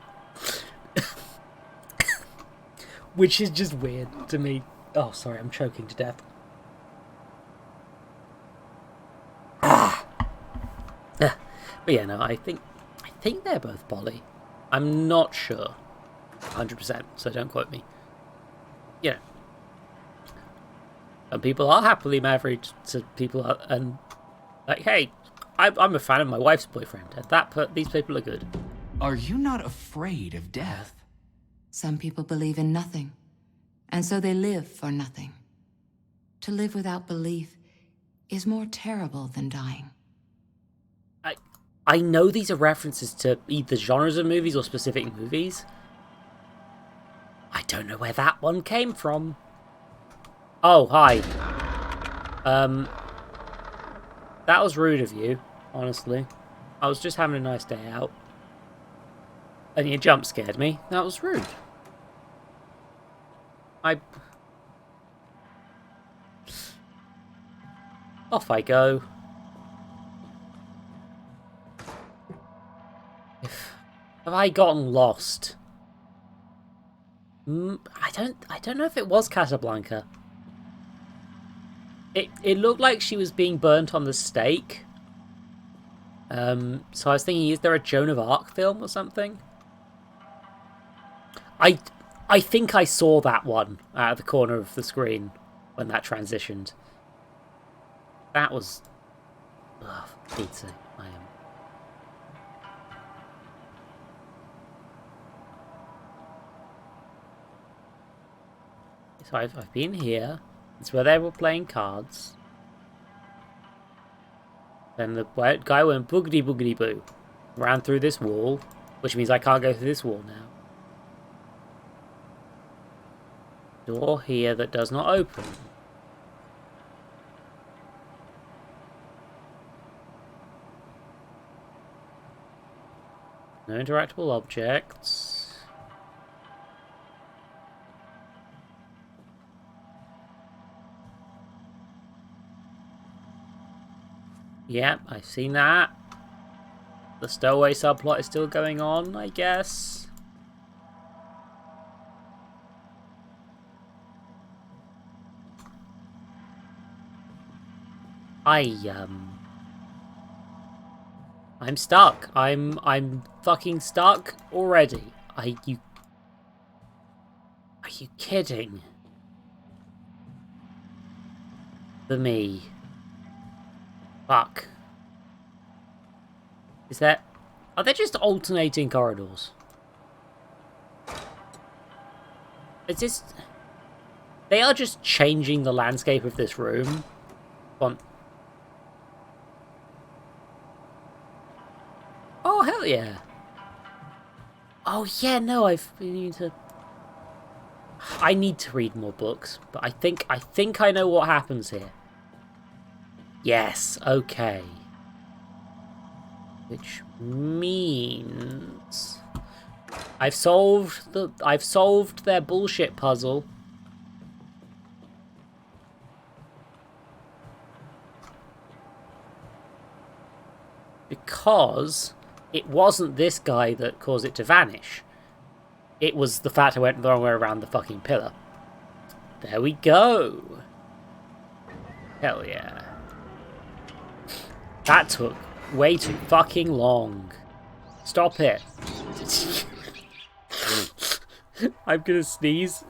Speaker 1: Which is just weird to me. Oh, sorry, I'm choking to death. But yeah, no, I think they're both poly. I'm not sure, 100%. So don't quote me. You know, some people are happily married to people, and like, hey, I'm a fan of my wife's boyfriend, and these people are good.
Speaker 9: Are you not afraid of death?
Speaker 10: Some people believe in nothing, and so they live for nothing. To live without belief is more terrible than dying.
Speaker 1: I know these are references to either genres of movies or specific movies. I don't know where that one came from. Oh, hi. That was rude of you, honestly. I was just having a nice day out. And you jump scared me. That was rude. Off I go. Have I gotten lost? I don't know if it was Casablanca. It looked like she was being burnt on the stake. So I was thinking, is there a Joan of Arc film or something? I think I saw that one out of the corner of the screen when that transitioned. That was... Ugh, pizza. I am... So I've been here. It's where they were playing cards. Then the guy went boogity boogity boo. Ran through this wall, which means I can't go through this wall now. Door here that does not open. No interactable objects. Yep, I've seen that. The stowaway subplot is still going on, I guess. I'm stuck. I'm fucking stuck already. Are you kidding? For me. Fuck. Is that... Are they just alternating corridors? It's just... They are just changing the landscape of this room. On... Oh, hell yeah. Oh, yeah, no, I need to read more books, but I think I know what happens here. Yes, okay. Which means I've solved their bullshit puzzle. Because it wasn't this guy that caused it to vanish. It was the fact I went the wrong way around the fucking pillar. There we go. Hell yeah. That took way too fucking long. Stop it. I'm gonna sneeze.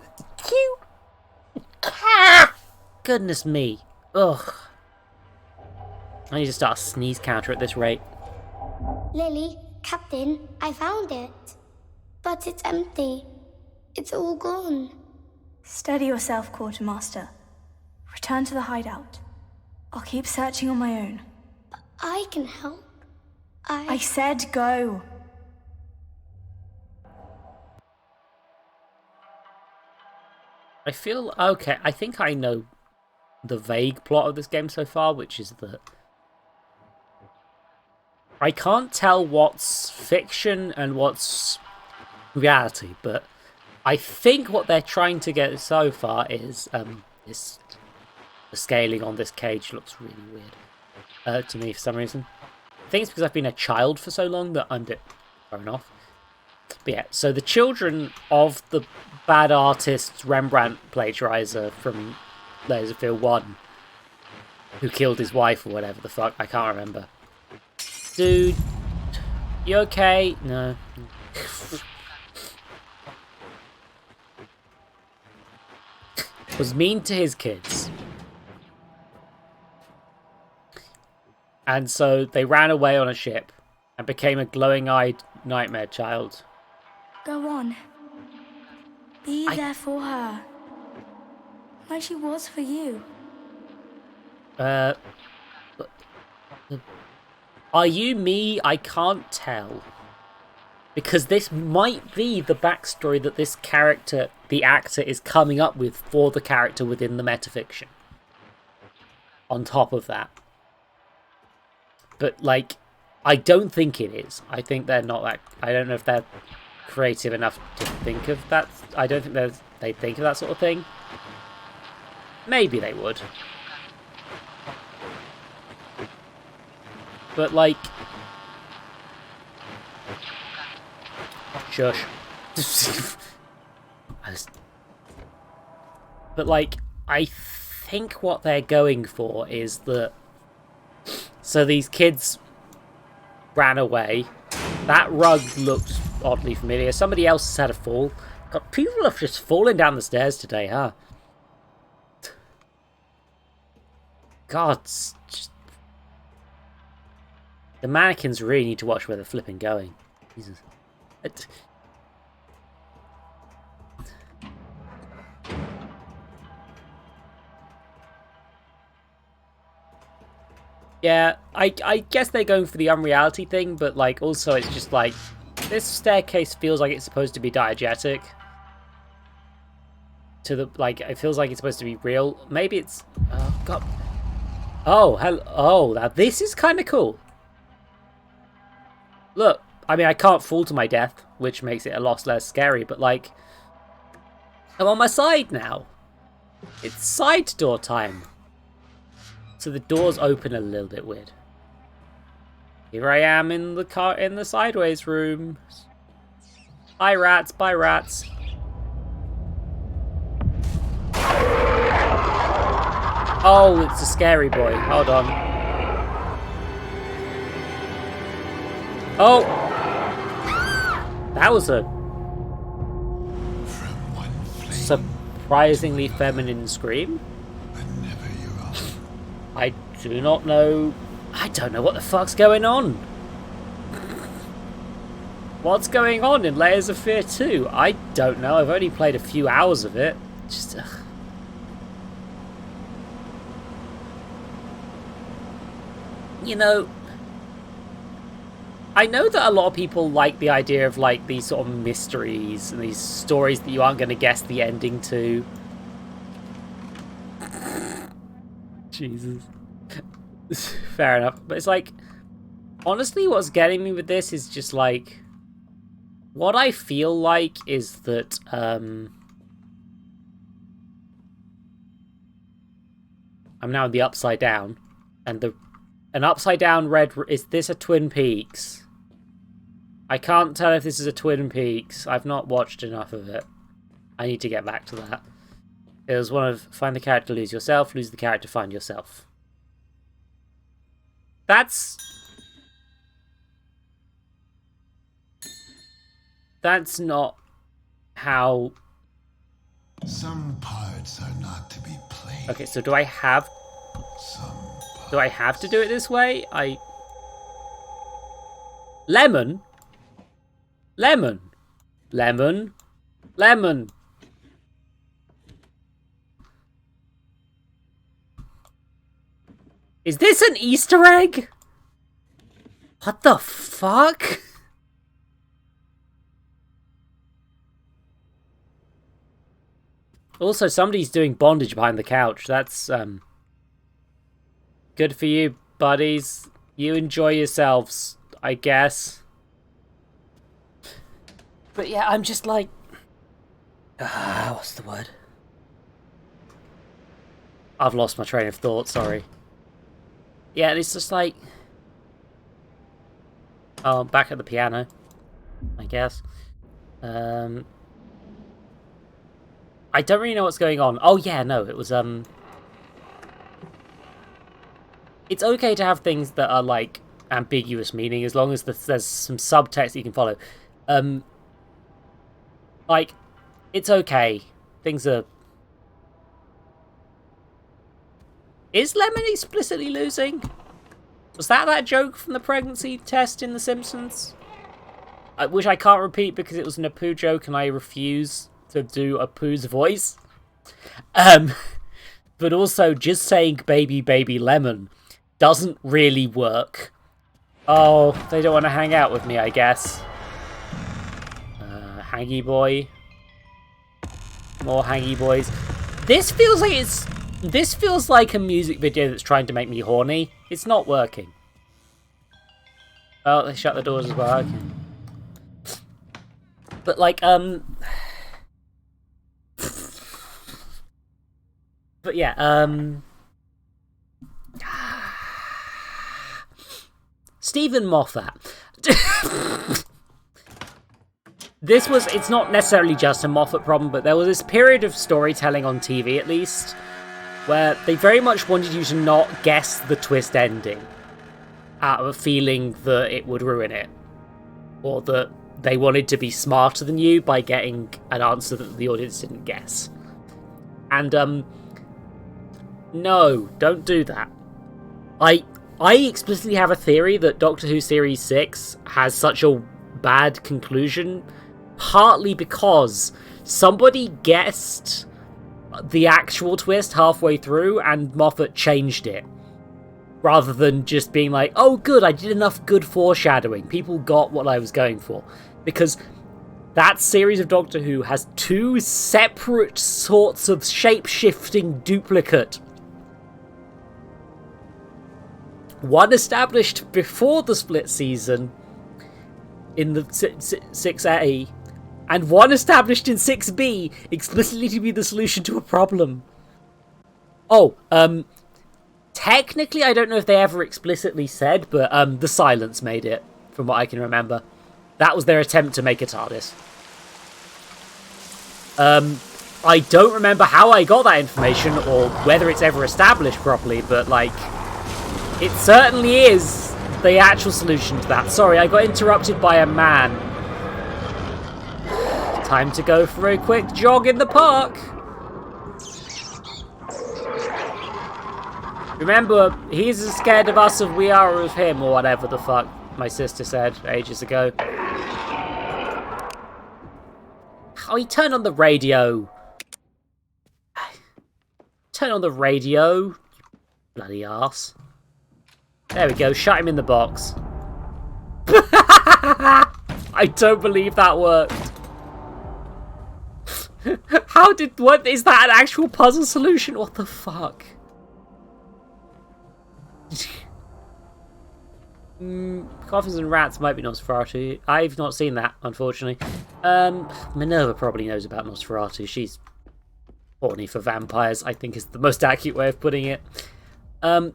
Speaker 1: Goodness me. Ugh. I need to start a sneeze counter at this rate.
Speaker 8: Lily, Captain, I found it. But it's empty. It's all gone.
Speaker 2: Steady yourself, Quartermaster. Return to the hideout. I'll keep searching on my own.
Speaker 8: I can help.
Speaker 2: I said go.
Speaker 1: I feel... Okay, I think I know the vague plot of this game so far, which is that... I can't tell what's fiction and what's reality, but I think what they're trying to get so far is the scaling on this cage looks really weird to me for some reason. I think it's because I've been a child for so long that I'm a bit thrown off. But yeah, so the children of the bad artist Rembrandt plagiarizer from Laserfield 1, who killed his wife or whatever the fuck, I can't remember. Dude, you okay? No. Was mean to his kids. And so they ran away on a ship and became a glowing-eyed nightmare child.
Speaker 2: Go on. Be there for her. Like she was for you.
Speaker 1: Are you me? I can't tell. Because this might be the backstory that this character, the actor, is coming up with for the character within the metafiction. On top of that. But, like, I don't think it is. I think they're not that... I don't know if they're creative enough to think of that. I don't think they think of that sort of thing. Maybe they would. But, like... Shush. But, like, I think what they're going for is that... So these kids ran away. That rug looked oddly familiar. Somebody else has had a fall. God, people have just fallen down the stairs today, huh? God, just... The mannequins really need to watch where they're flipping going. Jesus. Yeah, I guess they're going for the unreality thing, but like also it's just like this staircase feels like it's supposed to be diegetic. To the like, it feels like it's supposed to be real. Maybe it's oh god. Oh, hello. Oh, now this is kind of cool. Look, I mean, I can't fall to my death, which makes it a lot less scary, but like, I'm on my side now. It's side door time. So the doors open a little bit weird. Here I am in the sideways room. Bye rats, bye rats. Oh, it's a scary boy. Hold on. Oh! That was a surprisingly feminine scream. I do not know. I don't know what the fuck's going on. What's going on in Layers of Fear 2? I don't know. I've only played a few hours of it. Just. You know. I know that a lot of people like the idea of like these sort of mysteries and these stories that you aren't going to guess the ending to. Jesus. Fair enough. But it's like, honestly, what's getting me with this is just like, what I feel like is that, I'm now in the Upside Down, and an Upside Down red, is this a Twin Peaks? I can't tell if this is a Twin Peaks. I've not watched enough of it. I need to get back to that. It was one of find the character, lose yourself, lose the character, find yourself. That's not how...
Speaker 7: Some parts are not to be played.
Speaker 1: Okay, so do I have to do it this way? Lemon? Lemon. Lemon. Lemon. Is this an Easter egg? What the fuck? Also, somebody's doing bondage behind the couch. That's, good for you, buddies. You enjoy yourselves, I guess. But yeah, I'm just like... what's the word? I've lost my train of thought, sorry. Yeah, it's just like... Oh, back at the piano, I guess. I don't really know what's going on. Oh yeah, no, it was, It's okay to have things that are, like, ambiguous meaning, as long as there's some subtext that you can follow. Like, it's okay. Things are... Is Lemon explicitly losing? Was that joke from the pregnancy test in The Simpsons? Which I can't repeat because it was an Apu joke and I refuse to do Apu's voice. But also, just saying baby, baby lemon doesn't really work. Oh, they don't want to hang out with me, I guess. Hangy boy. More hangy boys. This feels like a music video that's trying to make me horny. It's not working. Oh, they shut the doors as well. Okay. But like, but yeah, Stephen Moffat. It's not necessarily just a Moffat problem, but there was this period of storytelling on TV, at least, where they very much wanted you to not guess the twist ending out of a feeling that it would ruin it. Or that they wanted to be smarter than you by getting an answer that the audience didn't guess. And, no, don't do that. I explicitly have a theory that Doctor Who Series 6 has such a bad conclusion, partly because somebody guessed the actual twist halfway through and Moffat changed it. Rather than just being like, oh good, I did enough good foreshadowing. People got what I was going for. Because that series of Doctor Who has two separate sorts of shape-shifting duplicate. One established before the split season in the 6A, and one established in 6B explicitly to be the solution to a problem. Oh, technically I don't know if they ever explicitly said, but the Silence made it, from what I can remember. That was their attempt to make a TARDIS. I don't remember how I got that information, or whether it's ever established properly, but like, it certainly is the actual solution to that. Sorry, I got interrupted by a man. Time to go for a quick jog in the park. Remember, he's as scared of us as we are of him, or whatever the fuck my sister said ages ago. Oh, he turned on the radio. Turn on the radio, you bloody arse. There we go, shut him in the box. I don't believe that worked. What is that, an actual puzzle solution? What the fuck? Coffins and Rats might be Nosferatu. I've not seen that, unfortunately. Minerva probably knows about Nosferatu. She's horny for vampires, I think is the most accurate way of putting it. And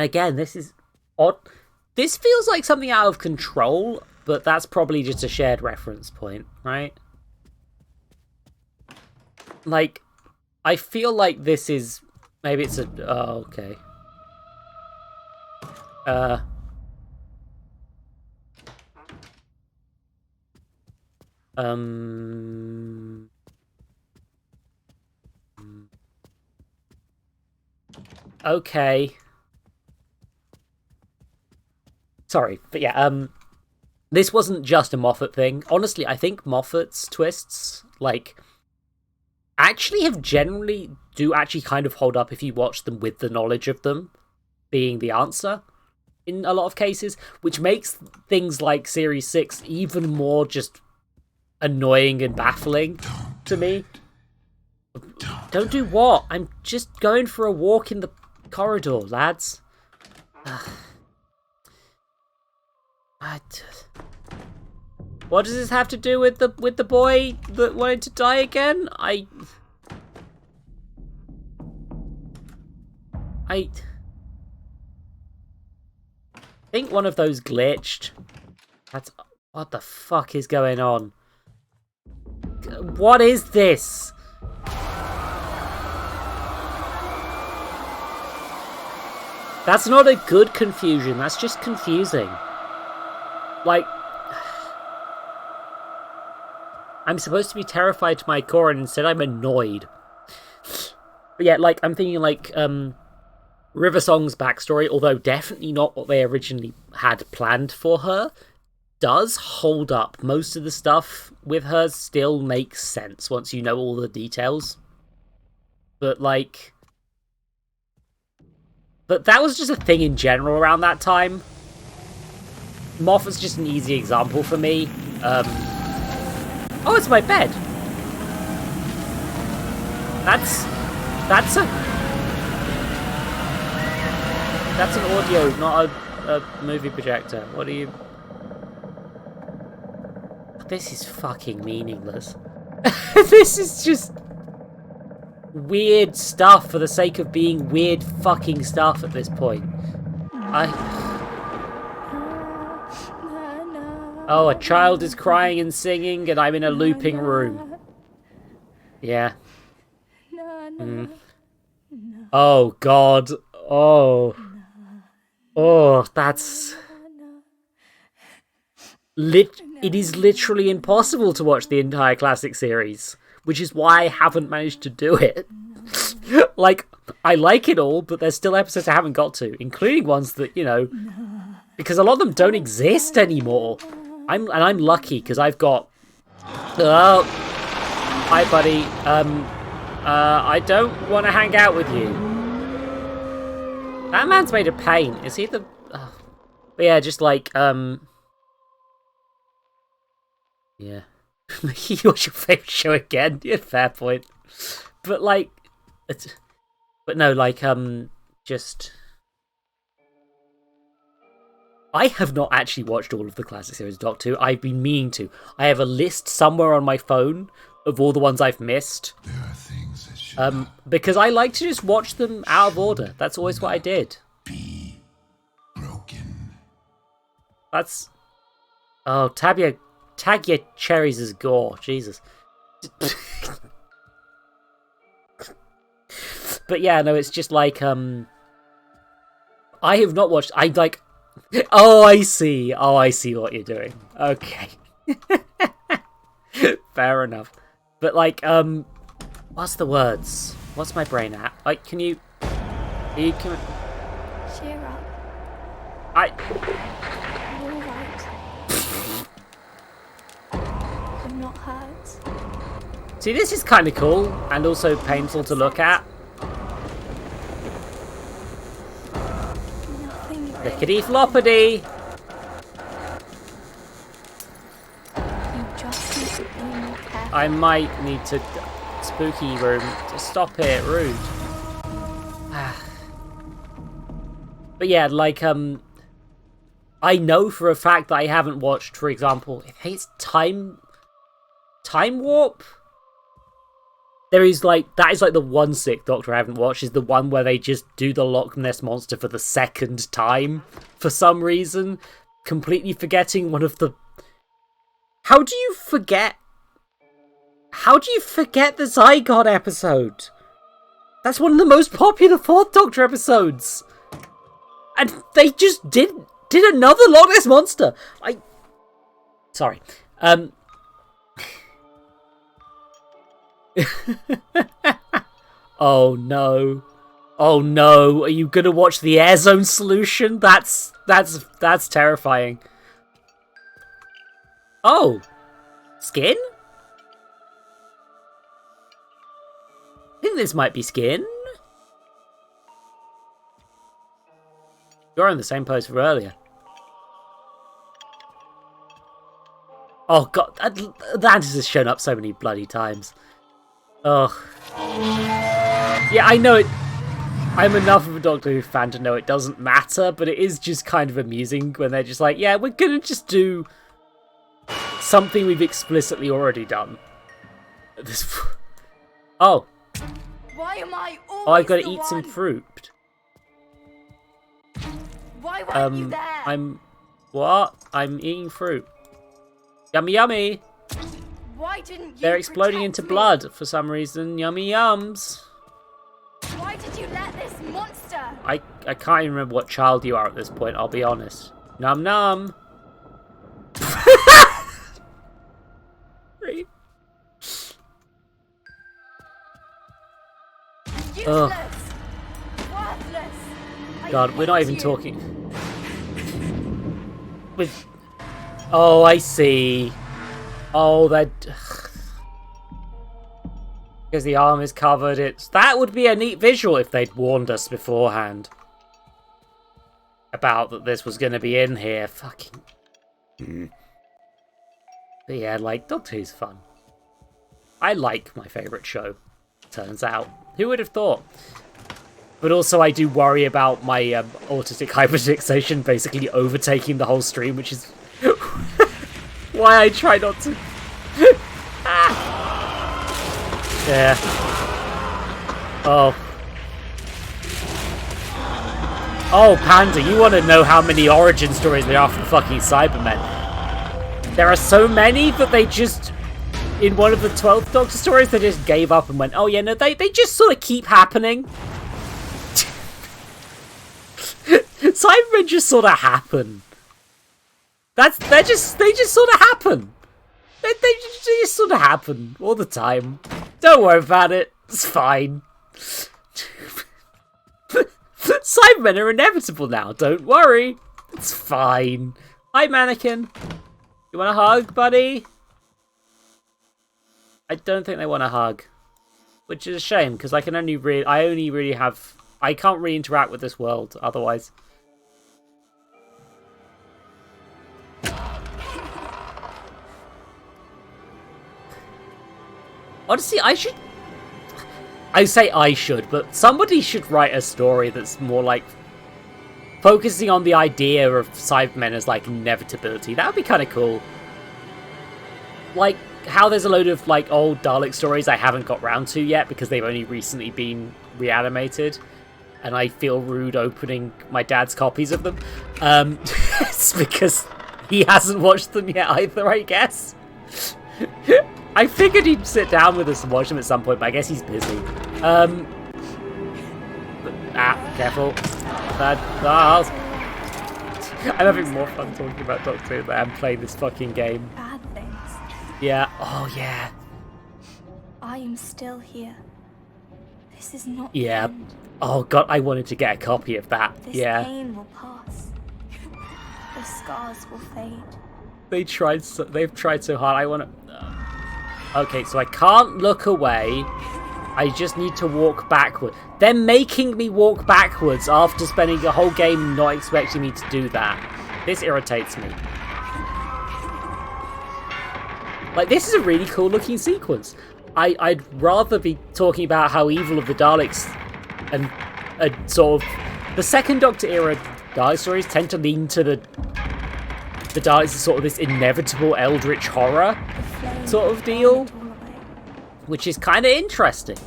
Speaker 1: again, this is odd. This feels like something out of control, but that's probably just a shared reference point, right? Like, I feel like this is... Maybe it's a... Oh, okay. Okay. Sorry, but yeah, this wasn't just a Moffat thing. Honestly, I think Moffat's twists, like, actually do actually kind of hold up if you watch them with the knowledge of them being the answer in a lot of cases, which makes things like Series 6 even more just annoying and baffling to me. Don't do what? I'm just going for a walk in the corridor, lads. What does this have to do with the boy that wanted to die again? I think one of those glitched. What the fuck is going on? What is this? That's not a good confusion, that's just confusing. Like, I'm supposed to be terrified to my core, and instead I'm annoyed. But yeah, like, I'm thinking, like, River Song's backstory, although definitely not what they originally had planned for her, does hold up. Most of the stuff with her still makes sense once you know all the details. But, like... But that was just a thing in general around that time. Moffat's just an easy example for me. Oh, it's my bed. That's an audio, not a movie projector. What are you... This is fucking meaningless. This is just weird stuff for the sake of being weird fucking stuff at this point. Oh, a child is crying and singing and I'm in a looping room. Yeah. Oh, God. Oh. Oh, that's... It is literally impossible to watch the entire classic series, which is why I haven't managed to do it. Like, I like it all, but there's still episodes I haven't got to, including ones that, you know, because a lot of them don't exist anymore. I'm lucky because I've got... Oh, hi, buddy. I don't want to hang out with you. That man's made of paint. Is he the... Oh. But yeah, just like, yeah. You watch your favourite show again? Yeah, fair point. But like... But no, like, just... I have not actually watched all of the classic series Doctor Who. I've been meaning to. I have a list somewhere on my phone of all the ones I've missed.
Speaker 7: There are things that should
Speaker 1: because I like to just watch them out of order. That's always what I did.
Speaker 7: Be broken.
Speaker 1: That's... Oh, tag your cherries as gore. Jesus. But yeah, no, it's just like, I have not watched... I like... Oh, I see. Oh, I see what you're doing. Okay. Fair enough. But like, what's the words? What's my brain at? Like, can you... Cheer
Speaker 2: up. You're all right. I'm not hurt.
Speaker 1: See, this is kind of cool and also painful to look at. Lickety floppity. I might need to... Spooky room. Stop it, rude. But yeah, like, I know for a fact that I haven't watched, for example, I think it's Time Warp? There is like, that is like the one sick Doctor I haven't watched, is the one where they just do the Loch Ness Monster for the second time, for some reason, completely forgetting one of the... How do you forget the Zygon episode? That's one of the most popular Fourth Doctor episodes! And they just did another Loch Ness Monster! Sorry. Oh no. Oh no. Are you gonna watch the Air Zone solution? That's terrifying. Oh. Skin? I think this might be skin. You're in the same pose for earlier. Oh god, Atlantis has shown up so many bloody times. Ugh. Yeah, I know it. I'm enough of a Doctor Who fan to know it doesn't matter, but it is just kind of amusing when they're just like, yeah, we're gonna just do something we've explicitly already done. Oh.
Speaker 2: Why am I always
Speaker 1: I've got to eat some fruit.
Speaker 2: Why weren't you there?
Speaker 1: I'm eating fruit. Yummy, yummy.
Speaker 2: Why didn't you
Speaker 1: They're exploding into blood for some reason. Yummy yums.
Speaker 2: Why did you let this monster?
Speaker 1: I can't even remember what child you are at this point, I'll be honest. Num num.
Speaker 2: Useless. Worthless.
Speaker 1: God, we're not even talking. With... Oh, I see. Oh, that... Because the arm is covered, that would be a neat visual if they'd warned us beforehand. about that this was going to be in here. Fucking... But yeah, like, Doctor Who's fun. I like my favourite show, turns out. Who would have thought? But also I do worry about my autistic hyperfixation basically overtaking the whole stream, which is why I try not to. Yeah. Oh. Oh, Panda, you want to know how many origin stories there are for the fucking Cybermen? There are so many that they just... In one of the 12th Doctor stories, they just gave up and went, oh yeah, no, they just sort of keep happening. Cybermen just sort of happen. They just sort of happen. They just sort of happen all the time. Don't worry about it. It's fine. Cybermen are inevitable now. Don't worry. It's fine. Hi, Mannequin. You want a hug, buddy? I don't think they want a hug, which is a shame because I can't really interact with this world otherwise. Honestly, I say I should, but somebody should write a story that's more like focusing on the idea of Cybermen as like inevitability. That would be kind of cool. Like how there's a load of like old Dalek stories I haven't got round to yet because they've only recently been reanimated, and I feel rude opening my dad's copies of them. It's because he hasn't watched them yet either, I guess. I figured he'd sit down with us and watch them at some point, but I guess he's busy. Careful. I'm having more fun talking about Doctor Who than I am playing this fucking game.
Speaker 2: Bad things.
Speaker 1: Yeah. Oh, yeah.
Speaker 2: I am still here. This is not
Speaker 1: Yeah.
Speaker 2: the end.
Speaker 1: Oh, God, I wanted to get a copy of that.
Speaker 2: This
Speaker 1: Yeah.
Speaker 2: pain will pass. The scars will fade.
Speaker 1: They've tried so hard. I want to... Okay, so I can't look away. I just need to walk backward. They're making me walk backwards after spending the whole game not expecting me to do that. This irritates me. Like, this is a really cool looking sequence. I'd rather be talking about how evil of the Daleks and sort of... The second Doctor era Dalek stories tend to lean to the Daleks as sort of this inevitable eldritch horror sort of deal, which is kind of interesting.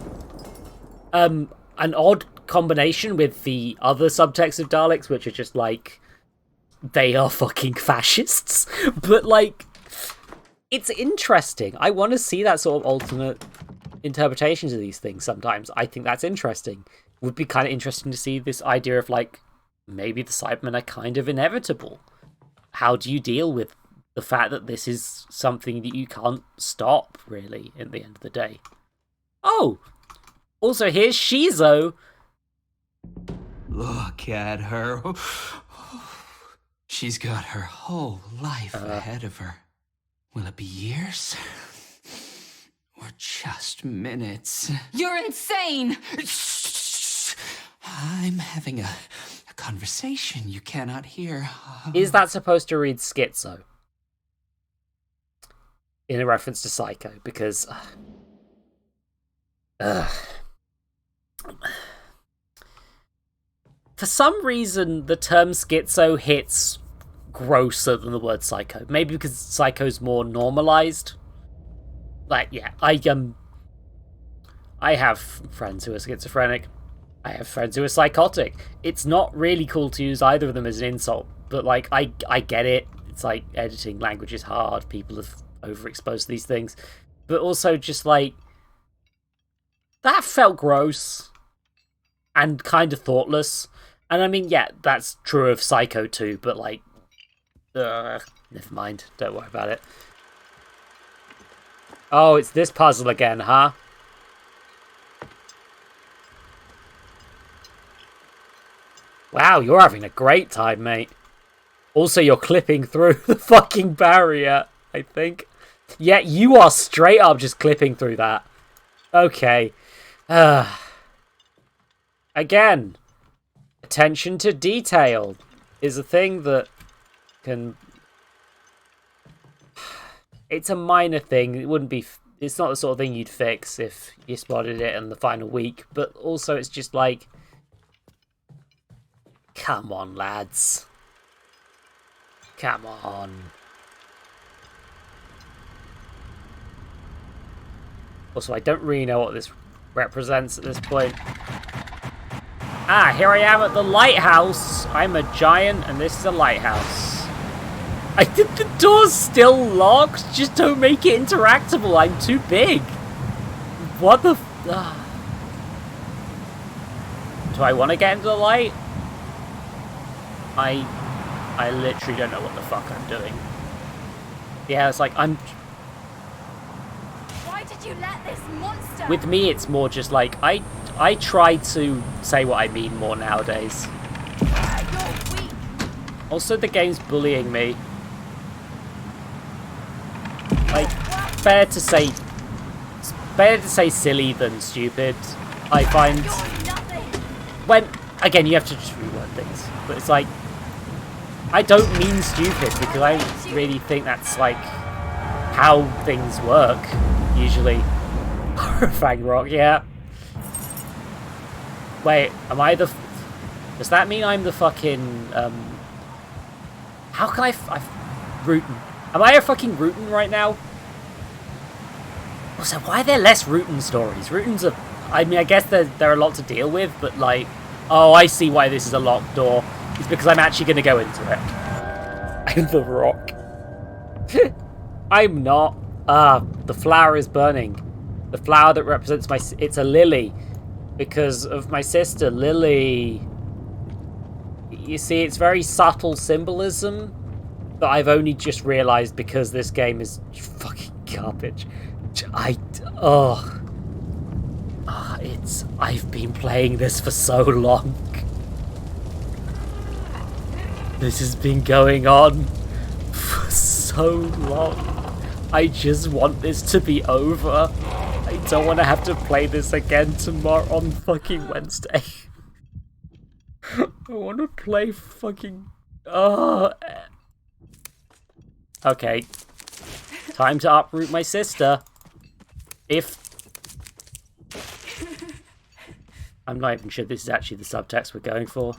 Speaker 1: An odd combination with the other subtext of Daleks, which are just like, they are fucking fascists. But like, it's interesting. I want to see that sort of alternate interpretations of these things sometimes. I think that's interesting. It would be kind of interesting to see this idea of like, maybe the Cybermen are kind of inevitable. How do you deal with the fact that this is something that you can't stop, really, at the end of the day? Oh! Also, here's Shizo!
Speaker 9: Look at her. She's got her whole life ahead of her. Will it be years? Or just minutes?
Speaker 10: You're insane!
Speaker 9: I'm having a conversation you cannot hear.
Speaker 1: Is that supposed to read schizo? In a reference to Psycho, because... For some reason, the term schizo hits grosser than the word psycho. Maybe because psycho's more normalized. Like, yeah, I have friends who are schizophrenic. I have friends who are psychotic. It's not really cool to use either of them as an insult, but like, I get it. It's like, editing language is hard. People have overexposed to these things. But also just like, that felt gross and kind of thoughtless. And I mean, yeah, that's true of Psycho too, but like, never mind. Don't worry about it. Oh, it's this puzzle again, huh? Wow, you're having a great time, mate. Also, you're clipping through the fucking barrier, I think. Yeah, you are straight up just clipping through that. Okay. Again. Attention to detail. is a thing that can... It's a minor thing. It wouldn't be... It's not the sort of thing you'd fix if you spotted it in the final week. But also it's just like... Come on, lads. Come on. Also, I don't really know what this represents at this point. Ah, here I am at the lighthouse. I'm a giant, and this is a lighthouse. I think the door's still locked. Just don't make it interactable. I'm too big. What the... Do I want to get into the light? I literally don't know what the fuck I'm doing. Yeah, it's like I'm...
Speaker 2: Why did you let this monster...
Speaker 1: With me, it's more just like, I try to say what I mean more nowadays.
Speaker 2: You're weak.
Speaker 1: Also, the game's bullying me. Like, better to say silly than stupid, I find. When, again, you have to just reword things. But it's like, I don't mean stupid, because I really think that's, like, how things work, usually. Fang rock, yeah. Wait, am I the... Does that mean I'm the fucking, How can Rootin'. Am I a fucking Rootin' right now? Also, why are there less Rootin' stories? Rootin's are... I mean, I guess they're a lot to deal with, but, like... Oh, I see why this is a locked door. It's because I'm actually going to go into it. I'm the rock. I'm not. Ah, the flower is burning. The flower that represents my... It's a lily. Because of my sister, Lily. You see, it's very subtle symbolism that I've only just realised because this game is fucking garbage. I've been playing this for so long. This has been going on for so long. I just want this to be over. I don't want to have to play this again tomorrow on fucking Wednesday. I want to play fucking... Okay. Time to uproot my sister. I'm not even sure this is actually the subtext we're going for.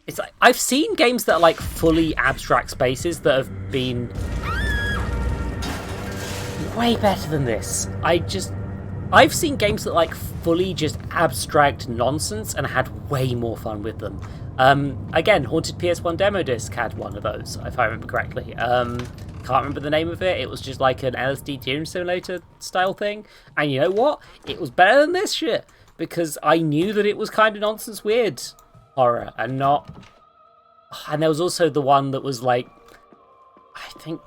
Speaker 1: It's like, I've seen games that are like fully abstract spaces that have been way better than this. I've seen games that like fully just abstract nonsense and had way more fun with them. Again, Haunted PS1 Demo Disc had one of those, if I remember correctly. Can't remember the name of it. It was just like an LSD Dream Simulator style thing. And you know what? It was better than this shit. Because I knew that it was kind of nonsense weird horror and not... And there was also the one that was like... I think...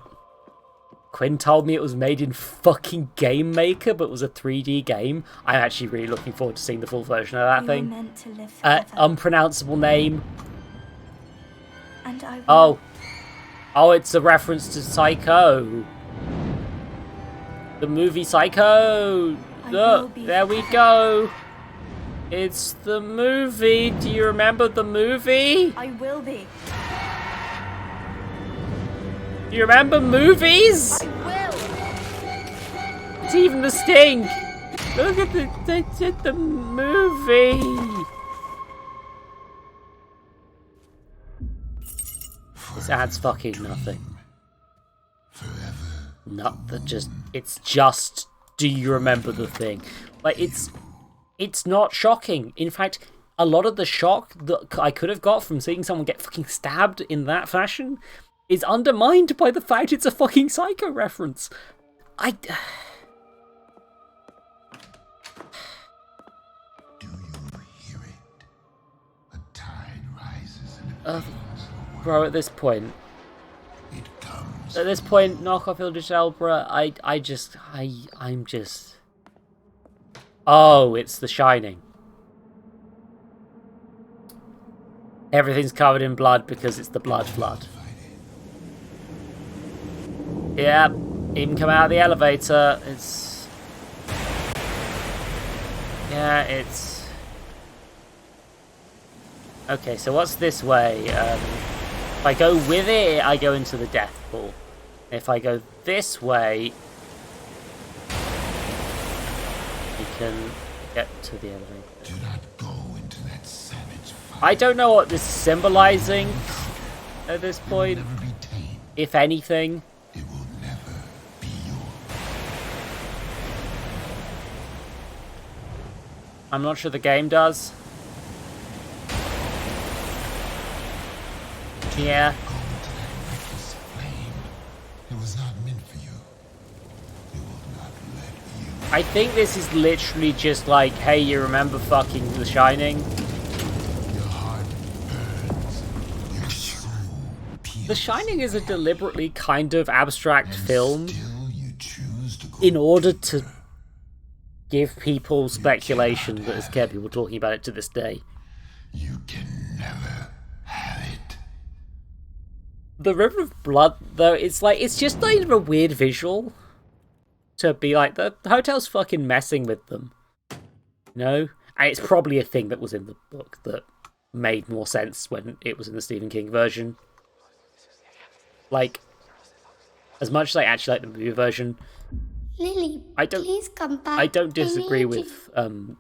Speaker 1: Quinn told me it was made in fucking Game Maker, but was a 3D game. I'm actually really looking forward to seeing the full version of that thing.
Speaker 2: Meant to live forever.
Speaker 1: Unpronounceable name.
Speaker 2: And I will.
Speaker 1: Oh, it's a reference to Psycho. The movie Psycho. Look, there we go. It's the movie. Do you remember the movie?
Speaker 2: I will be.
Speaker 1: Do you remember movies?
Speaker 2: I will.
Speaker 1: It's even the Sting. Look at the movie. This adds fucking nothing. It's just, do you remember the thing? Like, it's not shocking. In fact, a lot of the shock that I could have got from seeing someone get fucking stabbed in that fashion is undermined by the fact it's a fucking Psycho reference.
Speaker 7: Do you hear it? A tide rises and
Speaker 1: bro, at this point, knock off Idris Elba. I'm just. Oh, it's The Shining. Everything's covered in blood because it's the blood flood. Yeah, even come out of the elevator. Okay, so what's this way? If I go with it, I go into the death pool. If I go this way, you can get to the elevator.
Speaker 7: Do not go into that savage fire.
Speaker 1: I don't know what this is symbolizing at this point.
Speaker 7: Never be tamed.
Speaker 1: If anything.
Speaker 7: It will never be yours.
Speaker 1: I'm not sure the game does. Yeah.
Speaker 7: Go into that reckless flame. It was not meant for you. It will not let you.
Speaker 1: I think this is literally just like, hey, you remember fucking The Shining?
Speaker 7: Your heart burns. Your soul peels.
Speaker 1: The Shining is a deliberately kind of abstract film
Speaker 7: Still you choose to go
Speaker 1: in order to give people speculation that has kept people talking about it to this day.
Speaker 7: You can never have it.
Speaker 1: The River of Blood, though, it's just not even a weird visual to be like, the hotel's fucking messing with them. No? And it's probably a thing that was in the book that made more sense when it was in the Stephen King version. Like, as much as I actually like the movie version,
Speaker 8: Lily, please come back.
Speaker 1: I don't disagree with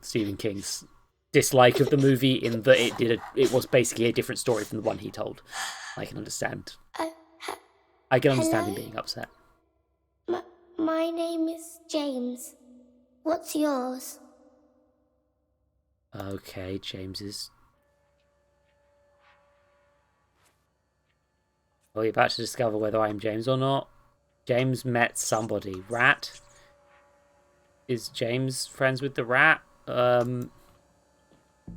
Speaker 1: Stephen King's dislike of the movie in that it was basically a different story from the one he told. I can understand. I can understand him being upset.
Speaker 8: My name is James. What's yours?
Speaker 1: Okay, James is... Are you about to discover whether I am James or not? James met somebody. Rat? Is James friends with the rat?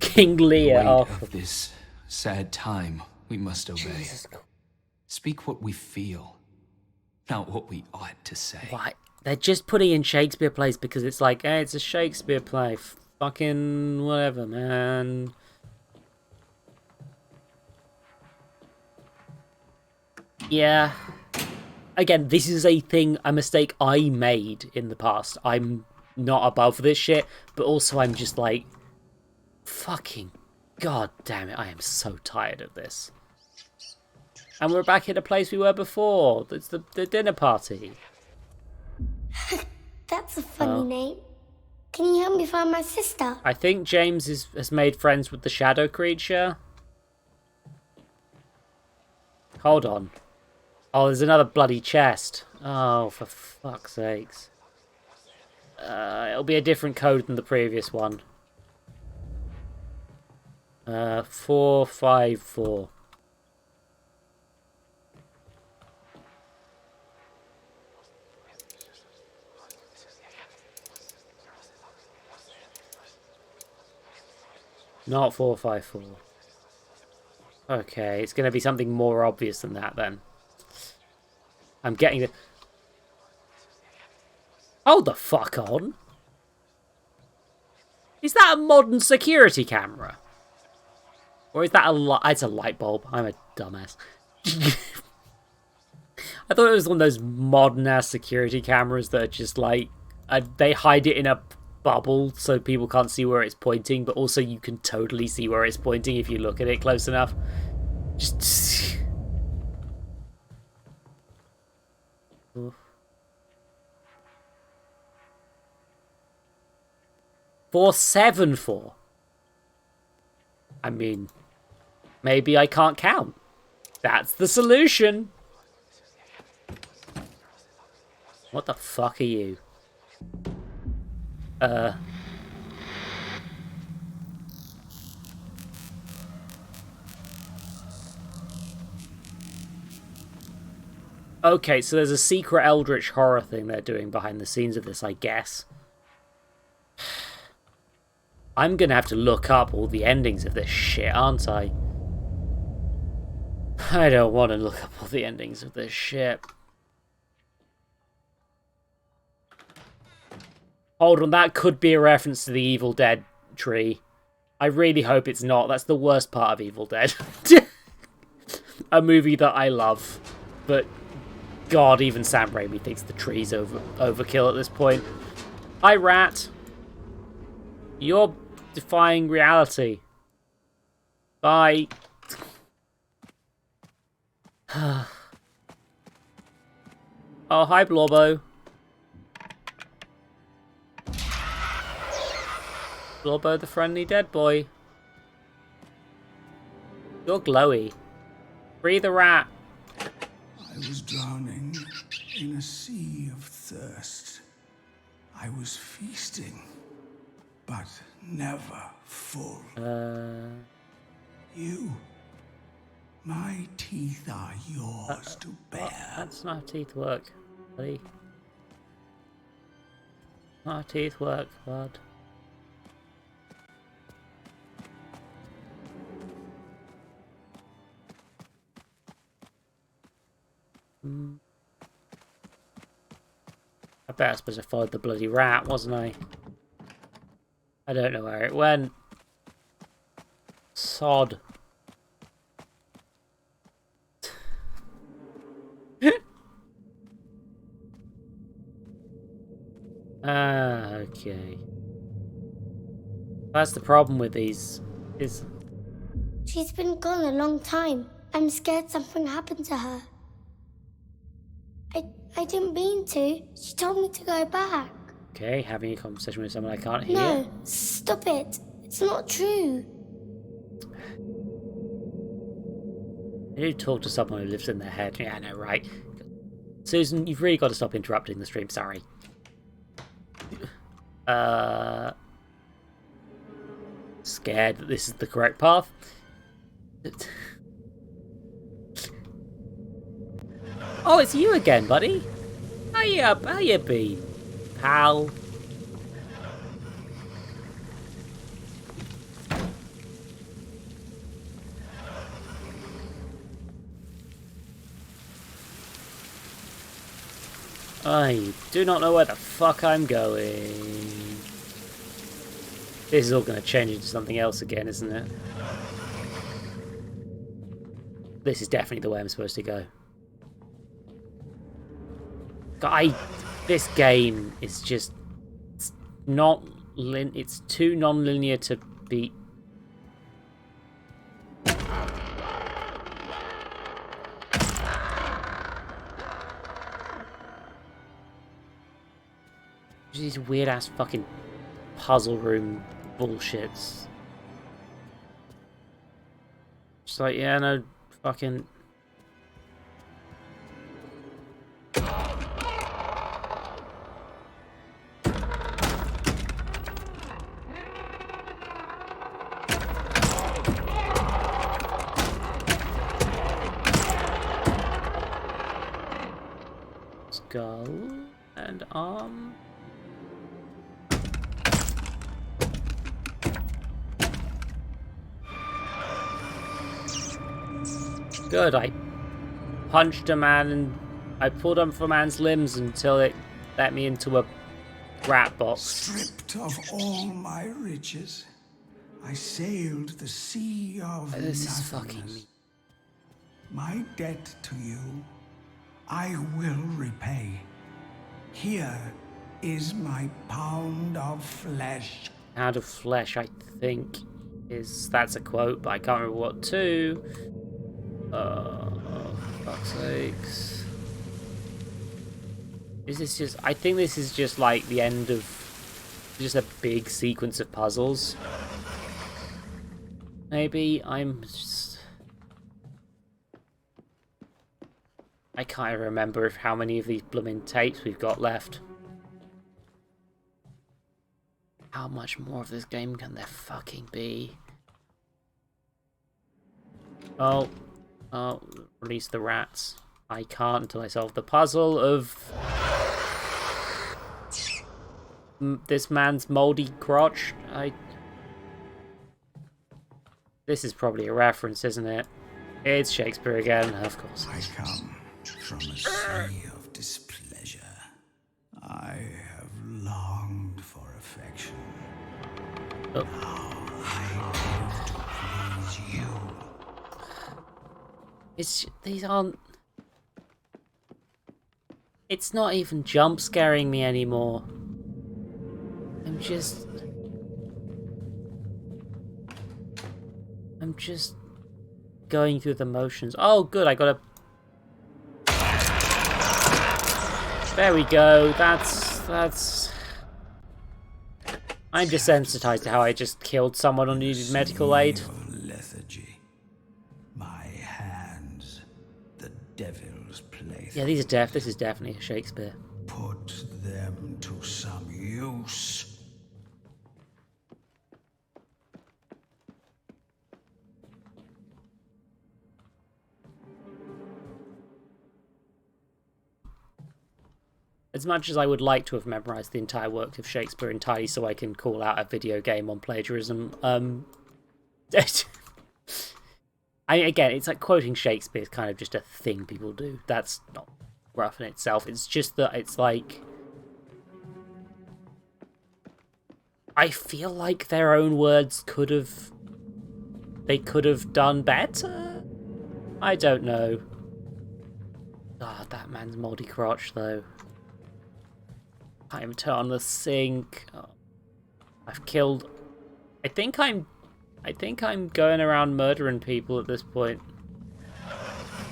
Speaker 1: King Lear.
Speaker 9: Of this sad time, we must obey. Speak what we feel, not what we ought to say.
Speaker 1: Why? They're just putting in Shakespeare plays because it's like, hey, it's a Shakespeare play. Fucking whatever, man. Yeah. Again, this is a mistake I made in the past. I'm not above this shit, but also I'm just like, fucking god damn it, I am so tired of this. And we're back in a place we were before. It's the dinner party.
Speaker 8: That's a funny name. Can you help me find my sister?
Speaker 1: I think James has made friends with the shadow creature. Hold on. Oh, there's another bloody chest. Oh, for fuck's sakes. It'll be a different code than the previous one. 454. Not 454. Okay, it's going to be something more obvious than that then. I'm getting the... Hold the fuck on. Is that a modern security camera? Or is that it's a light bulb. I'm a dumbass. I thought it was one of those modern-ass security cameras that are just like... they hide it in a bubble so people can't see where it's pointing, but also you can totally see where it's pointing if you look at it close enough. Just... 474. I mean, maybe I can't count. That's the solution. What the fuck are you? Okay, so there's a secret eldritch horror thing they're doing behind the scenes of this, I guess. I'm gonna have to look up all the endings of this shit, aren't I? I don't want to look up all the endings of this shit. Hold on, that could be a reference to the Evil Dead tree. I really hope it's not. That's the worst part of Evil Dead. A movie that I love. But, God, even Sam Raimi thinks the tree's overkill at this point. Hi, Rat. You're defying reality. Bye. Oh, hi, Bloober. Bloober, the friendly dead boy. You're glowy. Free the rat.
Speaker 4: I was drowning in a sea of thirst. I was feasting, but never full. You. My teeth are yours to bear.
Speaker 1: That's not how teeth work, buddy. Not how teeth work, bud. I bet I was supposed to follow the bloody rat, wasn't I? I don't know where it went. Sod. Okay. That's the problem with these, is...
Speaker 8: She's been gone a long time. I'm scared something happened to her. I didn't mean to. She told me to go back.
Speaker 1: Okay, having a conversation with someone I can't hear.
Speaker 8: No, stop it. It's not true.
Speaker 1: I do talk to someone who lives in their head. Yeah, I know, right? Susan, you've really got to stop interrupting the stream, sorry. Scared that this is the correct path. Oh, it's you again, buddy. How you been, pal? I do not know where the fuck I'm going. This is all going to change into something else again, isn't it? This is definitely the way I'm supposed to go. This game is just... It's not... It's too non-linear to beat. These weird ass fucking puzzle room bullshits. Just like, yeah, no, fucking... Skull and arm. Good, I punched a man and I pulled off a man's limbs until it let me into a rat box.
Speaker 4: Stripped of all my riches, I sailed the sea of
Speaker 1: This
Speaker 4: nothingness.
Speaker 1: is fucking me.
Speaker 4: My debt to you, I will repay. Here is my pound of flesh.
Speaker 1: Pound of flesh, I think, that's a quote, but I can't remember what to. Oh, fuck's sakes. Is this just... I think this is just like the end of just a big sequence of puzzles. Maybe I'm just... I can't remember how many of these blooming tapes we've got left. How much more of this game can there fucking be? Oh, release the rats. I can't until I solve the puzzle of this man's moldy crotch. This is probably a reference, isn't it? It's Shakespeare again, of course.
Speaker 4: I come from a sea of displeasure. I have longed for affection.
Speaker 1: Oh.
Speaker 4: Now I live to please you.
Speaker 1: These aren't... It's not even jump scaring me anymore. I'm just... I'm just going through the motions. Oh, good, I got a... There we go, that's... I'm desensitized to how I just killed someone who needed medical aid.
Speaker 4: Lethargy. My hands, the devil's plaything.
Speaker 1: Yeah, these are this is definitely a Shakespeare.
Speaker 4: Put them to some use.
Speaker 1: As much as I would like to have memorized the entire work of Shakespeare entirely so I can call out a video game on plagiarism, again, it's like quoting Shakespeare is kind of just a thing people do. That's not rough in itself. It's just that it's like... I feel like their own words could have... They could have done better? I don't know. Ah, that man's moldy crotch, though. Time to turn on the sink. Oh, I've killed... I think I'm going around murdering people at this point.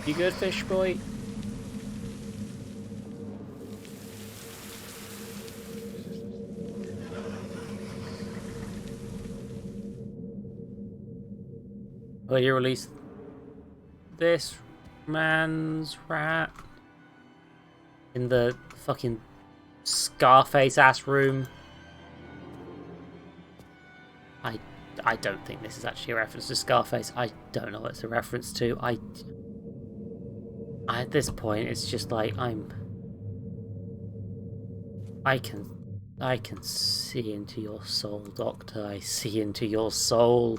Speaker 1: You good, fish boy? Will you release this man's rat in the fucking Scarface ass room? I don't think this is actually a reference to Scarface. I don't know what it's a reference to. At this point, it's just like I can see into your soul, Doctor. I see into your soul.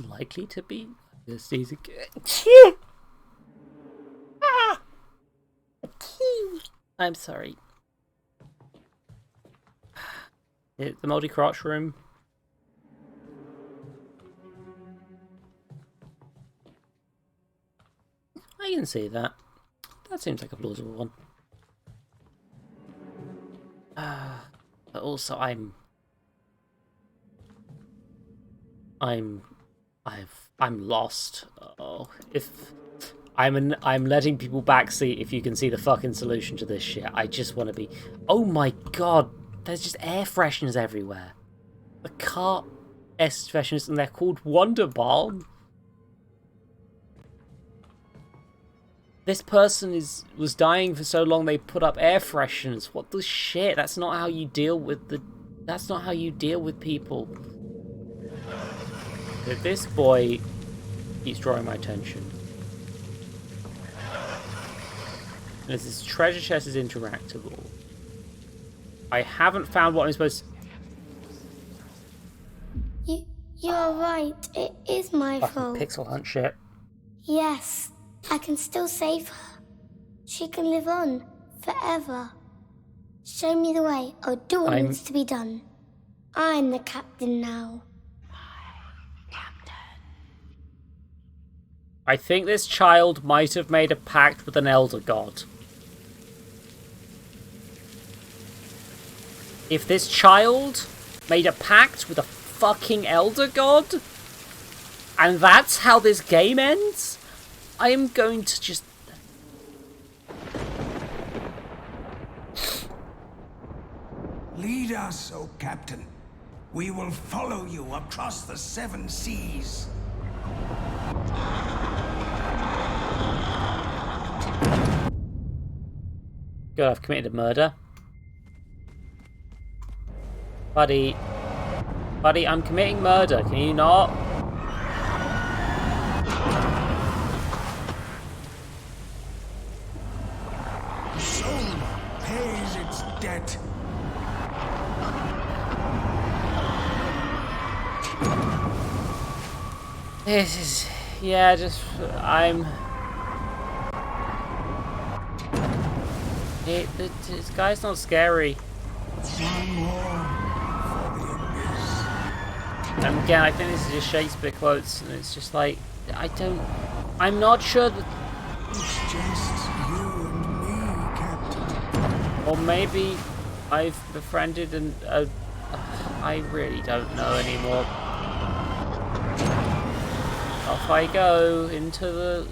Speaker 1: Likely to be this easy. I'm sorry. The moldy crotch room. I can see that. That seems like a plausible one. But also I'm lost. Oh, if I'm letting people backseat if you can see the fucking solution to this shit. I just want to be... Oh my god, there's just air fresheners everywhere. The car air fresheners, and they're called Wonder Balm. This person was dying for so long they put up air fresheners. What the shit? That's not how you deal with That's not how you deal with people. This boy keeps drawing my attention. And as this treasure chest is interactable, I haven't found what I'm supposed to...
Speaker 8: You're right. It is my fault.
Speaker 1: Pixel hunt shit.
Speaker 8: Yes, I can still save her. She can live on forever. Show me the way, or do what needs to be done. I'm the captain now.
Speaker 1: I think this child might have made a pact with an elder god. If this child made a pact with a fucking elder god, and that's how this game ends, I am going to just...
Speaker 4: Lead us, O Captain. We will follow you across the 7 seas.
Speaker 1: God, I've committed a murder. Buddy, I'm committing murder. Can you not?
Speaker 4: Soul pays its debt.
Speaker 1: This is... Yeah, just... This guy's not scary. And again, I think this is just Shakespeare quotes, and it's just like, I'm not sure that...
Speaker 4: It's just you and me, Captain.
Speaker 1: Or maybe I've befriended I really don't know anymore. Off I go into the...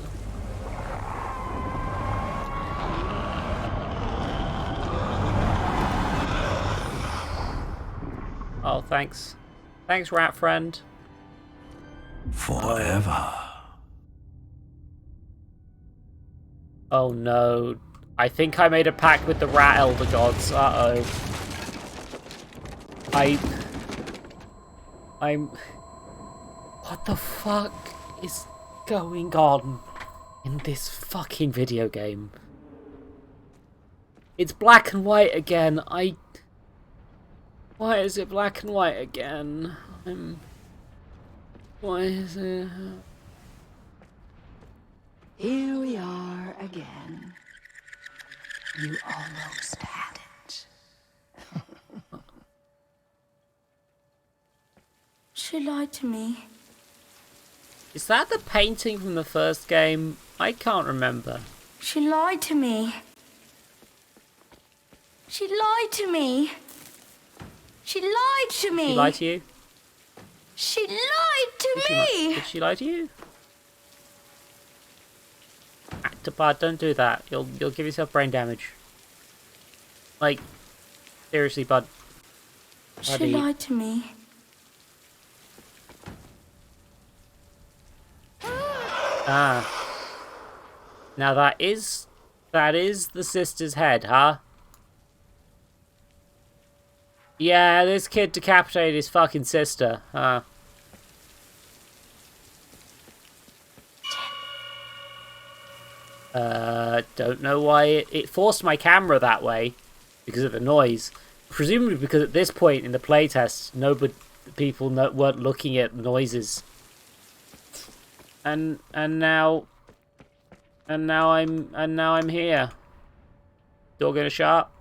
Speaker 1: Oh, thanks. Thanks, rat friend.
Speaker 4: Forever.
Speaker 1: Oh no. I think I made a pact with the rat elder gods. Uh-oh. I'm... What the fuck is going on in this fucking video game? It's black and white again. Why is it black and white again? Why is it...
Speaker 10: Here we are again. You almost had it.
Speaker 2: She lied to me.
Speaker 1: Is that the painting from the first game? I can't remember.
Speaker 2: She lied to me. She lied to me. She lied to me.
Speaker 1: She lied to you?
Speaker 2: She lied to me.
Speaker 1: Did she lie to you? Bud, don't do that. You'll give yourself brain damage. Like, seriously, bud.
Speaker 2: She lied to me.
Speaker 1: Ah. Now that is the sister's head, huh? Yeah, this kid decapitated his fucking sister, huh? Don't know why it forced my camera that way because of the noise. Presumably because at this point in the playtest, people weren't looking at noises. And now I'm here. Door gonna shut.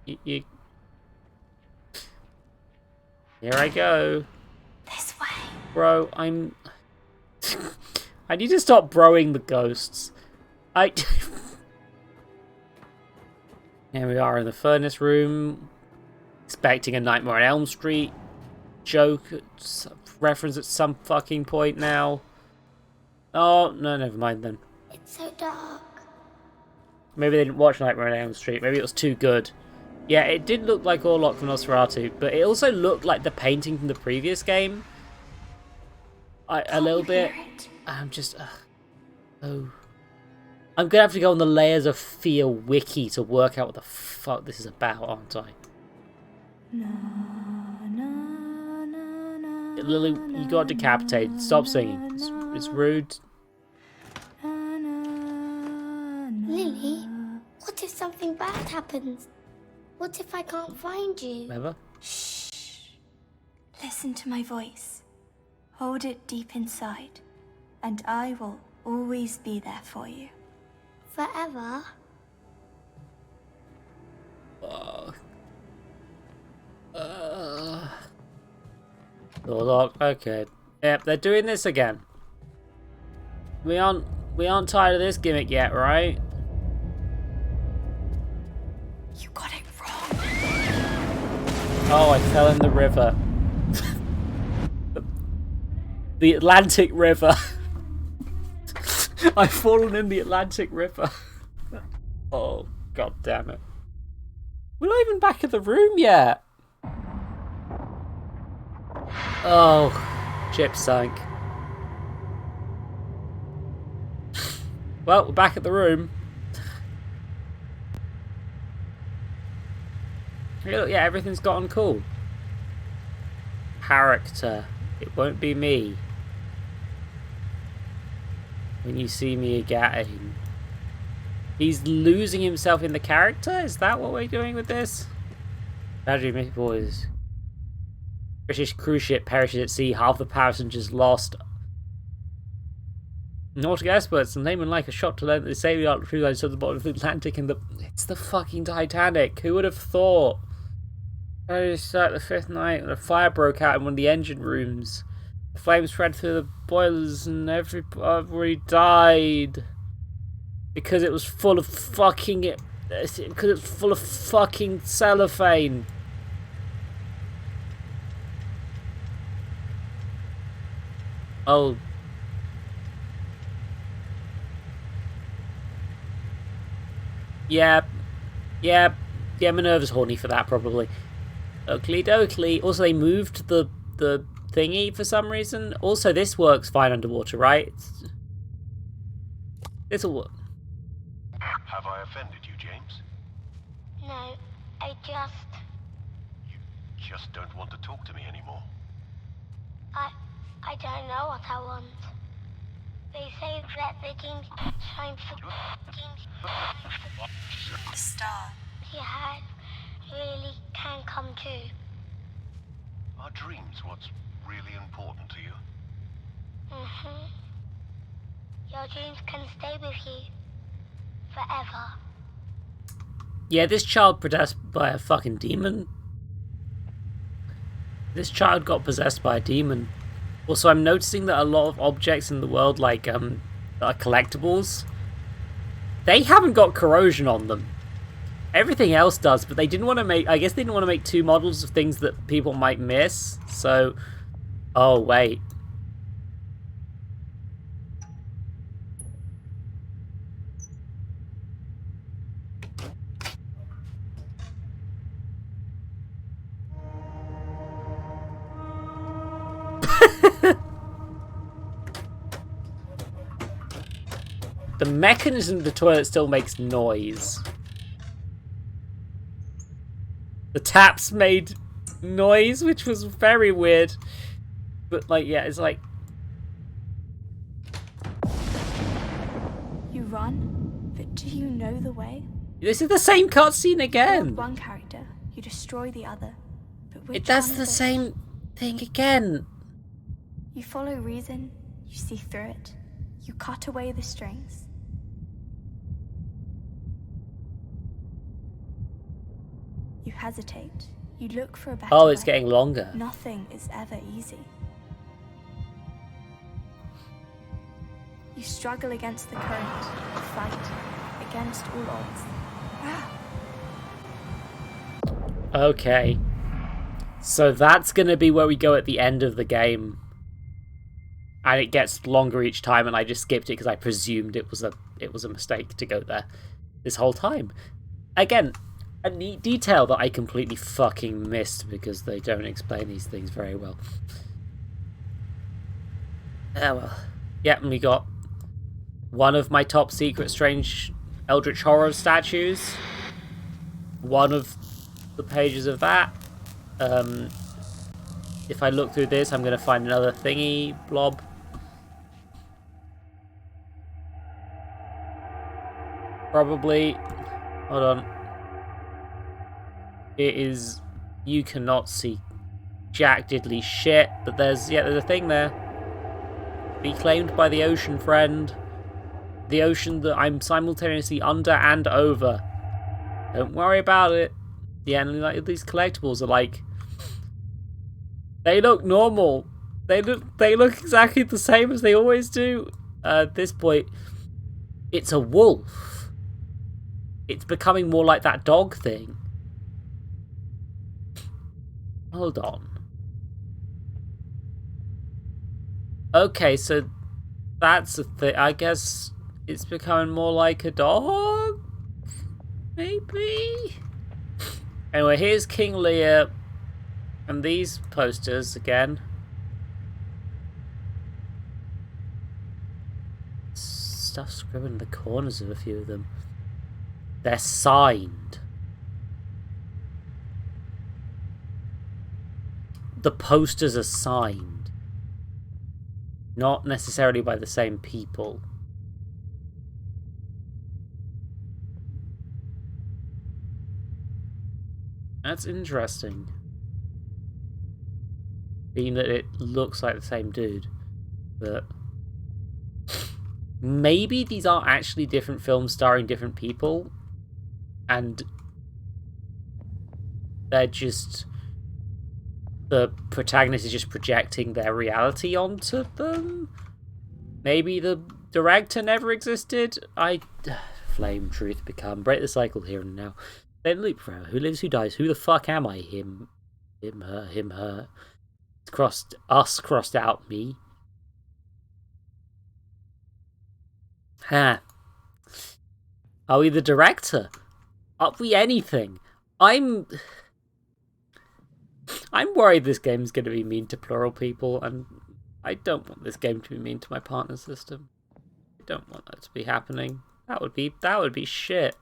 Speaker 1: Here I go.
Speaker 2: This way.
Speaker 1: Bro, I need to stop broing the ghosts. Here we are in the furnace room. Expecting a Nightmare on Elm Street joke, reference at some fucking point now. Oh, no, never mind then.
Speaker 8: It's so dark.
Speaker 1: Maybe they didn't watch Nightmare on Elm Street. Maybe it was too good. Yeah, it did look like Orlok from Nosferatu, but it also looked like the painting from the previous game. A little bit. I'm just... oh. I'm gonna have to go on the Layers of Fear wiki to work out what the fuck this is about, aren't I? Lily, you got decapitated. Stop singing. It's rude.
Speaker 8: Lily, what if something bad happens? What if I can't find you?
Speaker 1: Never.
Speaker 2: Shh. Listen to my voice. Hold it deep inside, and I will always be there for you.
Speaker 8: Forever?
Speaker 1: Orlok, okay. Yep, they're doing this again. We aren't tired of this gimmick yet, right?
Speaker 2: You got it wrong.
Speaker 1: Oh, I fell in the river. The Atlantic River. I've fallen in the Atlantic River. Oh, god damn it. We're not even back at the room yet. Oh, ship sunk. Well, we're back at the room. Look, yeah, everything's gotten cool. Character. It won't be me. When you see me again. He's losing himself in the character? Is that what we're doing with this? Tragedy, boys. British cruise ship perishes at sea. Half the passengers lost. Nautical experts and laymen like a shot to learn that the sailing out through lines to the bottom of the Atlantic and it's the fucking Titanic. Who would have thought? I start the fifth night and a fire broke out in one of the engine rooms. The flames spread through the boilers and everybody died. Because it was full of fucking cellophane. Oh. Yeah, Minerva's horny for that, probably. Oakley dokley. Also, they moved the thingy for some reason. Also, this works fine underwater, right? This'll work.
Speaker 3: Have I offended you, James?
Speaker 8: No,
Speaker 3: You just don't want to talk to me anymore.
Speaker 8: I don't know what I want. They say that the dreams shine for
Speaker 2: The star.
Speaker 8: you had really can come true.
Speaker 3: Are dreams what's really important to you?
Speaker 8: Mm-hmm. Your dreams can stay with you forever.
Speaker 1: Yeah, this child possessed by a fucking demon. This child got possessed by a demon. Also, I'm noticing that a lot of objects in the world, like, that are collectibles, they haven't got corrosion on them. Everything else does, but they didn't want to make... I guess they didn't want to make two models of things that people might miss, so... Oh, wait. The mechanism of the toilet still makes noise. The taps made noise, which was very weird. But, like, yeah, it's like...
Speaker 2: You run, but do you know the way?
Speaker 1: This is the same cutscene
Speaker 2: You
Speaker 1: again.
Speaker 2: love one character, you destroy the other. But which
Speaker 1: It does
Speaker 2: one
Speaker 1: the
Speaker 2: is it?
Speaker 1: same thing again.
Speaker 2: You follow reason, you see through it, you cut away the strings. You hesitate, you look for a better
Speaker 1: Oh, it's
Speaker 2: way.
Speaker 1: getting longer.
Speaker 2: Nothing is ever easy. You struggle against the current, fight against all odds.
Speaker 1: Okay. So that's going to be where we go at the end of the game. And it gets longer each time, and I just skipped it because I presumed it was a mistake to go there this whole time. Again, a neat detail that I completely fucking missed because they don't explain these things very well. Oh well. Yeah, and we got one of my top secret strange Eldritch Horror statues. One of the pages of that. If I look through this, I'm going to find another thingy blob. Probably. Hold on. It is... You cannot see jack diddly shit, but there's a thing there. Be claimed by the ocean, friend. The ocean that I'm simultaneously under and over. Don't worry about it. Yeah, and like these collectibles are like... They look normal. They look exactly the same as they always do. At this point, it's a wolf. It's becoming more like that dog thing. Hold on. Okay, so that's the thing. I guess it's becoming more like a dog? Maybe? Anyway, here's King Lear. And these posters again. Stuff scribbled in the corners of a few of them. They're signed. The posters are signed. Not necessarily by the same people. That's interesting. Being that it looks like the same dude. But maybe these are actually different films starring different people, and they're just... the protagonist is just projecting their reality onto them. Maybe the director never existed. Flame, truth, become. Break the cycle here and now. Then loop forever. Who lives, who dies? Who the fuck am I? Him, her. It's crossed out, me. Are we the director? Are we anything? I'm worried this game's going to be mean to plural people, and I don't want this game to be mean to my partner system. I don't want that to be happening. That would be shit.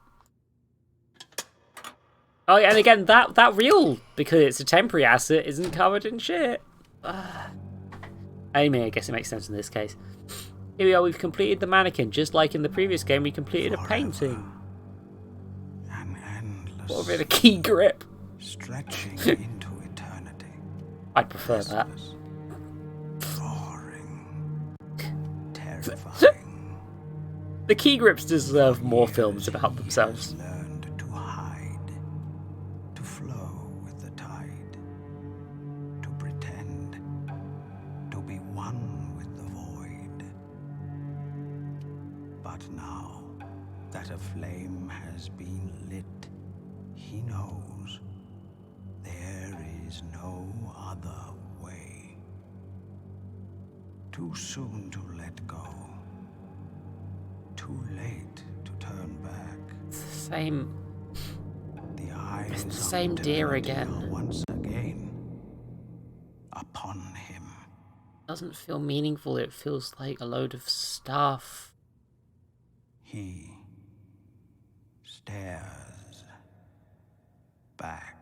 Speaker 1: Oh yeah, and again, that reel, because it's a temporary asset, isn't covered in shit. Anyway, I guess it makes sense in this case. Here we are, we've completed the mannequin, just like in the previous game we completed a painting.
Speaker 4: An endless
Speaker 1: What with a key grip.
Speaker 4: stretching into eternity.
Speaker 1: I'd prefer that.
Speaker 4: Roaring, terrifying.
Speaker 1: The key grips deserve more films about themselves.
Speaker 4: Learned to hide, to flow with the tide, to pretend, to be one with the void. But now that a flame has been lit, he knows there is no other way. Too soon to let go. Too late to turn back.
Speaker 1: It's the same.
Speaker 4: The eyes
Speaker 1: It's the
Speaker 4: of
Speaker 1: same deer
Speaker 4: eternity
Speaker 1: again.
Speaker 4: are once again upon him.
Speaker 1: Doesn't feel meaningful, it feels like a load of stuff.
Speaker 4: He stares back.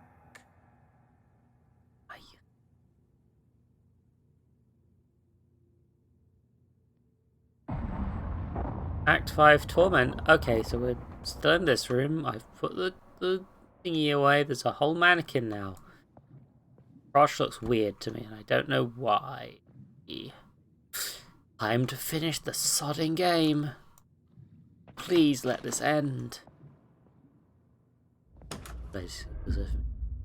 Speaker 1: Act 5 Torment. Okay, so we're still in this room. I've put the thingy away. There's a whole mannequin now. Rosh looks weird to me, and I don't know why. Time to finish the sodding game. Please let this end. There's a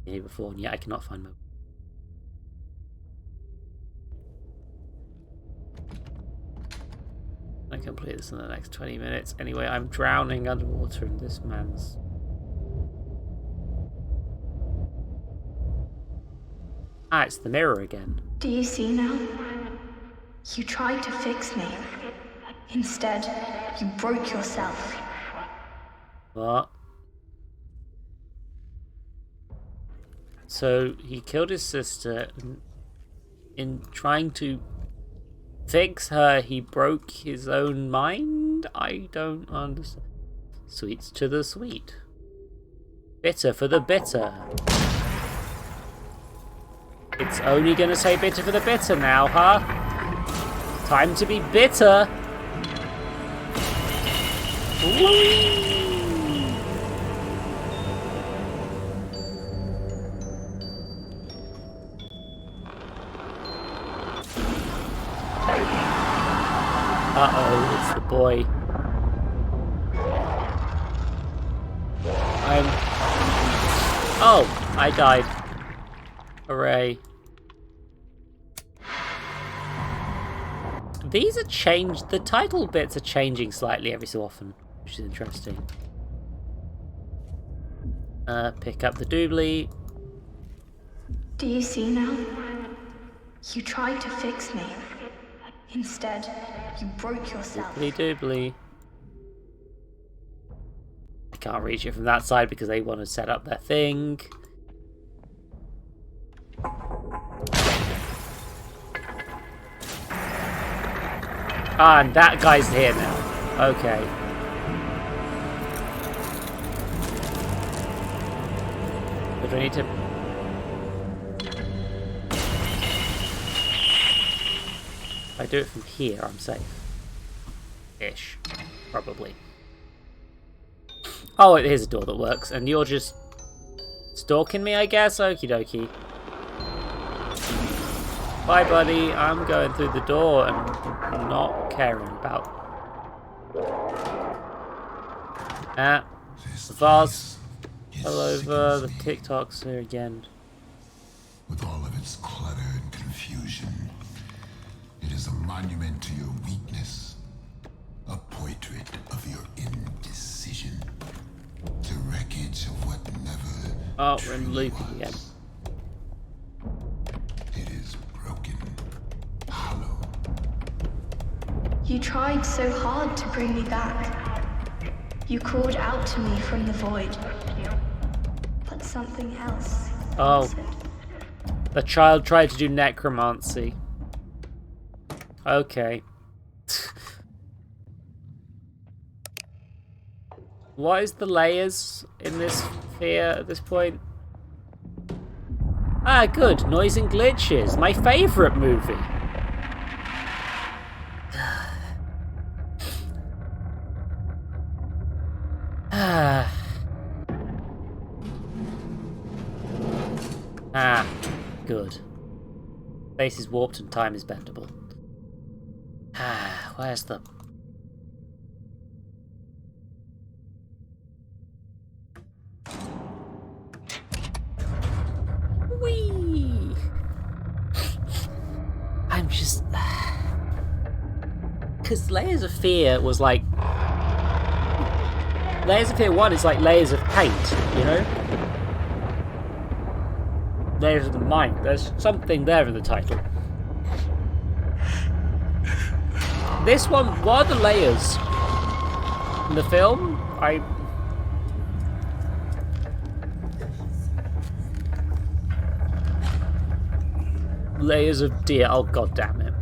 Speaker 1: here before, and yet I cannot find my... I complete this in the next 20 minutes. Anyway, I'm drowning underwater in this man's... Ah, it's the mirror again.
Speaker 2: Do you see now? You tried to fix me. Instead, you broke yourself.
Speaker 1: What? So, he killed his sister, and in trying to fix her, he broke his own mind? I don't understand. Sweets to the sweet. Bitter for the bitter. It's only gonna say bitter for the bitter now, huh? Time to be bitter. Whee! Uh-oh, it's the boy. Oh, I died. Hooray. These are changed. The title bits are changing slightly every so often, which is interesting. Pick up the doobly.
Speaker 2: Do you see now? You tried to fix me. Instead, you broke yourself.
Speaker 1: Doobly doobly. I can't reach it from that side because they want to set up their thing. Ah, and that guy's here now. Okay. But do I need to... If I do it from here, I'm safe. Ish. Probably. Oh, here's a door that works, and you're just stalking me, I guess? Okie dokie. Bye, buddy. I'm going through the door and not caring about The vase all over, the TikToks here again.
Speaker 7: With all of its clutter and confusion, it is a monument to your weakness, a portrait of your indecision, the wreckage of what never
Speaker 1: we're in looping again.
Speaker 7: It is broken, hollow.
Speaker 2: You tried so hard to bring me back. You called out to me from the void. But something else answered.
Speaker 1: The child tried to do necromancy. Okay. What is the layers in this sphere at this point? Ah, good. Noise and glitches. My favourite movie. Good. Space is warped and time is bendable. Where's the... Whee! I'm just... Because Layers of Fear was like... Layers of Fear 1 is like layers of paint, you know? Layers of the mind. There's something there in the title. This one, what are the layers in the film? Layers of deer. Oh, god damn it.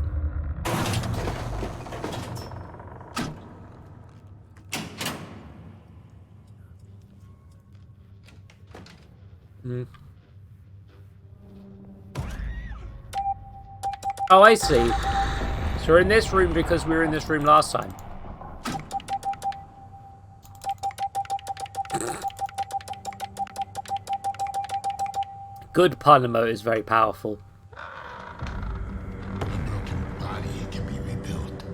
Speaker 1: Oh, I see. So we're in this room because we were in this room last time. Good pun emote is very powerful.
Speaker 7: A broken body can be rebuilt,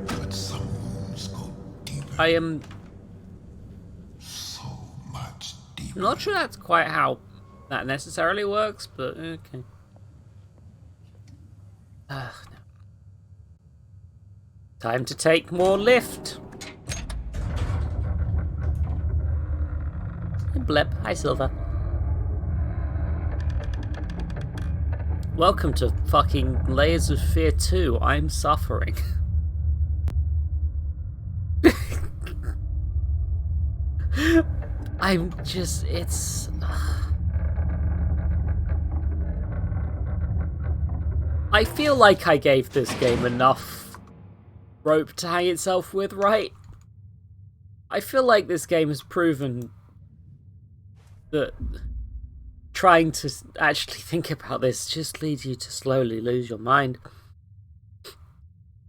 Speaker 7: but some wounds go deeper.
Speaker 1: I am
Speaker 7: so much deeper.
Speaker 1: I'm not sure that's quite how that necessarily works, but okay. No. Time to take more lift. Blip. Hi, Silver. Welcome to fucking Layers of Fear 2. I'm suffering. I'm just... it's... I feel like I gave this game enough rope to hang itself with, right? I feel like this game has proven that trying to actually think about this just leads you to slowly lose your mind.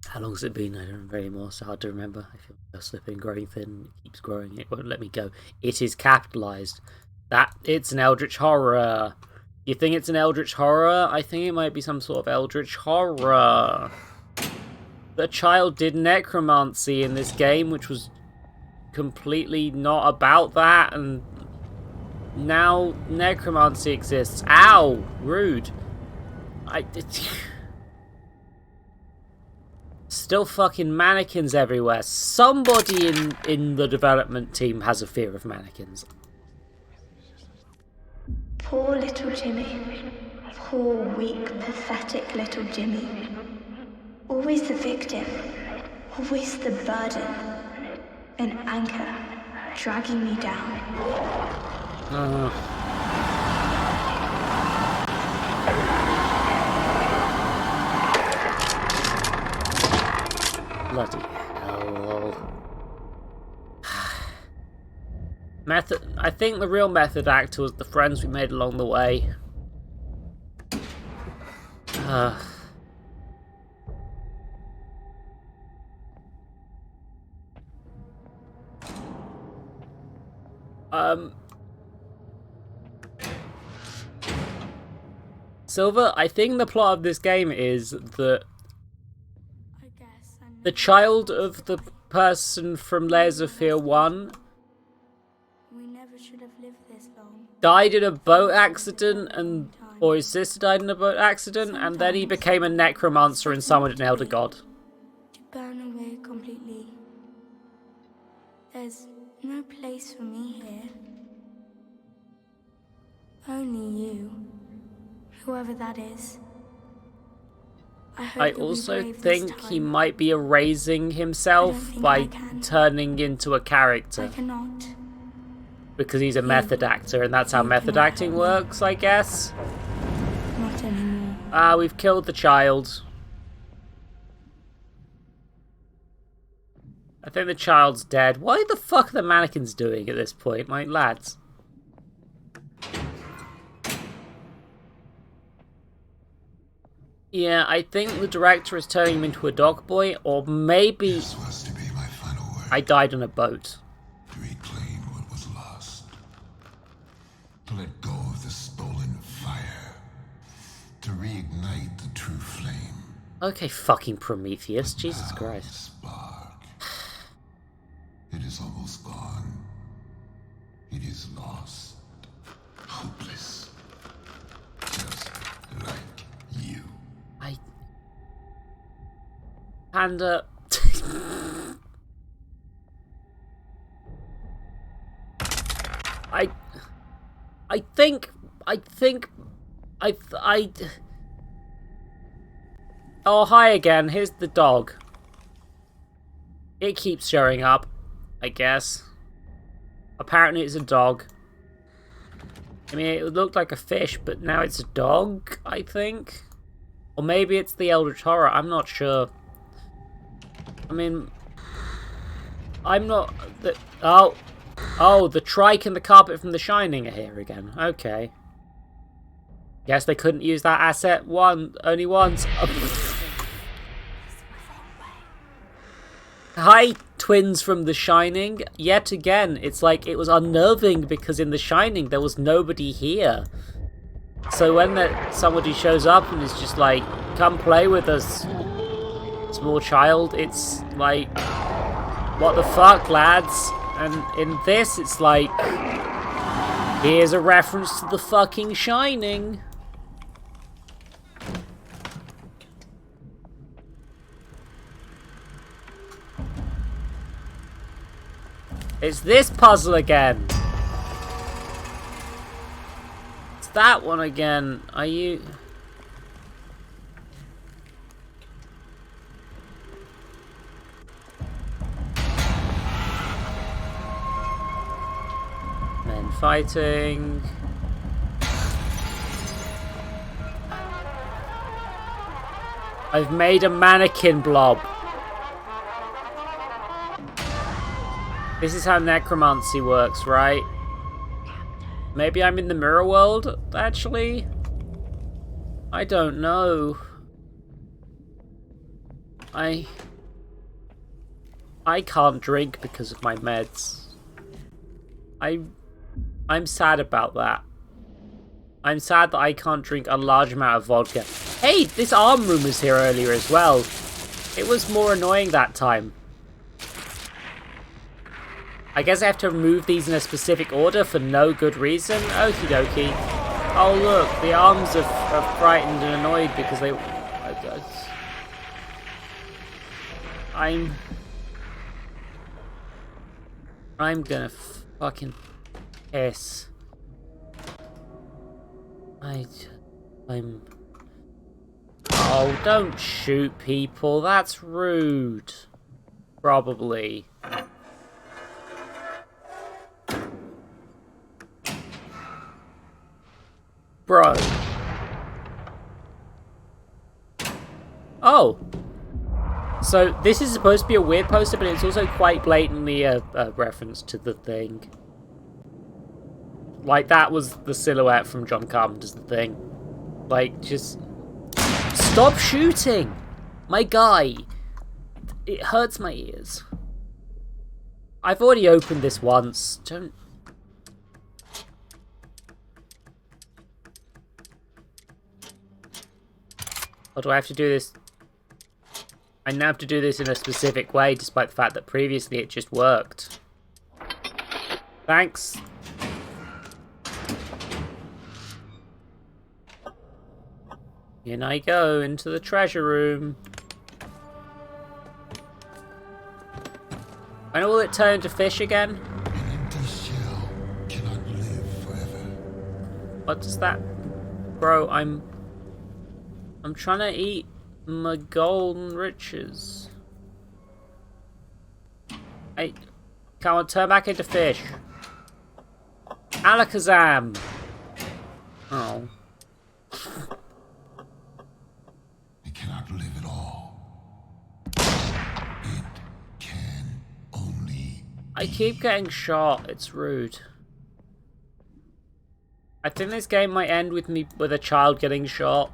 Speaker 1: How long has it been? I don't remember anymore. It's hard to remember. I feel like I'm slipping, growing thin. It keeps growing. It won't let me go. It is capitalized. That it's an eldritch horror. You think it's an eldritch horror? I think it might be some sort of eldritch horror. The child did necromancy in this game, which was completely not about that, and now necromancy exists. Ow! Rude. Still fucking mannequins everywhere. Somebody in the development team has a fear of mannequins.
Speaker 2: Poor little Jimmy. Poor, weak, pathetic little Jimmy. Always the victim. Always the burden. An anchor dragging me down.
Speaker 1: Bloody hell. Method. I think the real method actor was the friends we made along the way. Silver, I think the plot of this game is that the child of the person from Layers of Fear 1
Speaker 2: We never should have lived this long.
Speaker 1: died in a boat accident, and or his sister died in a boat accident, and then he became a necromancer and summoned an elder god.
Speaker 2: To burn away completely. There's no place for me here. Only you. Whoever that is.
Speaker 1: I also think he might be erasing himself by turning into a character.
Speaker 2: I cannot.
Speaker 1: Because he's a method actor, and that's how method acting works, I guess.
Speaker 2: Not anymore.
Speaker 1: We've killed the child. I think the child's dead. What the fuck are the mannequins doing at this point? Like, lads. Yeah, I think the director is turning him into a dog boy, or maybe
Speaker 7: This was to be my final word.
Speaker 1: I died on a boat.
Speaker 7: To reclaim what was lost. To let go of the stolen fire. To reignite the true flame.
Speaker 1: Okay, fucking Prometheus. Jesus Christ.
Speaker 7: Spark. It is almost gone. It is lost. Hopeless. Just like you.
Speaker 1: Panda. I think. Oh, hi again. Here's the dog. It keeps showing up, I guess. Apparently it's a dog. I mean, it looked like a fish, but now it's a dog, I think. Or maybe it's the Eldritch Horror, I'm not sure. I mean, I'm not... Oh, the trike and the carpet from The Shining are here again. Okay. Guess they couldn't use that asset only once. Hi, twins from The Shining. Yet again, it's like it was unnerving because in The Shining there was nobody here. So when somebody shows up and is just like, come play with us, small child, it's like, what the fuck, lads? And in this, it's like, here's a reference to the fucking Shining. It's this puzzle again. It's that one again. Are you... Men fighting. I've made a mannequin blob. This is how necromancy works, right? Maybe I'm in the mirror world, actually? I don't know. I can't drink because of my meds. I'm sad about that. I'm sad that I can't drink a large amount of vodka. Hey, this arm room was here earlier as well. It was more annoying that time. I guess I have to remove these in a specific order for no good reason. Okie dokie. Oh look, the arms are frightened and annoyed because they... I'm gonna fucking piss. I'm... Oh, don't shoot people. That's rude. Probably. Bro. Oh. So, this is supposed to be a weird poster, but it's also quite blatantly a reference to The Thing. Like, that was the silhouette from John Carpenter's The Thing. Like, just... Stop shooting! My guy! It hurts my ears. I've already opened this once. Don't... Or do I have to do this? I now have to do this in a specific way, despite the fact that previously it just worked. Thanks. In I go, into the treasure room. When will it turn into fish again?
Speaker 7: An empty shell cannot live forever.
Speaker 1: What does that... Bro, I'm trying to eat my golden riches. Hey, come on, turn back into fish. Alakazam! Oh.
Speaker 7: It cannot live at all. It can only...
Speaker 1: I keep getting shot, it's rude. I think this game might end with me with a child getting shot.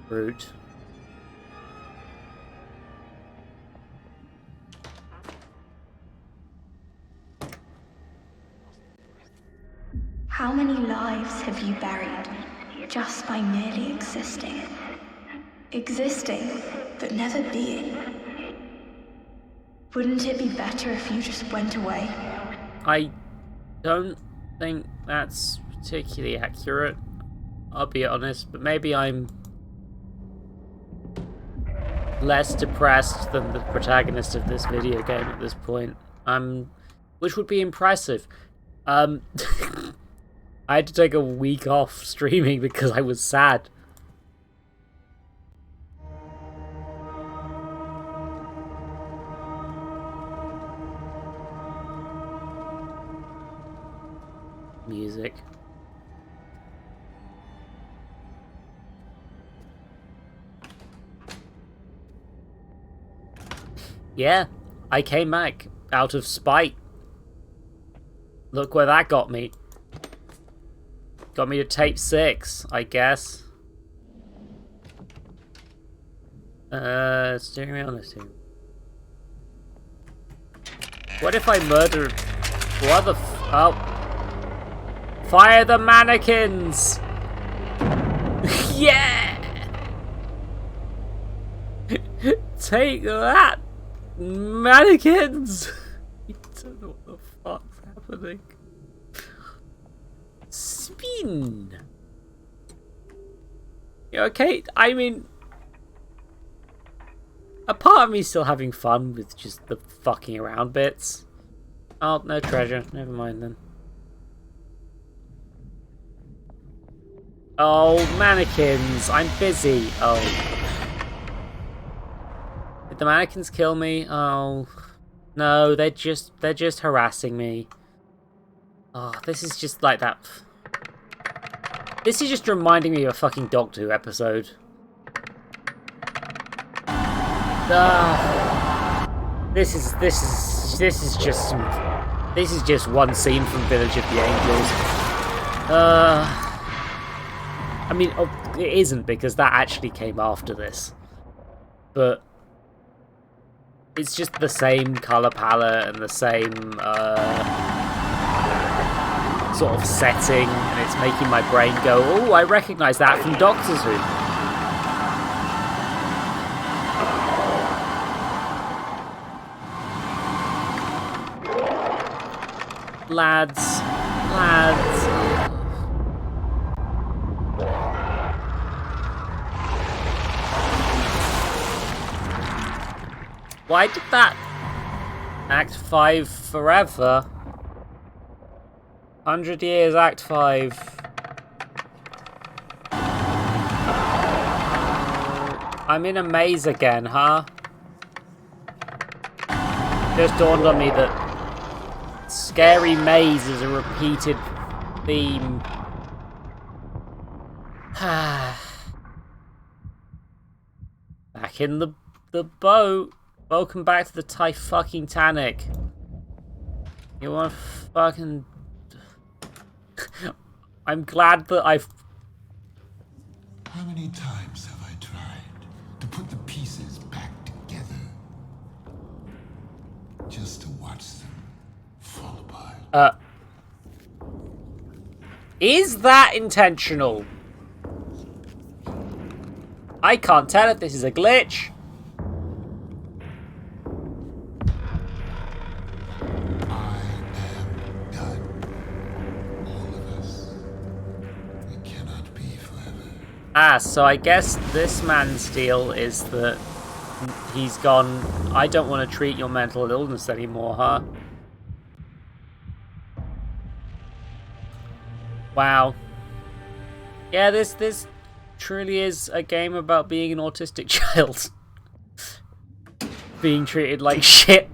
Speaker 1: Rude.
Speaker 2: How many lives have you buried just by merely existing? Existing, but never being. Wouldn't it be better if you just went away?
Speaker 1: I don't think that's particularly accurate. I'll be honest, but maybe I'm less depressed than the protagonist of this video game at this point. Which would be impressive. I had to take a week off streaming because I was sad. Music. Yeah, I came back out of spite. Look where that got me. Got me to tape 6, I guess. Steering wheel, no steering. What if I murdered... What the oh. Fire the mannequins! Yeah! Take that, mannequins! I don't know what the fuck's happening. Spin! You okay? I mean... A part of me still having fun with just the fucking around bits. Oh, no treasure. Never mind then. Oh, mannequins! I'm busy. Oh. Did the mannequins kill me? Oh. No, they're just harassing me. Oh, this is just like that. This is just reminding me of a fucking Doctor Who episode. This is just one scene from Village of the Angels. I mean, it isn't, because that actually came after this. But it's just the same colour palette and the same sort of setting, and it's making my brain go, oh, I recognise that from Doctor Who. Lads. Why did that Act 5 forever? 100 years, Act 5. I'm in a maze again, huh? Just dawned on me that scary maze is a repeated theme. Back in the boat. Welcome back to the fucking-tanic. You want fucking... I'm glad that I've...
Speaker 7: How many times have I tried to put the pieces back together? Just to watch them fall apart.
Speaker 1: Is that intentional? I can't tell if this is a glitch.
Speaker 7: I am done. All of us. It cannot be forever.
Speaker 1: Ah, so I guess this man's deal is that he's gone, I don't want to treat your mental illness anymore, huh? Wow. Yeah, this truly is a game about being an autistic child. Being treated like shit.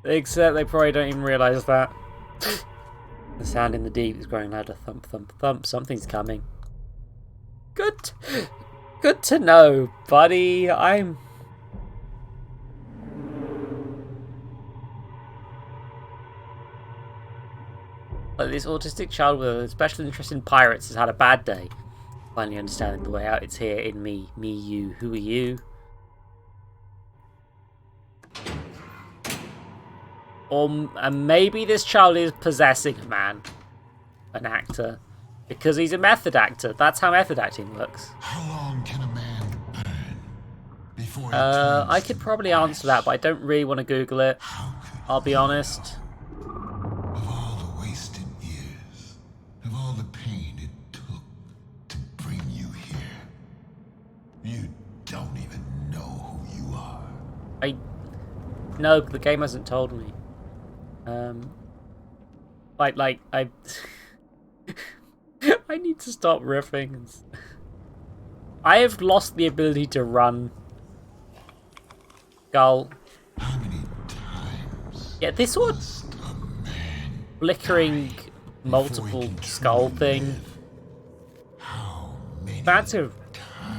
Speaker 1: Except they probably don't even realise that. The sound in the deep is growing louder. Thump, thump, thump. Something's coming. Good to know, buddy. I'm... Like, this autistic child with a special interest in pirates has had a bad day. Finally understanding the way out. It's here in me. Me, you. Who are you? Or maybe this child is possessing a man. An actor. Because he's a method actor. That's how method acting works.
Speaker 7: How long can a man burn before he
Speaker 1: I could probably answer that, but I don't really want to Google it. I'll be honest.
Speaker 7: Of all the wasted years, of all the pain it took to bring you here, you don't even know who you are.
Speaker 1: No, the game hasn't told me. I I need to stop riffing. I have lost the ability to run. Gull.
Speaker 7: How many times?
Speaker 1: Yeah, this sort of flickering multiple skull thing. That's a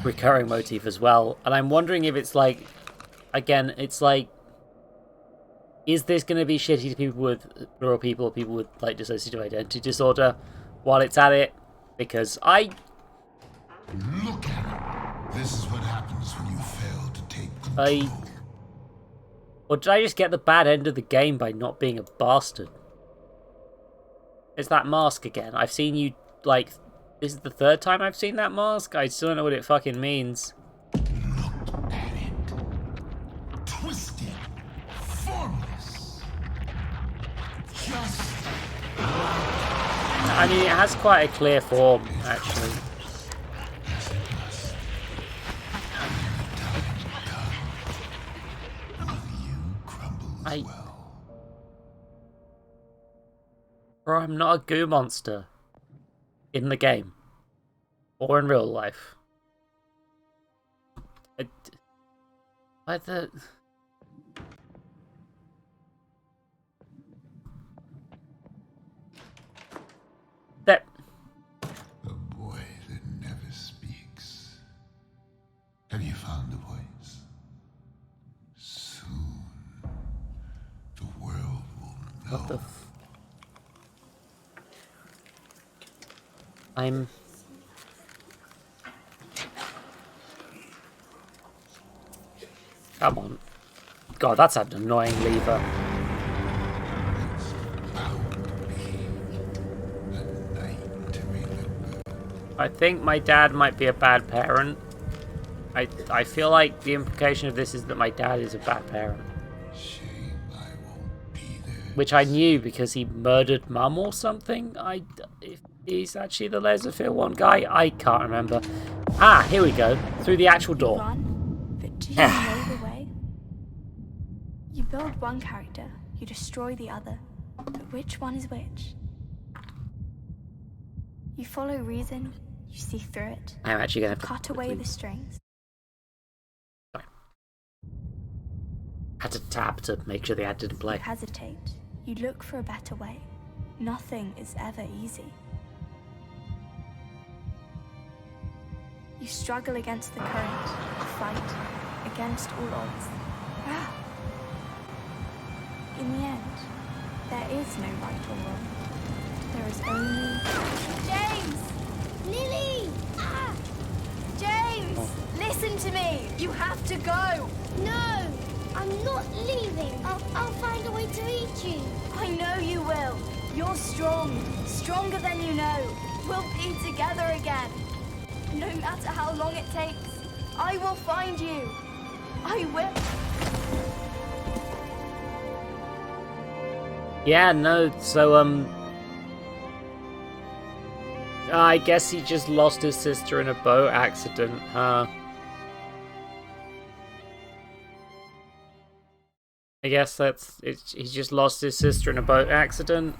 Speaker 1: recurring motif as well. And I'm wondering if it's like, again, it's like, is this going to be shitty to people with plural people or people with like dissociative identity disorder while it's at it? Because I...
Speaker 7: Look at it. This is what happens when you fail to take control.
Speaker 1: Or did I just get the bad end of the game by not being a bastard? It's that mask again. I've seen you, like... This is the third time I've seen that mask? I still don't know what it fucking means.
Speaker 7: Look at it. Twisted. Formless. Just...
Speaker 1: I mean, it has quite a clear form, actually. Bro, I'm not a goo monster. In the game. Or in real life. That...
Speaker 7: The boy that never speaks. Have you found the voice? Soon, the world will know.
Speaker 1: What the I'm... Come on. God, that's an annoying lever. I think my dad might be a bad parent. I feel like the implication of this is that my dad is a bad parent. Which I knew because he murdered mum or something. If he's actually the Laserfield one guy, I can't remember. Ah, here we go. Through the actual door.
Speaker 2: Run, but do you know the way? You build one character, you destroy the other. But which one is which? You follow reason, you see through it.
Speaker 1: I'm actually going to
Speaker 2: cut away the strings.
Speaker 1: Sorry. Had to tap to make sure the ad didn't play.
Speaker 2: You hesitate. You look for a better way. Nothing is ever easy. You struggle against the current, fight against all odds. In the end, there is no right or wrong. There is only... James!
Speaker 8: Lily! Ah!
Speaker 2: James!
Speaker 1: Oh.
Speaker 2: Listen to me! You have to go!
Speaker 8: No! I'm not leaving. I'll find a way to reach you.
Speaker 2: I know you will. You're strong. Stronger than you know. We'll be together again. No matter how long it takes, I will find you. I will.
Speaker 1: Yeah, no, so, I guess he just lost his sister in a boat accident, huh? I guess that's it. He just lost his sister in a boat accident.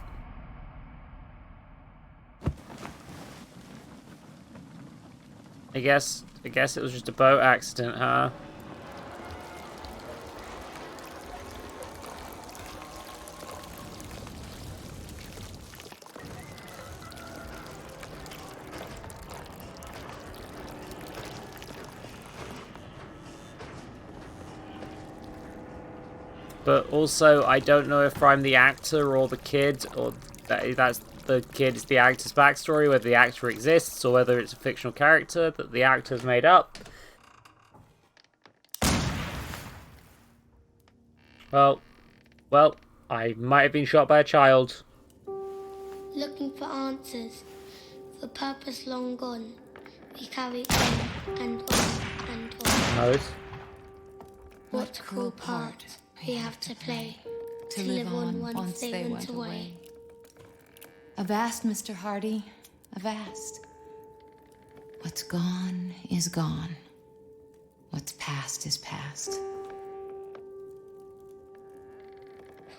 Speaker 1: I guess it was just a boat accident, huh? But also, I don't know if I'm the actor or the kid, or that's the kid is the actor's backstory, whether the actor exists, or whether it's a fictional character that the actor's made up. Well, I might have been shot by a child.
Speaker 8: Looking for answers, for purpose long gone, we carry on and on and on.
Speaker 1: No.
Speaker 8: What cruel part we have to play, to live on once they went away.
Speaker 10: Avast, Mr. Hardy, avast. What's gone is gone. What's past is past.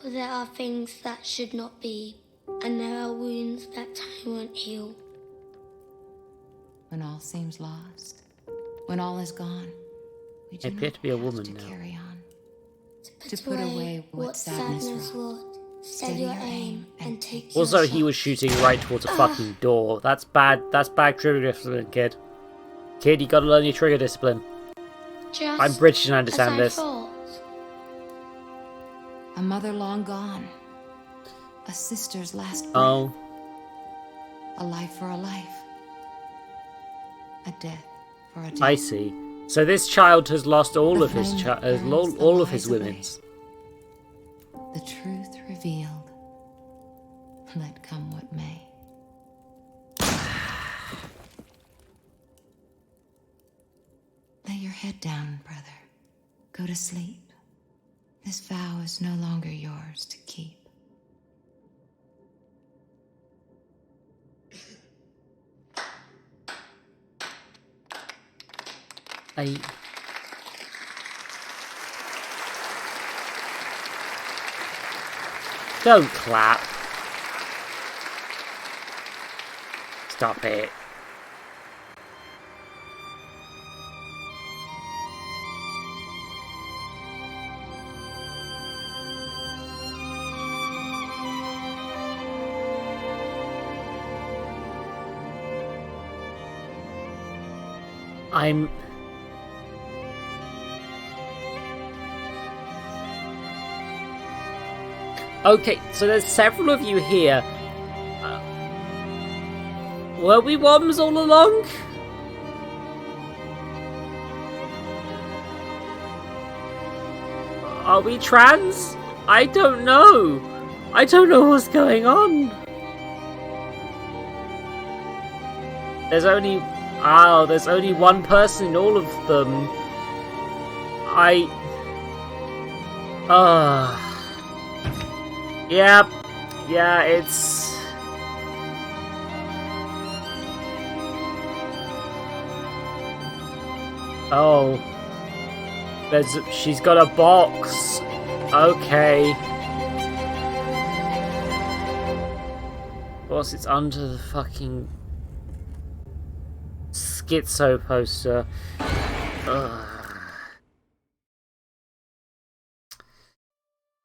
Speaker 8: For there are things that should not be, and there are wounds that time won't heal.
Speaker 10: When all seems lost, when all is gone, we do
Speaker 1: appear
Speaker 10: not
Speaker 1: to be a
Speaker 10: have
Speaker 1: woman
Speaker 10: to
Speaker 1: now.
Speaker 10: Carry on. To put away what sadness wrought.
Speaker 8: Steady your aim and take
Speaker 1: Also,
Speaker 8: your
Speaker 1: he was
Speaker 8: shot.
Speaker 1: shooting right towards a fucking door. That's bad. That's bad trigger discipline, kid. Kid, you gotta learn your trigger discipline.
Speaker 8: Just
Speaker 1: I'm British and I
Speaker 8: as
Speaker 1: understand this.
Speaker 8: thought.
Speaker 10: A mother long gone. A sister's last breath.
Speaker 1: Oh.
Speaker 10: A life for a life. A death for a death.
Speaker 1: I see. So this child has lost all
Speaker 10: The
Speaker 1: of his
Speaker 10: flame burns
Speaker 1: all
Speaker 10: the
Speaker 1: of his
Speaker 10: lies away.
Speaker 1: women's.
Speaker 10: The truth revealed. Let come what may. Lay your head down, brother. Go to sleep. This vow is no longer yours to keep. Don't clap. Stop it. I'm... Okay, so there's several of you here. Were we Woms all along? Are we trans? I don't know. I don't know what's going on. There's only... Oh, there's only one person in all of them. Yep. Yeah, it's... Oh. She's got a box. Okay. What's it's under the fucking... Schizo poster. Ugh.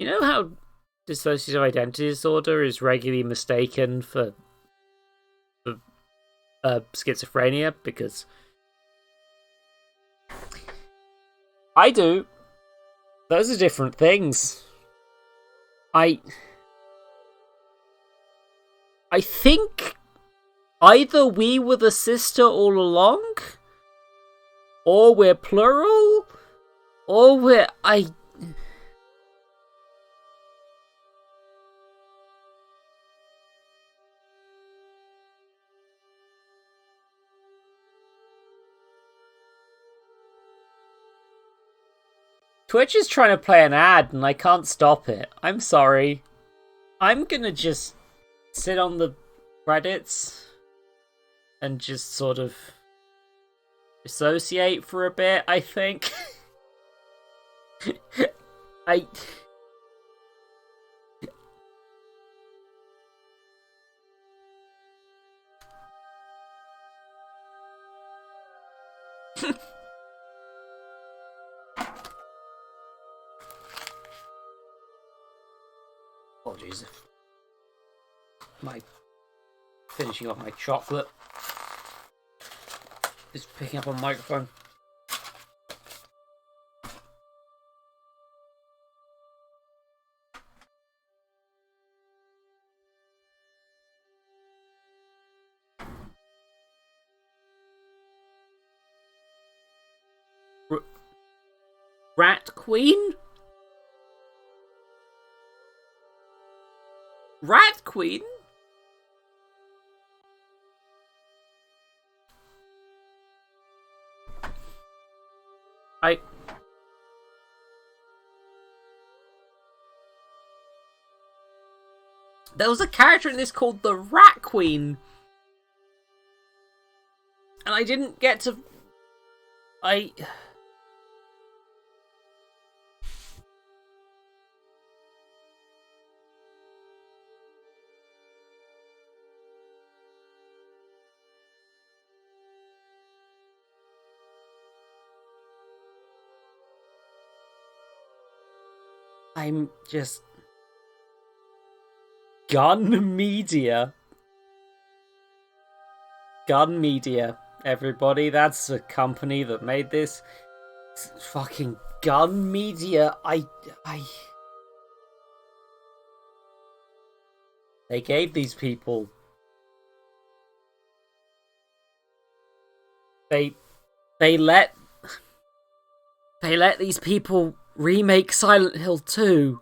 Speaker 10: You know how dissociative identity disorder is regularly mistaken for schizophrenia? Because I do. Those are different things. I think either we were the sister all along, or we're plural, or we're...
Speaker 1: Twitch is trying to play an ad and I can't stop it. I'm sorry. I'm gonna just sit on the credits and just sort of dissociate for a bit, I think. I... Apologies. Finishing off my chocolate. Just picking up on microphone. Rat Queen? Rat Queen? There was a character in this called the Rat Queen. And I didn't get to... I'm just... Gun Media. Gun Media, everybody. That's a company that made this. It's fucking Gun Media. They gave these people... They let these people remake Silent Hill 2.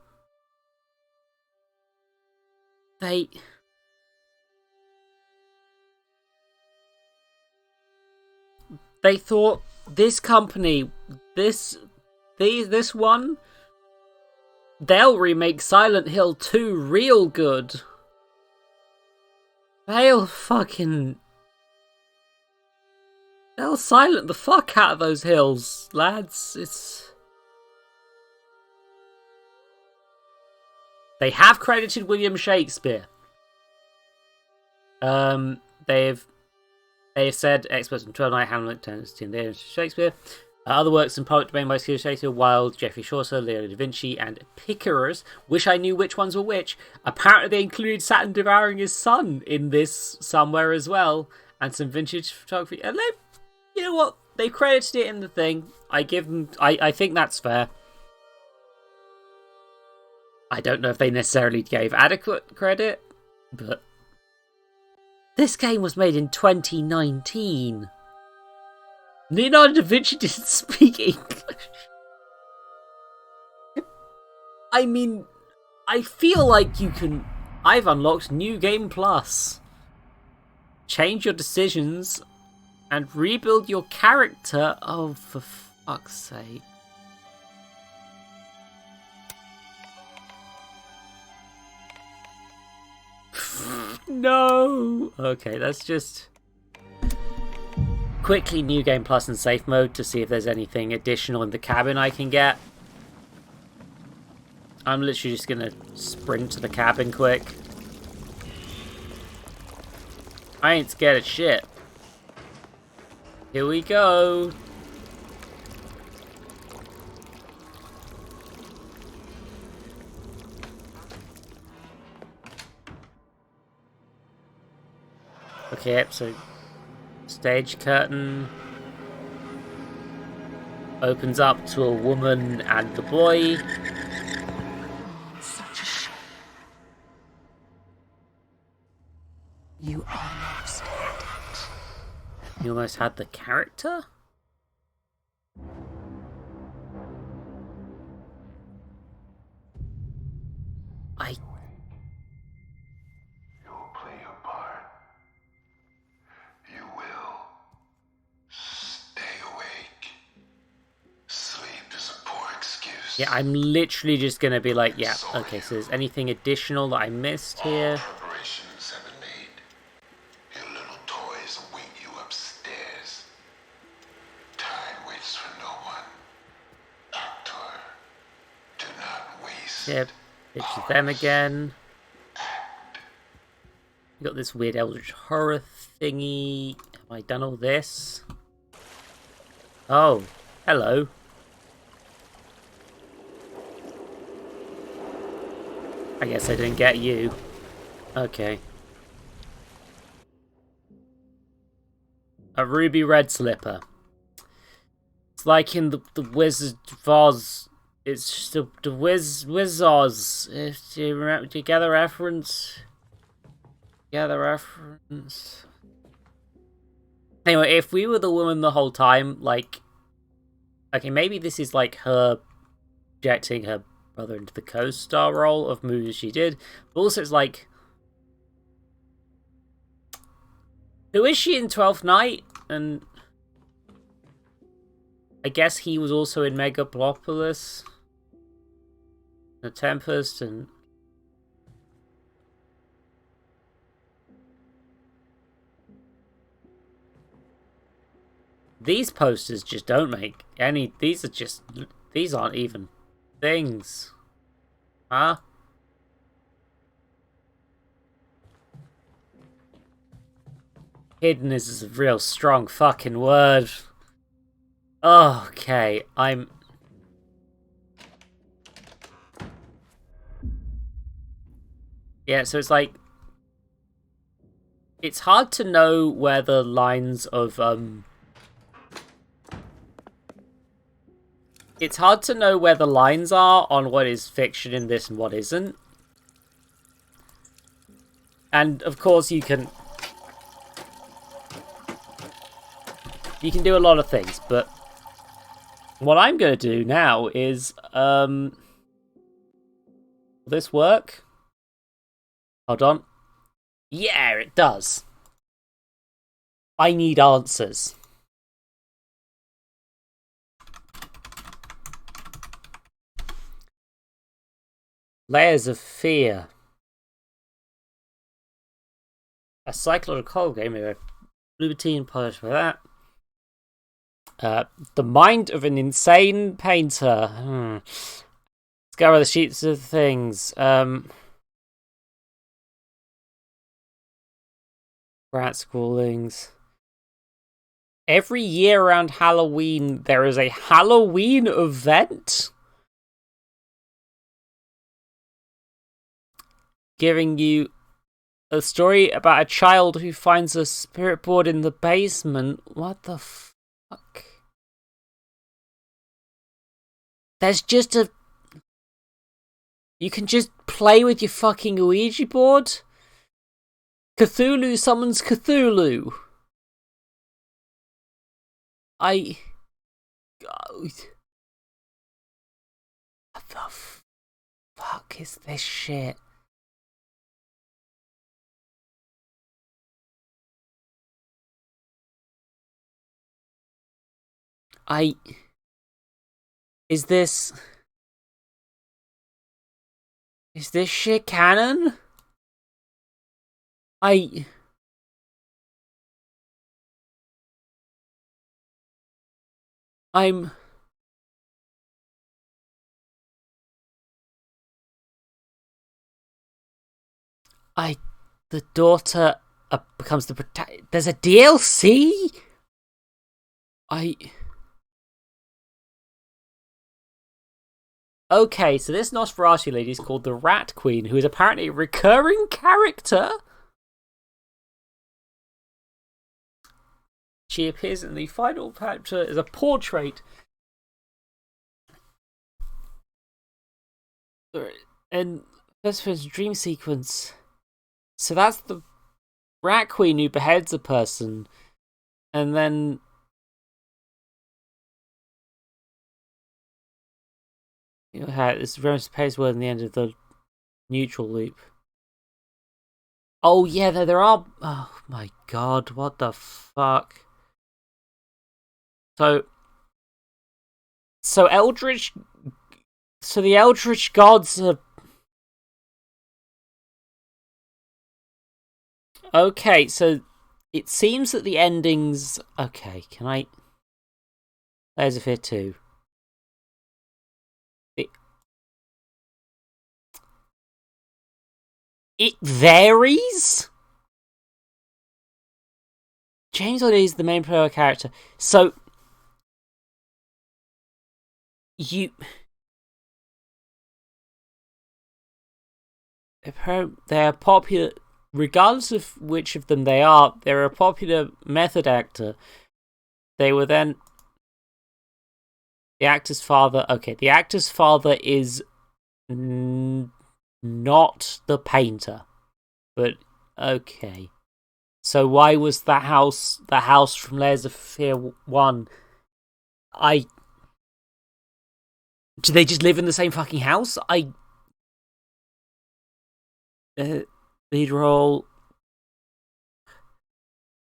Speaker 1: They thought this company, this one, they'll remake Silent Hill 2 real good. They'll silent the fuck out of those hills, lads. They have credited William Shakespeare. They've said experts in Twelfth Night, Hamlet, Tennessee, and Shakespeare. Other works in public domain by Shakespeare, Wilde, Geoffrey Chaucer, Leonardo da Vinci, and Picaros. Wish I knew which ones were which. Apparently they included Saturn devouring his son in this somewhere as well, and some vintage photography. And you know what? They credited it in the thing. I give them. I think that's fair. I don't know if they necessarily gave adequate credit, but this game was made in 2019. Leonardo da Vinci didn't speak English. I mean, I feel like you can... I've unlocked New Game Plus. Change your decisions and rebuild your character. Oh, for fuck's sake. No! Okay, let's just... Quickly New Game Plus and Safe Mode to see if there's anything additional in the cabin I can get. I'm literally just gonna sprint to the cabin quick. I ain't scared of shit. Here we go. Okay, so stage curtain opens up to a woman and the boy.
Speaker 10: Such a shame. You almost had it.
Speaker 1: You almost had the character?
Speaker 7: You'll play your part. You will. Stay awake. Sleep is a poor excuse.
Speaker 1: Yeah, I'm literally just gonna be like, yeah, okay, so there's anything additional that I missed here?
Speaker 7: Preparations have been made. Your little toys await you upstairs. Time waits for no one. Actor, do not waste.
Speaker 1: Yep, it's them again. You got this weird eldritch horror thingy. Have I done all this? Oh, hello. I guess I didn't get you. Okay. A ruby red slipper. It's like in the Wizard of Oz. It's just the Wiz-Oz. If you remember, do you get the reference? Get the reference. Anyway, if we were the woman the whole time, like, okay, maybe this is like her projecting her brother into the co-star role of movies she did. But also, it's like, who is she in 12th Night? And I guess he was also in Megalopolis, The Tempest, and these posters just don't make any. These aren't even things. Huh? Hidden is a real strong fucking word. Okay, yeah, so it's like, it's hard to know where the lines of it's hard to know where the lines are on what is fiction in this and what isn't. And of course you can do a lot of things, but what I'm going to do now is will this work? Hold on. Yeah, it does. I need answers. Layers of fear. A psychological game, maybe a Bloober teen polish for that. The mind of an insane painter. Scour the sheets of things. Rat schoolings. Every year around Halloween, there is a Halloween event giving you a story about a child who finds a spirit board in the basement. What the fuck? There's just a... You can just play with your fucking Ouija board? Cthulhu summons Cthulhu. What the fuck is this shit? Is this shit canon? The daughter becomes the protector. There's a DLC? Okay, so this Nosferatu lady is called the Rat Queen, who is apparently a recurring character. She appears in the final chapter as a portrait. And that's for his dream sequence. So that's the Rat Queen who beheads a person. And then... You know, this Rose pays word in the end of the neutral loop. Oh yeah, there are... Oh my god, what the fuck? So Eldritch So the Eldritch Gods are... Okay, so it seems that the endings... Okay, can I... There's a Fear 2. It varies? James O'Leary is the main player character. So... They're popular... Regardless of which of them they are, they're a popular method actor. They were then... The actor's father... Okay, the actor's father is not the painter. But, okay. So why was the house from Layers of Fear 1... Do they just live in the same fucking house? Lead role...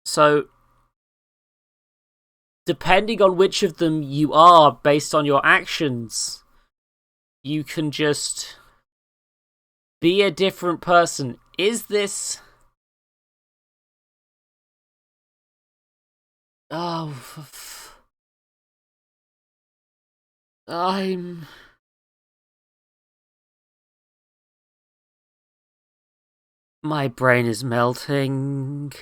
Speaker 1: So... Depending on which of them you are, based on your actions, you can just be a different person. Is this... Oh... My brain is melting...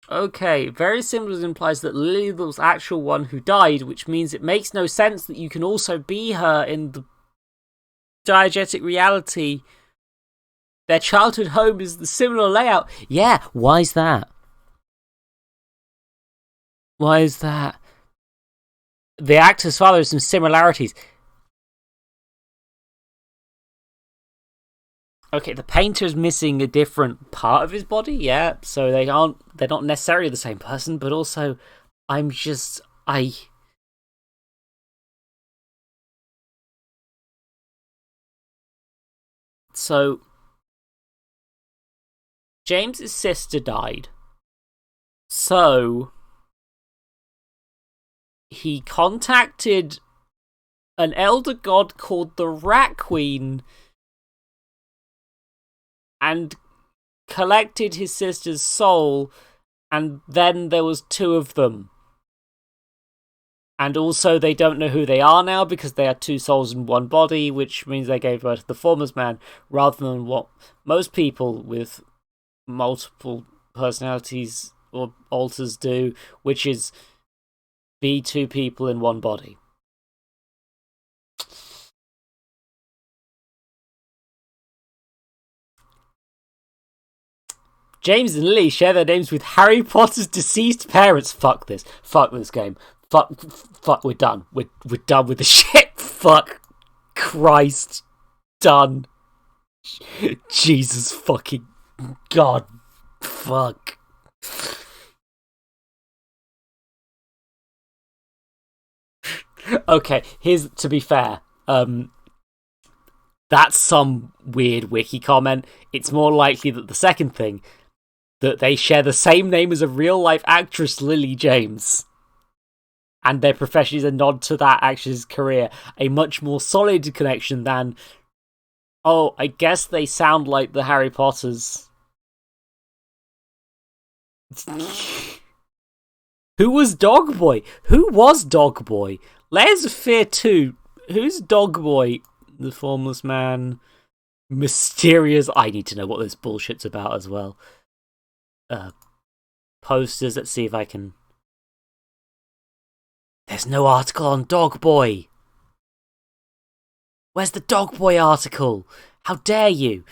Speaker 1: Okay, very similar implies that Lily was the actual one who died, which means it makes no sense that you can also be her in the diegetic reality. Their childhood home is the similar layout. Yeah, why is that? Why is that? The actor's father has some similarities. Okay, the painter's missing a different part of his body, yeah, so they're not necessarily the same person, but also, So, James's sister died, so he contacted an elder god called the Rat Queen and collected his sister's soul, and then there was two of them. And also they don't know who they are now because they are two souls in one body, which means they gave birth to the Formless Man, rather than what most people with multiple personalities or alters do, which is be two people in one body. James and Lily share their names with Harry Potter's deceased parents. Fuck this. Fuck this game. Fuck, we're done. We're done with the shit. Fuck. Christ. Done. Jesus fucking God. Fuck. Okay, to be fair, that's some weird wiki comment. It's more likely that the second thing, that they share the same name as a real-life actress, Lily James. And their profession is a nod to that actress's career. A much more solid connection than, oh, I guess they sound like the Harry Potters. Who was Dogboy? Who was Dogboy? Layers of Fear 2. Who's Dogboy? The Formless Man. Mysterious. I need to know what this bullshit's about as well. Posters. Let's see if I can. There's no article on Dogboy. Where's the Dogboy article? How dare you?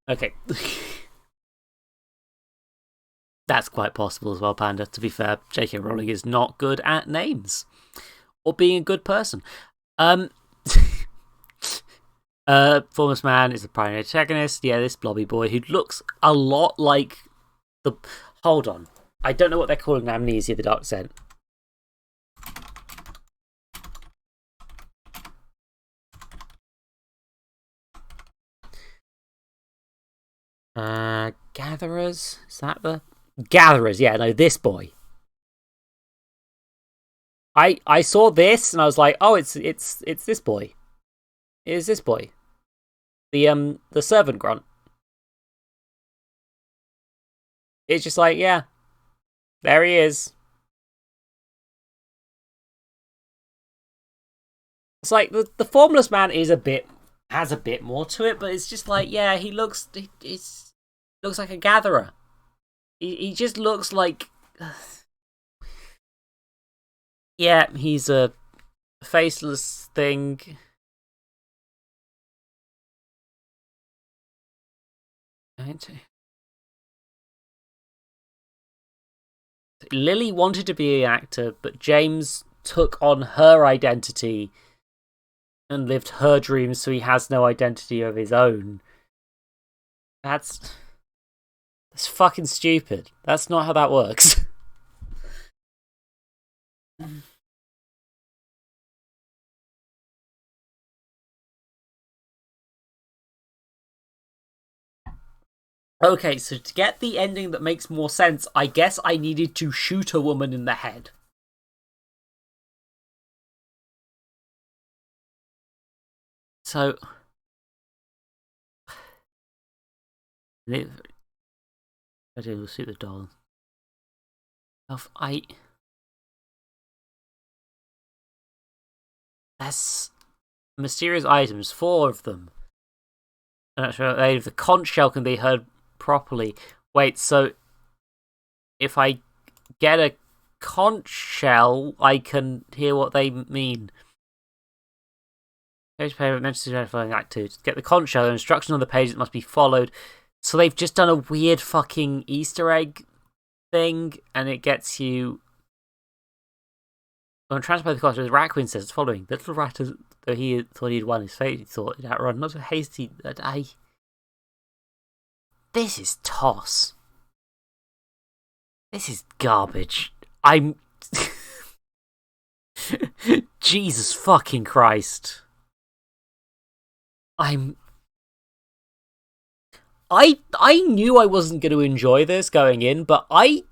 Speaker 1: Okay. That's quite possible as well, Panda. To be fair, J.K. Rowling is not good at names. Or being a good person. Formless Man is the primary antagonist. Yeah, this blobby boy who looks a lot like the... Hold on. I don't know what they're calling Amnesia, the Dark Descent. Gatherers? Is that the... Gatherers, yeah, no, this boy. I saw this and I was like, oh, it's this boy. It is this boy. The servant grunt. It's just like, yeah. There he is. It's like the Formless Man has a bit more to it, but it's just like, yeah, he looks like a gatherer. He just looks like yeah, he's a faceless thing. Lily wanted to be an actor, but James took on her identity and lived her dreams, so he has no identity of his own. That's fucking stupid. That's not how that works. Okay, so to get the ending that makes more sense, I guess I needed to shoot a woman in the head. So... I will see the doll. There's mysterious items, 4 of them. I'm not sure if the conch shell can be heard properly. Wait, so if I get a conch shell, I can hear what they mean. Page payment mentions identifying act 2. To get the conch shell, there are instructions on the page that must be followed. So they've just done a weird fucking Easter egg thing, and it gets you. When transferred the cost, Raquin says the following: the little rat, though he thought he'd won his fate, he thought he'd outrun, not so hasty that This is toss. This is garbage. I'm. Jesus fucking Christ. I knew I wasn't going to enjoy this going in, but I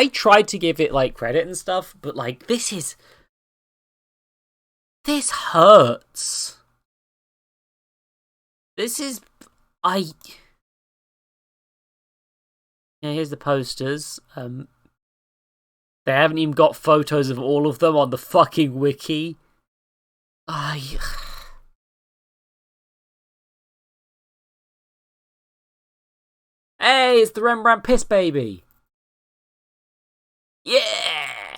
Speaker 1: tried to give it like credit and stuff, but like this hurts. Yeah, here's the posters. They haven't even got photos of all of them on the fucking wiki. Hey, it's the Rembrandt Piss Baby! Yeah!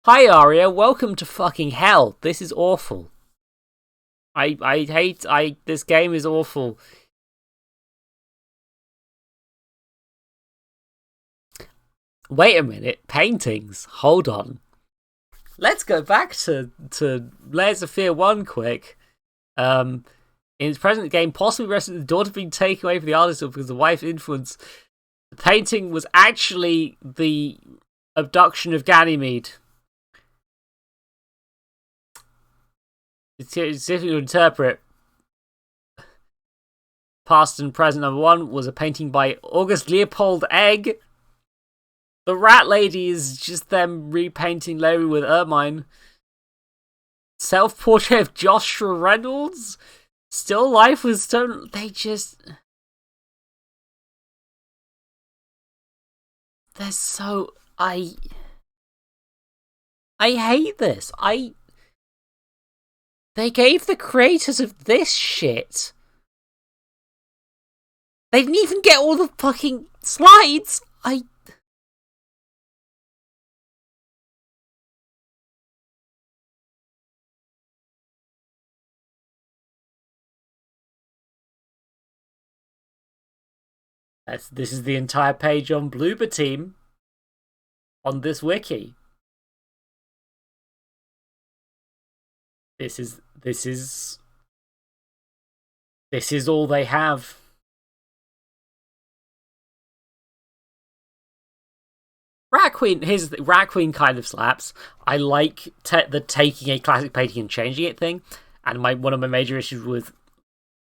Speaker 1: Hi Aria, welcome to fucking hell. This is awful. This game is awful. Wait a minute, paintings. Hold on. Let's go back to Layers of Fear 1 quick. In its present game, possibly rested the daughter being taken away from the artist because of the wife's influence. The painting was actually the abduction of Ganymede. It's difficult to interpret. Past and present number 1 was a painting by August Leopold Egg. The rat lady is just them repainting Larry with ermine. Self-portrait of Joshua Reynolds? Still life with stone. They're so... I hate this. They gave the creators of this shit. They didn't even get all the fucking slides. This is the entire page on Bloober Team on this wiki. This is all they have. Rat Queen kind of slaps. I like the taking a classic painting and changing it thing. And one of my major issues with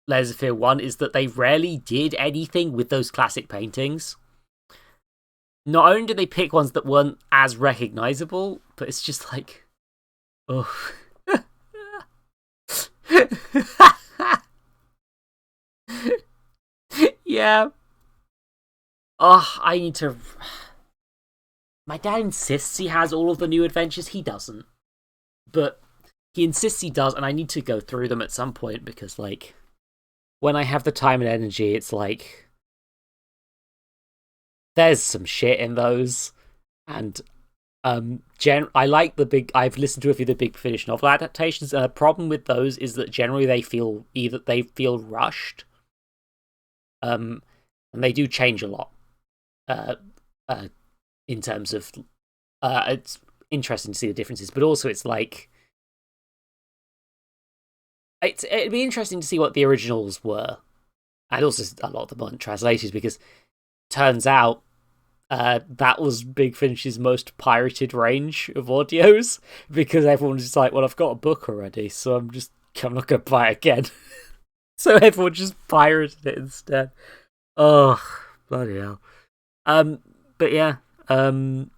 Speaker 1: Layers of Fear 1 is that they rarely did anything with those classic paintings. not only did they pick ones that weren't as recognizable, but it's just like, oh. Yeah. Oh, I need to. My dad insists he has all of the new adventures. He doesn't. But he insists he does, and I need to go through them at some point because, like, when I have the time and energy, it's like, there's some shit in those. And I like the big. I've listened to a few of the Big Finish novel adaptations, and the problem with those is that generally they feel rushed. And they do change a lot. In terms of, it's interesting to see the differences, but also it's like, it'd be interesting to see what the originals were, and also a lot of them aren't translated because turns out that was Big Finish's most pirated range of audios because everyone was just like, well, I've got a book already, so I'm not going to buy it again. So everyone just pirated it instead. Oh, bloody hell. But yeah, as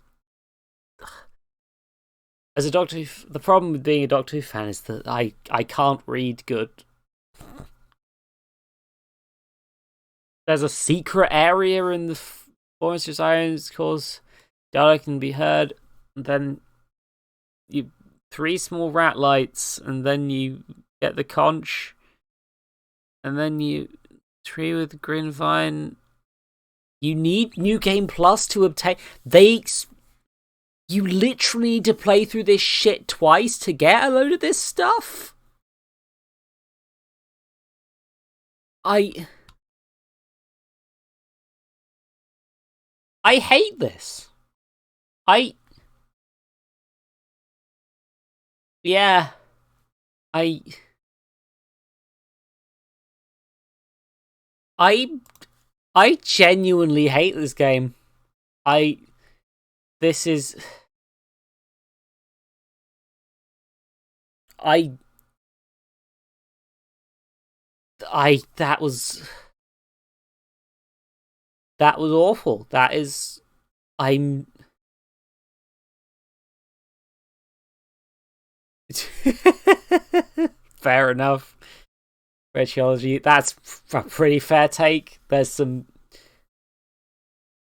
Speaker 1: a Doctor Who, the problem with being a Doctor Who fan is that I can't read good. There's a secret area in the Forest of Sirens cause Data can be heard, and then you 3 small rat lights, and then you get the conch, and then you 3 with green vine. You need New Game Plus to obtain. You literally need to play through this shit twice to get a load of this stuff. I hate this. Yeah. I genuinely hate this game. This is... That was awful. That is... I'm... Fair enough. Radiology, that's a pretty fair take. There's some...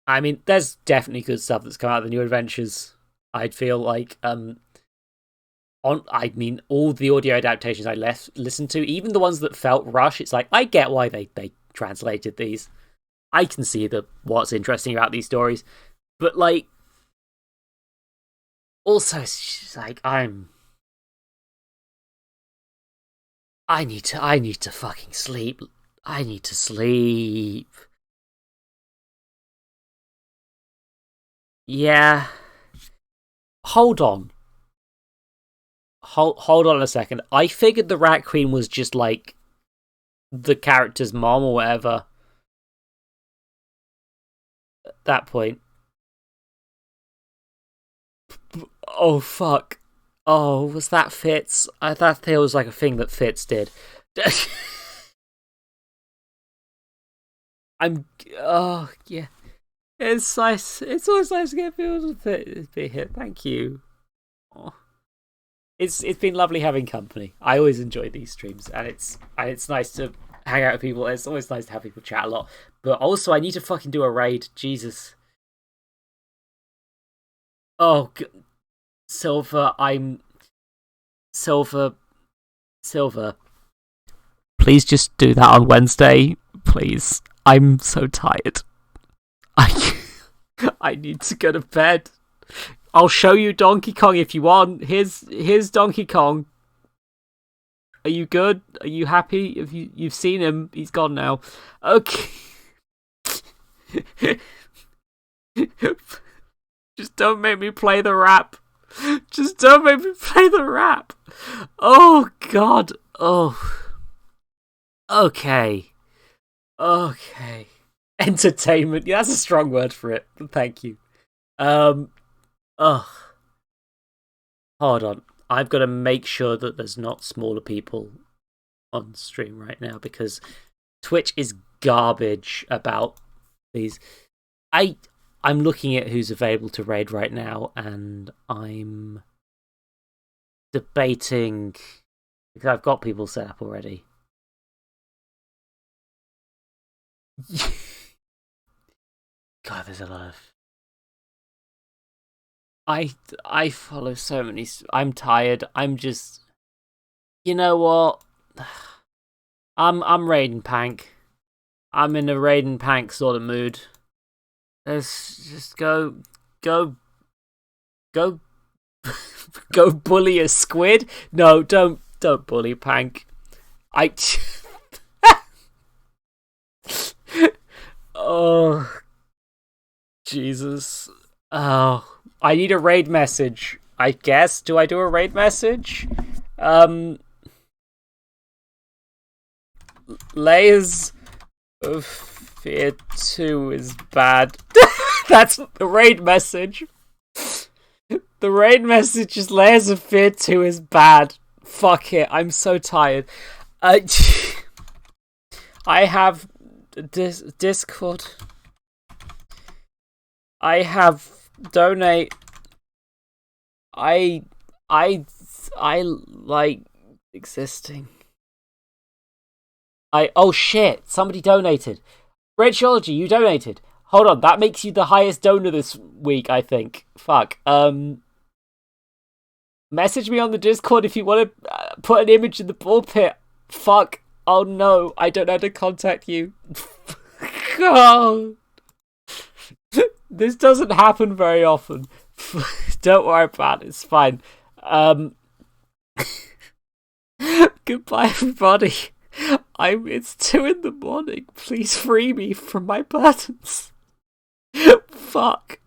Speaker 1: I mean, there's definitely good stuff that's come out of the new adventures. I'd feel like, all the audio adaptations I listened to, even the ones that felt rushed, it's like, I get why they translated these. I can see what's interesting about these stories. But, like, also, it's just like, I need to fucking sleep. I need to sleep. Yeah. Hold on. Hold on a second. I figured the Rat Queen was just like the character's mom or whatever. At that point. Oh fuck. Oh, was that Fitz? I thought it was like a thing that Fitz did. Oh yeah. It's nice. It's always nice to get people to be here. Thank you. Oh. It's been lovely having company. I always enjoy these streams, and it's nice to hang out with people. It's always nice to have people chat a lot. But also, I need to fucking do a raid. Jesus. Oh, Silver. Silver. Please just do that on Wednesday, please. I'm so tired. I need to go to bed. I'll show you Donkey Kong if you want. Here's Donkey Kong. Are you good? Are you happy? If you've seen him, he's gone now. Okay. Just don't make me play the rap. Just don't make me play the rap. Oh God. Oh. Okay. Entertainment. Yeah, that's a strong word for it. Thank you. Hold on. I've got to make sure that there's not smaller people on stream right now because Twitch is garbage about these. I'm looking at who's available to raid right now, and I'm debating because I've got people set up already. God, there's a lot of. I follow so many. I'm tired. I'm just. You know what? I'm raiding Pank. I'm in a raiding Pank sort of mood. Let's just go go bully a squid. No, don't bully Pank. Oh, Jesus. Oh, I need a raid message, I guess. Do I do a raid message? Layers of Fear 2 is bad. That's the raid message. The raid message is Layers of Fear 2 is bad. Fuck it, I'm so tired. I have Discord. I have donate. I like existing. Oh shit, somebody donated. Rachology, you donated. Hold on, that makes you the highest donor this week, I think. Fuck. Message me on the Discord if you want to put an image in the ball pit. Fuck. Oh no, I don't know how to contact you. God. This doesn't happen very often. Don't worry about it, it's fine. Goodbye, everybody. It's 2 a.m. Please free me from my burdens. Fuck.